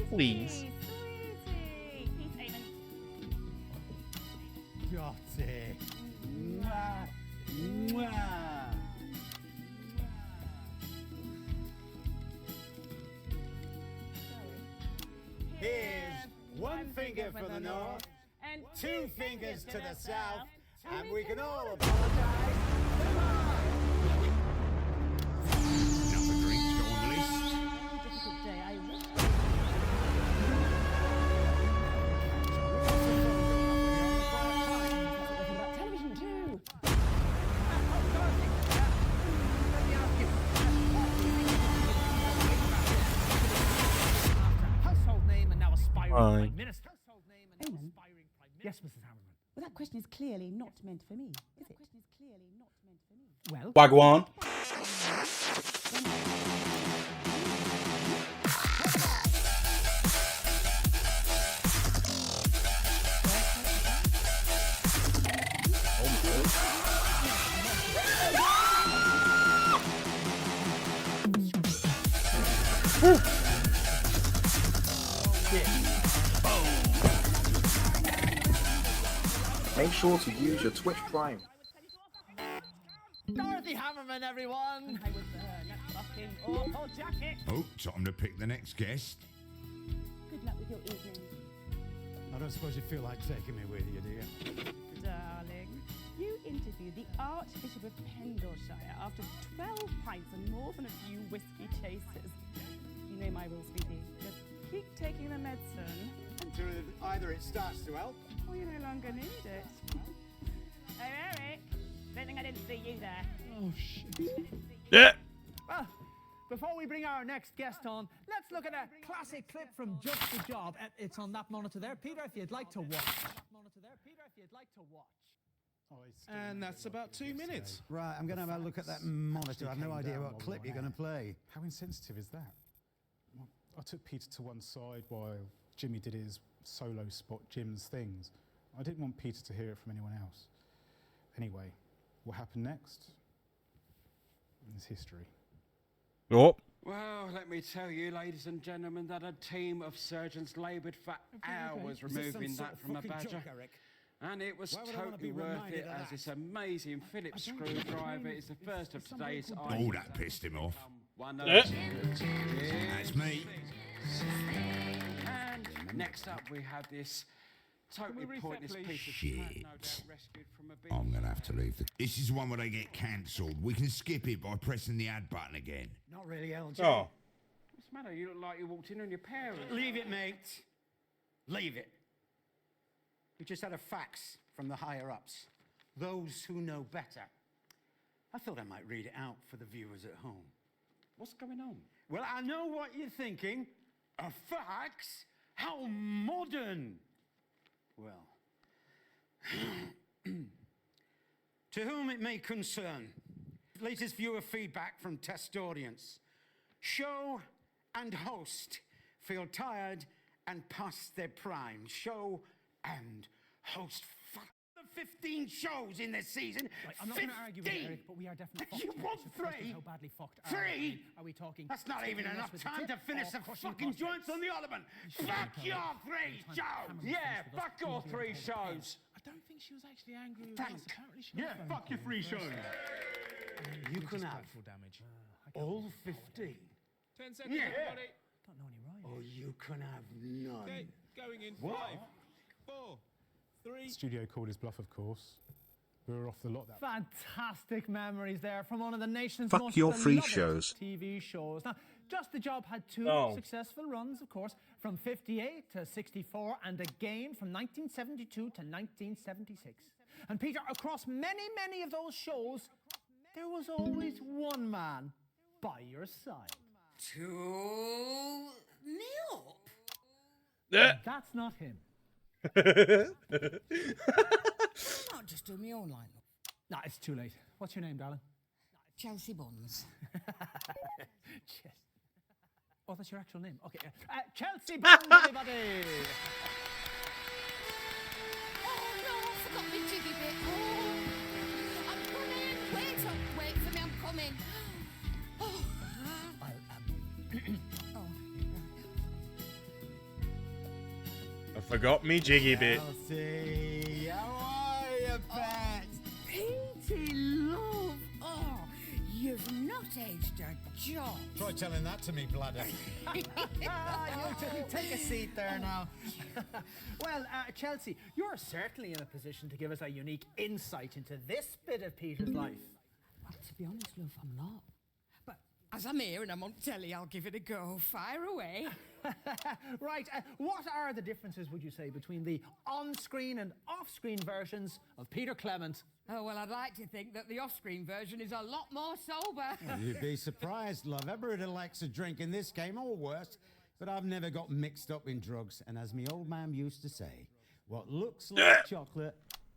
Please. Sweetie. Please, Eamon. Dottie. Mwah. Mwah. Here's one finger for the north, and two fingers to the south, and we can all apologize. Another drinks go on the list. Difficult day, I wish. About television too. Household name and now aspiring Fine. Prime Minister. Eamon. Yes, Mrs. Hammerman. Well, that question is clearly not meant for me, is it? Well, Wagwan. Make sure to use your Twitch Prime. Dorothy Hammerman, everyone. I was not fucking awful jacket. Oh, time to pick the next guest. Good luck with your evening. I don't suppose you feel like taking me with you, do you? Darling, you interviewed the Archbishop of Pendleshire after 12 pints and more than a few whiskey chasers. You know my rules, sweetie. Just keep taking the medicine. Until either it starts to help. Or you no longer need it. Hey, Eric. Don't think I didn't see you there. Oh, shit. Yeah. Well, before we bring our next guest on, let's look at a classic clip from Just the Job. It's on that monitor there. Peter, if you'd like to watch. And that's about 2 minutes. Right, I'm going to have a look at that monitor. I've no idea what clip you're going to play. How insensitive is that? Well, I took Peter to one side while Jimmy did his solo spot Jim's things. I didn't want Peter to hear it from anyone else. Anyway, what happened next is history. Oh. Well, let me tell you, ladies and gentlemen, that a team of surgeons laboured for hours removing that from a badger. And it was totally worth it, as this amazing Phillips screwdriver is the first of today's items. Oh, that pissed him off. One of That's me. And next up, we have this totally pointless piece of Shit. no doubt rescued from a bin. I'm going to have to leave. This is one where they get cancelled. We can skip it by pressing the add button again. Not really, LG. Oh. What's the matter? You look like you walked in on your parents. Leave it, mate. Leave it. We just had a fax from the higher-ups. Those who know better. I thought I might read it out for the viewers at home. What's going on? Well, I know what you're thinking. A fax? How modern! Well, to whom it may concern, latest viewer feedback from test audience. Show and host feel tired and past their prime. Show and host. Fuck the 15 shows in this season. Right, I'm not going to argue with you, Eric, but we are definitely fucked. You want It's a question of three? How badly fucked Three? Are we talking? That's not even sticking enough us with time the to finish tip the or crushing fucking prospects? joints on the ottoman. Fuck your 3 shows. Yeah, fuck your 3 shows. I don't think she was actually angry with Thanks. us. Apparently she Yeah, was fuck your 3 shows. You can have damage. all 15. 10 seconds, Yeah. everybody. Don't know any right. Or you can have none. Okay, going in. What? 5, 4, 3. Studio called his bluff, of course. We were off the lot that Fantastic memories there from one of the nation's Fuck most your free beloved shows. TV shows. Now, Just the Job had two No. successful runs, of course, from 58 to 64, and again from 1972 to 1976. And Peter, across many, many of those shows, there was always one man by your side. To me up? That's not him. Not just do my own line. No, it's too late. What's your name, darling? Chelsea Buns. Yes. Oh, that's your actual name. Okay. Chelsea Buns, everybody! Oh no, I forgot my jiggy bit. Oh, I'm coming. Wait for me, I'm coming. Oh. I forgot me jiggy bit. Chelsea, how are you, pet? Petey, love. Oh, you've not aged a jot. Try telling that to me, bladder. You take a seat there now. Well, Chelsea, you're certainly in a position to give us a unique insight into this bit of Peter's life. Well, to be honest, love, I'm not. But as I'm here and I'm on telly, I'll give it a go. Fire away. Right, what are the differences, would you say, between the on-screen and off-screen versions of Peter Clement? Oh, well, I'd like to think that the off-screen version is a lot more sober. You'd be surprised, love. Everybody likes a drink in this game, or worse. But I've never got mixed up in drugs. And as me old man used to say, what looks like chocolate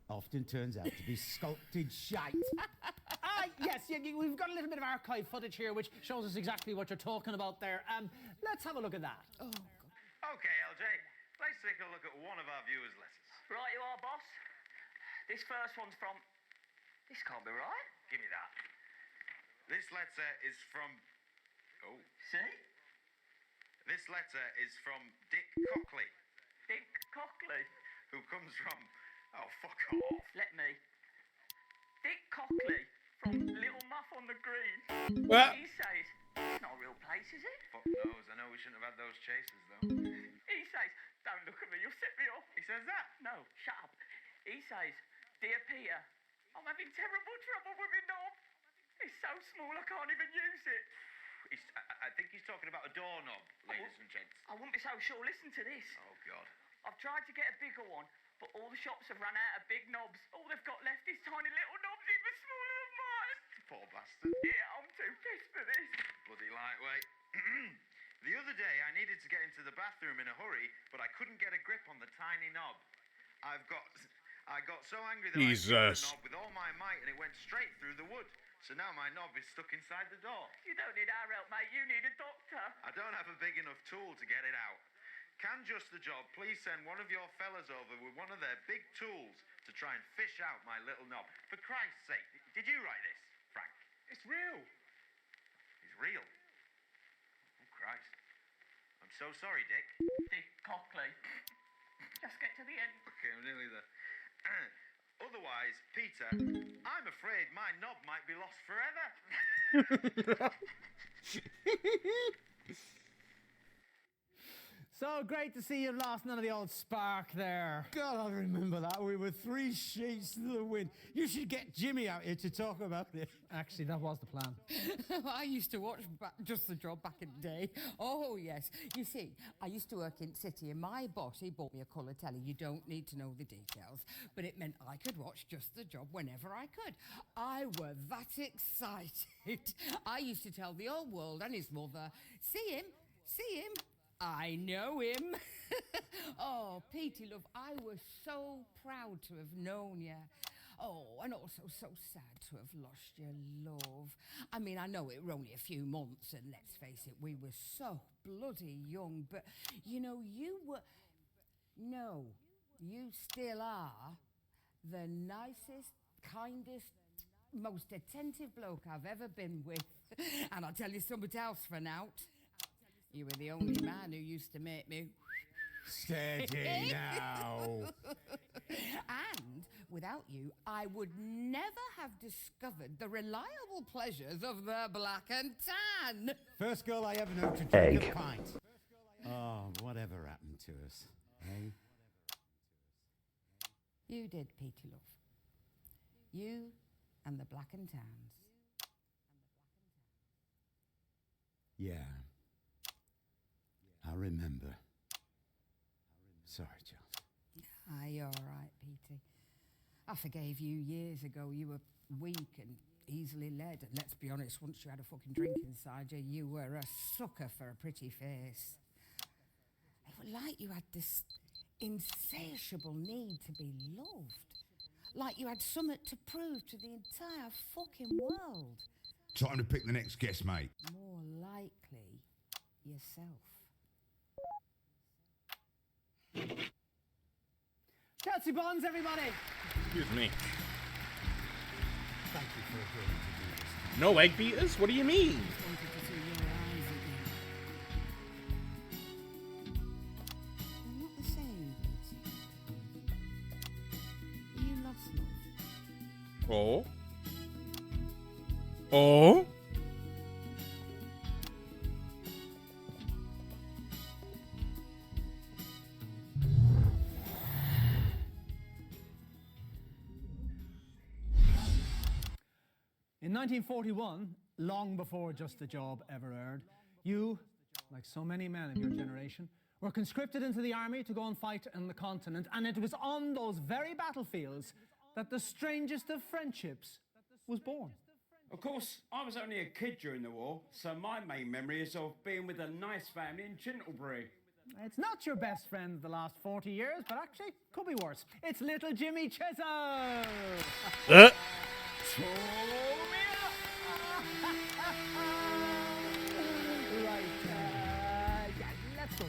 often turns out to be sculpted shite. Yes, we've got a little bit of archive footage here which shows us exactly what you're talking about there. Let's have a look at that. Oh, God. Okay, LJ, let's take a look at one of our viewers' letters. Right you are, boss. This first one's from... This can't be right. Give me that. This letter is from... Oh. See? This letter is from Dick Cockley. Dick Cockley. Who comes from... Oh, fuck off. Let me. Dick Cockley from Little Muff on the Green. What? He says, it's not a real place, is it? Fuck knows. I know we shouldn't have had those chases, though. He says, don't look at me, you'll set me off. He says that? No, shut up. He says, Dear Peter, I'm having terrible trouble with my knob. It's so small I can't even use it. I think he's talking about a doorknob, ladies and gents. I wouldn't be so sure. Listen to this. Oh, God. I've tried to get a bigger one, but all the shops have run out of big knobs. All they've got left is tiny little knobs even smaller than mine. Poor bastard. Yeah, I'm too pissed for this. Bloody lightweight. The other day, I needed to get into the bathroom in a hurry, but I couldn't get a grip on the tiny knob. I got so angry that I hit the knob with all my might, and it went straight through the wood. So now my knob is stuck inside the door. You don't need our help, mate. You need a doctor. I don't have a big enough tool to get it out. Can Just the Job please send one of your fellas over with one of their big tools to try and fish out my little knob? For Christ's sake, did you write this, Frank? It's real. It's real. Oh, Christ. I'm so sorry, Dick. Dick Cockley. Just get to the end. Okay, I'm nearly there. Otherwise, Peter, I'm afraid my knob might be lost forever. So great to see you've lost none of the old spark there. God, I remember that. We were 3 sheets to the wind. You should get Jimmy out here to talk about it. Actually, that was the plan. I used to watch Just the Job back in the day. Oh, yes. You see, I used to work in City, and my boss, he bought me a colour telly. You don't need to know the details, but it meant I could watch Just the Job whenever I could. I were that excited. I used to tell the old world and his mother, see him, I know him. Oh, Petey, love, I was so proud to have known you. Oh, and also so sad to have lost your love. I mean, I know it were only a few months, and let's face it, we were so bloody young, but, you know, you were... No, you still are the nicest, kindest, most attentive bloke I've ever been with. And I'll tell you something else for now. You were the only man who used to make me... Steady now. And without you, I would never have discovered the reliable pleasures of the black and tan. First girl I ever knew to drink a pint. Oh, whatever happened to us, eh? You did, Petey, love. You and the black and tans. Yeah, I remember. Sorry, Charles. You're all right, Petey. I forgave you years ago. You were weak and easily led. And let's be honest, once you had a fucking drink inside you, you were a sucker for a pretty face. It was like you had this insatiable need to be loved. Like you had something to prove to the entire fucking world. Time to pick the next guest, mate. More likely, yourself. Chelsea Bonds, everybody! Excuse me. Thank you for agreeing to do this. No egg beaters? What do you mean? Wanted to see your eyes again. They're not the same, Petey. Are you lost, love? Oh? Oh? In 1941, long before Just a Job ever aired, you, like so many men of your generation, were conscripted into the army to go and fight on the continent, and it was on those very battlefields that the strangest of friendships was born. Of course, I was only a kid during the war, so my main memory is of being with a nice family in Chintlebury. It's not your best friend of the last 40 years, but actually could be worse. It's little Jimmy Chisholm! Right, yeah, let's go.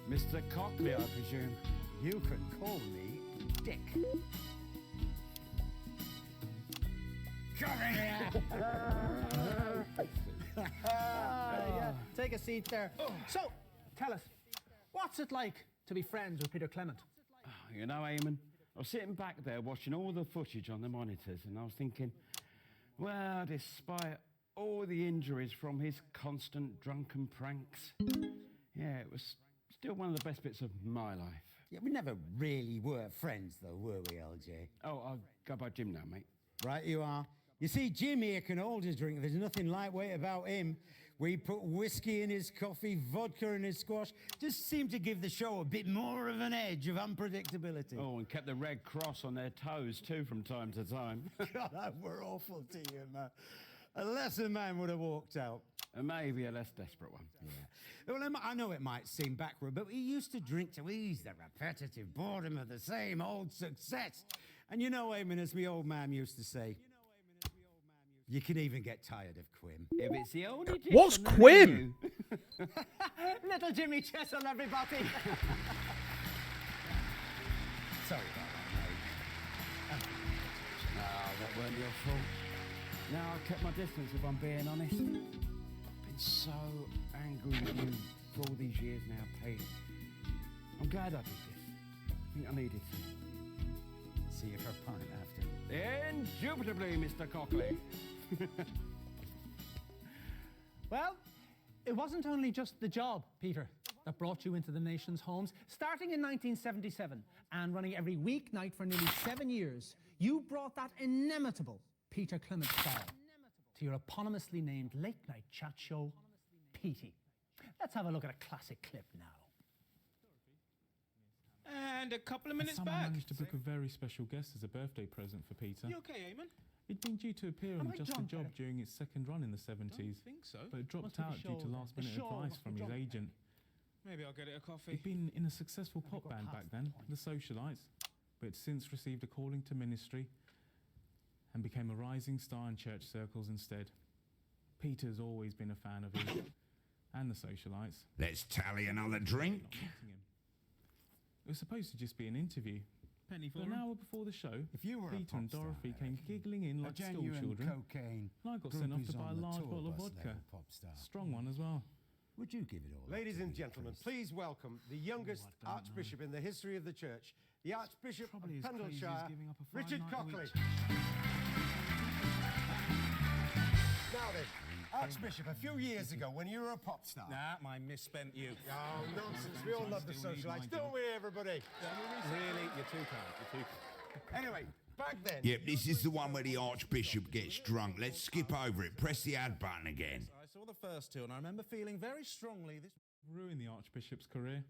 Mr. Cockley, I presume. You can call me Dick. Come here! Yeah, take a seat there. So, tell us, what's it like to be friends with Peter Clement? You know, Eamon, I was sitting back there watching all the footage on the monitors, and I was thinking, well, despite all the injuries from his constant drunken pranks, yeah, it was still one of the best bits of my life. Yeah, we never really were friends, though, were we, LJ? Oh, I'll go by Jim now, mate. Right, you are. You see, Jim here can hold his drink. There's nothing lightweight about him. We put whiskey in his coffee, vodka in his squash. Just seemed to give the show a bit more of an edge of unpredictability. Oh, and kept the Red Cross on their toes, too, from time to time. God, that were awful to you, man. A lesser man would have walked out. And maybe a less desperate one. Yeah. Well, I know it might seem backward, but we used to drink to ease the repetitive boredom of the same old success. And you know, Eamon, as my old man used to say, you can even get tired of Quim. If it's the only dish What's on the Quim? menu. Little Jimmy Chisholm, everybody! Sorry about that, mate. That weren't your fault. No, I kept my distance, if I'm being honest. I've been so angry with you for all these years now, Pete. I'm glad I did this. I think I needed to. See you for a pint after. Indubitably, Mr. Cockley. Well, it wasn't only just the job, Peter, that brought you into the nation's homes. Starting in 1977 and running every weeknight for nearly 7 years, you brought that inimitable Peter Clement style to your eponymously named late-night chat show, Petey. Let's have a look at a classic clip now. And a couple of minutes Someone back. managed to book a very special guest as a birthday present for Peter. You okay, Eamon? It'd been due to appear Am on I Just a drunk, Job Eric? during its second run in the 70s, Don't think so. but it dropped Must be out the due to show, last-minute the show advice must be from his drunk. agent. Maybe I'll get it a coffee. He'd been in a successful pop got band past back the then, point. the Socialites, but had since received a calling to ministry and became a rising star in church circles instead. Peter's always been a fan of his and the Socialites. Let's tally another drink. Not meeting him. It was supposed to just be an interview, Penny for but an hour before the show, If you were a Peter and pop star, Dorothy I came reckon, giggling in a like school genuine children, cocaine and I got sent off to groupies buy a on the large tour bottle of bus vodka. level pop star. Strong one as well. Would you give it all? up Ladies to and me, gentlemen, please? please welcome the youngest I don't Archbishop in the history of the Church, the Archbishop Probably of as crazy as Pendleshire, giving up a Richard five-night-a-week Cockley. Now then, Archbishop, a few years ago when you were a pop star. Nah, my misspent youth. Oh, nonsense. We all love the Still need socialites, my don't we, everybody? Really? You're too kind. You're too kind. Anyway, back then. Yep, this is the one where the Archbishop gets drunk. Let's skip over it. Press the add button again. I saw the first two, and I remember feeling very strongly this Ruined the Archbishop's career,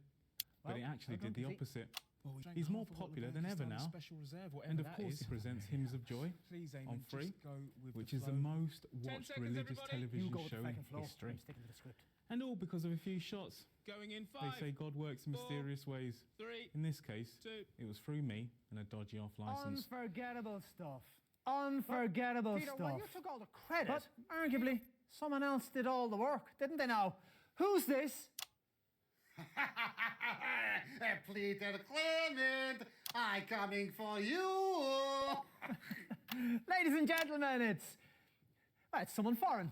but Well, it actually hold did on, the Pete. opposite. Well, we drank He's more half a bottle popular of than ever Erkistani now. Special Reserve, whatever And of that course is. he presents Hymns of Joy Please, Eamon, on just Free, go with which the is the flow. most 10 watched seconds, religious everybody. television You go with the show in second floor. history. I'm sticking to the script. And all because of a few shots. Going in They 5. say God works in 4, mysterious ways. 3, In this case, 2. it was through me and a dodgy off license. Unforgettable stuff. Unforgettable Peter, stuff. well, you took all the credit. But arguably, someone else did all the work, didn't they now? Who's this? Peter Clement, I coming for you. Ladies and gentlemen, it's someone foreign.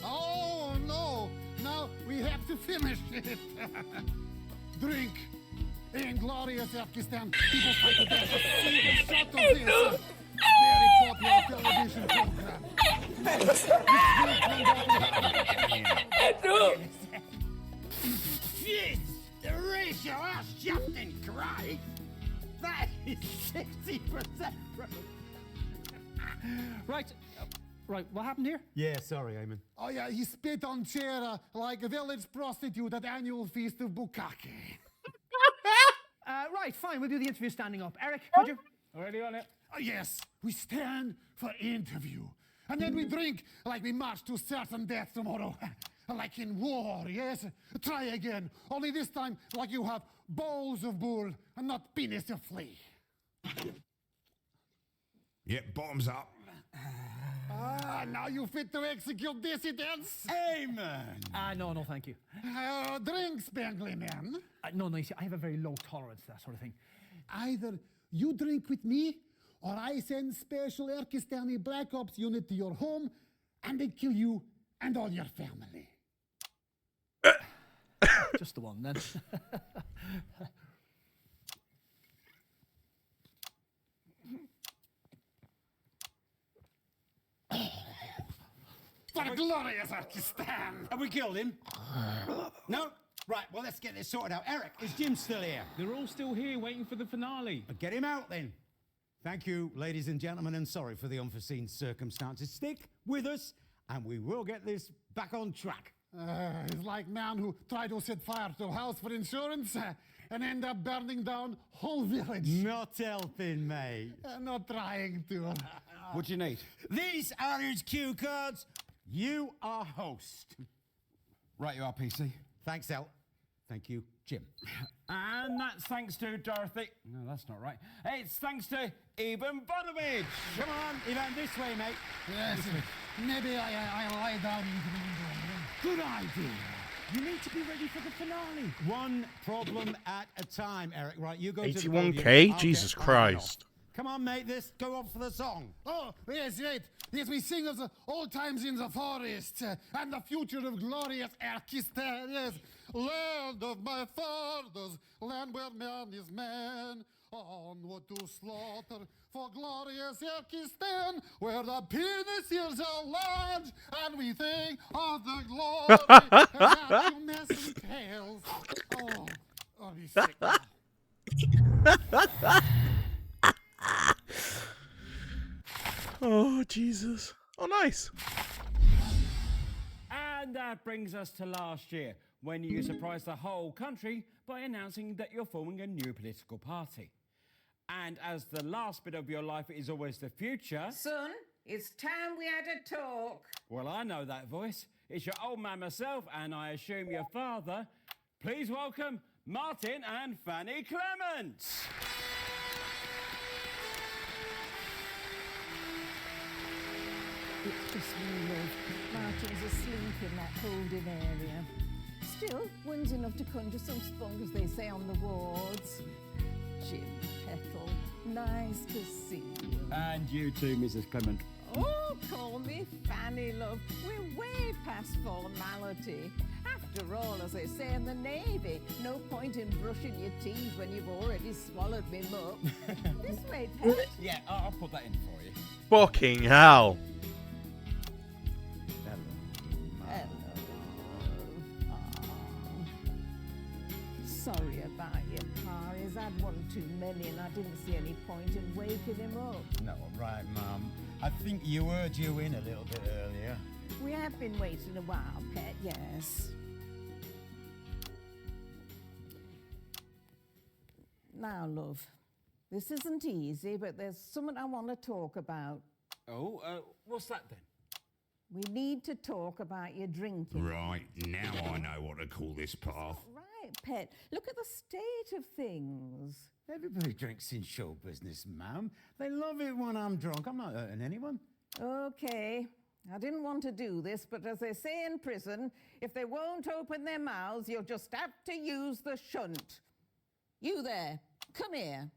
Oh no! Now we have to finish it. Drink. Inglorious Erkistan. People fight to death. A single shot of this. Very popular television program. Jeez, the ratio of shot and cry. That is 60%. Right, what happened here? Yeah, sorry, Eamon. Oh yeah, he spit on Chera like a village prostitute at annual feast of Bukake. Right, fine, we'll do the interview standing up. Eric, could you? Already on it. Oh, yes, we stand for interview. And then we drink like we march to certain death tomorrow. Like in war, yes? Try again. Only this time like you have balls of bull and not penis of flea. Yep, bottoms up. Now you fit to execute dissidents? Amen. No, thank you. Drink, Spangly Man. No, you see, I have a very low tolerance to that sort of thing. Either you drink with me, or I send special Erkistani Black Ops unit to your home, and they kill you and all your family. Just the one, then. For glorious Erkistan! Have we killed him? No? Right, well, let's get this sorted out. Eric, is Jim still here? They're all still here waiting for the finale. Get him out then. Thank you, ladies and gentlemen, and sorry for the unforeseen circumstances. Stick with us, and we will get this back on track. He's like man who tried to set fire to a house for insurance and end up burning down whole village. Not helping, mate. Not trying to. What do you need? These are his cue cards. You are host. Right, you are, PC. Thanks, El. Thank you, Jim. And that's thanks to Dorothy. No, that's not right. It's thanks to Eben Bodovich. Come on, Ivan, this way, mate. Yes, maybe I lie down into the window. Good idea. You need to be ready for the finale. One problem at a time, Eric. Right, you go to the 81K? podium. I'll Jesus get on Christ. Come on, mate. Let's go on for the song. Oh, yes, right. Yes, we sing of the old times in the forest and the future of glorious Erkistan. Yes, land of my fathers, land where man is man. Onward to slaughter for glorious Erkistan, where the penises are large, and we think of the glory that you mess and tales. Oh, I'll be sick now. Oh, Jesus. Oh, nice. And that brings us to last year, when you surprised the whole country by announcing that you're forming a new political party. And as the last bit of your life is always the future... Son, it's time we had a talk. Well, I know that voice. It's your old man myself, and I assume your father. Please welcome Martin and Fanny Clement. It's just me, love. Martin's asleep in that holding area. Still, one's enough to conjure some spunk, as they say on the wards. Jim Petal, nice to see you. And you too, Mrs. Clement. Oh, call me Fanny, love. We're way past formality. After all, as they say in the Navy, no point in brushing your teeth when you've already swallowed me muck. This way, Pet. Yeah, I'll put that in for you. Fucking hell. Sorry about your pa. He's had one too many and I didn't see any point in waking him up. No, right, Mum. I think you heard you in a little bit earlier. We have been waiting a while, Pet, yes. Now, love, this isn't easy, but there's something I want to talk about. Oh, what's that then? We need to talk about your drinking. Right, now I know what to call this path. Right, Pet. Look at the state of things. Everybody drinks in show business, Mum. They love it when I'm drunk. I'm not hurting anyone. Okay. I didn't want to do this, but as they say in prison, if they won't open their mouths, you'll just have to use the shunt. You there, come here.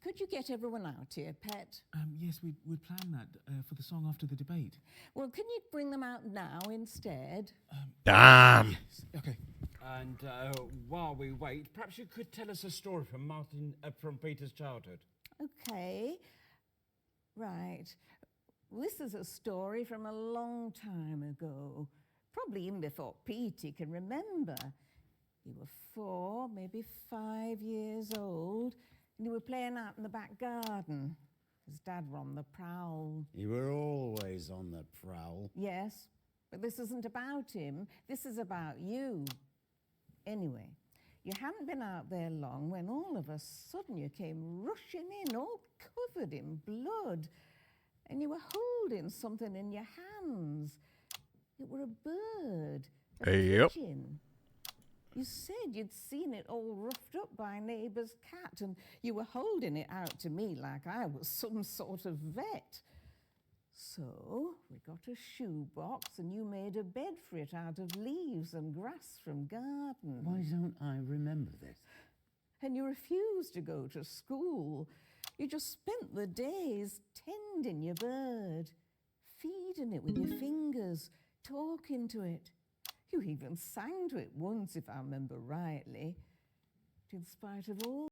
Could you get everyone out here, Pet? Yes, we'd planned that for the song after the debate. Well, can you bring them out now instead? Damn. Yes. Okay. And while we wait, perhaps you could tell us a story from Peter's childhood. Okay. Right. This is a story from a long time ago. Probably even before Petey can remember. You were 4, maybe 5 years old, and you were playing out in the back garden. His dad were on the prowl. You were always on the prowl. Yes, but this isn't about him. This is about you. Anyway, you hadn't been out there long when all of a sudden you came rushing in, all covered in blood, and you were holding something in your hands. It were a bird, a Yep. pigeon. You said you'd seen it all roughed up by a neighbour's cat, and you were holding it out to me like I was some sort of vet. So we got a shoebox, and you made a bed for it out of leaves and grass from garden. Why don't I remember this? And you refused to go to school. You just spent the days tending your bird, feeding it with your fingers, talking to it. You even sang to it once, if I remember rightly. But in spite of all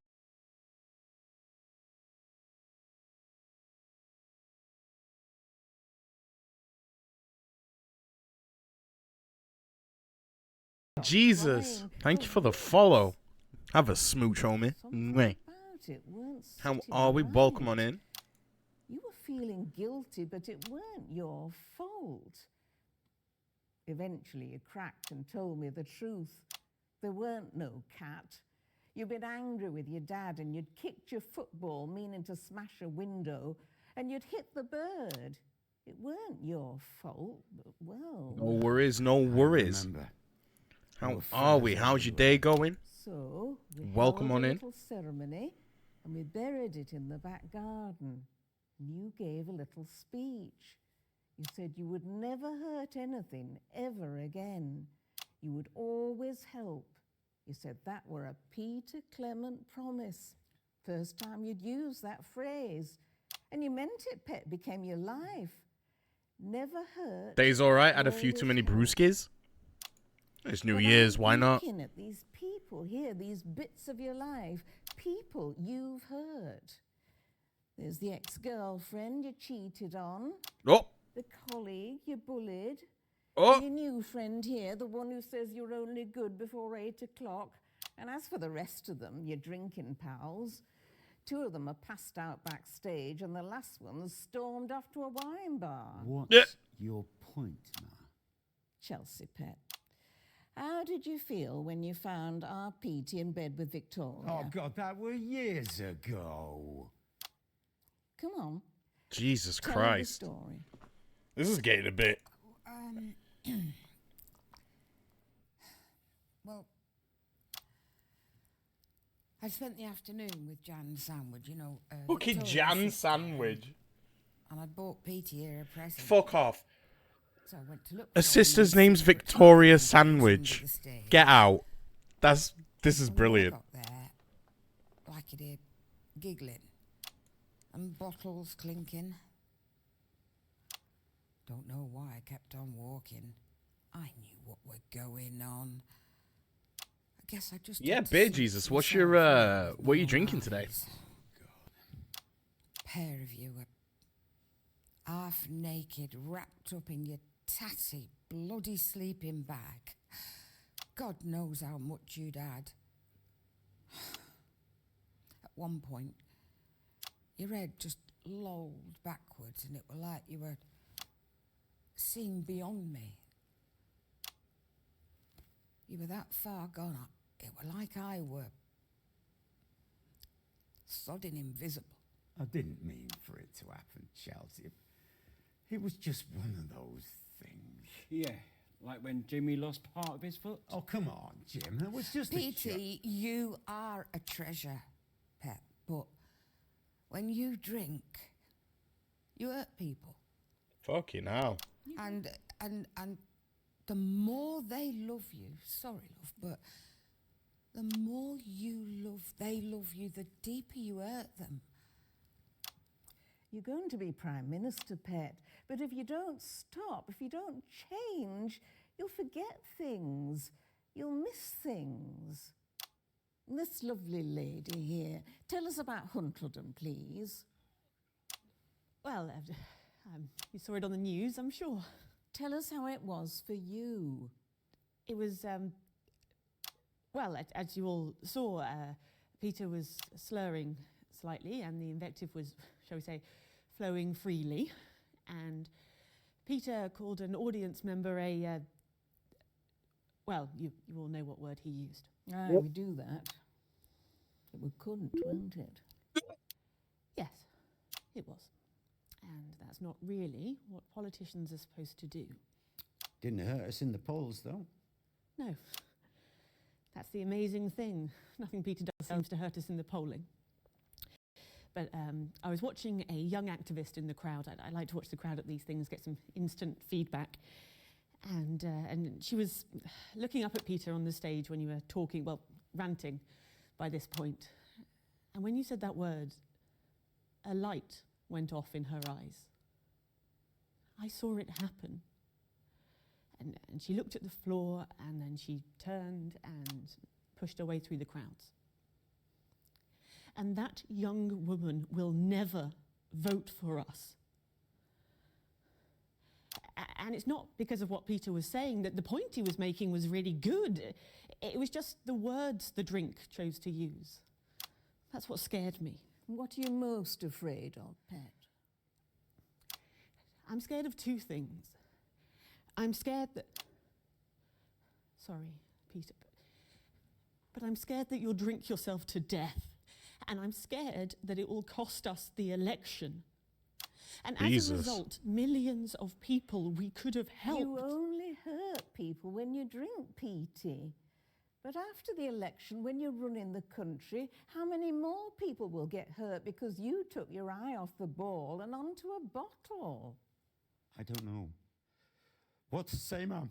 Jesus. Thank you for the follow. Have a smooch, homie. Mwah. about it weren't How sitting are we? right. Welcome on in. You were feeling guilty, but it weren't your fault. Eventually you cracked and told me the truth. There weren't no cat. You'd been angry with your dad and you'd kicked your football, meaning to smash a window, and you'd hit the bird. It weren't your fault, but well... No worries, no worries. How are we? How's your day going? So, we Welcome held on a in. little ceremony, and we buried it in the back garden. And you gave a little speech. You said you would never hurt anything ever again. You would always help. You said that were a Peter Clement promise. First time you'd used that phrase. And you meant it, Pet, became your life. Never hurt. Day's alright. Had a few always too many help. brewskis. It's New But Year's. I'm Why not? looking at these people here, these bits of your life, people you've hurt. There's the ex-girlfriend you cheated on. Oh. The colleague you bullied. Oh. Your new friend here, the one who says you're only good before 8 o'clock. And as for the rest of them, your drinking pals, 2 of them are passed out backstage, and the last one's stormed off to a wine bar. What's your point, Ma? Chelsea, Pet. How did you feel when you found our Petey in bed with Victoria? Oh, God, that were years ago. Come on. Jesus Tell me the Christ. story. This is getting a bit. Well, I spent the afternoon with Jan Sandwich, you know. Fucking Victoria's Jan sister, Sandwich. And I'd bought Petey here a present. Fuck off. So I went to look A for sister's her in name's the secret Victoria office under the Sandwich. stage. Get out. This is And when I brilliant. got there, Blackadder giggling and bottles clinking. Don't know why I kept on walking. I knew what were going on. I guess I just Yeah, had to Beer suit Jesus. What's myself your in with what are you no drinking today? eyes. pair of you were half naked, wrapped up in your tatty, bloody sleeping bag. God knows how much you'd had. At one point, your head just lolled backwards and it were like you were seeing beyond me. You were that far gone, it were like I were sodding invisible. I didn't mean for it to happen, Chelsea. It was just one of those things. Yeah, like when Jimmy lost part of his foot. Oh, come on, Jim. That was just a Petey, you are a treasure, Pet, but when you drink, you hurt people. Fucking hell. And the more they love you, sorry, love, but the more they love you, the deeper you hurt them. You're going to be Prime Minister, Pet, but if you don't stop, if you don't change, you'll forget things. You'll miss things. This lovely lady here, tell us about Huntledon, please. Well, you saw it on the news, I'm sure. Tell us how it was for you. It was, well, as you all saw, Peter was slurring slightly, and the invective was, shall we say, flowing freely. And Peter called an audience member a, well, you all know what word he used. We do that. It was cunt, wasn't it? Yes, it was. And that's not really what politicians are supposed to do. Didn't hurt us in the polls, though. No. That's the amazing thing. Nothing Peter does seems to hurt us in the polling. But I was watching a young activist in the crowd. I like to watch the crowd at these things, get some instant feedback. And she was looking up at Peter on the stage when you were talking, well, ranting by this point. And when you said that word, a light went off in her eyes. I saw it happen. And she looked at the floor, and then she turned and pushed her way through the crowds. And that young woman will never vote for us. And it's not because of what Peter was saying, that the point he was making was really good. It was just the words the drink chose to use. That's what scared me. What are you most afraid of, Pet? I'm scared of two things. I'm scared that... Sorry, Peter, but I'm scared that you'll drink yourself to death. And I'm scared that it will cost us the election. And as a result, millions of people we could have helped. You only hurt people when you drink, Petey. But after the election, when you're running the country, how many more people will get hurt because you took your eye off the ball and onto a bottle? I don't know. What's to say, Mum?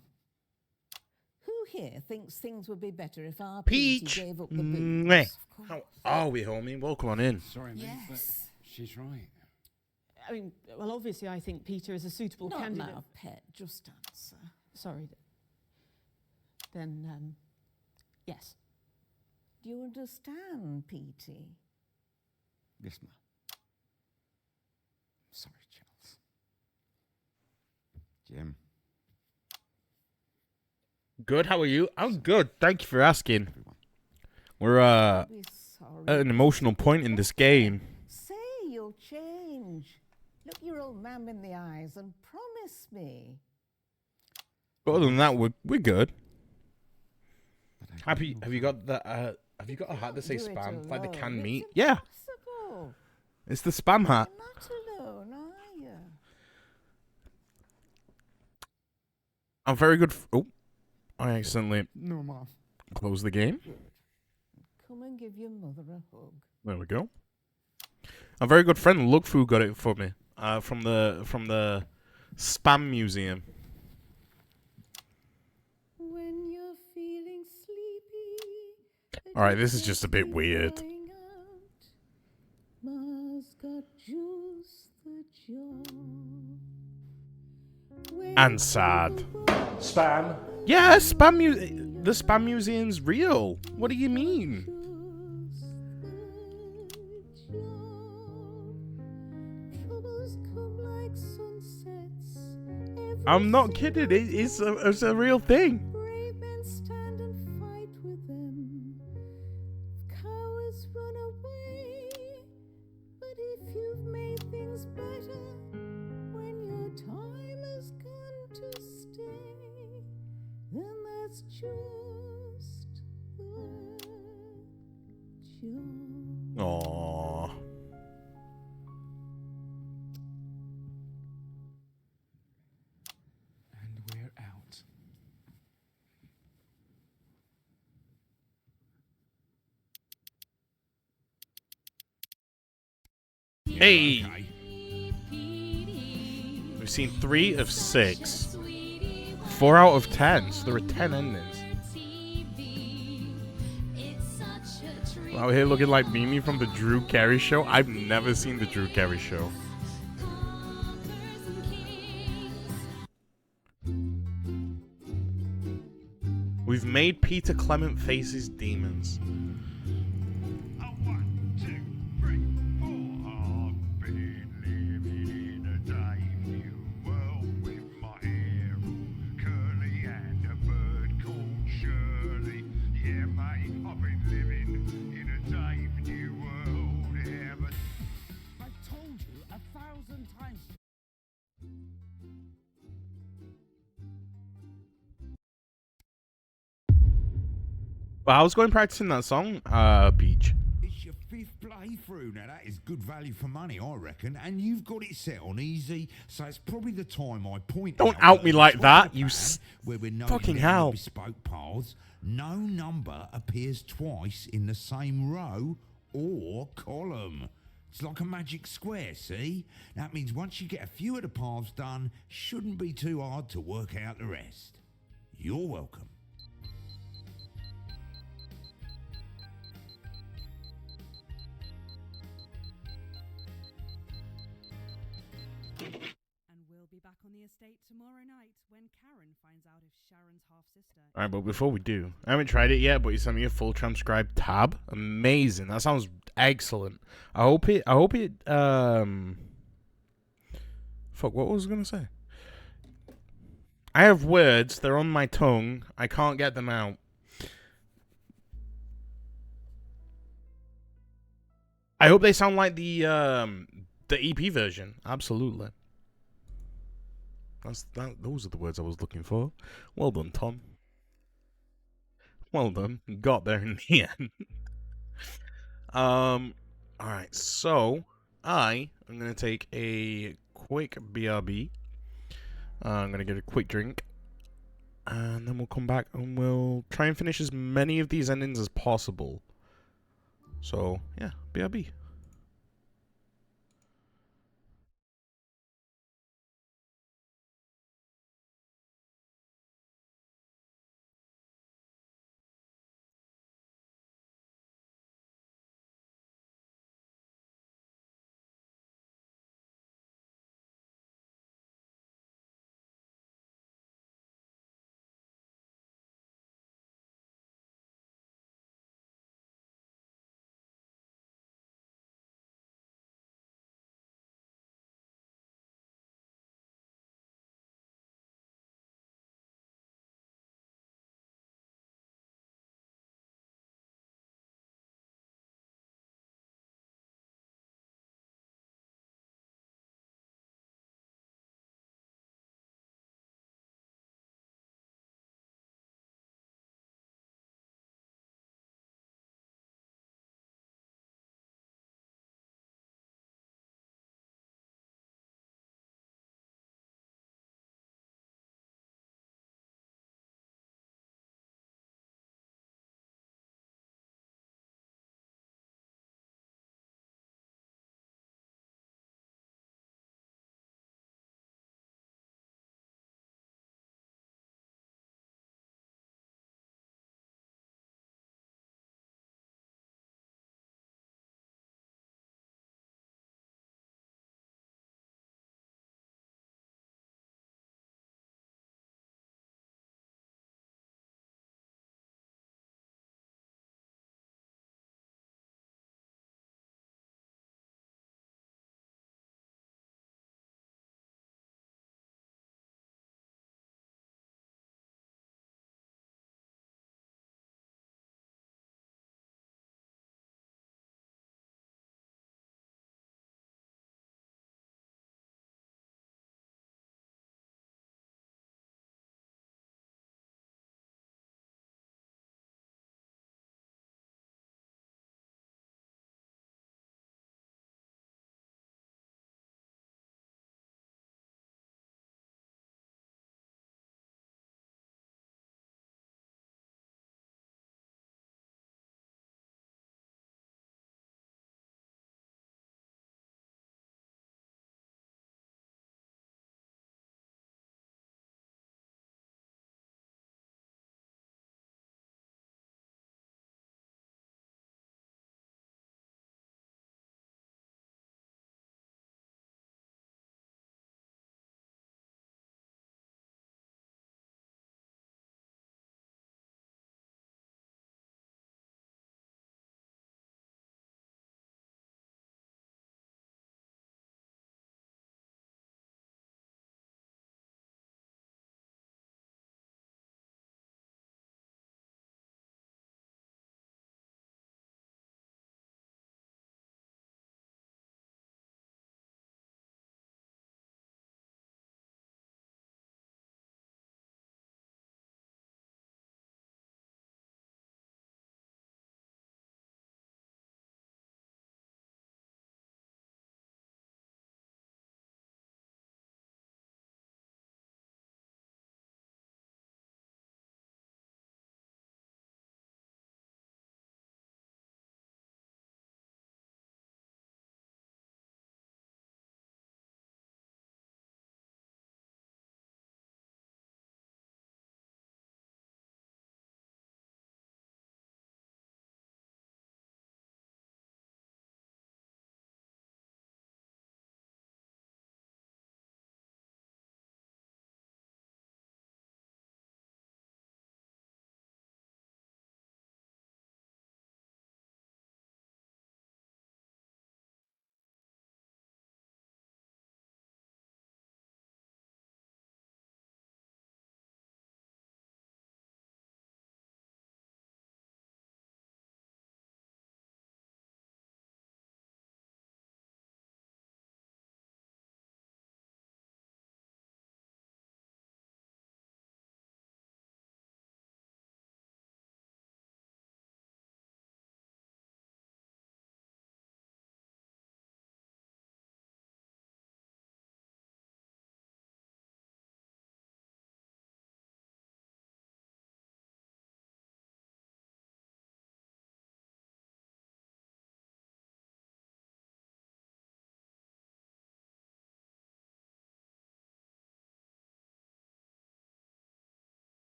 Who here thinks things would be better if our Peach! Petey gave up the booze? How are we, homie? Welcome on in. Sorry, mate, but she's right. I mean, well, obviously I think Peter is a suitable Not candidate. now, Pet, just answer. Sorry. Then, yes. Do you understand, Petey? Yes, Mum. Sorry, Charles. Jim. Good, how are you? I'm good, thank you for asking. We're at an emotional point in this game. Say you'll change. Look your old man in the eyes and promise me. But other than that, we're good. Have you got the have you got a hat that says spam? Like the canned meat? Yeah. Impossible. It's the spam hat. You're not alone, are you? I'm very good. Oh, I accidentally No, Mom. closed the game. Come and give your mother a hug. There we go. A very good friend, Lookfu, got it for me from the spam museum. When you're feeling sleepy. All right, this is just a bit weird. Ma's got just the job. And sad. Spam? Yeah, the spam museum's real. What do you mean? I'm not kidding. It's a real thing. Brave men stand and fight with them. Cowards run away. But if you've made things better, when your time has come to stay, then that's just the job. Aww. And we're out. Hey! We've seen 3 of 6. 4 out of 10, so there are 10 endings. Out here looking like Mimi from the Drew Carey Show. I've never seen the Drew Carey Show. We've made Peter Clement face his demons. I've told you 1,000 times. Well, I was going practicing that song, Peach. It's your 5th playthrough. Now, that is good value for money, I reckon. And you've got it set on easy, so it's probably the time I point Don't out out me like that, you where we're no fucking getting hell. the bespoke paths. No number appears twice in the same row or column. It's like a magic square, see? That means once you get a few of the paths done, shouldn't be too hard to work out the rest. You're welcome. And we'll be back on the estate tomorrow night when Karen finds out if Sharon's half-sister... Alright, but before we do, I haven't tried it yet, but you sent me a full transcribed tab. Amazing. That sounds excellent. I hope it, fuck, what was I gonna say? I have words, they're on my tongue. I can't get them out. I hope they sound like the EP version. Absolutely. Those are the words I was looking for. Well done, Tom. Well done. Got there in the end. Alright, so I am gonna take a quick BRB. I'm gonna get a quick drink. And then we'll come back and we'll try and finish as many of these endings as possible. So, yeah, BRB.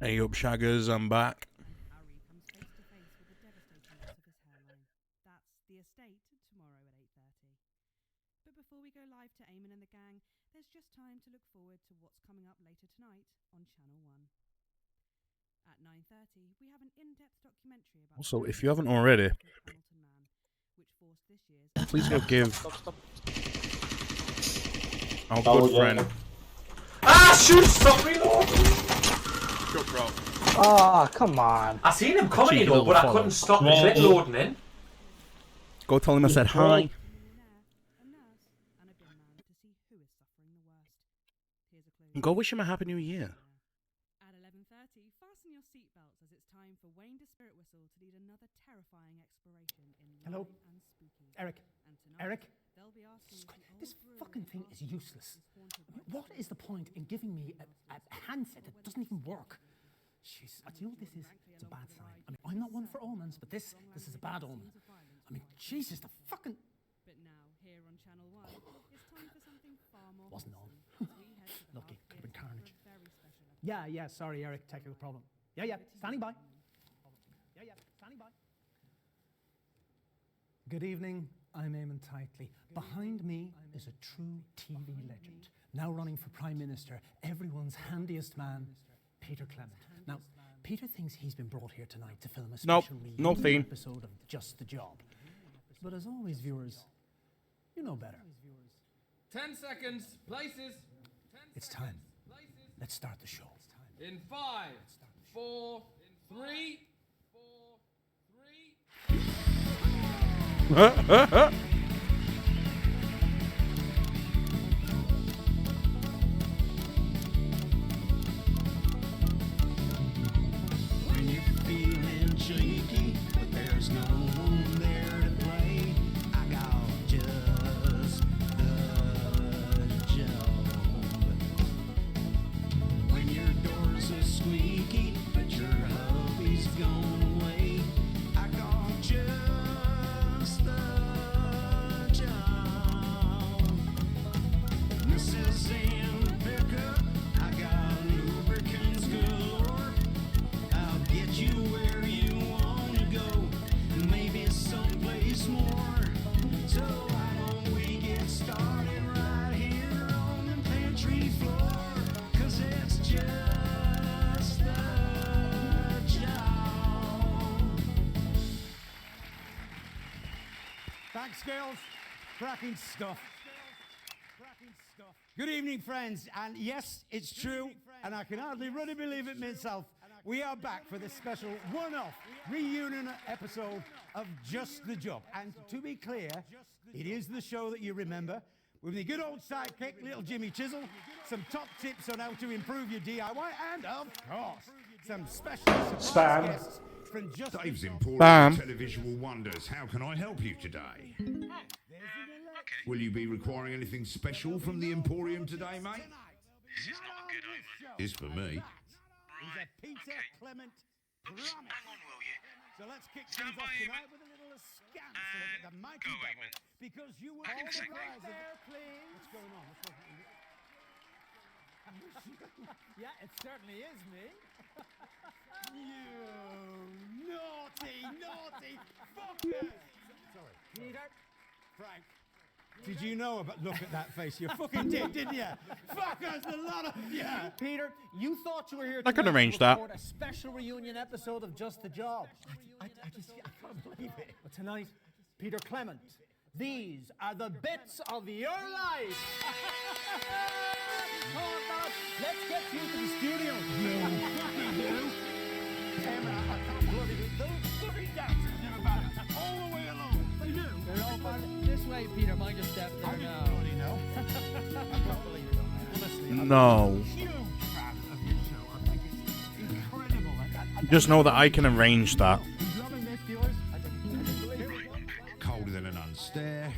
Hey up, Shaggers, I'm back. Harry comes face to face with the devastating loss of his hairline. That's The Estate tomorrow at 8:30. But before we go live to Eamon and the gang, there's just time to look forward to what's coming up later tonight on Channel 1. At 9:30, we have an in-depth documentary about Also, if you haven't already, please go give our good friend. Ah, shoot! Stop reloading! Good bro. Ah, come on. I seen him coming, you know, but I couldn't stop the clip loading in. Go tell him I said hi. Go wish him a happy new year. At 11:30, fasten your seatbelts as it's time for Wayne the Spirit Whistle to lead another terrifying exploration in Hello? live and spooky. Eric? And tonight, Eric? they'll be asking This fucking thing is useless. What is the point in giving me a handset that doesn't even work? Jeez, do you know what this is? It's a bad sign. I mean, I'm not one for omens, but this is a bad omen. I mean, Jesus, the fucking... But now, here on Channel 1, it's time for something far more Wasn't on. wholesome as we head to the Lucky, could have been carnage. for a very special episode. Yeah, sorry, Eric, technical problem. Yeah, standing by. Yeah, standing by. Good evening, I'm Eamon Titley. Behind me is a true TV legend, now running for Prime Minister, everyone's handiest man, Peter Clement. Now, Peter thinks he's been brought here tonight to film a special reunion episode of Just the Job. But as always, viewers, you know better. 10 seconds. Places. It's time. Let's start the show. In 5, 4, 3. When you're feeling shaky, but there's no one there to play, I got just the job. When your doors are squeaky, but your hubby's gone away, I got just the job. Mrs. in pickup, I got lubricants galore. I'll get you where you want to go, and maybe someplace more. So why don't we get started right here on the pantry floor? 'Cause it's just the job. Thanks, girls. Cracking stuff. Good evening, friends. And yes, it's true, and I can hardly really believe it myself. We are back for this special one-off reunion episode of Just the Job. And to be clear, it is the show that you remember, with the good old sidekick, little Jimmy Chisel, some top tips on how to improve your DIY, and of course, some special surprise guests from Just Dave's the Job. Emporium Televisual Wonders. How can I help you today? Will you be requiring anything special from the Emporium today, mate? This is not a good omen. It's for me. He's a Peter Clement promise. Hang on, will you? So let's kick things off tonight with a little askance look at the mighty devil. Because you will all the prizes. What's going on? What's going on? Yeah, it certainly is me. You naughty fuckers! Sorry. Peter. Frank. Did you know about? Look at that face. You fucking did, didn't you? Fuckers, a lot of yeah. Peter, you thought you were here I can tonight to arrange that. record a special reunion episode of Just the Job. I can't believe it. But tonight, Peter Clement, these are the bits of your life. Come on, fellas, let's get you to the studio. No, fucking do. I can't bloody do. Those bloody dancers do about it all the way along. They do. They're all part of this way, Peter. Mind your step there now. I bloody know. I can't believe it. Honestly, I'm No. a huge fan of your show. I think it's incredible. Just know that I can arrange that. Loving this, viewers. Colder than an unstare.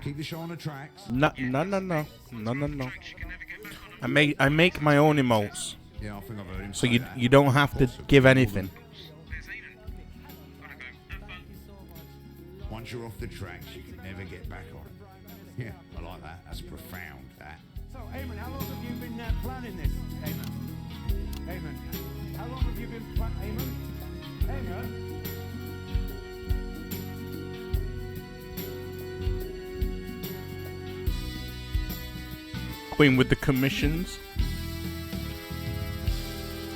Keep the show on the tracks. No. I make my own emotes. Yeah, I think I've heard him So say you that. you don't have to give anything. Once you're off the tracks, you can never get back on. Yeah, I like that. That's profound, that. So, Eamon, how long have you been planning this, Eamon? Eamon, how long have you been Eamon? Eamon? Queen with the commissions.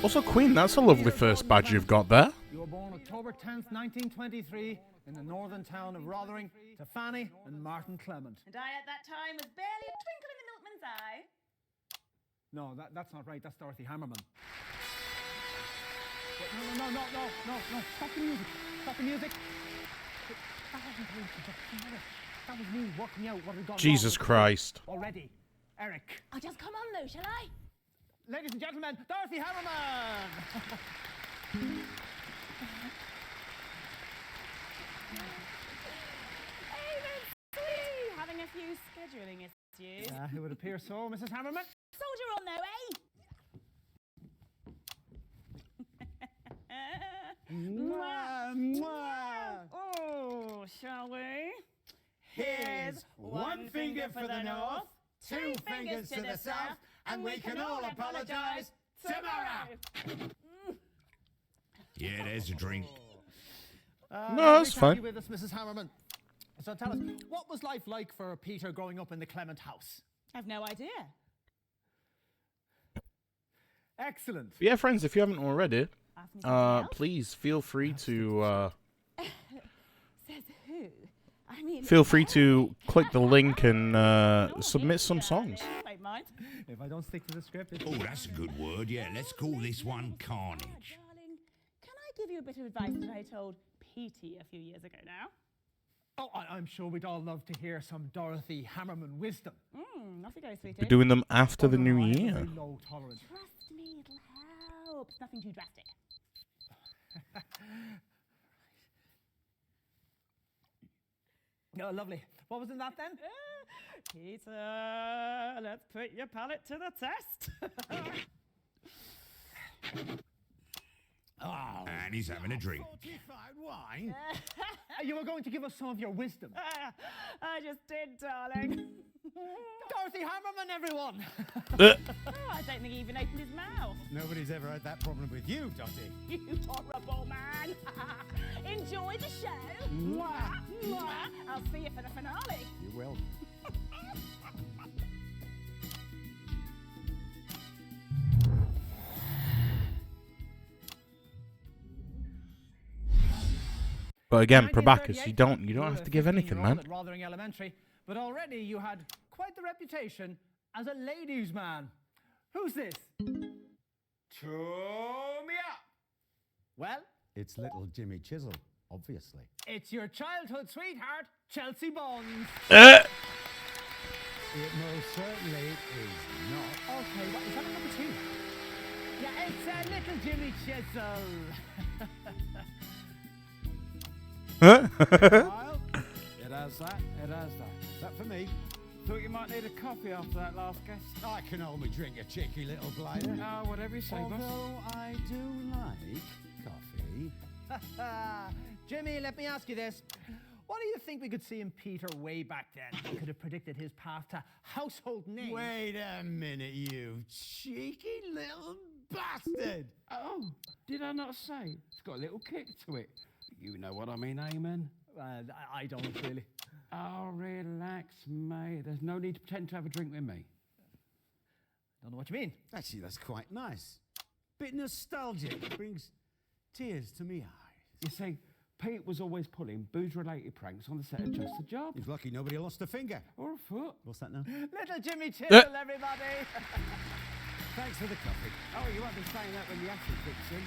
Also, Queen, that's a lovely first badge you've got there. You were born October 10th, 1923, in the northern town of Rotherham to Fanny and Martin Clement. And I, at that time, was barely a twinkle in the milkman's eye. No, that's not right. That's Dorothy Hammerman. Wait, no. Stop the music. Stop the music. That wasn't me. That was me working out what had gone Jesus wrong Christ. already. Eric. I'll just come on, though, shall I? Ladies and gentlemen, Dorothy Hammerman! Having a few scheduling issues. It would appear so, Mrs. Hammerman. Soldier on, though, eh? Mwah, mwah. Oh, shall we? Here's one finger for the north, two fingers to the south, and we can all apologise tomorrow. Yeah, there's a drink. No, that's fine. You with us, Mrs. Hammerman. So tell us, what was life like for Peter growing up in the Clement house? I've no idea. Excellent. Yeah, friends, if you haven't already, please feel free to Says who? I mean, feel free to click the link and submit some songs. Wait, mind. If I don't stick to the script, Oh, that's a good word. Yeah, let's call this one Carnage. Darling, can I give you a bit of advice that I told Petey a few years ago now? Oh, I'm sure we'd all love to hear some Dorothy Hammerman wisdom. Off you go, sweetie. We're doing them after the new I have a year. very low tolerance. Trust me, it'll help. Nothing too drastic. Oh, lovely. What was in that then? Peter, let's put your palate to the test. Oh, and he's having a drink. Fortified wine? You were going to give us some of your wisdom. I just did, darling. Dorothy Hammerman, everyone! I don't think he even opened his mouth. Nobody's ever had that problem with you, Dottie. You horrible man. Enjoy the show. Mwah, mwah. I'll see you for the finale. You will. But again, Prabakis, you don't have to give anything, man. At Rotherham Elementary, but already you had quite the reputation as a ladies' man. Who's this? Chew me up. Well, It's little Jimmy Chisel, obviously. it's your childhood sweetheart, Chelsea Bonds. It most certainly is not. Okay, what is that number 2? Yeah, it's little Jimmy Chisel. Well, it has that. It has that. Is that for me? Thought you might need a coffee after that last guest. I can only drink a cheeky little blighter. Oh, whatever you say, boss. Although I do like coffee. Jimmy, let me ask you this. What do you think we could see in Peter way back then? We could have predicted his path to household name. Wait a minute, you cheeky little bastard! Oh, did I not say? It's got a little kick to it. You know what I mean, Amen? I don't really. Oh, relax, mate. There's no need to pretend to have a drink with me. Don't know what you mean. Actually, that's quite nice. Bit nostalgic. Brings tears to me eyes. You see, Pete was always pulling booze-related pranks on the set of Just a Job. He's lucky nobody lost a finger. Or a foot. What's that now? Little Jimmy Chisel, everybody. Thanks for the coffee. Oh, you won't be saying that when the acid kicks in.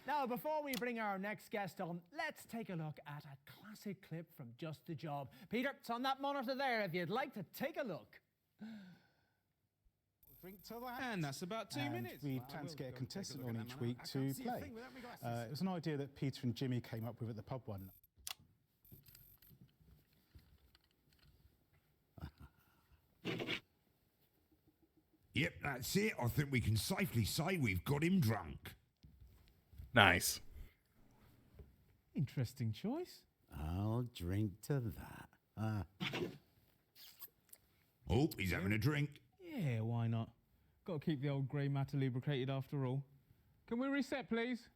Now, before we bring our next guest on, let's take a look at a classic clip from Just a Job. Peter, it's on that monitor there if you'd like to take a look. Drink to that. And that's about 2 minutes. We plan to get a contestant on each week to play. It was an idea that Peter and Jimmy came up with at the pub one. Yep, that's it. I think we can safely say we've got him drunk. Nice. Interesting choice. I'll drink to that. Oh, he's having a drink. Yeah, why not? Got to keep the old grey matter lubricated after all. Can we reset, please?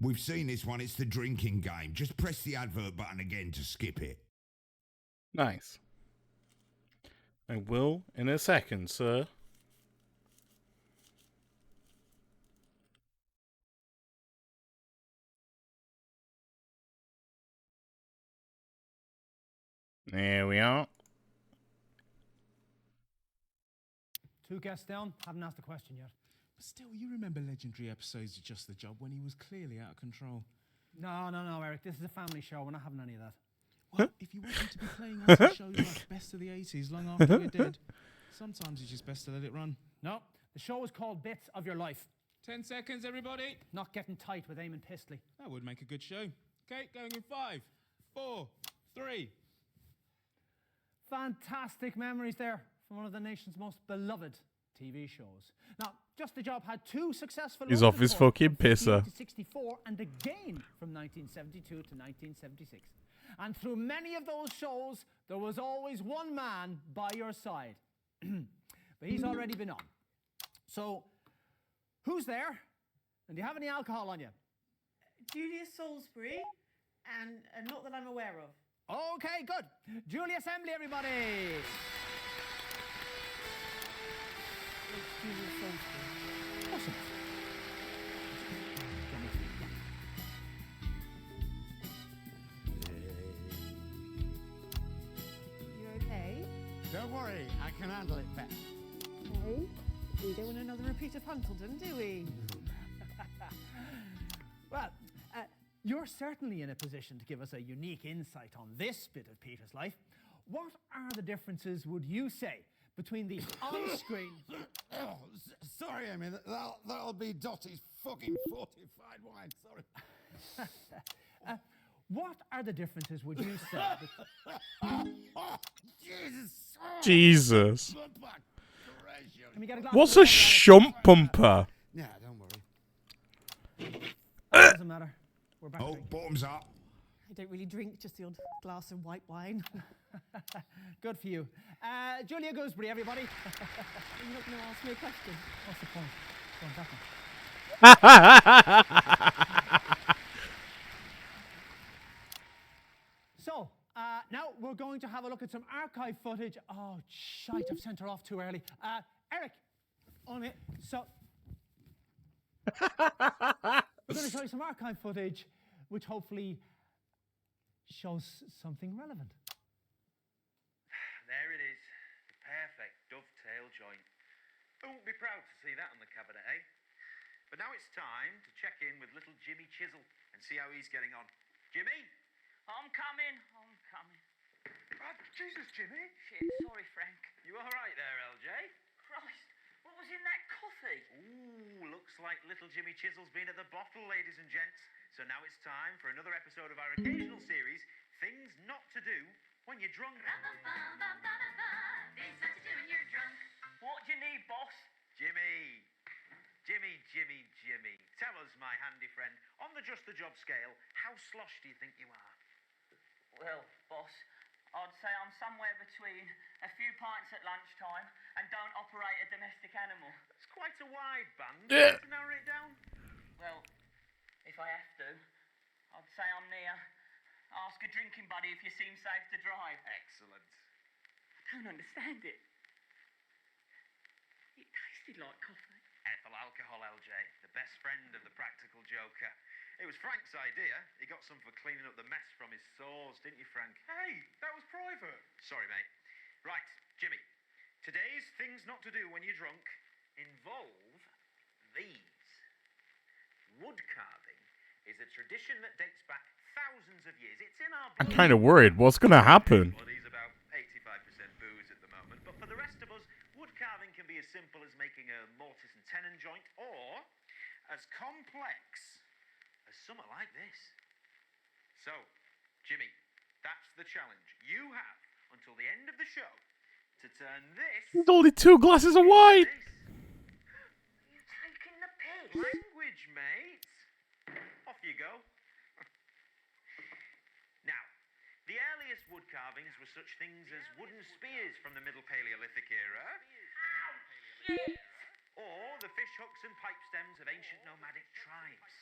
We've seen this one. It's the drinking game. Just press the advert button again to skip it. Nice. I will in a second, sir. There we are. 2 guests down. Haven't asked a question yet. But still, you remember legendary episodes of Just the Job when he was clearly out of control. No, Eric. This is a family show. We're not having any of that. Well, if you want him to be playing on shows like Best of the 80s long after we're dead, sometimes it's just best to let it run. No, the show is called Bits of Your Life. 10 seconds, everybody. Not getting tight with Eamon Pistley. That would make a good show. Okay, going in 5, 4, 3. Fantastic memories there from one of the nation's most beloved TV shows. Now, Just the Job had 2 successful He's London off his tours fucking from 58 pisser. to 64 and again from 1972 to 1976. And through many of those shows, there was always one man by your side. But he's already been on. So, who's there? And do you have any alcohol on you? Julia Salisbury, and not that I'm aware of. Okay, good. Julia Assembly, everybody. It's Julia Salisbury. Awesome. You okay? Don't worry, I can handle it, Beth. Okay. We don't want another repeat of Huntledon, do we? Well, you're certainly in a position to give us a unique insight on this bit of Peter's life. What are the differences, would you say, between the on-screen... Sorry, Amy, that'll be Dottie's fucking fortified wine, sorry. What are the differences, would you say... Jesus. Can we get a glass What's of a shump pumper? Yeah, don't worry. Doesn't matter. We're back. Oh, bottoms up. I don't really drink, just the odd glass of white wine. Good for you. Julia Gooseberry, everybody. You're not going to ask me a question. What's the point? Go on, that one. So, now we're going to have a look at some archive footage. Oh, shite, I've sent her off too early. Eric, on it. So, we're going to show you some archive footage, which hopefully shows something relevant. There it is. The perfect dovetail joint. Who won't be proud to see that on the cabinet, eh? But now it's time to check in with little Jimmy Chisel and see how he's getting on. Jimmy? I'm coming. Jesus, Jimmy. Shit, sorry, Frank. You all right there, LJ? Christ, what was in that coffee? Ooh, looks like little Jimmy Chisel's been at the bottle, ladies and gents. So now it's time for another episode of our occasional series, Things Not to Do When You're Drunk. Things not to do when you're drunk. What do you need, boss? Jimmy. Tell us, my handy friend, on the Just the Job scale, how slosh do you think you are? Well, boss, I'd say I'm somewhere between a few pints at lunchtime and don't operate a domestic animal. It's quite a wide band. Yeah. To narrow it down. Well, if I have to, I'd say I'm near. Ask a drinking buddy if you seem safe to drive. Excellent. I don't understand it. It tasted like coffee. Ethyl alcohol, LJ, the best friend of the practical joker. It was Frank's idea. He got some for cleaning up the mess from his sores, didn't you, Frank? Hey, that was private. Sorry, mate. Right, Jimmy. Today's things not to do when you're drunk involve these. Wood carving is a tradition that dates back thousands of years. It's in our I'm kind of worried. What's going to happen? Everybody's about 85% booze at the moment, but for the rest of us, wood carving can be as simple as making a mortise and tenon joint, or as complex as something like this. So, Jimmy, that's the challenge. You have until the end of the show to turn this... There's only 2 glasses of wine. You're taking the piss. Language, mate. Off you go. Now, wood carvings were such things as wooden spears from the Middle Paleolithic era. Or the fish hooks and pipe stems of ancient nomadic tribes.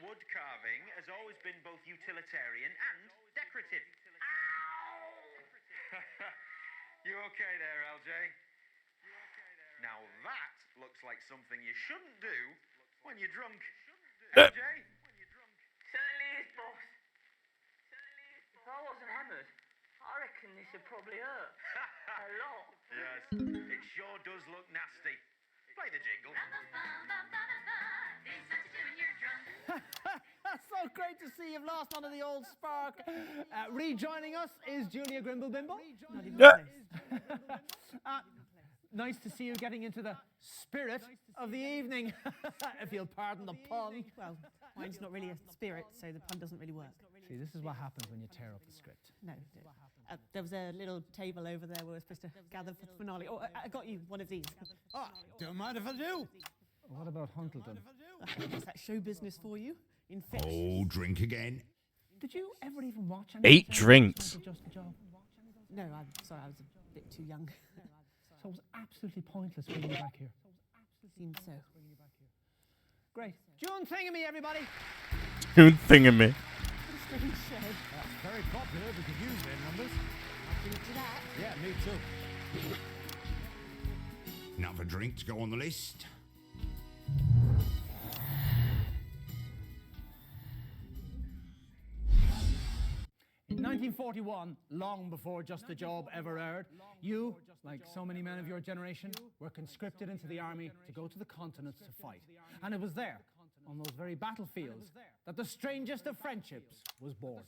Wood carving has always been both utilitarian and decorative. You okay there, LJ? Now that looks like something you shouldn't do when you're drunk. LJ? Certainly is, boss. If I wasn't hammered, I reckon this would probably hurt. A lot. Yes, it sure does look nasty. Play the jingle. So great to see you've lost none of the old spark. Rejoining us is Julia Grimble-Bimble. Not even close. Nice to see you getting into the spirit of the evening, if you'll pardon the pun. Well, wine's not really a spirit, so the pun doesn't really work. See, this is what happens when you tear up the script. No. There was a little table over there where we're supposed to gather for the finale. Oh, I got you one of these. Oh, don't mind if I do. What about Huntleton? Is that show business for you? Infectious. Oh, drink again. Did you ever even watch 8 drinks. Just the Job? No, I'm sorry, I was a bit too young. So it was absolutely pointless bringing you back here. Seems so. Great. June Thingamy, everybody. June Thingamy. Strange show. That's very popular. We could use their numbers. I'll do that. Yeah, me too. Another drink to go on the list. In 1941, long before Just the Job ever aired, you, like so many men of your generation, were conscripted into the army to go to the continents to fight. And it was there, on those very battlefields, that the strangest of friendships was born.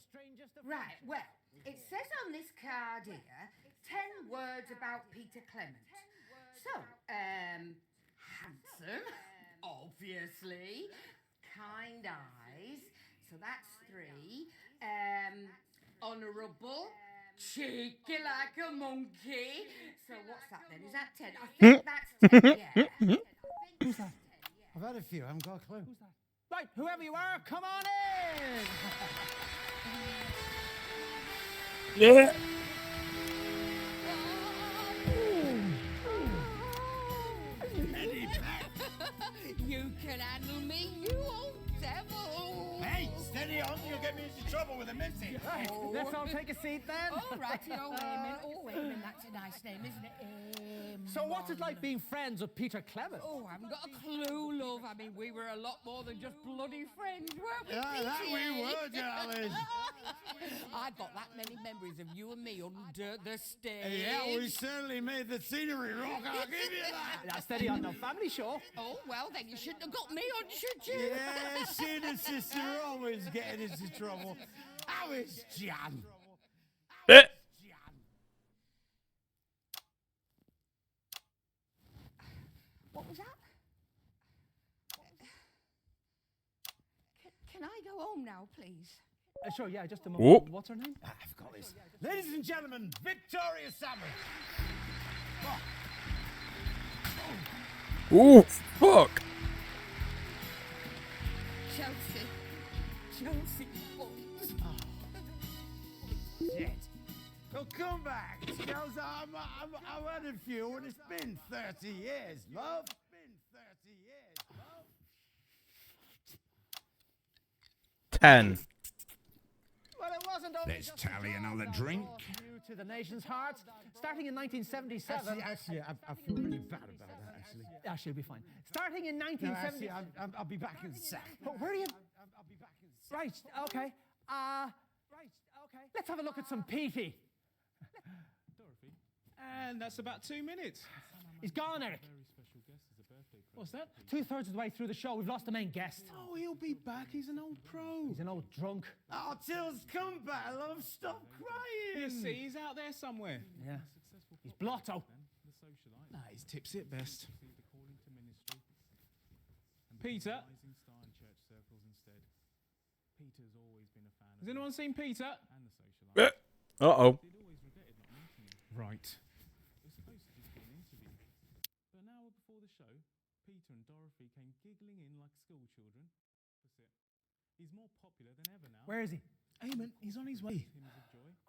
Right, well, it says on this card here 10 words about Peter Clement. So, handsome, obviously, kind eyes, so that's 3. Honourable, cheeky like a monkey. So what's that then? Is that 10? I think that's 10, yeah. Who's that? I've had a few. I haven't got a clue. Who's that? Right, whoever you are, come on in! Yeah. You can handle me, you old devil. Hey, steady on. You'll get me into trouble with a minty. Right, let's all take a seat then. All righty, Eamon, that's a nice name, isn't it? So what's it like being friends with Peter Clement? Oh, I haven't got a clue, love. I mean, we were a lot more than just bloody friends, weren't we, Yeah, that we Peter? were, darling. I've got that many memories of you and me under the stage. Yeah, we certainly made the scenery rock. I'll give you that. Now, steady on, no family show. Oh, well, then you shouldn't have got me on, should you? Yeah, she and her sister are always getting into trouble. How is Jan? What was that? Can I go home now, please? Sure, yeah, just a Oh. moment. What's her name? I've got this. Ladies and gentlemen, Victoria Samuel. Ooh, fuck. Chelsea Bonds. Shit. Well, come back. Girls, I've had a few, and it's been 30 years, love. Been 30 years, love. 10. Well, it wasn't only Let's just tally a job another that drink. brought you to the nation's hearts. Starting in 1977. Actually, I feel really bad about that, actually. Actually, it'll be fine. Starting in No, 1970. actually, I'll be back in a sec. Where are you? I'll be back in a sec. Right, okay. Let's have a look at some Petey. Dorothy. And that's about 2 minutes. He's gone, Eric. Very special guest as a birthday present. What's that? 2/3 of the way through the show, we've lost the main guest. Oh, he'll be back. He's an old pro. He's an old drunk. Oh, Tills, come back, love. Stop crying. You see, he's out there somewhere. Yeah. He's blotto. The socialite. Nah, he's tipsy at best. The calling to ministry. Peter. Rising star in church circles instead. Peter's always been a fan. Has anyone seen Peter? And the socialite. Uh-oh. They'd always regretted not meeting him. Right. It was supposed to just be an interview. But an hour before the show, Peter and Dorothy came giggling in like school children. That's it. He's more popular than ever now. Where is he? Eamon, he's on his way.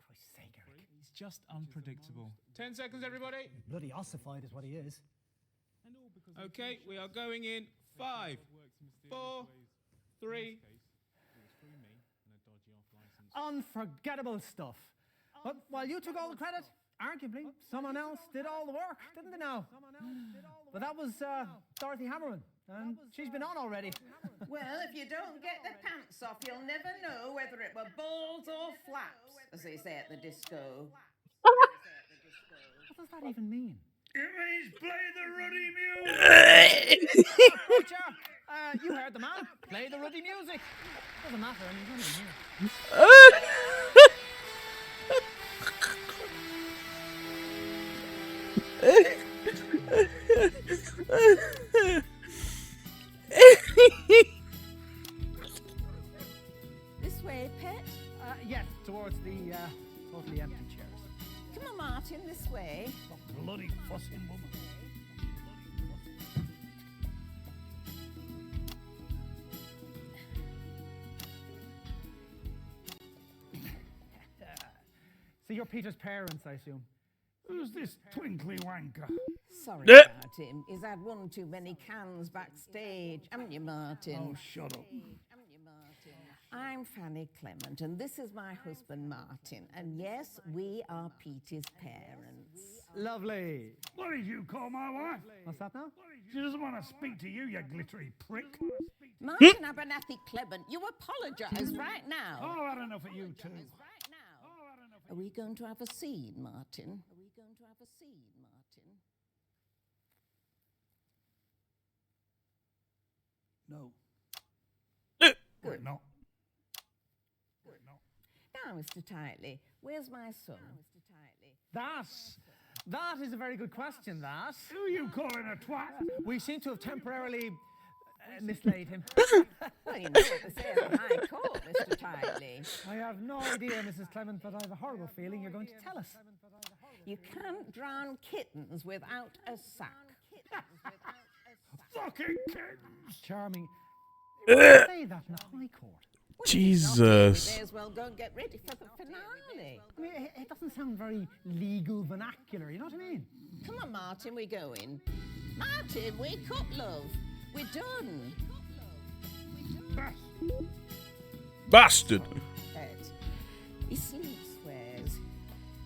Christ's sake, Eric. He's just unpredictable. 10 seconds, everybody. Bloody ossified is what he is. Okay, we are going in 5, 4, 3. Unforgettable stuff. But while you took all the credit, arguably, someone else did all the work, didn't they now? But that was Dorothy Hammerman, and she's been on already. Well, if you don't get the pants off, you'll never know whether it were balls or flaps, as they say at the disco. What does that even mean? It means play the ruddy music! Preacher, you heard the man. Play the ruddy music. Doesn't matter, I mean, he's not even here. This way, Pet. Yes, towards the empty chairs. Come on, Martin, this way. Bloody fussing woman. So you're Peter's parents, I assume. Who's this twinkly wanker? Sorry, Martin. He's had one too many cans backstage, haven't you, Martin? Oh, shut up. I'm Fanny Clement, and this is my husband, Martin. And yes, we are Peter's parents. Lovely. What did you call my wife? What's that now? She doesn't want to speak to you, you glittery prick. Martin Abernathy Clement, you apologise right now. Oh, I've had enough of you too. Are we going to have a scene, Martin? Are we going to have a scene, Martin? No. Good. No. Now, Mr. Titley, where's my son? That is a very good question, that. Who are you calling a twat? We seem to have temporarily mislaid him. Well, you know what they say at the High Court, Mr. Titley. I have no idea, Mrs. Clement, but I have a horrible feeling you're going to tell us. You can't drown kittens without a sack. Fucking kittens! Charming. Say that in the High Court. Jesus. We may as well go and get ready for the finale. I mean, it doesn't sound very legal vernacular, you know what I mean? Come on, Martin, we're going. Martin, wake up, love. We're done. Bastard. Ed, he sleep swears.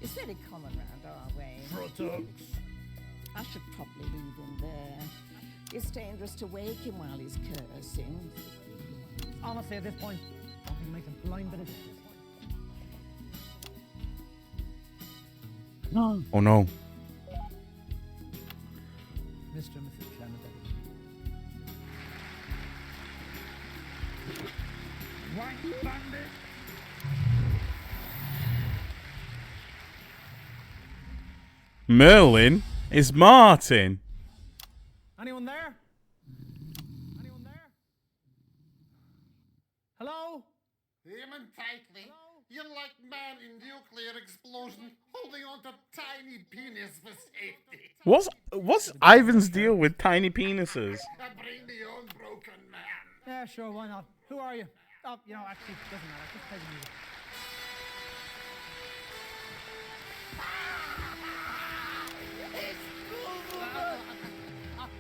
It's very common round our way. Buttocks. I should probably leave him there. It's dangerous to wake him while he's cursing. Honestly, at this point, I think it makes a blind bit of difference. No. Oh no. Mr. and Mrs. Clement. White bandit. Merlin is Martin. Anyone there? Anyone there? Hello? Eamon Titley, you're like man in nuclear explosion, holding on to tiny penis for safety. What's Ivan's deal with tiny penises? I bring the unbroken man. Yeah, sure, why not? Who are you? Oh, you know, actually, it doesn't matter. Just play the music.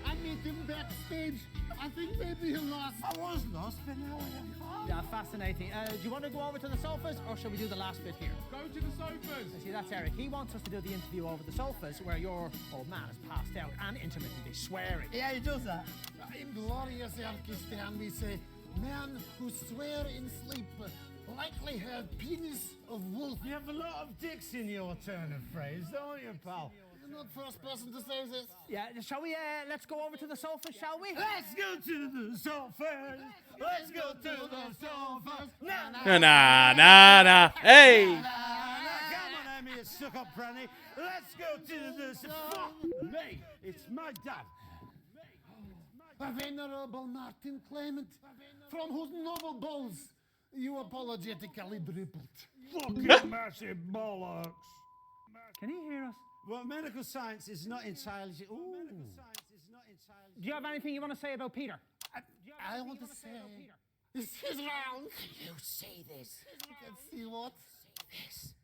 I met him backstage. I think maybe he lost. I was lost, but now I am home. Yeah, fascinating. Do you want to go over to the sofas, or shall we do the last bit here? Go to the sofas. See, that's Eric. He wants us to do the interview over the sofas, where your old man is passed out and intermittently swearing. Yeah, he does that. In glorious Erkistan, we say, men who swear in sleep likely have penis of wolf. You have a lot of dicks in your turn of phrase, don't you, pal? You're not first person to say this. Yeah, shall we, let's go over to the sofas, shall we? Let's go to the sofas. Let's go to the sofas. Nah. Hey. Come on, Amy, you suck-up granny. Let's go to the sofas. Me, it's my dad. A venerable Martin Clement, from whose noble balls you apologetically dribbled. Fucking massive bollocks. Can he hear us? Well, medical science is not entirely... Ooh. Do you have anything you want to say about Peter? I want to say This is round. You see this? You can see what? This.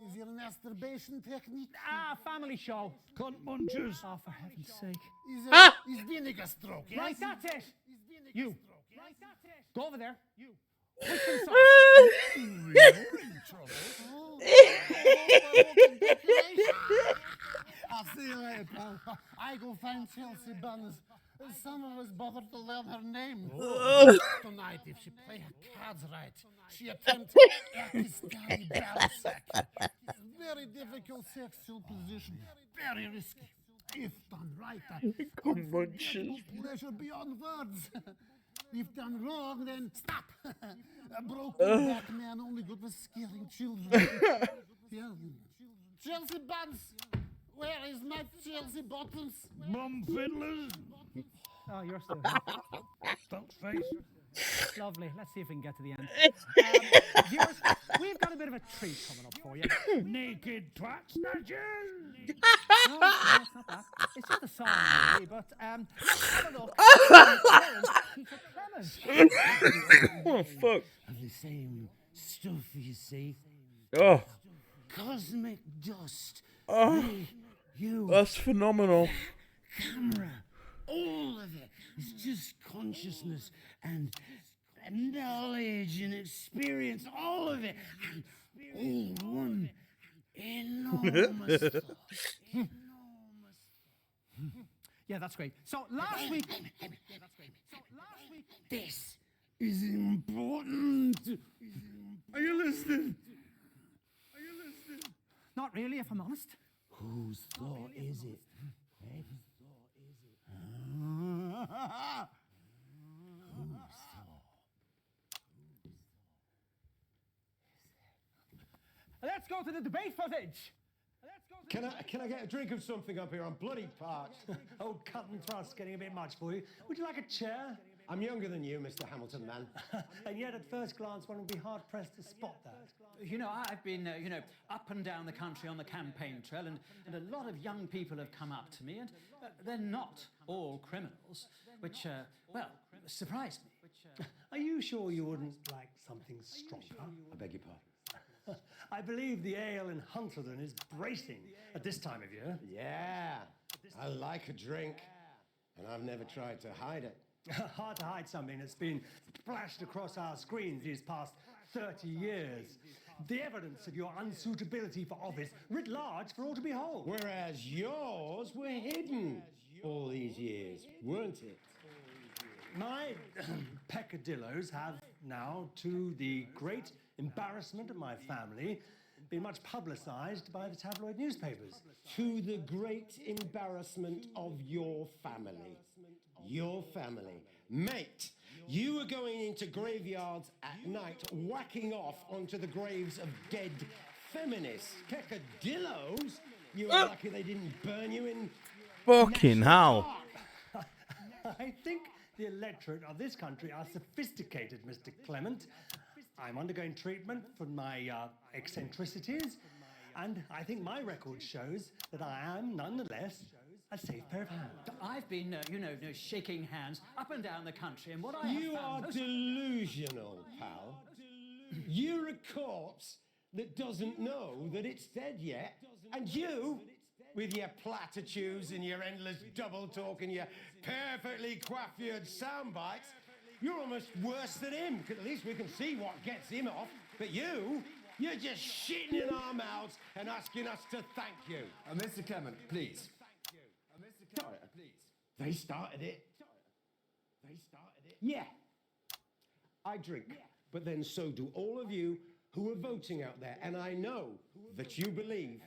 Is your masturbation technique? Ah, family show. Cunt munchers. Oh, for heaven's sake. Is vinegar stroke, yes? Right, that's it. You. Right, that's it. Go over there. You. I'll see you later, pal. I go find Chelsea Buns. Some of us bothered to learn her name. Tonight, if she play her cards right, she attempts Pakistani Balsack. It's a very difficult sexual position, very risky. If done right, pleasure beyond words. If done wrong, then stop. A broken back man only good with scaring children. Yeah. Chelsea Buns, where is my Chelsea Bottoms? Mum fiddlers. Oh, you're still Don't face. lovely. Let's see if we can get to the end. Viewers, we've got a bit of a treat coming up for you. Naked twat snatchers. No, it's not that. It's just a song, really, but let's have a look. Peter Clement. Oh, fuck. Of the same stuff, you see. Oh. Cosmic dust. Oh. You. That's phenomenal. Camera. All of it is just consciousness and knowledge and experience. All of it. And all one enormous thought. Yeah, that's great. So last week. This is important. Are you listening? Not really, if I'm honest. Whose thought is it? Eh? Let's go to the debate footage. Can I get a drink of something up here? I'm bloody parched. Oh, cut and thrust getting a bit much for you. Would you like a chair? I'm younger than you, Mr. Hamilton, man. And yet, at first glance, one would be hard-pressed to spot that. You know, I've been, up and down the country on the campaign trail, and a lot of young people have come up to me, and they're not all criminals, which, surprised me. Are you sure you wouldn't like something stronger? I beg your pardon. I believe the ale in Huntledon is bracing at this time of year. Yeah, I like a drink, and I've never tried to hide it. Hard to hide something that's been splashed across our screens these past 30 years. The evidence of your unsuitability for office writ large for all to behold. Whereas yours were hidden all these years, weren't it? My peccadillos have now, to the great embarrassment of my family, been much publicised by the tabloid newspapers. To the great embarrassment of your family. Your family. Mate, you were going into graveyards at night, whacking off onto the graves of dead feminists. Peccadillos? You were lucky they didn't burn you in... Fucking hell. I think the electorate of this country are sophisticated, Mr. Clement. I'm undergoing treatment for my eccentricities, and I think my record shows that I am, nonetheless, a safe pair of hands. I've been, shaking hands up and down the country, and what I You have found... are delusional, pal. You're a corpse that doesn't know that it's dead yet, and you, with your platitudes and your endless double talk and your perfectly coiffured sound bites, you're almost worse than him, because at least we can see what gets him off. But you're just shitting in our mouths and asking us to thank you. Mr. Clement, please. Mr. Clement, please. They started it. Yeah. I drink, but then so do all of you who are voting out there. And I know that you believe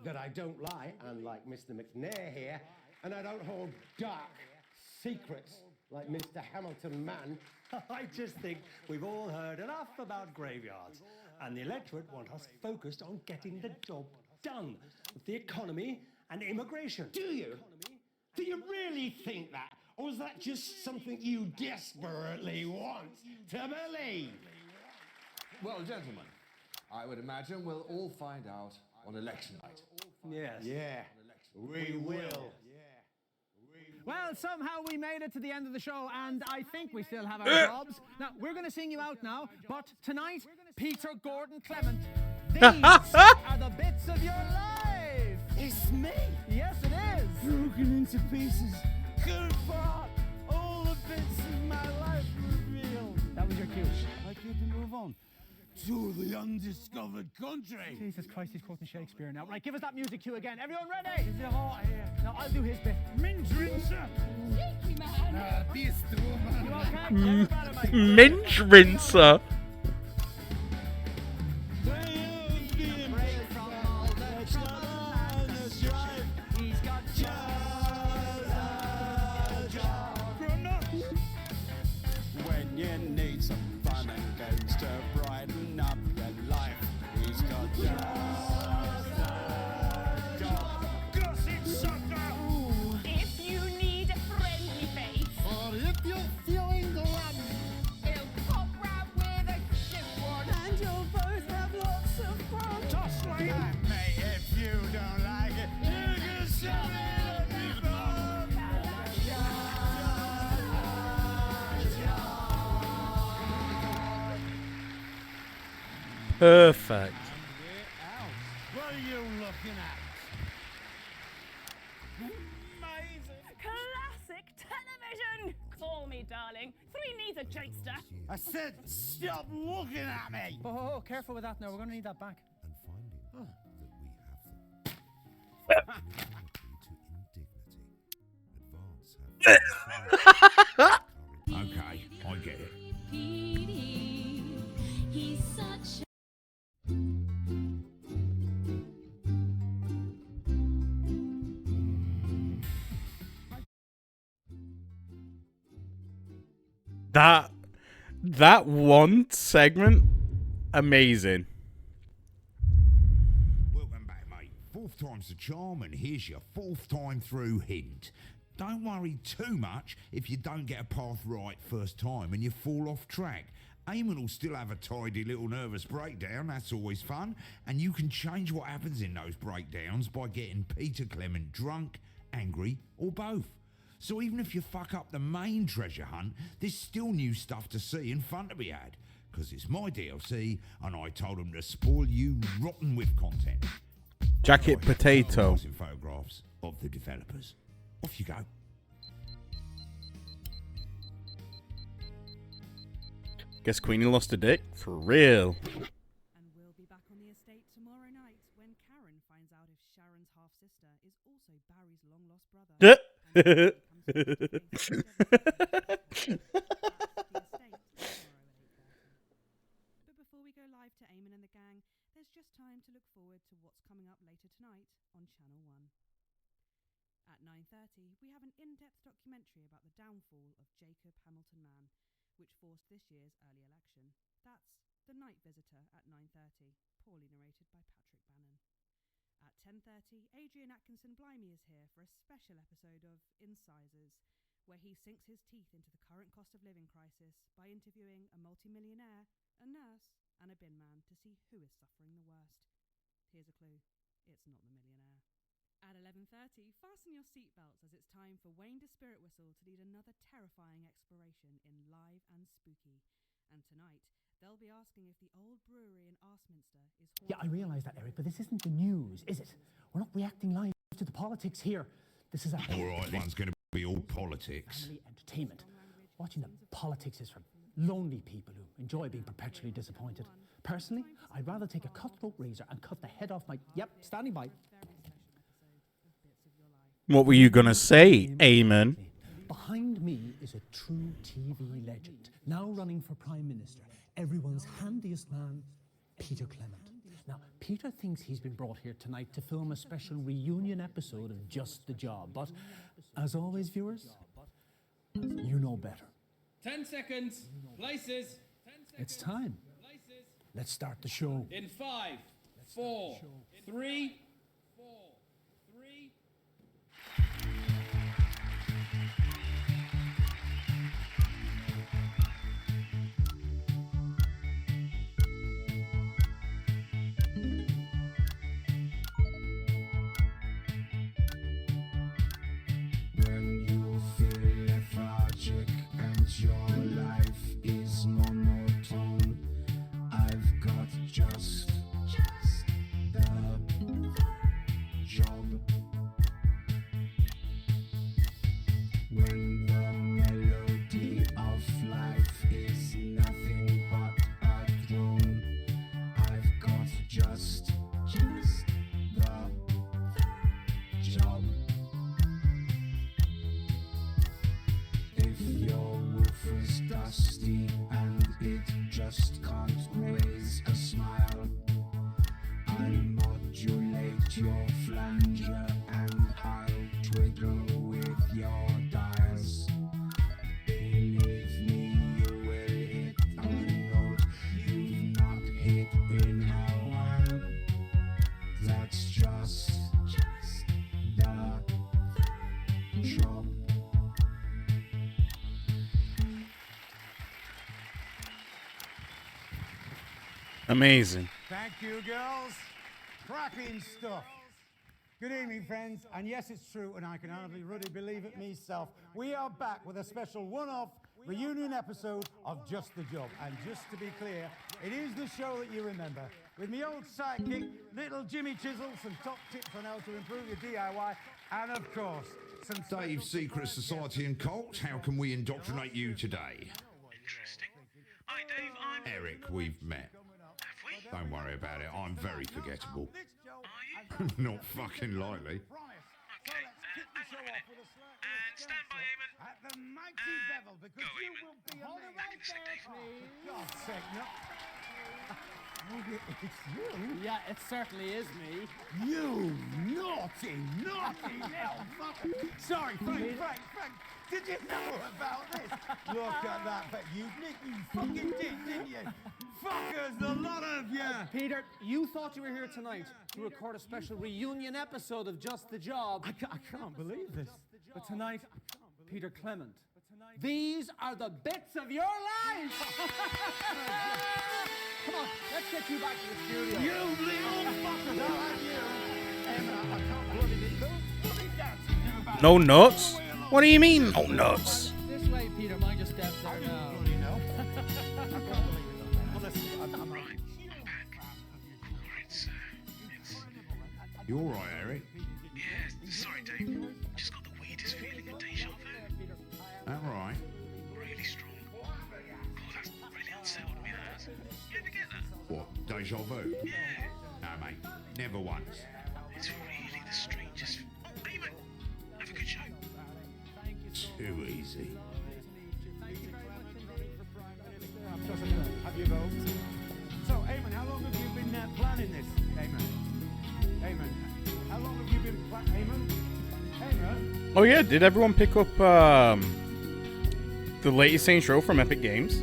that I don't lie, unlike Mr. McNair here, and I don't hold dark secrets like Mr. Hamilton man. I just think we've all heard enough about graveyards, and the electorate want us focused on getting the job done with the economy and immigration. Do you? Do you really think that? Or is that just something you desperately want to believe? Well, gentlemen, I would imagine we'll all find out on election night. Yes. Yeah, we will. Well, somehow we made it to the end of the show, and I think we still have our jobs. Now, we're going to sing you out now, but tonight, Peter Gordon Clement, these are the bits of your life. It's me. Yes, it is. Broken into pieces. Good part. All the bits of my life revealed. That was your cue. I couldn't move on to the undiscovered country. Jesus Christ, he's quoting Shakespeare now. Right, give us that music cue again. Everyone ready? Is it hot here? No, I'll do his bit. Minge rinser. Cheeky man. Bistro man. Minge rinser. When you need some fun and games to brighten up your life, he's got Gossip sucker. If you need a friendly face, Or if you're feeling glum, he'll pop round with a ship one. And you'll both have lots of fun. Just like that, mate. If you don't like it, you can shove it up your bum. Perfect. What are you looking at? Classic television. Call me darling. 3 needs a jakester. I said, stop looking at me. Oh, careful with that now. We're going to need that back. Okay, I get it. He's such That one segment, amazing. Welcome back, mate. 4th time's the charm, and here's your 4th time through hint. Don't worry too much if you don't get a path right first time and you fall off track. Eamon will still have a tidy little nervous breakdown, that's always fun, and you can change what happens in those breakdowns by getting Peter Clement drunk, angry, or both. So even if you fuck up the main treasure hunt, there's still new stuff to see and fun to be had. Because it's my DLC, and I told them to spoil you rotten with content. Jacket potato. And photographs of the developers. Off you go. Guess Queenie lost a dick? For real. And we'll be back on the estate tomorrow night when Karen finds out if Sharon's half-sister is also Barry's long-lost brother. But before we go live to Eamon and the gang, there's just time to look forward to what's coming up later tonight on Channel 1. At 9:30, we have an in-depth documentary about the downfall of Jacob Hamilton Mann, which forced this year's early election. That's The Night Visitor at 9:30, poorly narrated by Patrick Bannon. At 10:30, Adrian Atkinson Blimey is here for a special episode of Incisors, where he sinks his teeth into the current cost of living crisis by interviewing a multimillionaire, a nurse, and a bin man to see who is suffering the worst. Here's a clue. It's not the millionaire. At 11:30, fasten your seatbelts as it's time for Wayne de Spirit Whistle to lead another terrifying exploration in Live and Spooky. And tonight, they'll be asking if the old brewery in Arsminster is haunted. Yeah, I realise that, Eric, but this isn't the news, is it? We're not reacting live to the politics here. This is a All right, one's going to be all politics. family entertainment. Watching the politics is for lonely people who enjoy being perpetually disappointed. Personally, I'd rather take a cutthroat razor and cut the head off my... Yep, standing by. What were you gonna say, Eamon? Behind me is a true TV legend, now running for Prime Minister, everyone's handiest man, Peter Clement. Now, Peter thinks he's been brought here tonight to film a special reunion episode of Just the Job, but as always, viewers, you know better. 10 seconds. Places. It's time. Let's start the show. In 5, 4, 3. When you at your flanger and I'll twiddle with your dials. Believe me, you will hit a note you've not hit in a while. That's just the job. Amazing. Thank you, girls. Cracking stuff. Good evening, friends. And yes, it's true, and I can hardly really believe it myself. We are back with a special one-off reunion episode of Just the Job. And just to be clear, it is the show that you remember. With me old sidekick, little Jimmy Chisel, some top tips on how to improve your DIY, and of course, some Dave's Secret Society and Cult. How can we indoctrinate you today? Interesting. Hi, Dave. I'm Eric, we've met. Have we? Don't worry about it. I'm very forgettable. Are you? Not fucking likely. Okay, hang on a minute. And stand by, Eamon. At the mighty bevel, because go, you Eamon. will be Hold it back in a sec, Dave. For God's sake, no. It's you. Yeah, it certainly is me. You naughty, naughty little fucker. Sorry, Frank. Did you know about this? Look at that, but you fucking did, didn't you? Fuckers, the lot of you. Peter, you thought you were here tonight to record a special reunion episode of Just the Job. I can't believe this. But tonight, Peter Clement, these are the bits of your life. Come on, let's get you back to the studio. You little fuckers, I'll have you. Emma, I can't bloody dancing you about. No nuts? What do you mean, no nuts? This way, Peter. Mind your steps there now. Bloody no. I can't believe it. Honestly, I'm Right, I'm back. It's You all right, Eric? yeah, sorry, Dave. Just got the weirdest feeling of deja vu. All right. Really strong. God, that's really unsettled me, that has. You ever get that? What, deja vu? Yeah. No, mate. Never once. It's really the strangest. Oh, Eamon! Have a good show. Too easy. Have you voted? So, Eamon, how long have you been planning this? Eamon, how long have you been planning? Eamon? Oh yeah, did everyone pick up the latest Saints Row from Epic Games?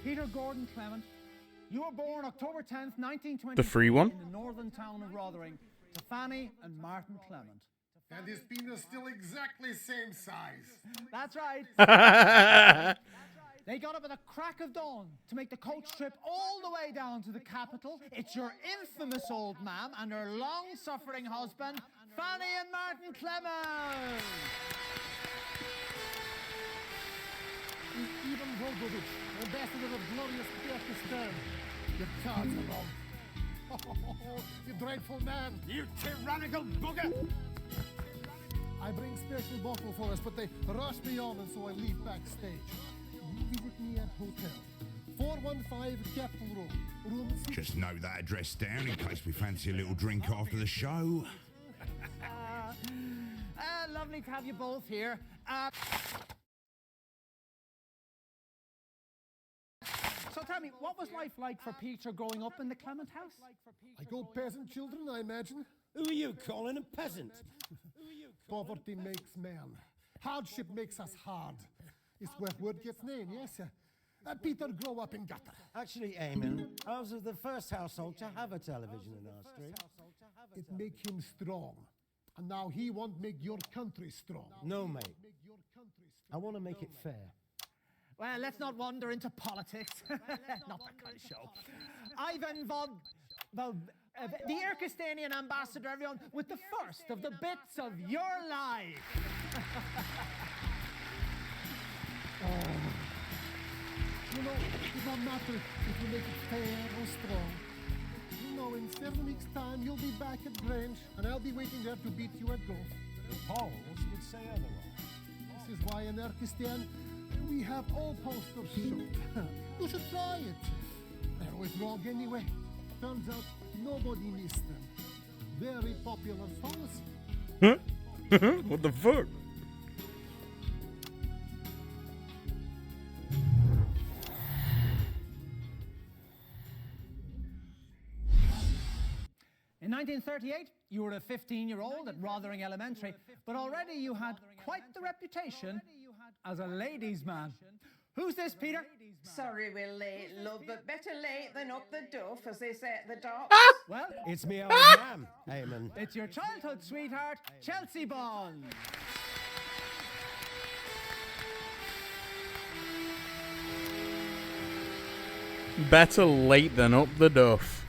Peter Gordon Clement, you were born October 10th, 1920. The free one? In the northern town of Rotherham to Fanny and Martin Clement. And his penis still exactly same size. That's right. They got up at the crack of dawn to make the coach trip all the way down to the capital. It's your infamous old mam and her long-suffering husband, Fanny and Martin Clement. Ivan Volgovich, ambassador of glorious Kyrgyzstan. Your cards are wrong. Oh, you dreadful man. You tyrannical bugger! I bring special bottle for us, but they rush me on, and so I leave backstage. You visit me at hotel. 415 Capitol Road. Room Just note that address down in case we fancy a little drink after the show. Lovely to have you both here. So tell me, what was life like for Peter growing up in the Clement house? I go peasant children, I imagine. Who are you calling a peasant? Poverty makes man. Hardship makes us hard. It's where word gets name, yes. Peter grew up in gutter. Actually, Eamon, I was the first household to have a television in our street. It make him strong. And now he won't make your country strong. No, mate. I want to make it fair. Well, let's not wander into politics. Not that kind of show. Ivan the Kyrgyzstanian ambassador, everyone, with the first of the bits of your life. You know, it does not matter if you make it fair or strong. You know, in 7 weeks' time, you'll be back at Grange, and I'll be waiting there to beat you at golf. The Poles would say otherwise. This is why in Kyrgyzstan, we have all posters shown. You should try it. They're always wrong anyway. Turns out nobody missed them. Very popular songs. What the fuck? 1938, you were a 15-year-old at Rothering Elementary, but already you had quite the reputation as a ladies' man. Who's this, Peter? Sorry we're late, love, but better late than up the duff, as they say at the docks. Well, It's me old man, Eamon. it's your childhood sweetheart, Chelsea Bond. Better late than up the duff.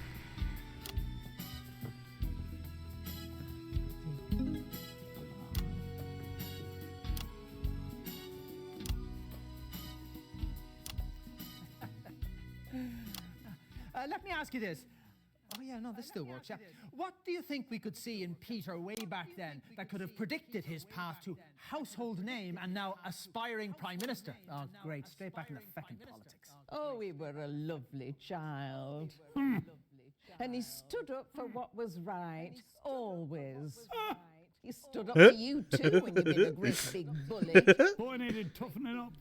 Let me ask you this. Oh, yeah, no, this still works, yeah. What do you think we could see in Peter way back then that could have predicted his path to household name and now aspiring Prime Minister? Oh, great, straight back in the feckin' politics. Oh, he were a lovely child. And he stood up for what was right, always. He stood up to you too when you've been a great big bully. Boy needed toughening up.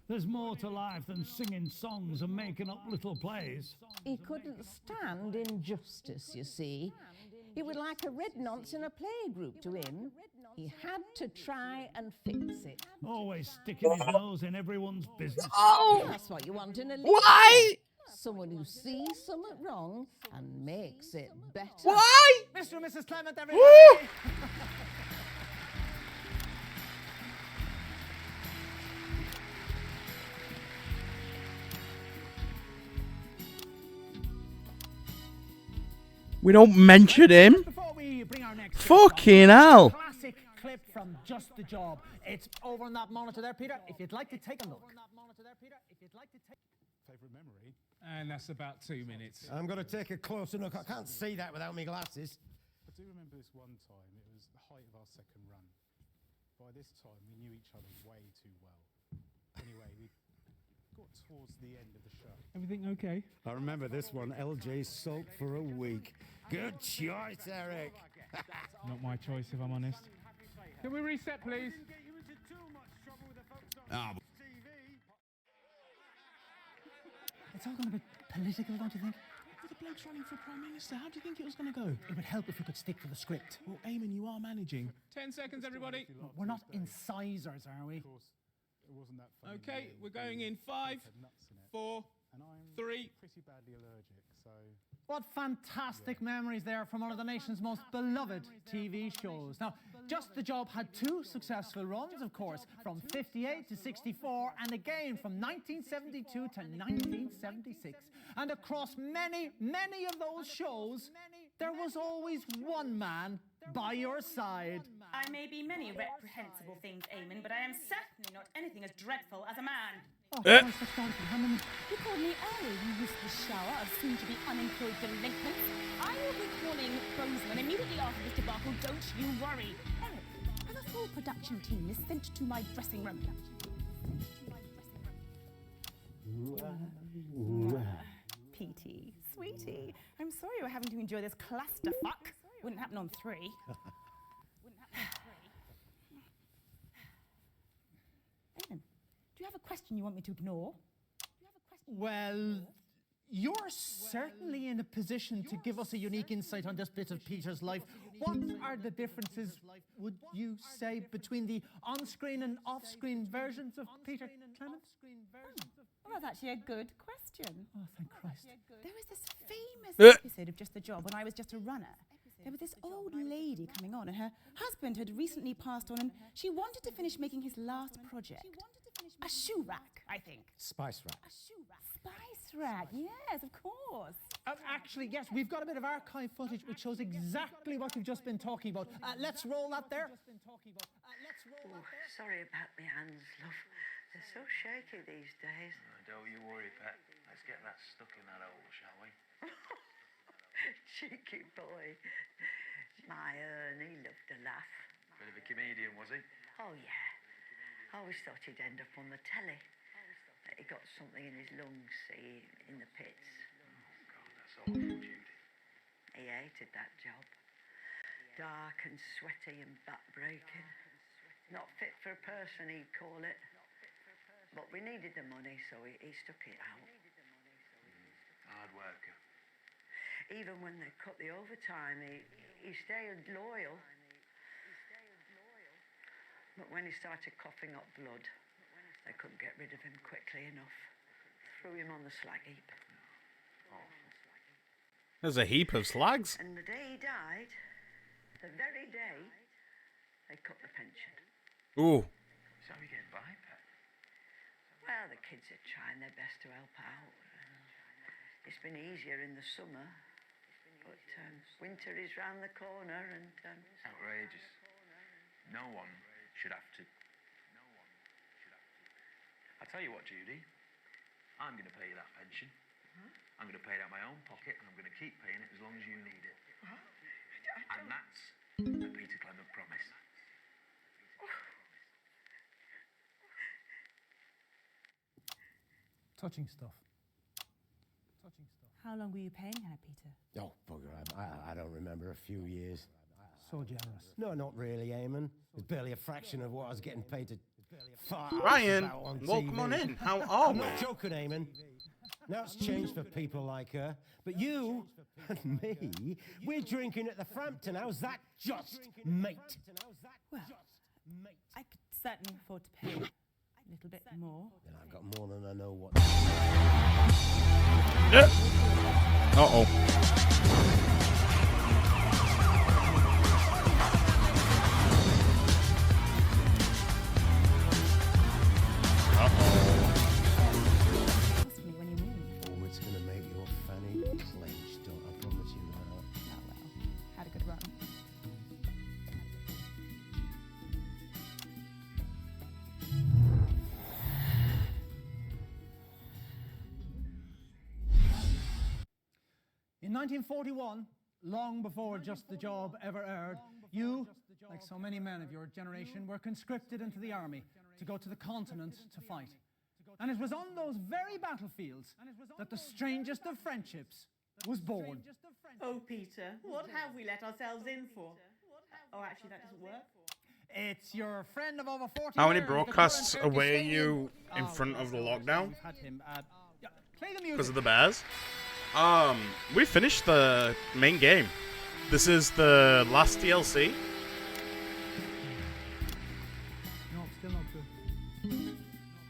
There's more to life than singing songs and making up little plays. He couldn't stand injustice, you see. He was like a red nonce in a playgroup to him. He had to try and fix it. Always sticking his nose in everyone's business. Oh! That's what you want in a leader. Why? Someone who sees something wrong and makes it better. Why? Mr. and Mrs. Clement, everybody. We don't mention him. Before we bring our next Fucking hell. classic clip from Just the Job. It's over on that monitor there, Peter. If you'd like to take a look. Favourite memory? And that's about 2 minutes. I'm going to take a closer look. I can't see that without my glasses. I do remember this one time. It was the height of our second run. By this time, we knew each other way too well. Anyway, we got towards the end of the show. Everything okay? I remember this one. LJ sulked for a week. Good choice, Eric. Not my choice, if I'm honest. Can we reset, please? Ah, It's all going to be political, don't you think? The bloke's running for Prime Minister. How do you think it was going to go? It would help if we could stick to the script. Well, Eamon, you are managing. 10 seconds, everybody. We're not incisors, are we? It wasn't that funny. Okay, we're going in 5, 4, 3. Pretty badly allergic, so... What fantastic memories there from one of the nation's most beloved TV shows. Now, Just the Job had 2 successful runs, of course, from 58 to 64, and again from 1972 to 1976. And across many, many of those shows, there was always one man by your side. I may be many reprehensible things, Eamon, but I am certainly not anything as dreadful as a man. Oh, Christ, that's gone for him. You called me early, you useless shower of soon-to-be unemployed delinquents. I will be calling Bozeman immediately after this debacle, don't you worry. Eric, have a full production team is sent to my dressing room. Petey, sweetie, I'm sorry you're having to enjoy this clusterfuck. Wouldn't happen on 3. Eamon, do you have a question you want me to ignore? Well, you're certainly in a position to give us a unique insight on this bit of Peter's life. What are the differences, would you say, between the on-screen and off-screen versions of Peter Clement? Well, that's actually a good question. Oh, thank Christ. There was this famous episode of Just the Job when I was just a runner. There was this old lady coming on, and her husband had recently passed on, and she wanted to finish making his last project. A shoe rack, I think. Spice rack. Spice rack, yes, of course. Actually, yes, we've got a bit of archive footage which shows exactly what you've just been talking about. Let's roll that there. Sorry about my hands, love. They're so shaky these days. Don't you worry, Pet. Let's get that stuck in that hole, shall we? Cheeky boy. My Ernie loved to laugh. Bit of a comedian, was he? Oh, yeah. I always thought he'd end up on the telly. That he got something in his lungs, see, in the pits. That's awful, Judy. He hated that job. Dark and sweaty and back-breaking. Not fit for a person, he'd call it. But we needed the money, so he stuck it out. Hard worker. Even when they cut the overtime, he stayed loyal. But when he started coughing up blood, they couldn't get rid of him quickly enough. Threw him on the slag heap. There's a heap of slags. And the day he died, the very day, they cut the pension. Ooh. So we get by, Pat. Well, the kids are trying their best to help out. It's been easier in the summer, but winter is round the corner and... Outrageous. No one should have to. I tell you what, Judy. I'm going to pay you that pension. I'm going to pay it out of my own pocket, and I'm going to keep paying it as long as you need it. And that's a Peter Clement promise. Touching stuff. How long were you paying her, Peter? Oh, bugger, I don't remember. A few years. So generous. No, not really, Eamon. It's barely a fraction of what I was getting paid to fart Ryan, about on welcome TV. on in. How are I'm we? not joking, Eamon. Now it's changed for people like her. But you and me, we're drinking at the Frampton. How's that just, mate? Well, I could certainly afford to pay a little bit more. Then I've got more than I know what. Uh-oh. Ask me when you win. Oh, it's going to make your fanny clench, don't I promise you that. Oh, well. Had a good run. In 1941, long before Just the Job ever aired, you, like so many men of your generation, were conscripted into the army to go to the continent to fight. And it was on those very battlefields that the strangest of friendships was born. Oh, Peter, what have we let ourselves in for? Oh, actually, that doesn't work. It's your friend of over 40 How many years, the broadcasts current away are Turkish you in Stadium. front of the lockdown? We've had him, play the music. Because of the Bears? We finished the main game. This is the last DLC. No, still not good.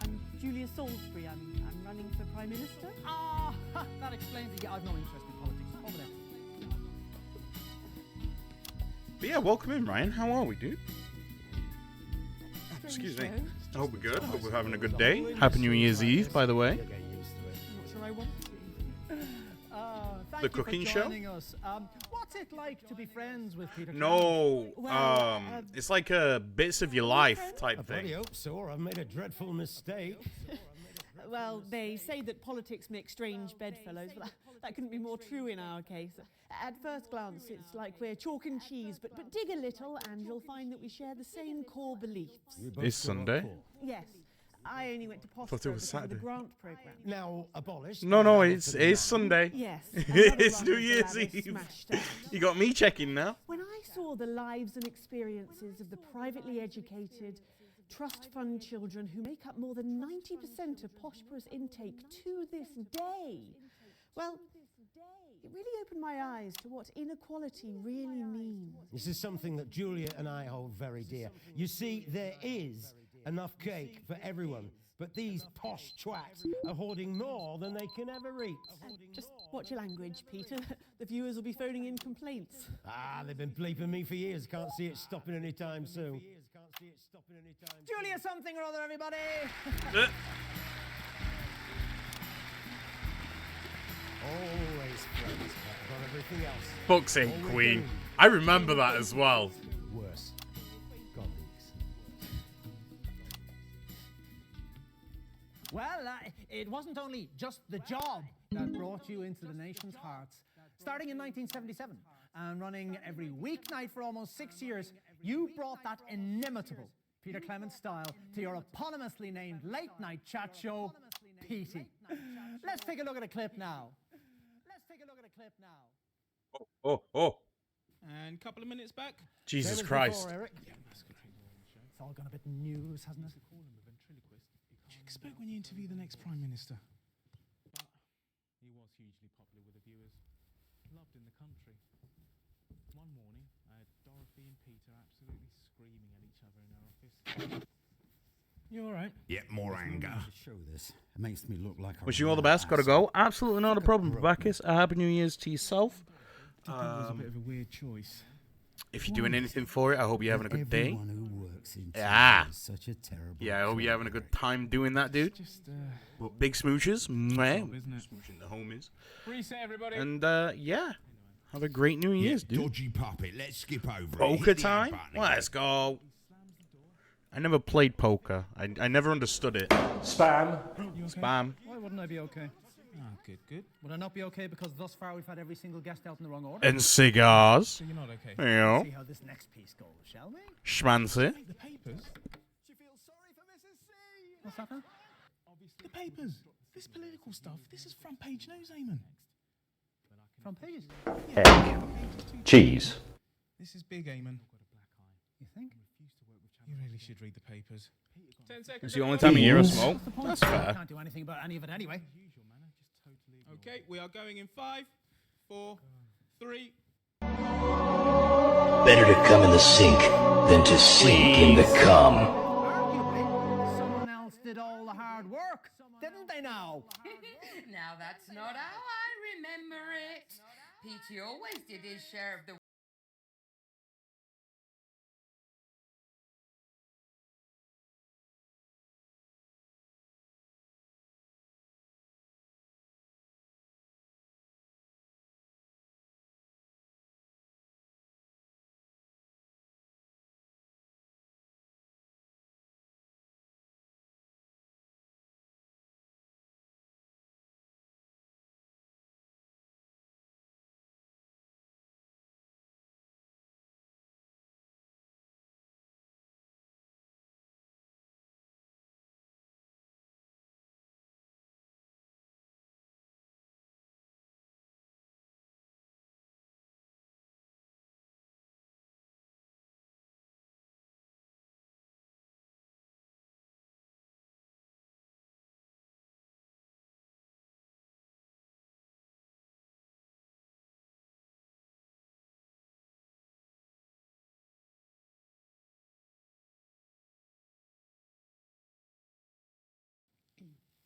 I'm Julia Salisbury. I'm running for Prime Minister. Ah, that explains it. Yeah, I've no interest in politics. Over there. But yeah, welcome in, Ryan. How are we, dude? Excuse me. I hope we're good. Hope we're having a good day. Happy New Year's Eve, by the way. I'm not sure I want to. Thank The you for cooking show? joining us. What's it like to be friends with Peter No, Clement? it's like a bits of your life type I bloody thing. hope so, I've made a dreadful mistake. Well, they say that politics make strange bedfellows, but that couldn't be more true in our case. At first glance, it's like we're chalk and cheese, but dig a little and you'll find that we share the same core beliefs. It's Sunday. Yes. I only went to Thought it Postra was because of the Saturday. grant programme. Now abolished. No, it's Sunday. Yes. It's New Another Year's rather Eve. smashed out. You got me checking now. When I saw the lives and experiences of the privately educated, trust fund children who make up more than 90% of Poshborough's intake to this day, well, it really opened my eyes to what inequality really means. This is something that Julia and I hold very dear. You see, there is enough cake for everyone, but these posh twats are hoarding more than they can ever eat. Just watch your language, Peter. The viewers will be phoning in complaints. Ah, they've been bleeping me for years. Can't see it stopping anytime soon. Julia something or other, everybody! Always friends above everything else. Fuck's sake, All we're Queen. doing I remember that as well. Worse. Colleagues. Well, it wasn't only Just the Job that brought you into the nation's hearts. Starting in 1977 and running every weeknight for almost 6 years, you brought that inimitable Peter Clement style to your eponymously named late-night chat show, Petey. Let's take a look at a clip now. Oh. And a couple of minutes back. Jesus Same as Christ. before, Eric. It's all gone a bit news, hasn't it? What do you expect when you interview the next Prime Minister? But he was hugely popular with the viewers. loved in the country. One morning, I had Dorothy and Peter absolutely screaming at each other in her office. You all right? Yet more anger. Show this. It makes me look like a Wish you all the best. Gotta go. Absolutely not a problem, Bacchus. A happy New Year's to yourself. I think it was a bit of a weird choice. If you're doing anything for it, I hope you're having a good day. Everyone who works in Yeah. is such a terrible. Yeah, I hope you're having a good time doing that, dude. Well, big smooches. Mwah. Smooching the homies. Reset, everybody. And, yeah. Have a great New Year's, dude. Dodgy puppet. Let's skip over it. Poker Hit the time? ad button again. Let's go. I never played poker. I never understood it. Spam. Spam. Why wouldn't I be okay? Ah, good, good. Would I not be okay because thus far we've had every single guest out in the wrong order? And cigars. So you're not okay. Yeah. See how this next piece goes, shall we? Schmancy. The papers? What's that now? The papers. This political stuff. This is front page news, Eamon. Front pages. Egg. Cheese. This is big, Eamon. You think? You really should read the papers. 10 seconds. It's the only time of year I Cheese. smoke. What's the point? That's fair. Can't do anything about any of it anyway. Okay, we are going in 5, 4, 3. Better to come in the sink than to sink in the cum. Someone else did all the hard work, didn't they now? Now that's not how I remember it. Petey always did his share of the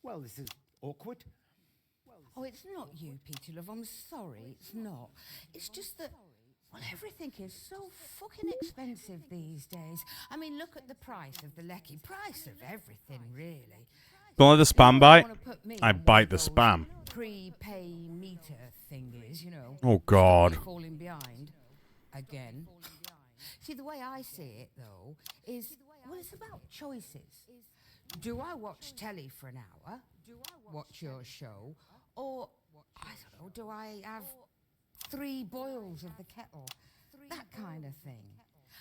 Well, this is awkward. Oh, it's not you, Peter Love. I'm sorry, it's not. It's just that, well, everything is so fucking expensive these days. I mean, look at the price of the lecky. Price of everything, really. Don't let the spam bite. I bite the spam. Prepay meter thing is, you know. Oh, God. Falling behind again. See, the way I see it, though, is, well, it's about choices. Do I watch telly for an hour, watch your show, or, I don't know, do I have 3 boils of the kettle? That kind of thing.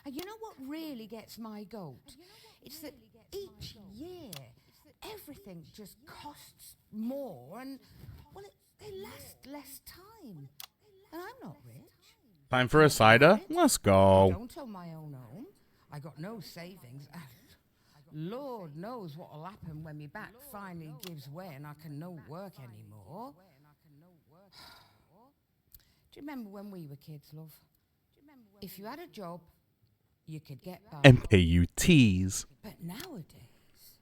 And you know what really gets my goat? It's that each year, everything just costs more, and, well, they last less time. And I'm not rich. Time for a cider? Let's I go. don't own my own home. I got no savings. Lord knows what'll happen when my back finally gives way and I can no work anymore. Do you remember when we were kids, love? If you had a job, you could get by. MPUTs. But nowadays,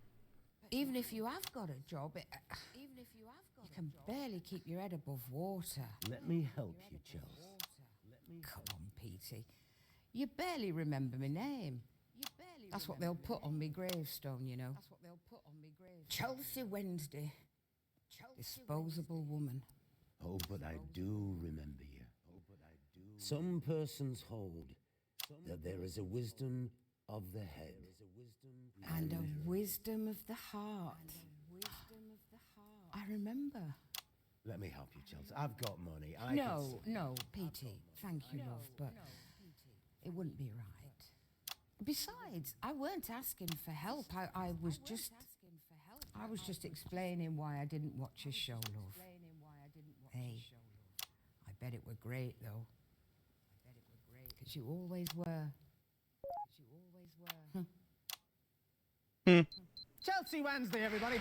even if you have got a job, you can barely keep your head above water. Let me help you, Chelsea. Come on, Petey. You barely remember my name. That's what they'll put on me gravestone, you know. Chelsea Wednesday. Disposable woman. Oh, but I do remember you. Some persons hold that there is a wisdom of the head. And a wisdom of the heart. I remember. Let me help you, Chelsea. I've got money. No, Petey. Thank you, love, but it wouldn't be right. Besides, I weren't asking for help. I was just explaining why I didn't watch your show, love. Hey, I bet it were great, though. Because you always were. Chelsea Wednesday, everybody.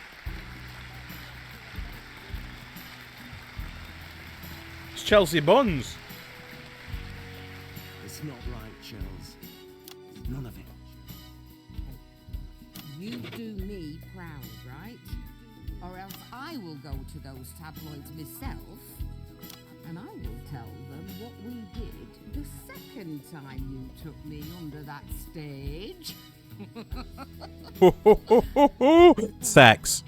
It's Chelsea Buns. It's not right, Charles. None of it. You do me proud, right? Or else I will go to those tabloids myself and I will tell them what we did the second time you took me under that stage. Sex.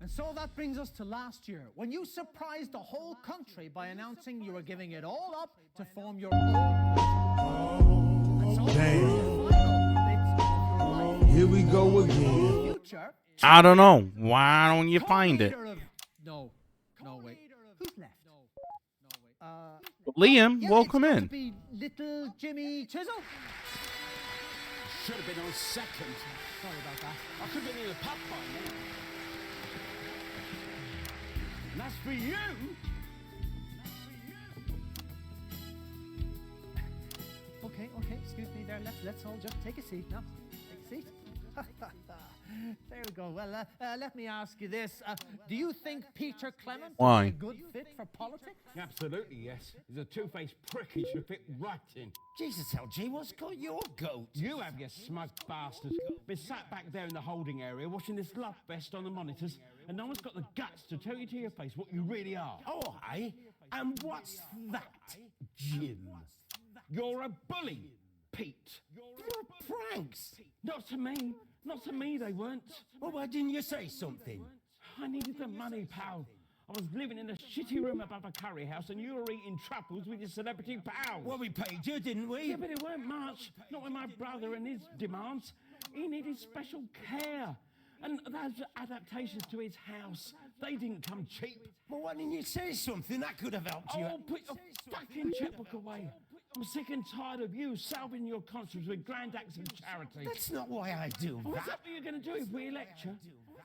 And so that brings us to last year, when you surprised the whole country by announcing you were giving it all up to form your own. Here we go again. I don't know. Why don't you find it? No, wait. Who's left? Liam, welcome it's got in. to be little Jimmy Chisel. Should have been on second. Sorry about that. I could have been in the pub by now. And that's for you. Okay, excuse me there. Let's all just take a seat now. Take a seat. There we go. Well, let me ask you this. Do you think Peter Clement Why? is a good fit for politics? Absolutely, yes. He's a two-faced prick. He should fit right in. Jesus, LG, what's got your goat? You have, you smug bastard. Been sat back there in the holding area watching this love fest on the monitors, and no one's got the guts to tell you to your face what you really are. Oh, aye? And what's that, Jim? You're a bully, Pete. You're pranks. Not to me. Not to me, they weren't. Well, why didn't you say something? I needed the money, pal. I was living in a shitty room above a curry house, and you were eating truffles with your celebrity pals. Well, we paid you, didn't we? Yeah, but it weren't much. Not with my brother and his demands. He needed special care. And those adaptations to his house, they didn't come cheap. Well, why didn't you say something? That could have helped you. Oh, put your fucking checkbook away. I'm sick and tired of you salving your conscience with grand acts of charity. That's not why I do What's that. that you're going to do if we elect you?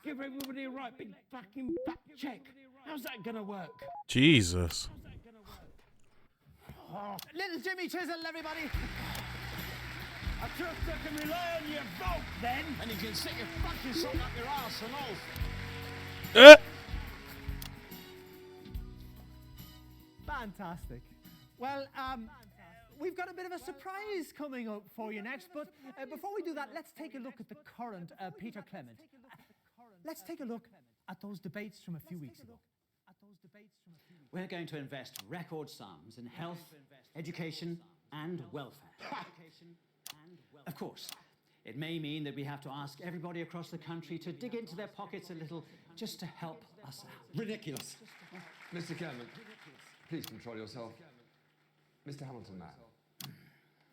Give everybody a right big fucking fat check. How's that going to work? Jesus. Oh, little Jimmy Chisel, everybody. I trust I can rely on your vote, then. And you can stick your fucking sock up your arse and all. Fantastic. Well, we've got a bit of a surprise coming up for you next, but before we do that, let's take a look at the current Peter Clement. Let's take a look at those debates from a few weeks ago. We're going to invest record sums in health, education, and welfare. Of course, it may mean that we have to ask everybody across the country to dig into their pockets a little just to help us out. Ridiculous. Mr. Clement, please control yourself. Mr. Hamilton, now.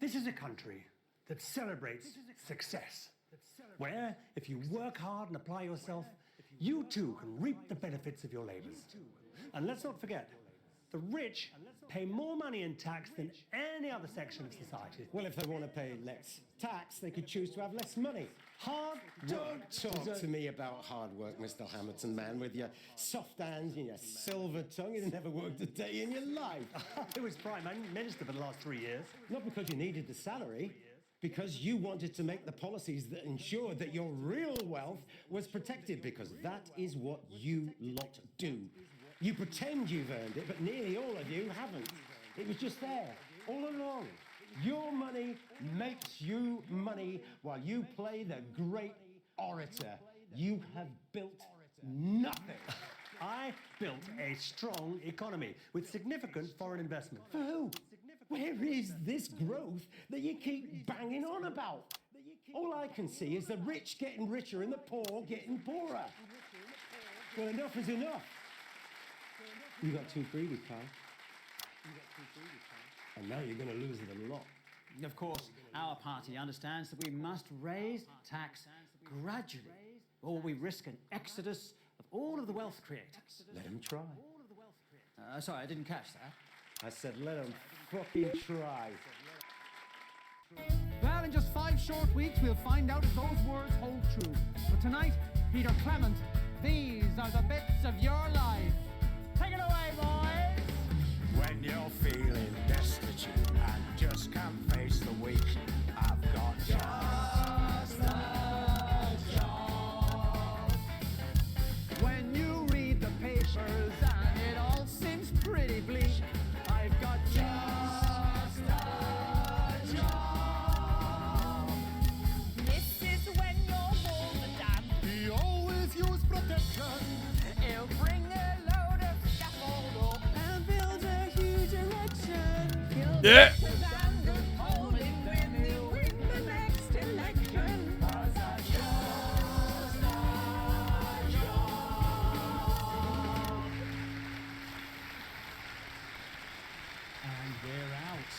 This is a country that celebrates success, where if you work hard and apply yourself, you too can reap the benefits of your labours. And let's not forget, the rich pay more money in tax than any other section of society. Well, if they want to pay less tax, they could choose to have less money. Hard work. Don't talk to me about hard work, Mr. Hamilton, man, with your soft hands and your silver tongue. You've never worked a day in your life. I was Prime Minister for the last 3 years. Not because you needed the salary, because you wanted to make the policies that ensured that your real wealth was protected, because that is what you lot do. You pretend you've earned it, but nearly all of you haven't. It was just there, all along. Your money makes you money while you play the great orator. You have built nothing. I built a strong economy with significant foreign investment. For who? Where is this growth that you keep banging on about? All I can see is the rich getting richer and the poor getting poorer. Well, enough is enough. You got too greedy, pal. And now you're going to lose it a lot. Of course, our party understands that we must raise tax gradually, or we risk an exodus of all of the wealth creators. Let him try. Sorry, I didn't catch that. I said let him fucking try. Well, in just 5 short weeks, we'll find out if those words hold true. But tonight, Peter Clement, these are the bits of your life. Take it away, boys! When you're feeling destitute and Yeah. And we're out.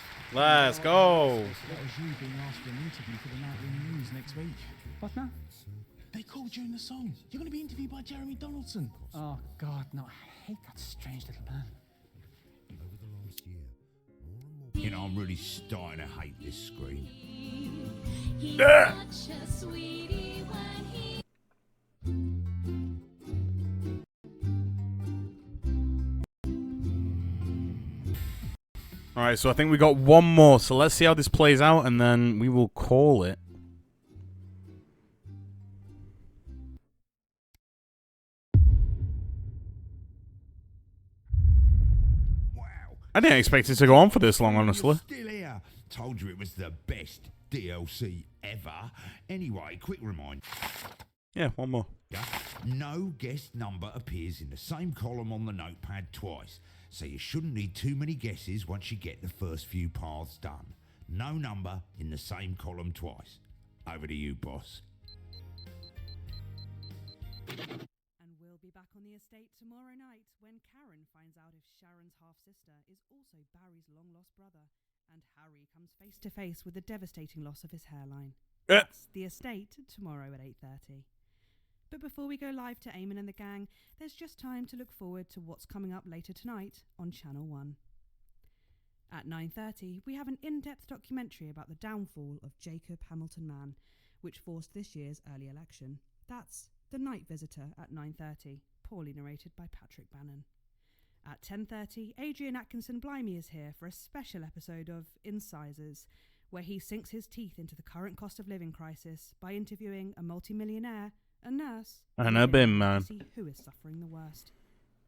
Let's go. That was you being asked for an interview for the Nightly News next week. What now? They called during the song. You're going to be interviewed by Jeremy Donaldson. Oh, God, no. I hate that strange little man. You know, I'm really starting to hate this screen. All right, so I think we got one more. So let's see how this plays out, and then we will call it. I didn't expect it to go on for this long, honestly. Still here. Told you it was the best DLC ever. Anyway, quick reminder. Yeah, one more. No guest number appears in the same column on the notepad twice, so you shouldn't need too many guesses once you get the first few paths done. No number in the same column twice. Over to you, boss. And we'll be back on the estate tomorrow night when Karen finds out if Sharon's half-sister is also Barry's long-lost brother, and Harry comes face to face with the devastating loss of his hairline. That's the estate tomorrow at 8:30. But before we go live to Eamon and the gang, there's just time to look forward to what's coming up later tonight on Channel 1. At 9:30, we have an in-depth documentary about the downfall of Jacob Hamilton Mann, which forced this year's early election. That's The Night Visitor at 9:30, poorly narrated by Patrick Bannon. At 10:30, Adrian Atkinson Blimey is here for a special episode of Incisors, where he sinks his teeth into the current cost of living crisis by interviewing a multimillionaire, a nurse, And a bin man. to see who is suffering the worst.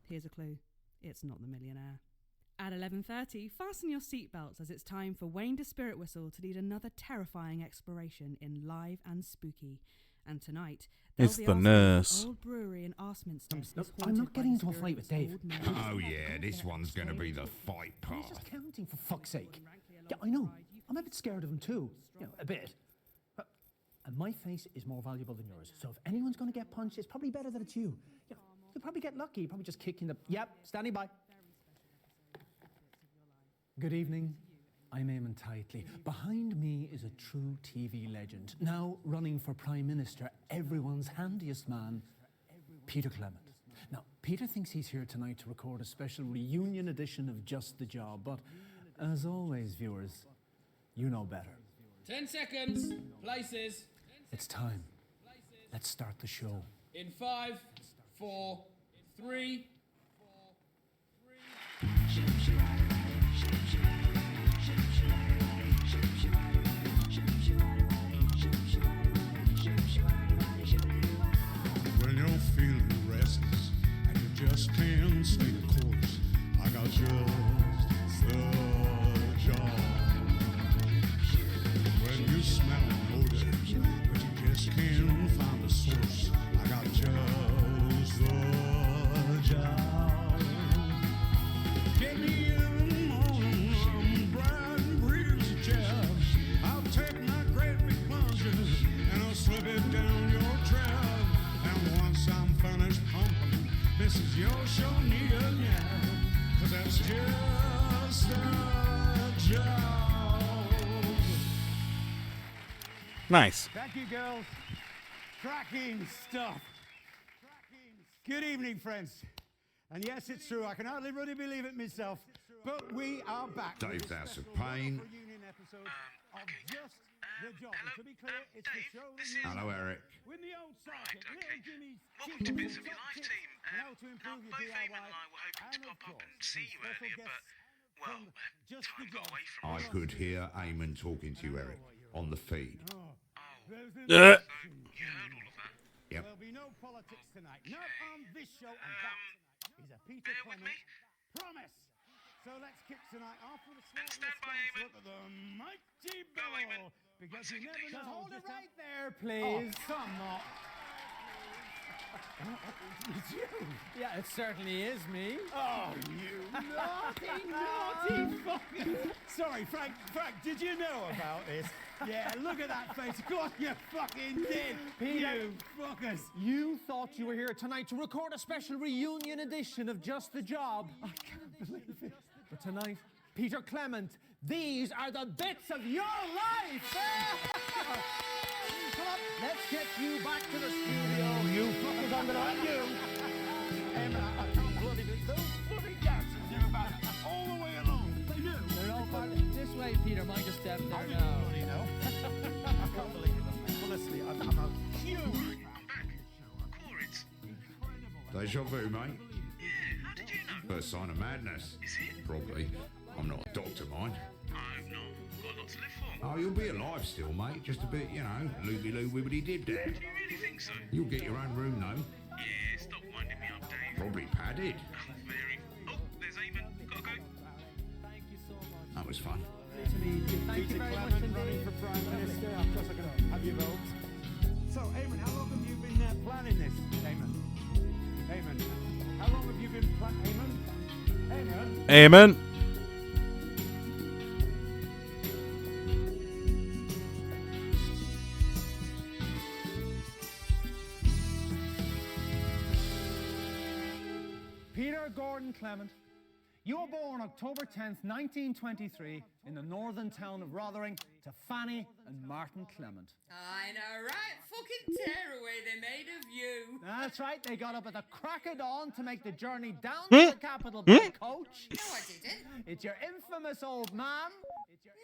Here's a clue. It's not the millionaire. At 11:30, fasten your seatbelts as it's time for Wayne de Spirit Whistle to lead another terrifying exploration in Live and Spooky. And tonight, they'll It's be the asking nurse. the old brewery in Arseminster is I'm haunted not by getting the into a spirit fight of with its Dave. old man. Oh yeah, this one's going to be the fight He's part. just counting, for fuck's sake. Yeah, I know. I'm a bit scared of him too. You know, a bit. And my face is more valuable than yours. So if anyone's going to get punched, it's probably better that it's you. Yeah, you'll probably get lucky. You'll probably just kick in the... Yep, standing by. Good evening. I'm Eamon Titley. Behind me is a true TV legend, now running for Prime Minister, everyone's handiest man, Peter Clement. Now, Peter thinks he's here tonight to record a special reunion edition of Just the Job, but as always, viewers, you know better. 10 seconds. Places. It's time. Let's start the show. In 5, 4, 3. When you're feeling restless and you just can't stay the course, I got just the job. When you smell an odor, but you just can't find the source, I got just the job. Get me in the morning, I'm bright and breezy chair. I'll take my great big plunger and I'll slip it down your trail. And once I'm finished pumping, this is your show, nigga, yeah. 'Cause that's just the job. Nice. Thank you, girls. Cracking stuff. Good evening, friends. And yes, it's true. I can hardly really believe it myself, but we are back. Dave's House of Pain. Reunion episode of Just the Job. And to be clear, it's the show that you Hello, Eric. with the old circuit, little Jimmy's Welcome to Bits of Your Life tips team. on how to improve your both DIY. Eamon and I were hoping to pop up and see you earlier, but, well, Just time got away from I us. could hear Eamon talking to you, Eric, on the feed. You heard all of that? Yep. There'll be no politics tonight. Not on this show. And that is a Peter Clement promise. So let's kick tonight off with a small look at the mighty bell. Because you never know. Hold it just right how- there, please. Oh, come on. It's you. Yeah, it certainly is me. Oh, you naughty fucker. Sorry, Frank, did you know about this? Yeah, look at that face. Of course you fucking did. Peter. You fuckers. You thought you were here tonight to record a special reunion edition of Just the Job. I can't believe it. But tonight, Peter Clement, these are the bits of your life. Come on, let's get you back to the studio. You fuckers, I'm gonna hurt you. Emma, I can't bloody believe those bloody dances you're about all the way along. They do. They're all part of this way, Peter. Mind your step there I now. didn't bloody know. I can't believe it. Honestly, I'm a huge I'm back. Core, it's Deja vu, mate. Yeah, how did you know? First sign of madness. Is it? Probably. I'm not a doctor, mind. I've not got a lot to live for. Oh, you'll be alive still, mate. Just a bit, you know, loopy-loo, wibbity-dib-dab. Do you really think so? You'll get your own room, though. Yeah, stop winding me up, Dave. Probably padded. Very. Oh, there's Eamon. Gotta go. That was fun. Thank you very much indeed. running for Prime Minister. Of course I can have your vote. So, Eamon, how long have you been planning this? Eamon, how long have you been planning? Eamon? Amen. Peter Gordon Clement, you were born October 10th, 1923, in the northern town of Rotherham to Fanny and Martin Clement. I know, right? Fucking tearaway they made of you. That's right, they got up at the crack of dawn to make the journey down to the capital by coach. No, I didn't. It's your infamous old ma'am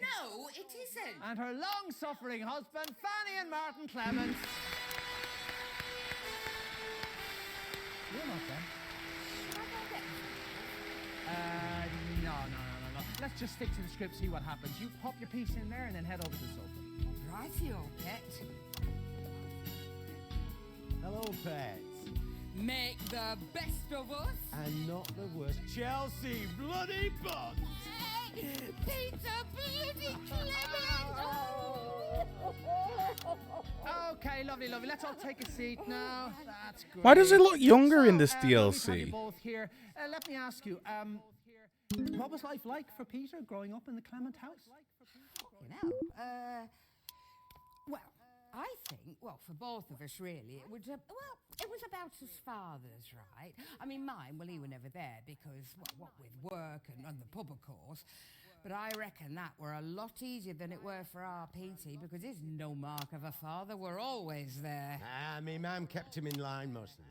No, it isn't. and her long-suffering husband, Fanny and Martin Clement. You're not them. No. Let's just stick to the script, see what happens. You pop your piece in there and then head over to the sofa. Rightio, pet. Hello, pets. Make the best of us. And not the worst. Chelsea bloody Bond. Peter bloody Clement. Okay, lovely. Let's all take a seat now. That's good. Why does it look younger in this let me tell you DLC? both here. Let me ask you, what was life like for Peter growing up in the Clement house? You know, well, I think, for both of us, really, it was, it was about his father's, right? I mean, mine, he were never there because, what with work and the pub, of course. But I reckon that were a lot easier than it were for our PT because there's no mark of a father. We're always there. My mum kept him in line most of the time.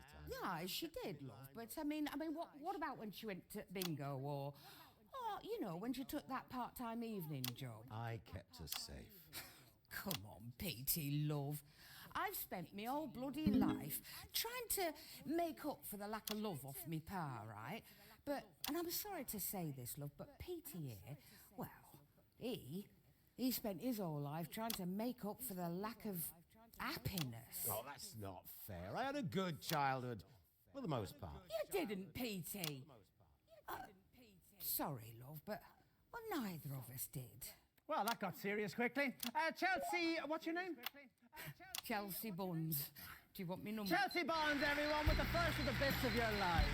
Yeah, she did, love. But I mean, what about when she went to bingo or you know, when she took that part-time evening job? I kept her safe. Come on, PT, love. I've spent my whole bloody life trying to make up for the lack of love off me pa, right? But, and I'm sorry to say this, love, but PT here, well, he spent his whole life trying to make up for the lack of happiness. Oh, that's not fair. I had a good childhood, for the most part. You didn't, PT. Sorry, love, but neither of us did. Well, that got serious quickly. Chelsea, what's your name? Chelsea Buns. Do you want me number? Chelsea Bonds, everyone, with the first of the bits of your life.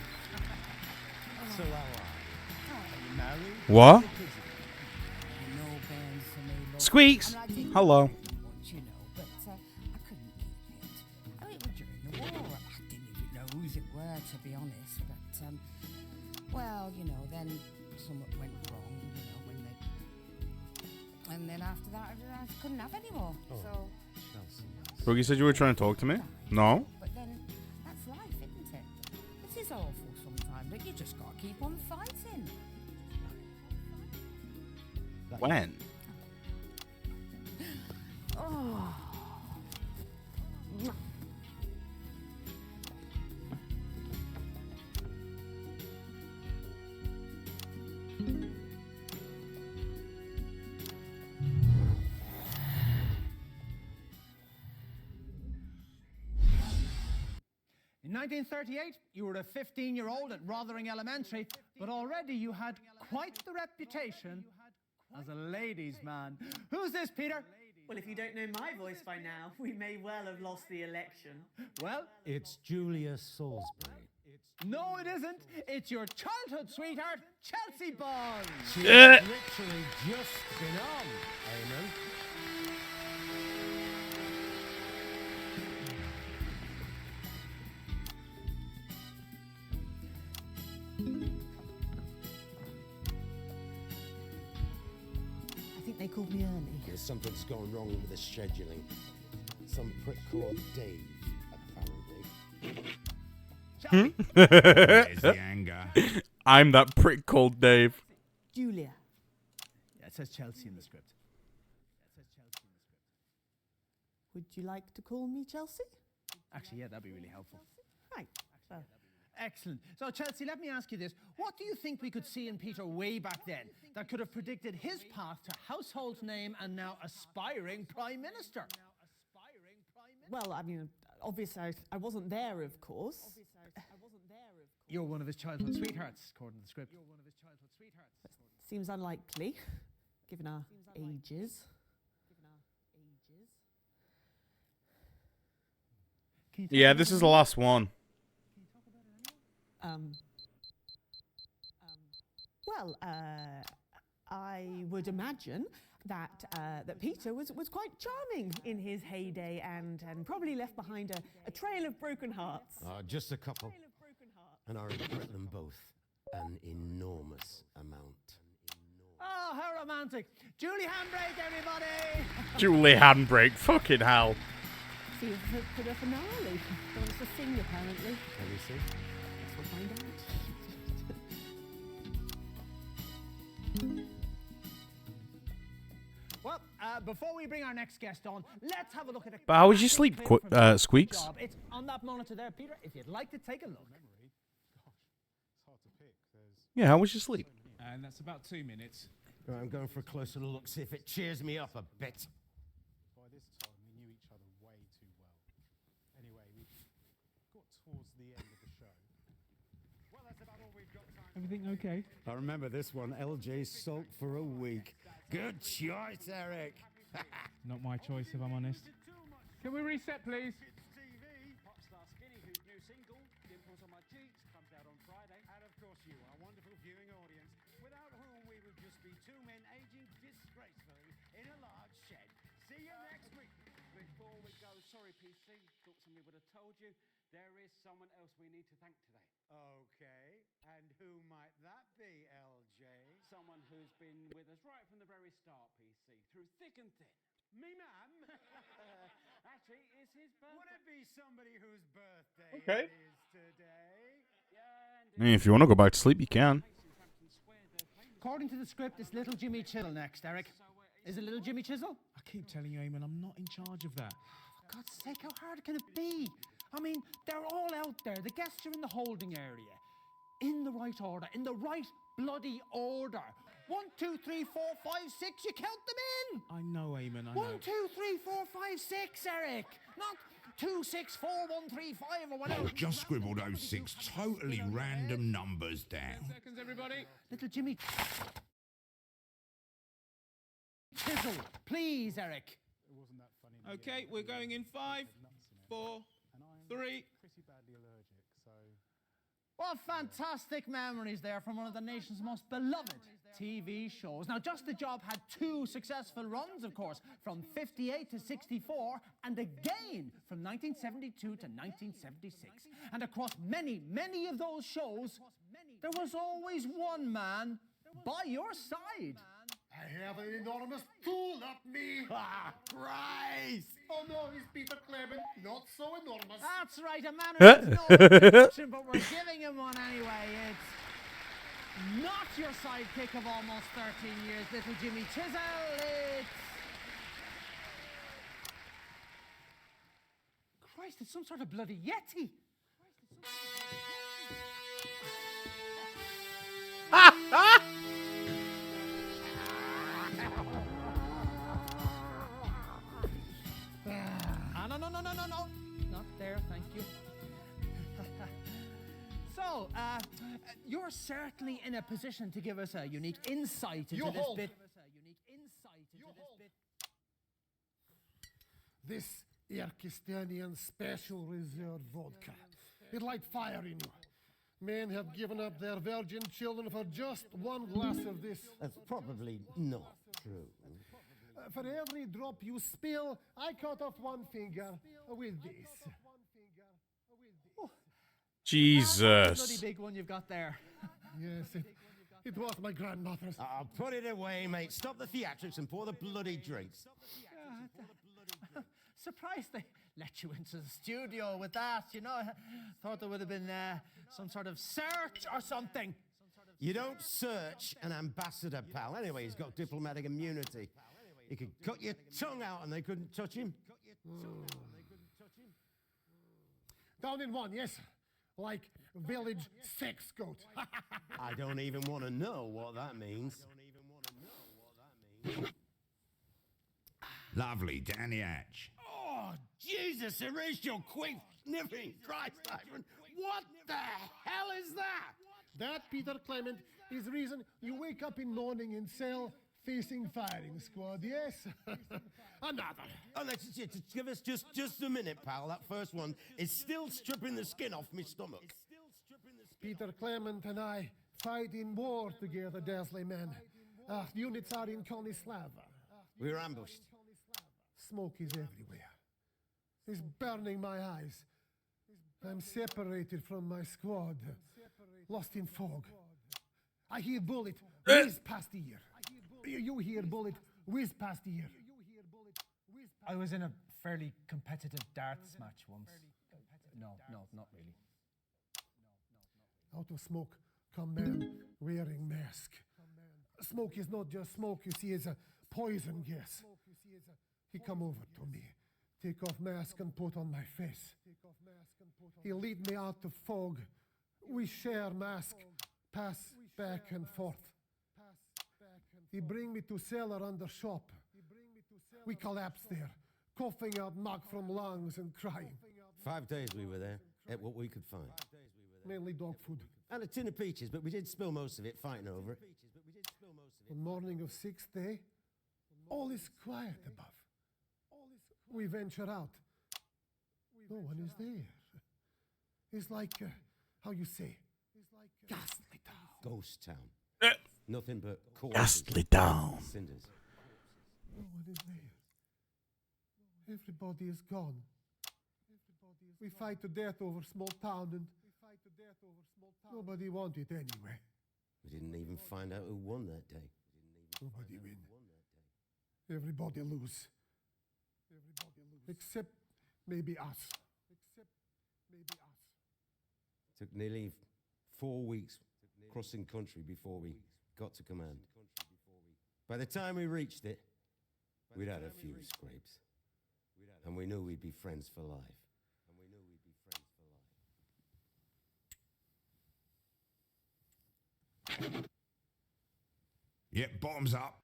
So how are you married? What? No bands for me, love. Squeaks. I didn't Hello. want, you know, but I couldn't keep it. I mean, it was during the war. I didn't even know whose it were, to be honest. But, well, you know, then something went wrong, you know, when they... And then after that, I couldn't have any more. So... Boogie said you were trying to talk to me? No? But then, that's life, isn't it? It is awful sometimes, but you just got to keep on fighting. When? Oh. In 1938, you were a 15-year-old at Rotherham Elementary, but already you had quite the reputation as a ladies' man. Who's this, Peter? Well, if you don't know my voice by now, we may well have lost the election. Well, It's Julia Salisbury. no, it isn't. It's your childhood sweetheart, Chelsea Bond. She's literally just been on, Eamon. I think they called me early. There's something's gone wrong with the scheduling. Some prick called Dave, apparently. There's the anger. I'm that prick called Dave. Julia. Yeah, it says Chelsea in the script. Would you like to call me Chelsea? Actually, yeah, that'd be really helpful. Right. Well, Excellent. So, Chelsea, let me ask you this. What do you think we could see in Peter way back then that could have predicted his path to household name and now aspiring Prime Minister? well, I mean, obviously I wasn't there, of course. You're one of his childhood sweethearts, according to the script. Seems unlikely, given our ages. Yeah, this is the last one. Well, I would imagine that that Peter was quite charming in his heyday and probably left behind a trail of broken hearts. Just a couple. And I regret them both an enormous amount. Oh, how romantic. Julie Handbrake, everybody! Julie Handbrake, fucking hell. See you for the finale. He wants to sing, apparently. Can you see? Guess we'll find out. Well, before we bring our next guest on, let's have a look at a But how was your classic sleep, clip from Squeaks? Job. It's on that monitor there, Peter, if you'd like to take a look. Yeah, how was your sleep? And that's about 2 minutes. Right, I'm going for a closer look, see if it cheers me up a bit. By this time, we knew each other way too well. Anyway, we got towards the end of the show. Well, that's about all we've got time. Everything okay? I remember this one, LJ sulked for a week. Good choice, Eric. Not my choice, if I'm honest. Can we reset, please? Popstar Skinny, whose new single, Dimples on My Cheeks, comes out on Friday. And of course you, our wonderful viewing audience, without whom we would just be two men aging disgracefully in a large shed. See you next week. Before we go, sorry PC, thought somebody would have told you, there is someone else we need to thank today. Okay, and who might that be, LJ? Someone who's been with us right from the very start, PC, through thick and thin. Me man? Actually, it's his birthday. Would it be somebody whose birthday Okay. it is today? I mean, if you want to go back to sleep, you can. According to the script, it's little Jimmy Chisel next, Eric. Is it little Jimmy Chisel? I keep telling you, Eamon, I'm not in charge of that. For God's sake, how hard can it be? I mean, they're all out there. The guests are in the holding area. In the right order. In the right bloody order. 1, 2, 3, 4, 5, 6. You count them in. I know, Eamon, I know. 1, 2, 3, 4, 5, 6, Eric. Not 2, 6, 4, 1, 3, 5 or whatever. Oh, just scribble those 6 totally random numbers down. Seconds, everybody. Little Jimmy Chisel. Please, Eric. It wasn't that funny. Okay, we're going in 5, 4, 3. Pretty badly allergic, so What fantastic memories there from one of the nation's most beloved TV shows. Now, Just the Job had 2 successful runs, of course, from 58 to 64, and again from 1972 to 1976. And across many, many of those shows, there was always one man by your side. I have an enormous tool up me. Ah, Christ! Oh no, he's Peter Clement. Not so enormous. That's right, a man who has no introduction, but we're giving him one anyway. It's not your sidekick of almost 13 years, little Jimmy Chisel. It's... Christ, it's some sort of bloody Yeti. No. Not there, thank you. So, you're certainly in a position to give us a unique insight into this bit. This Irkistanian Special Reserve vodka. It light fire in you. Men have given up their virgin children for just one glass of this. That's probably not true. For every drop you spill, I cut off one finger with this. Bloody Jesus. big one you've got there. Yes, it was my grandmother's. I'll put it away, mate. Stop the theatrics and pour the bloody drinks. Surprised they let you into the studio with that, you know. Thought there would have been some sort of search or something. You don't search an ambassador, pal. Anyway, he's got diplomatic immunity. He could cut your tongue out and they couldn't touch him. Down in one, yes. Like village sex goat. I don't even want to know what that means. Lovely, Danny Hatch. Oh, Jesus, erased your quick sniffing. Christ, Ivan. What the hell is that? That, Peter Clement, is the reason you wake up in morning in cell facing firing squad, yes? Another. Oh, just give us just a minute, pal. That first one is still stripping the skin off my stomach. Peter Clement and I fight in war together, Dasley men. Our units are in Konislava. We were ambushed. Smoke is everywhere. It's burning my eyes. I'm separated from my squad, lost in fog. I hear bullet whiz past ear. You hear bullet whiz past ear. I was in a fairly competitive darts match once. No, not really. Out of smoke come men wearing mask. Smoke is not just smoke, you see, it's a poison gas. He come over to me, take off mask and put on my face. He lead me out of fog. We share mask, pass back and forth. He bring me to cellar under shop. We collapse there, coughing out muck from lungs and crying. 5 days we were there, ate what we could find. Mainly dog food. And a tin of peaches, but we did spill most of it fighting over it. On morning of 6th day, all is quiet above. We venture out. No one is there. It's like, how you say, ghastly town. Ghost town. Nothing but corpses. Ghastly town. Cinders. No one is there. Everybody is gone. We fight to death over small town and nobody won it anyway. We didn't even find out who won that day. Nobody win. Everybody lose. Except maybe us. Took nearly 4 weeks crossing country before we got to command. By the time we reached it, we'd had a few scrapes. And we knew we'd be friends for life. Yep, bottoms up.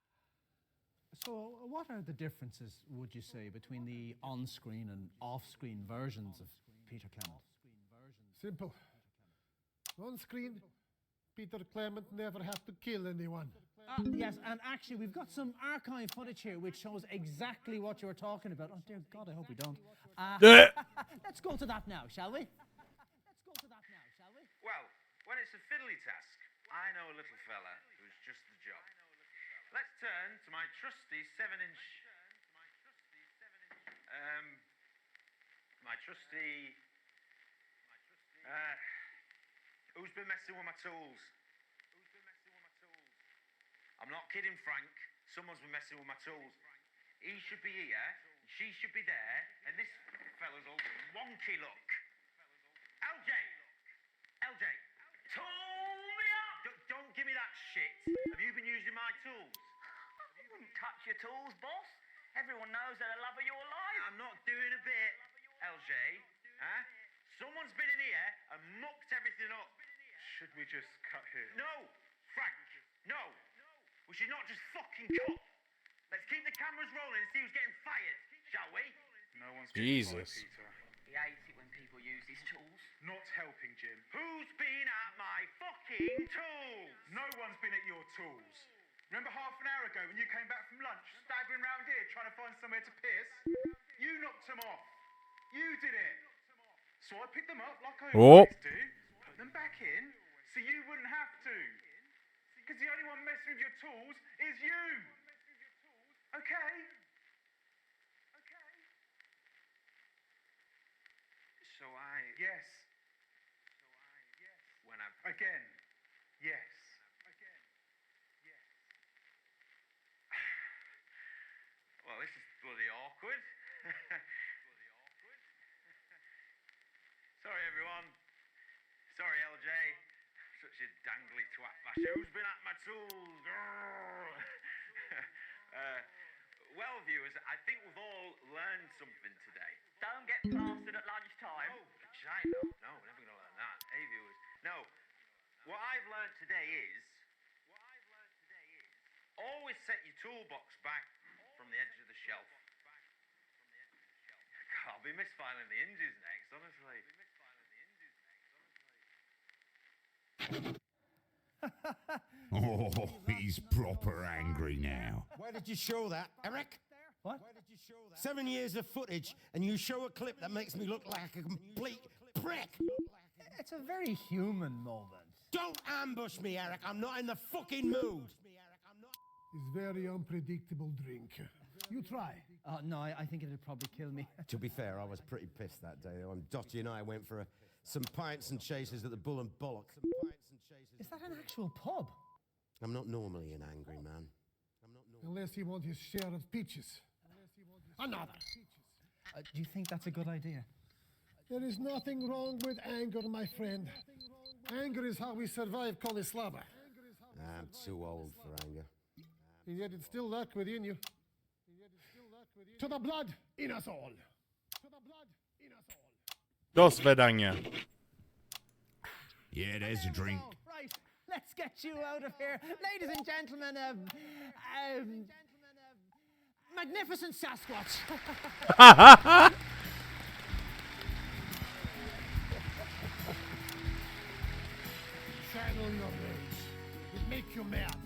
So, what are the differences, would you say, between the on-screen and off-screen versions of Peter Clement? Simple. On screen, Peter Clement never had to kill anyone. Yes, and actually, we've got some archive footage here which shows exactly what you were talking about. Oh, dear God, I hope we don't. Let's go to that now, shall we? Well, when it's a fiddly task, I know a little fella who's just the job. Let's turn to my trusty 7-inch... my trusty... who's been messing with my tools? I'm not kidding, Frank. Someone's been messing with my tools. He should be here, she should be there, and this fella's all wonky look. LJ! LJ! Tool me up! Don't give me that shit. Have you been using my tools? I wouldn't touch your tools, boss. Everyone knows they're the love of your life. I'm not doing a bit, LJ. Huh? Someone's been in here and mucked everything up. Should we just cut here? No! Frank, no! We should not just fucking cut. Let's keep the cameras rolling and see who's getting fired, shall we? No one's Jesus. Peter. He hates it when people use his tools. Not helping, Jim. Who's been at my fucking tools? No one's been at your tools. Remember half an hour ago when you came back from lunch, staggering round here trying to find somewhere to piss? You knocked them off. You did it. So I picked them up like I Oh. always do, put them back in, so you wouldn't have to. Because the only one messing with your tools is you. Okay? So I. Yes. When I. Again. Yes. Well, this is bloody awkward. Sorry, everyone. Sorry, LJ. Such a dangly twat basher. Who's been at my tools? Well, viewers, I think we've all learned something today. Don't get plastered at lunchtime. Oh, China. No, we're never going to learn that. Hey, viewers. No, what I've learned today is always set your toolbox back from the edge of the shelf. God, I'll be misfiling the hinges next, honestly. Oh, he's proper angry now. Where did you show that, Eric? What? 7 years of footage, and you show a clip that makes me look like a complete prick. It's a very human moment. Don't ambush me, Eric. I'm not in the fucking mood. It's very unpredictable drink. You try. No, I think it'd probably kill me. To be fair, I was pretty pissed that day. Dottie and I went for some pints and chasers at the Bull and Bollock. Is that an actual pub? I'm not normally an angry man. Unless he wants his share of peaches. Another. Do you think that's a good idea? There is nothing wrong with anger, my friend. Anger is how we survive Kolislava. I'm too old for anger. And yet it's still lurk within you. To the blood in us all. To the blood in us all. Do svedania. Yeah, there's a drink. Right, let's get you out of here. Ladies and gentlemen, Magnificent Sasquatch. Channel your rage. It make you mad.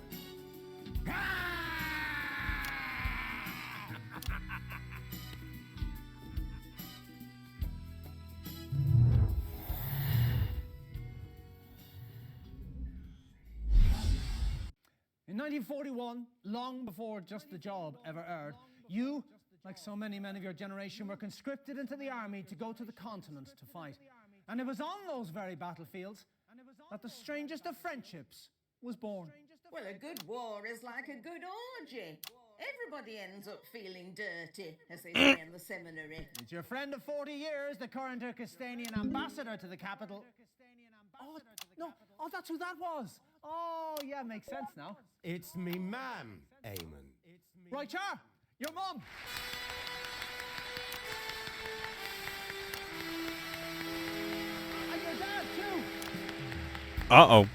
In 1941, long before Just the Job ever aired, you, like so many men of your generation, were conscripted into the army to go to the continent to fight. And it was on those very battlefields that the strangest of friendships was born. Well, a good war is like a good orgy. Everybody ends up feeling dirty, as they say in the seminary. It's your friend of 40 years, the current Irkistanian ambassador to the capital. Oh, no, oh, that's who that was. Oh, yeah, makes sense now. It's me ma'am, Eamon. Right, Char, your mum. And your dad, too. Uh-oh.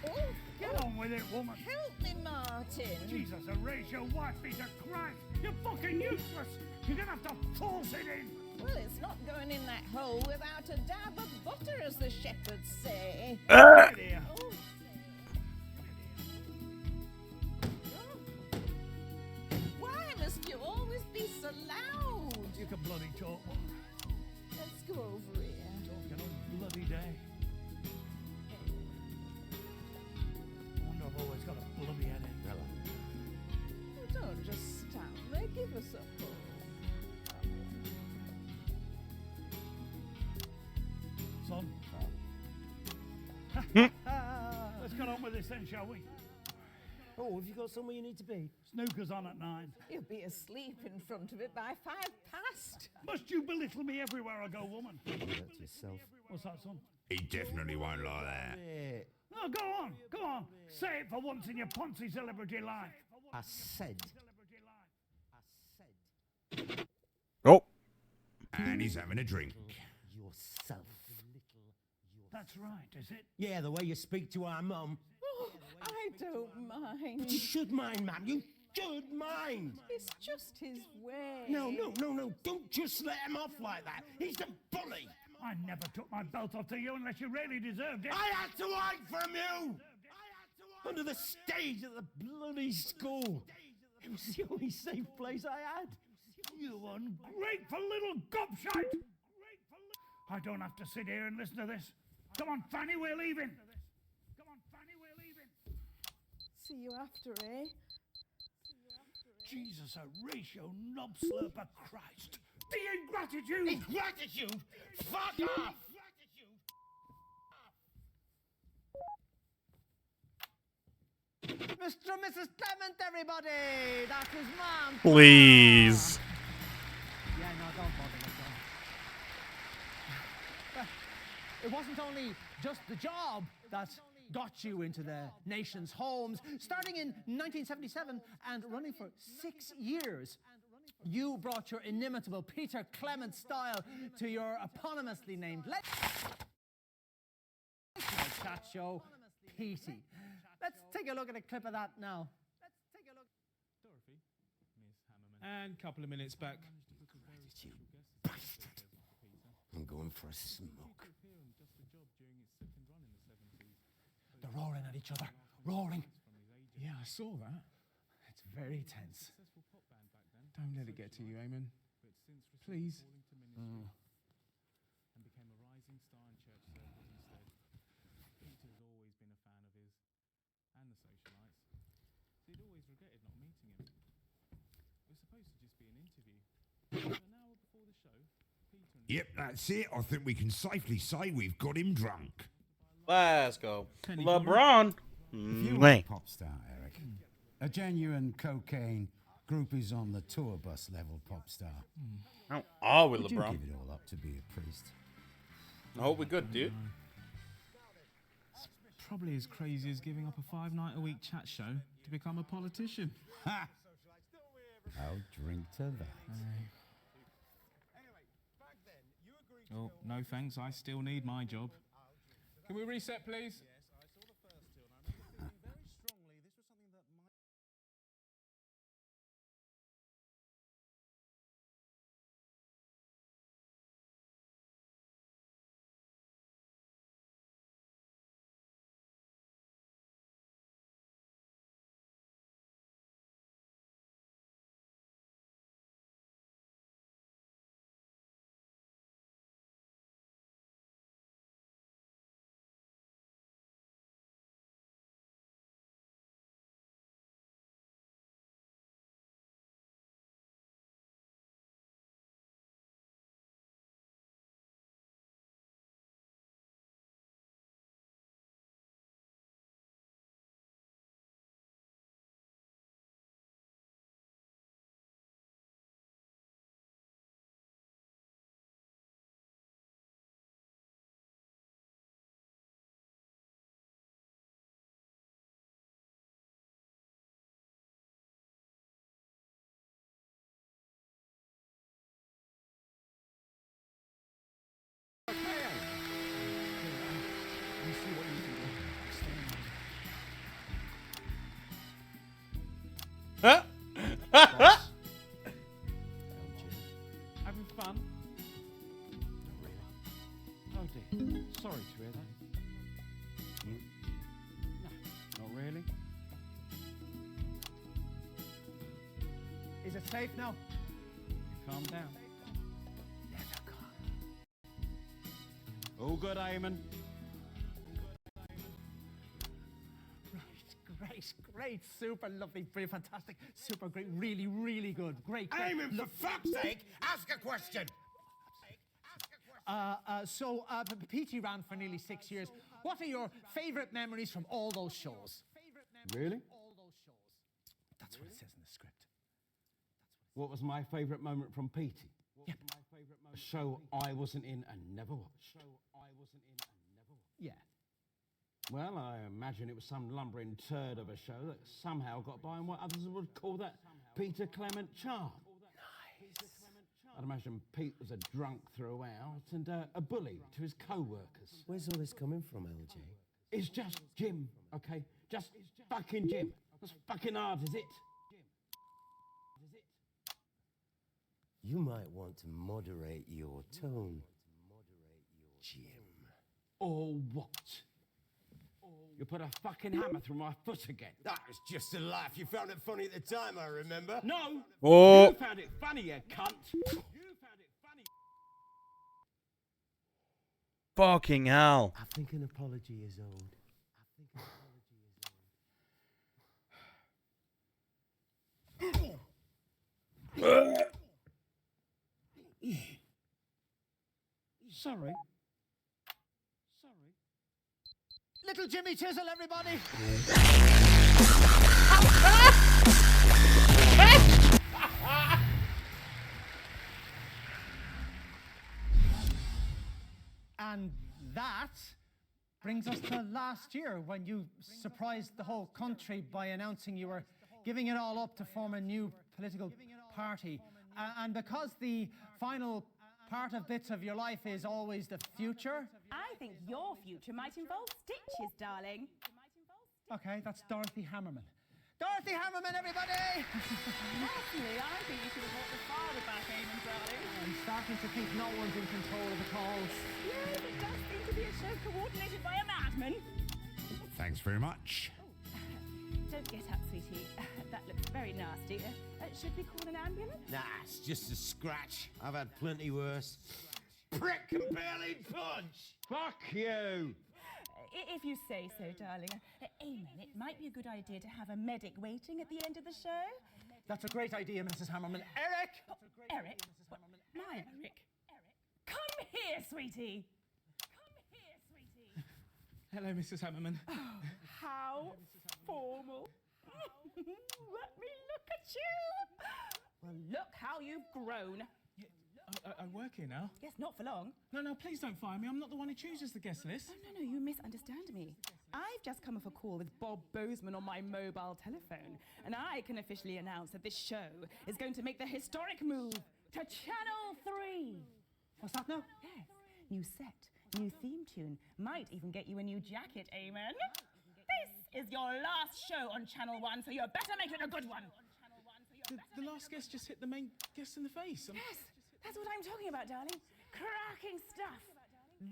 Oh, Get on with it, woman. help me, Martin. Jesus, erase your wife, piece of Christ. You're fucking useless. You're gonna have to force it in. Well, it's not going in that hole without a dab of butter, as the shepherds say. Get here. Oh. Why must you always be so loud? You can bloody talk, woman. Let's go over here. Talking all bloody day. Wonder I've always got a bloody headache. Oh, don't just stand there. Give us a pull. Son. Let's get on with this then, shall we? Oh, have you got somewhere you need to be? Snooker's on at 9. You'll be asleep in front of it by 5 past. Must you belittle me everywhere I go, woman? That's yourself. What's that, son? He definitely won't like that. No, go on. Say it for once in your Ponzi celebrity life. I said. Oh. And he's having a drink. Yourself. That's right, is it? Yeah, the way you speak to our mum. Oh, I don't mind. But you should mind, ma'am. You should mind. It's just his way. No. Don't just let him off like that. He's the bully. I never took my belt off to you unless you really deserved it. I had to hide from you. Under the stage at the bloody school. It was the only safe place I had. You ungrateful little gobshite! I don't have to sit here and listen to this. Come on, Fanny, we're leaving. See you after, eh? Jesus, Horatio, knob slurper Christ. The ingratitude! Ingratitude? Fuck off! Mr. and Mrs. Clement, everybody! That is Mom. Please. Yeah, no, don't bother with that. It wasn't only just the job that got you into the nation's homes. Starting in 1977 and running for 6 years, you brought your inimitable Peter Clement style to your eponymously named chat show, Petey. Let's take a look at a clip of that now. And a couple of minutes back. I'm going for a smoke. They're roaring at each other. Roaring. Yeah, I saw that. It's very tense. Don't let it get to you, Eamon. Please. Mm. And became a rising star in church circles instead. Peter's always been a fan of his and the socialites. So he'd always regretted not meeting him. It was supposed to just be an interview. But an hour before the show, Peter and Yep, that's it. I think we can safely say we've got him drunk. Let's go. Penny LeBron. If you were Mwah. a pop star, Eric, a genuine cocaine groupies on the tour bus level pop star, How are we, would you LeBron? give it all up to be a priest? I hope we're good, dude. It's probably as crazy as giving up a 5-night-a-week chat show to become a politician. Ha! I'll drink to that. Oh, no thanks. I still need my job. Can we reset, please? Huh? Having fun? Oh dear. Sorry to hear that. No, not really. Is it safe now? Calm down. All good, Eamon. Great, super lovely, brilliant, fantastic, super great, really, really good, great. Eamon, for fuck's sake, ask a question! Petey ran for nearly 6 years. What are your favourite memories from all those shows? Really? That's what it says in the script. What was my favourite moment from Petey? Yep. A show I wasn't in and never watched. Yeah. Well, I imagine it was some lumbering turd of a show that somehow got by on what others would call that Peter Clement charm. Nice. I'd imagine Pete was a drunk throughout and a bully to his co-workers. Where's all this coming from, LJ? It's just Jim, okay? Just fucking Jim. As fucking hard as it. You might want to moderate your tone, Jim. Or what? You put a fucking hammer through my foot again. That was just a laugh. You found it funny at the time, I remember. No! Oh. You found it funny, you cunt! Fucking hell. I think an apology is owed. Sorry. Little Jimmy Chisel, everybody! And that brings us to last year, when you surprised the whole country by announcing you were giving it all up to form a new political party. And because the final part of bits of your life is always the future. I think your future might involve stitches, darling. Okay, that's Dorothy Hammerman. Dorothy Hammerman, everybody! Personally, I think you should have brought the father back, Eamon, darling. I'm starting to think no one's in control of the calls. Yes, it does seem to be a show coordinated by a madman. Thanks very much. Don't get up, sweetie. That looks very nasty. Should we call an ambulance? Nah, it's just a scratch. I've had plenty worse. Prick can barely punch! Fuck you! If you say so, darling. Eamon, it might be a good idea to have a medic waiting at the end of the show. That's a great idea, Mrs. Hammerman. Eric! Eric? What? My Eric? Come here, sweetie! Hello, Mrs. Hammerman. Oh, how formal. Let me look at you. Well, look how you've grown. I work here now. Yes, not for long. No, please don't fire me. I'm not the one who chooses the guest list. No, you misunderstand me. I've just come off a call with Bob Bozeman on my mobile telephone, and I can officially announce that this show is going to make the historic move to Channel 3. What's that now? Yes, new set, new theme tune, might even get you a new jacket, Eamon. This is your last show on Channel 1, so you better make it a good one. The last guest just hit the main guest in the face. Yes, that's what I'm talking about, darling. Cracking stuff.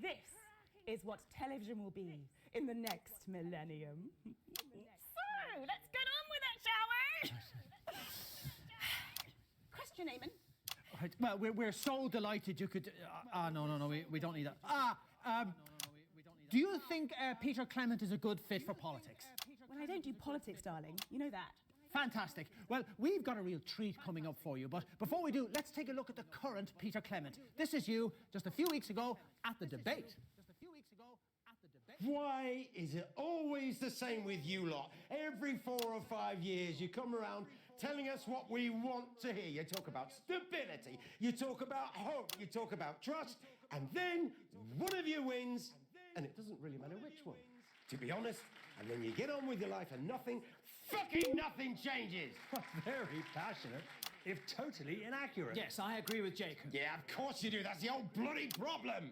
This is what television will be in the next millennium. So, let's get on with it, shall we? Question, Eamon. Right, well, we're so delighted you could... no, we don't need that. Do you think Peter Clement is a good fit for politics? Well, I don't do politics, darling. You know that. Fantastic. Well, we've got a real treat coming up for you, but before we do, let's take a look at the current Peter Clement. This is you, just a few weeks ago, at the debate. Why is it always the same with you lot? Every 4 or 5 years you come around telling us what we want to hear. You talk about stability, you talk about hope, you talk about trust, and then one of you wins, and it doesn't really matter which one, to be honest. And then you get on with your life and nothing changes. Very passionate, if totally inaccurate. Yes, I agree with Jacob. Yeah, of course you do. That's the old bloody problem.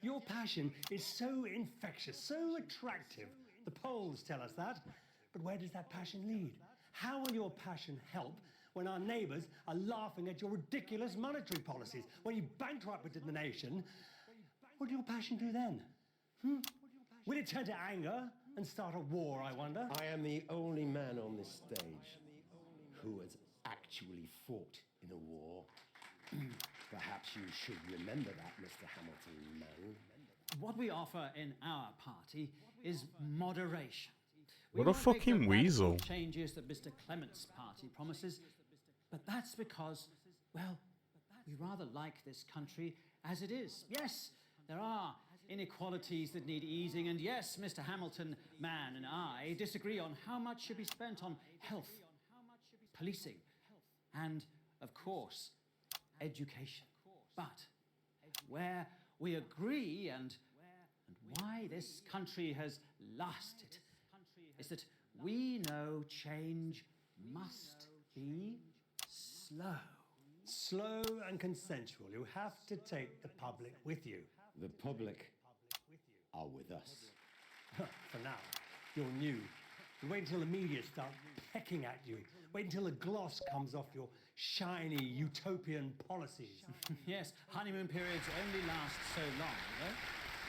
Your passion is so infectious, so attractive. The polls tell us that. But where does that passion lead? How will your passion help when our neighbours are laughing at your ridiculous monetary policies? When you bankrupted the nation, what will your passion do then? Will it turn to anger and start a war, I wonder? I am the only man on this stage who has actually fought in a war. Perhaps you should remember that, Mr. Hamilton, man. What we offer in our party is moderation. What a We won't make the fucking radical weasel. changes that Mr. Clement's party promises, but that's because, well, we rather like this country as it is. Yes, there are inequalities that need easing, and yes, Mr. Hamilton, man, and I disagree on how much should be spent on health, policing, and, of course, education. But where we agree and why this country has lasted is that we know change must be slow. Slow and consensual. You have to take the public with you. The public are with us. For now, you're new. You wait until the media start pecking at you. Wait until the gloss comes off your shiny utopian policies. Yes, honeymoon periods only last so long, you know?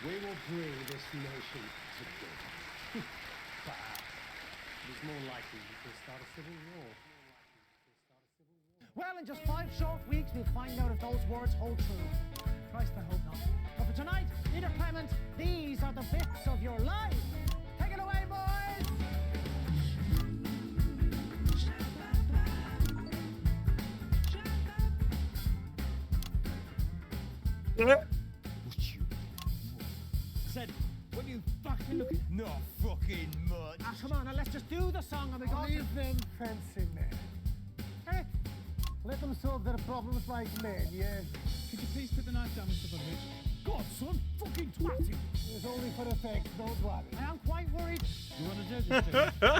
We will bring this nation together. But it's more likely we could start a civil war. Well, in just 5 short weeks, we'll find out if those words hold true. Christ, I hope not. But for tonight, Peter Clement, these are the bits of your life. Take it away, boys! Said, what you fucking look at? Not fucking much. Ah, come on, now let's just do the song and we go. Leave them fancy men. Hey, Let them solve their problems like men, yeah? Could you please put the knife down, Mr. Budrich? God, son, fucking twatty. It's only for effect, don't worry. I am quite worried. You want to do this thing?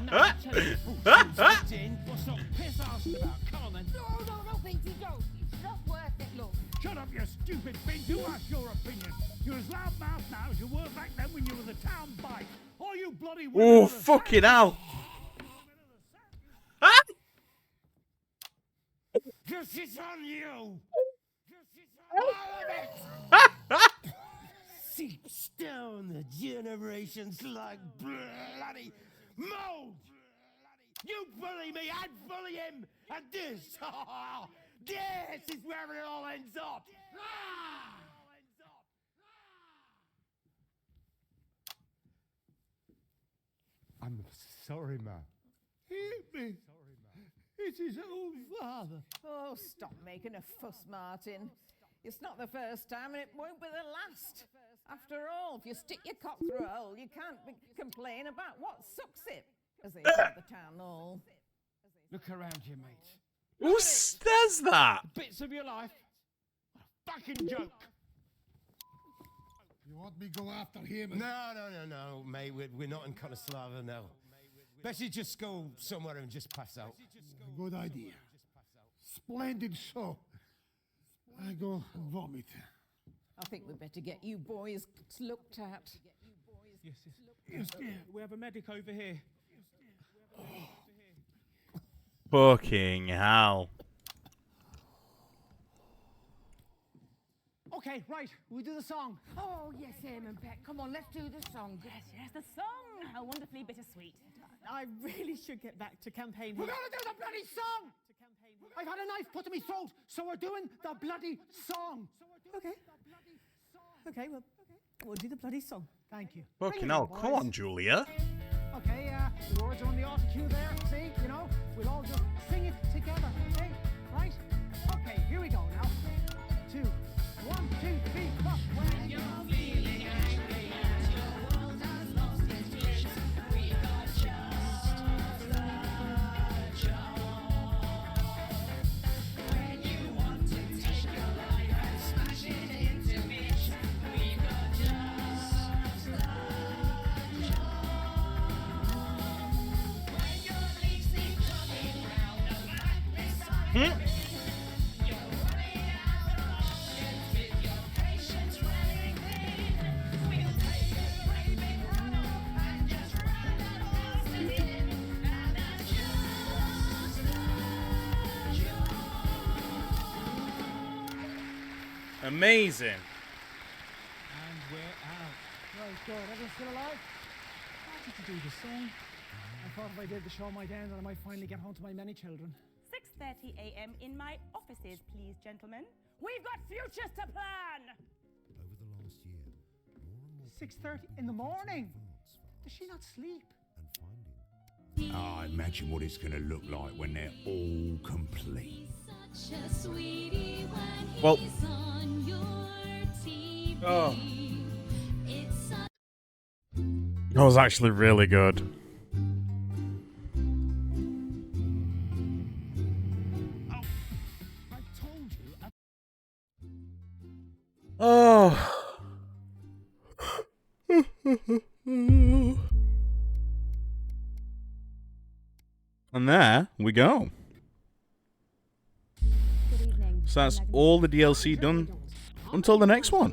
No, I tell you, bullshit's in. What's up piss arsing about? Come on then. No, Pinky, go. It's not worth it, look. Shut up, you stupid thing. You ask your opinion. You're as loudmouthed now as you were back then when you were the town bike. All you bloody Oh, fucking hell. This is on you. All of it. Seeps down the generations like bloody mold. You bully me, I'd bully him, and this is where it all ends up. I'm sorry, ma. Help me. It's his own father. Oh, stop making a fuss, Martin. It's not the first time and it won't be the last. After all, if you stick your cock through a hole, you can't complain about what sucks it, as they say at the town hall. Look around you, mate. Who says that? Bits of your life. Fucking joke. You want me to go after him? No, mate. We're not in Konoslava now. Best you just go somewhere and just pass out. Good idea. Splendid show. I go and vomit. I think we'd better get you boys looked at. Yes, dear. We have a medic over here. Fucking hell. Okay, right, we do the song. Oh, yes, Eamon Peck. Come on, let's do the song. Yes, the song. How wonderfully bittersweet. I really should get back to campaign. We're gonna do the bloody song! I've had a knife put to my throat, so we're doing the bloody song. Okay. Okay, well, we'll do the bloody song. Thank you. Fucking hell. Come on, Julia. Okay, the words are on the auto cue there. See, we'll all just sing it together. Okay, right? Okay, here we go now. 2, 1, 2, 3, 4. When you're feeling angry and your world has lost its bliss, we got just the job. When you want to take your life and smash it into bits, we got just the job. When your leaves keep coming round the back beside Amazing. And we're out. Right, good. Everyone's still alive? Why did you do the song? I thought if I did the show might end and I might finally get home to my many children. 6:30 a.m. in my offices, please, gentlemen. We've got futures to plan. Over the last year, more and more 6:30 in the morning. Does she not sleep? I imagine what it's going to look like when they're all complete. Well. That was actually really good. Oh. And there we go. So that's all the DLC done until the next one.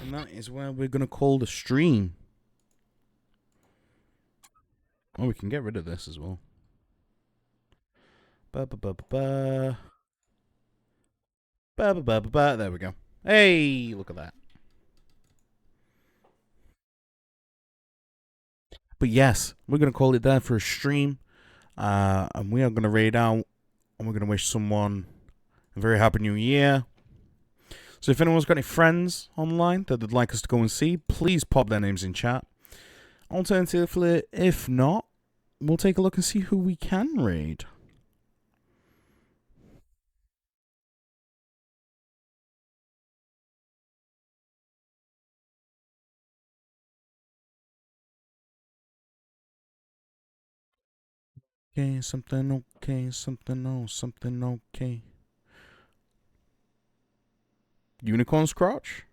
And that is where we're going to call the stream. Oh, we can get rid of this as well. There we go. Hey, look at that. But yes, we're going to call it there for a stream. And we are going to raid out. And we're going to wish someone a very happy new year. So if anyone's got any friends online that they'd like us to go and see, please pop their names in chat. Alternatively, if not, we'll take a look and see who we can raid. Okay, something okay, something okay. Unicorn Scratch?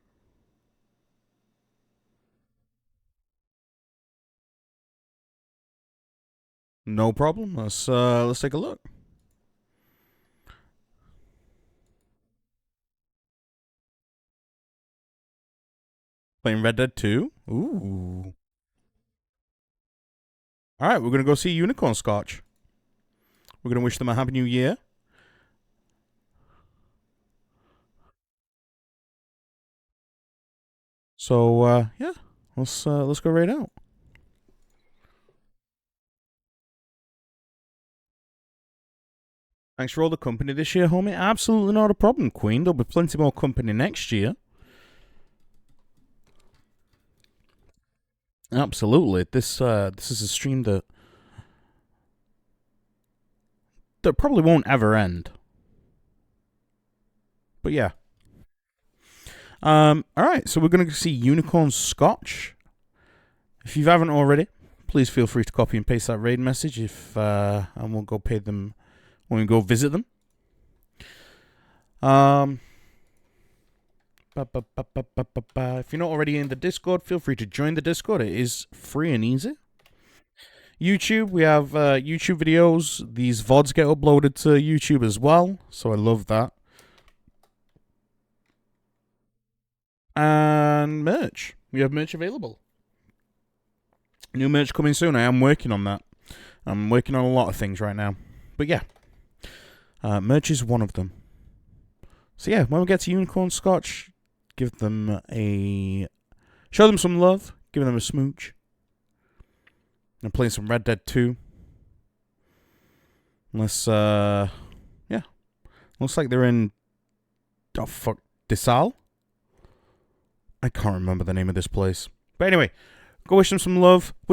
No problem. Let's take a look. Playing Red Dead 2? Ooh. Alright, we're gonna go see Unicorn Scotch. We're gonna wish them a happy new year. So yeah, let's go right out. Thanks for all the company this year, homie. Absolutely not a problem, Queen. There'll be plenty more company next year. Absolutely. This is a stream that probably won't ever end. But yeah. Alright, so we're gonna see Unicorn Scotch. If you haven't already, please feel free to copy and paste that raid message and we'll go pay them when we go visit them. If you're not already in the Discord, feel free to join the Discord. It is free and easy. YouTube, we have YouTube videos. These VODs get uploaded to YouTube as well, so I love that. And merch. We have merch available. New merch coming soon. I am working on that. I'm working on a lot of things right now. But yeah. Merch is one of them. So yeah, when we get to Unicorn Scotch, give them show them some love, give them a smooch. I'm playing some Red Dead 2. Unless, yeah. Looks like they're in, Desal? I can't remember the name of this place. But anyway, go wish them some love.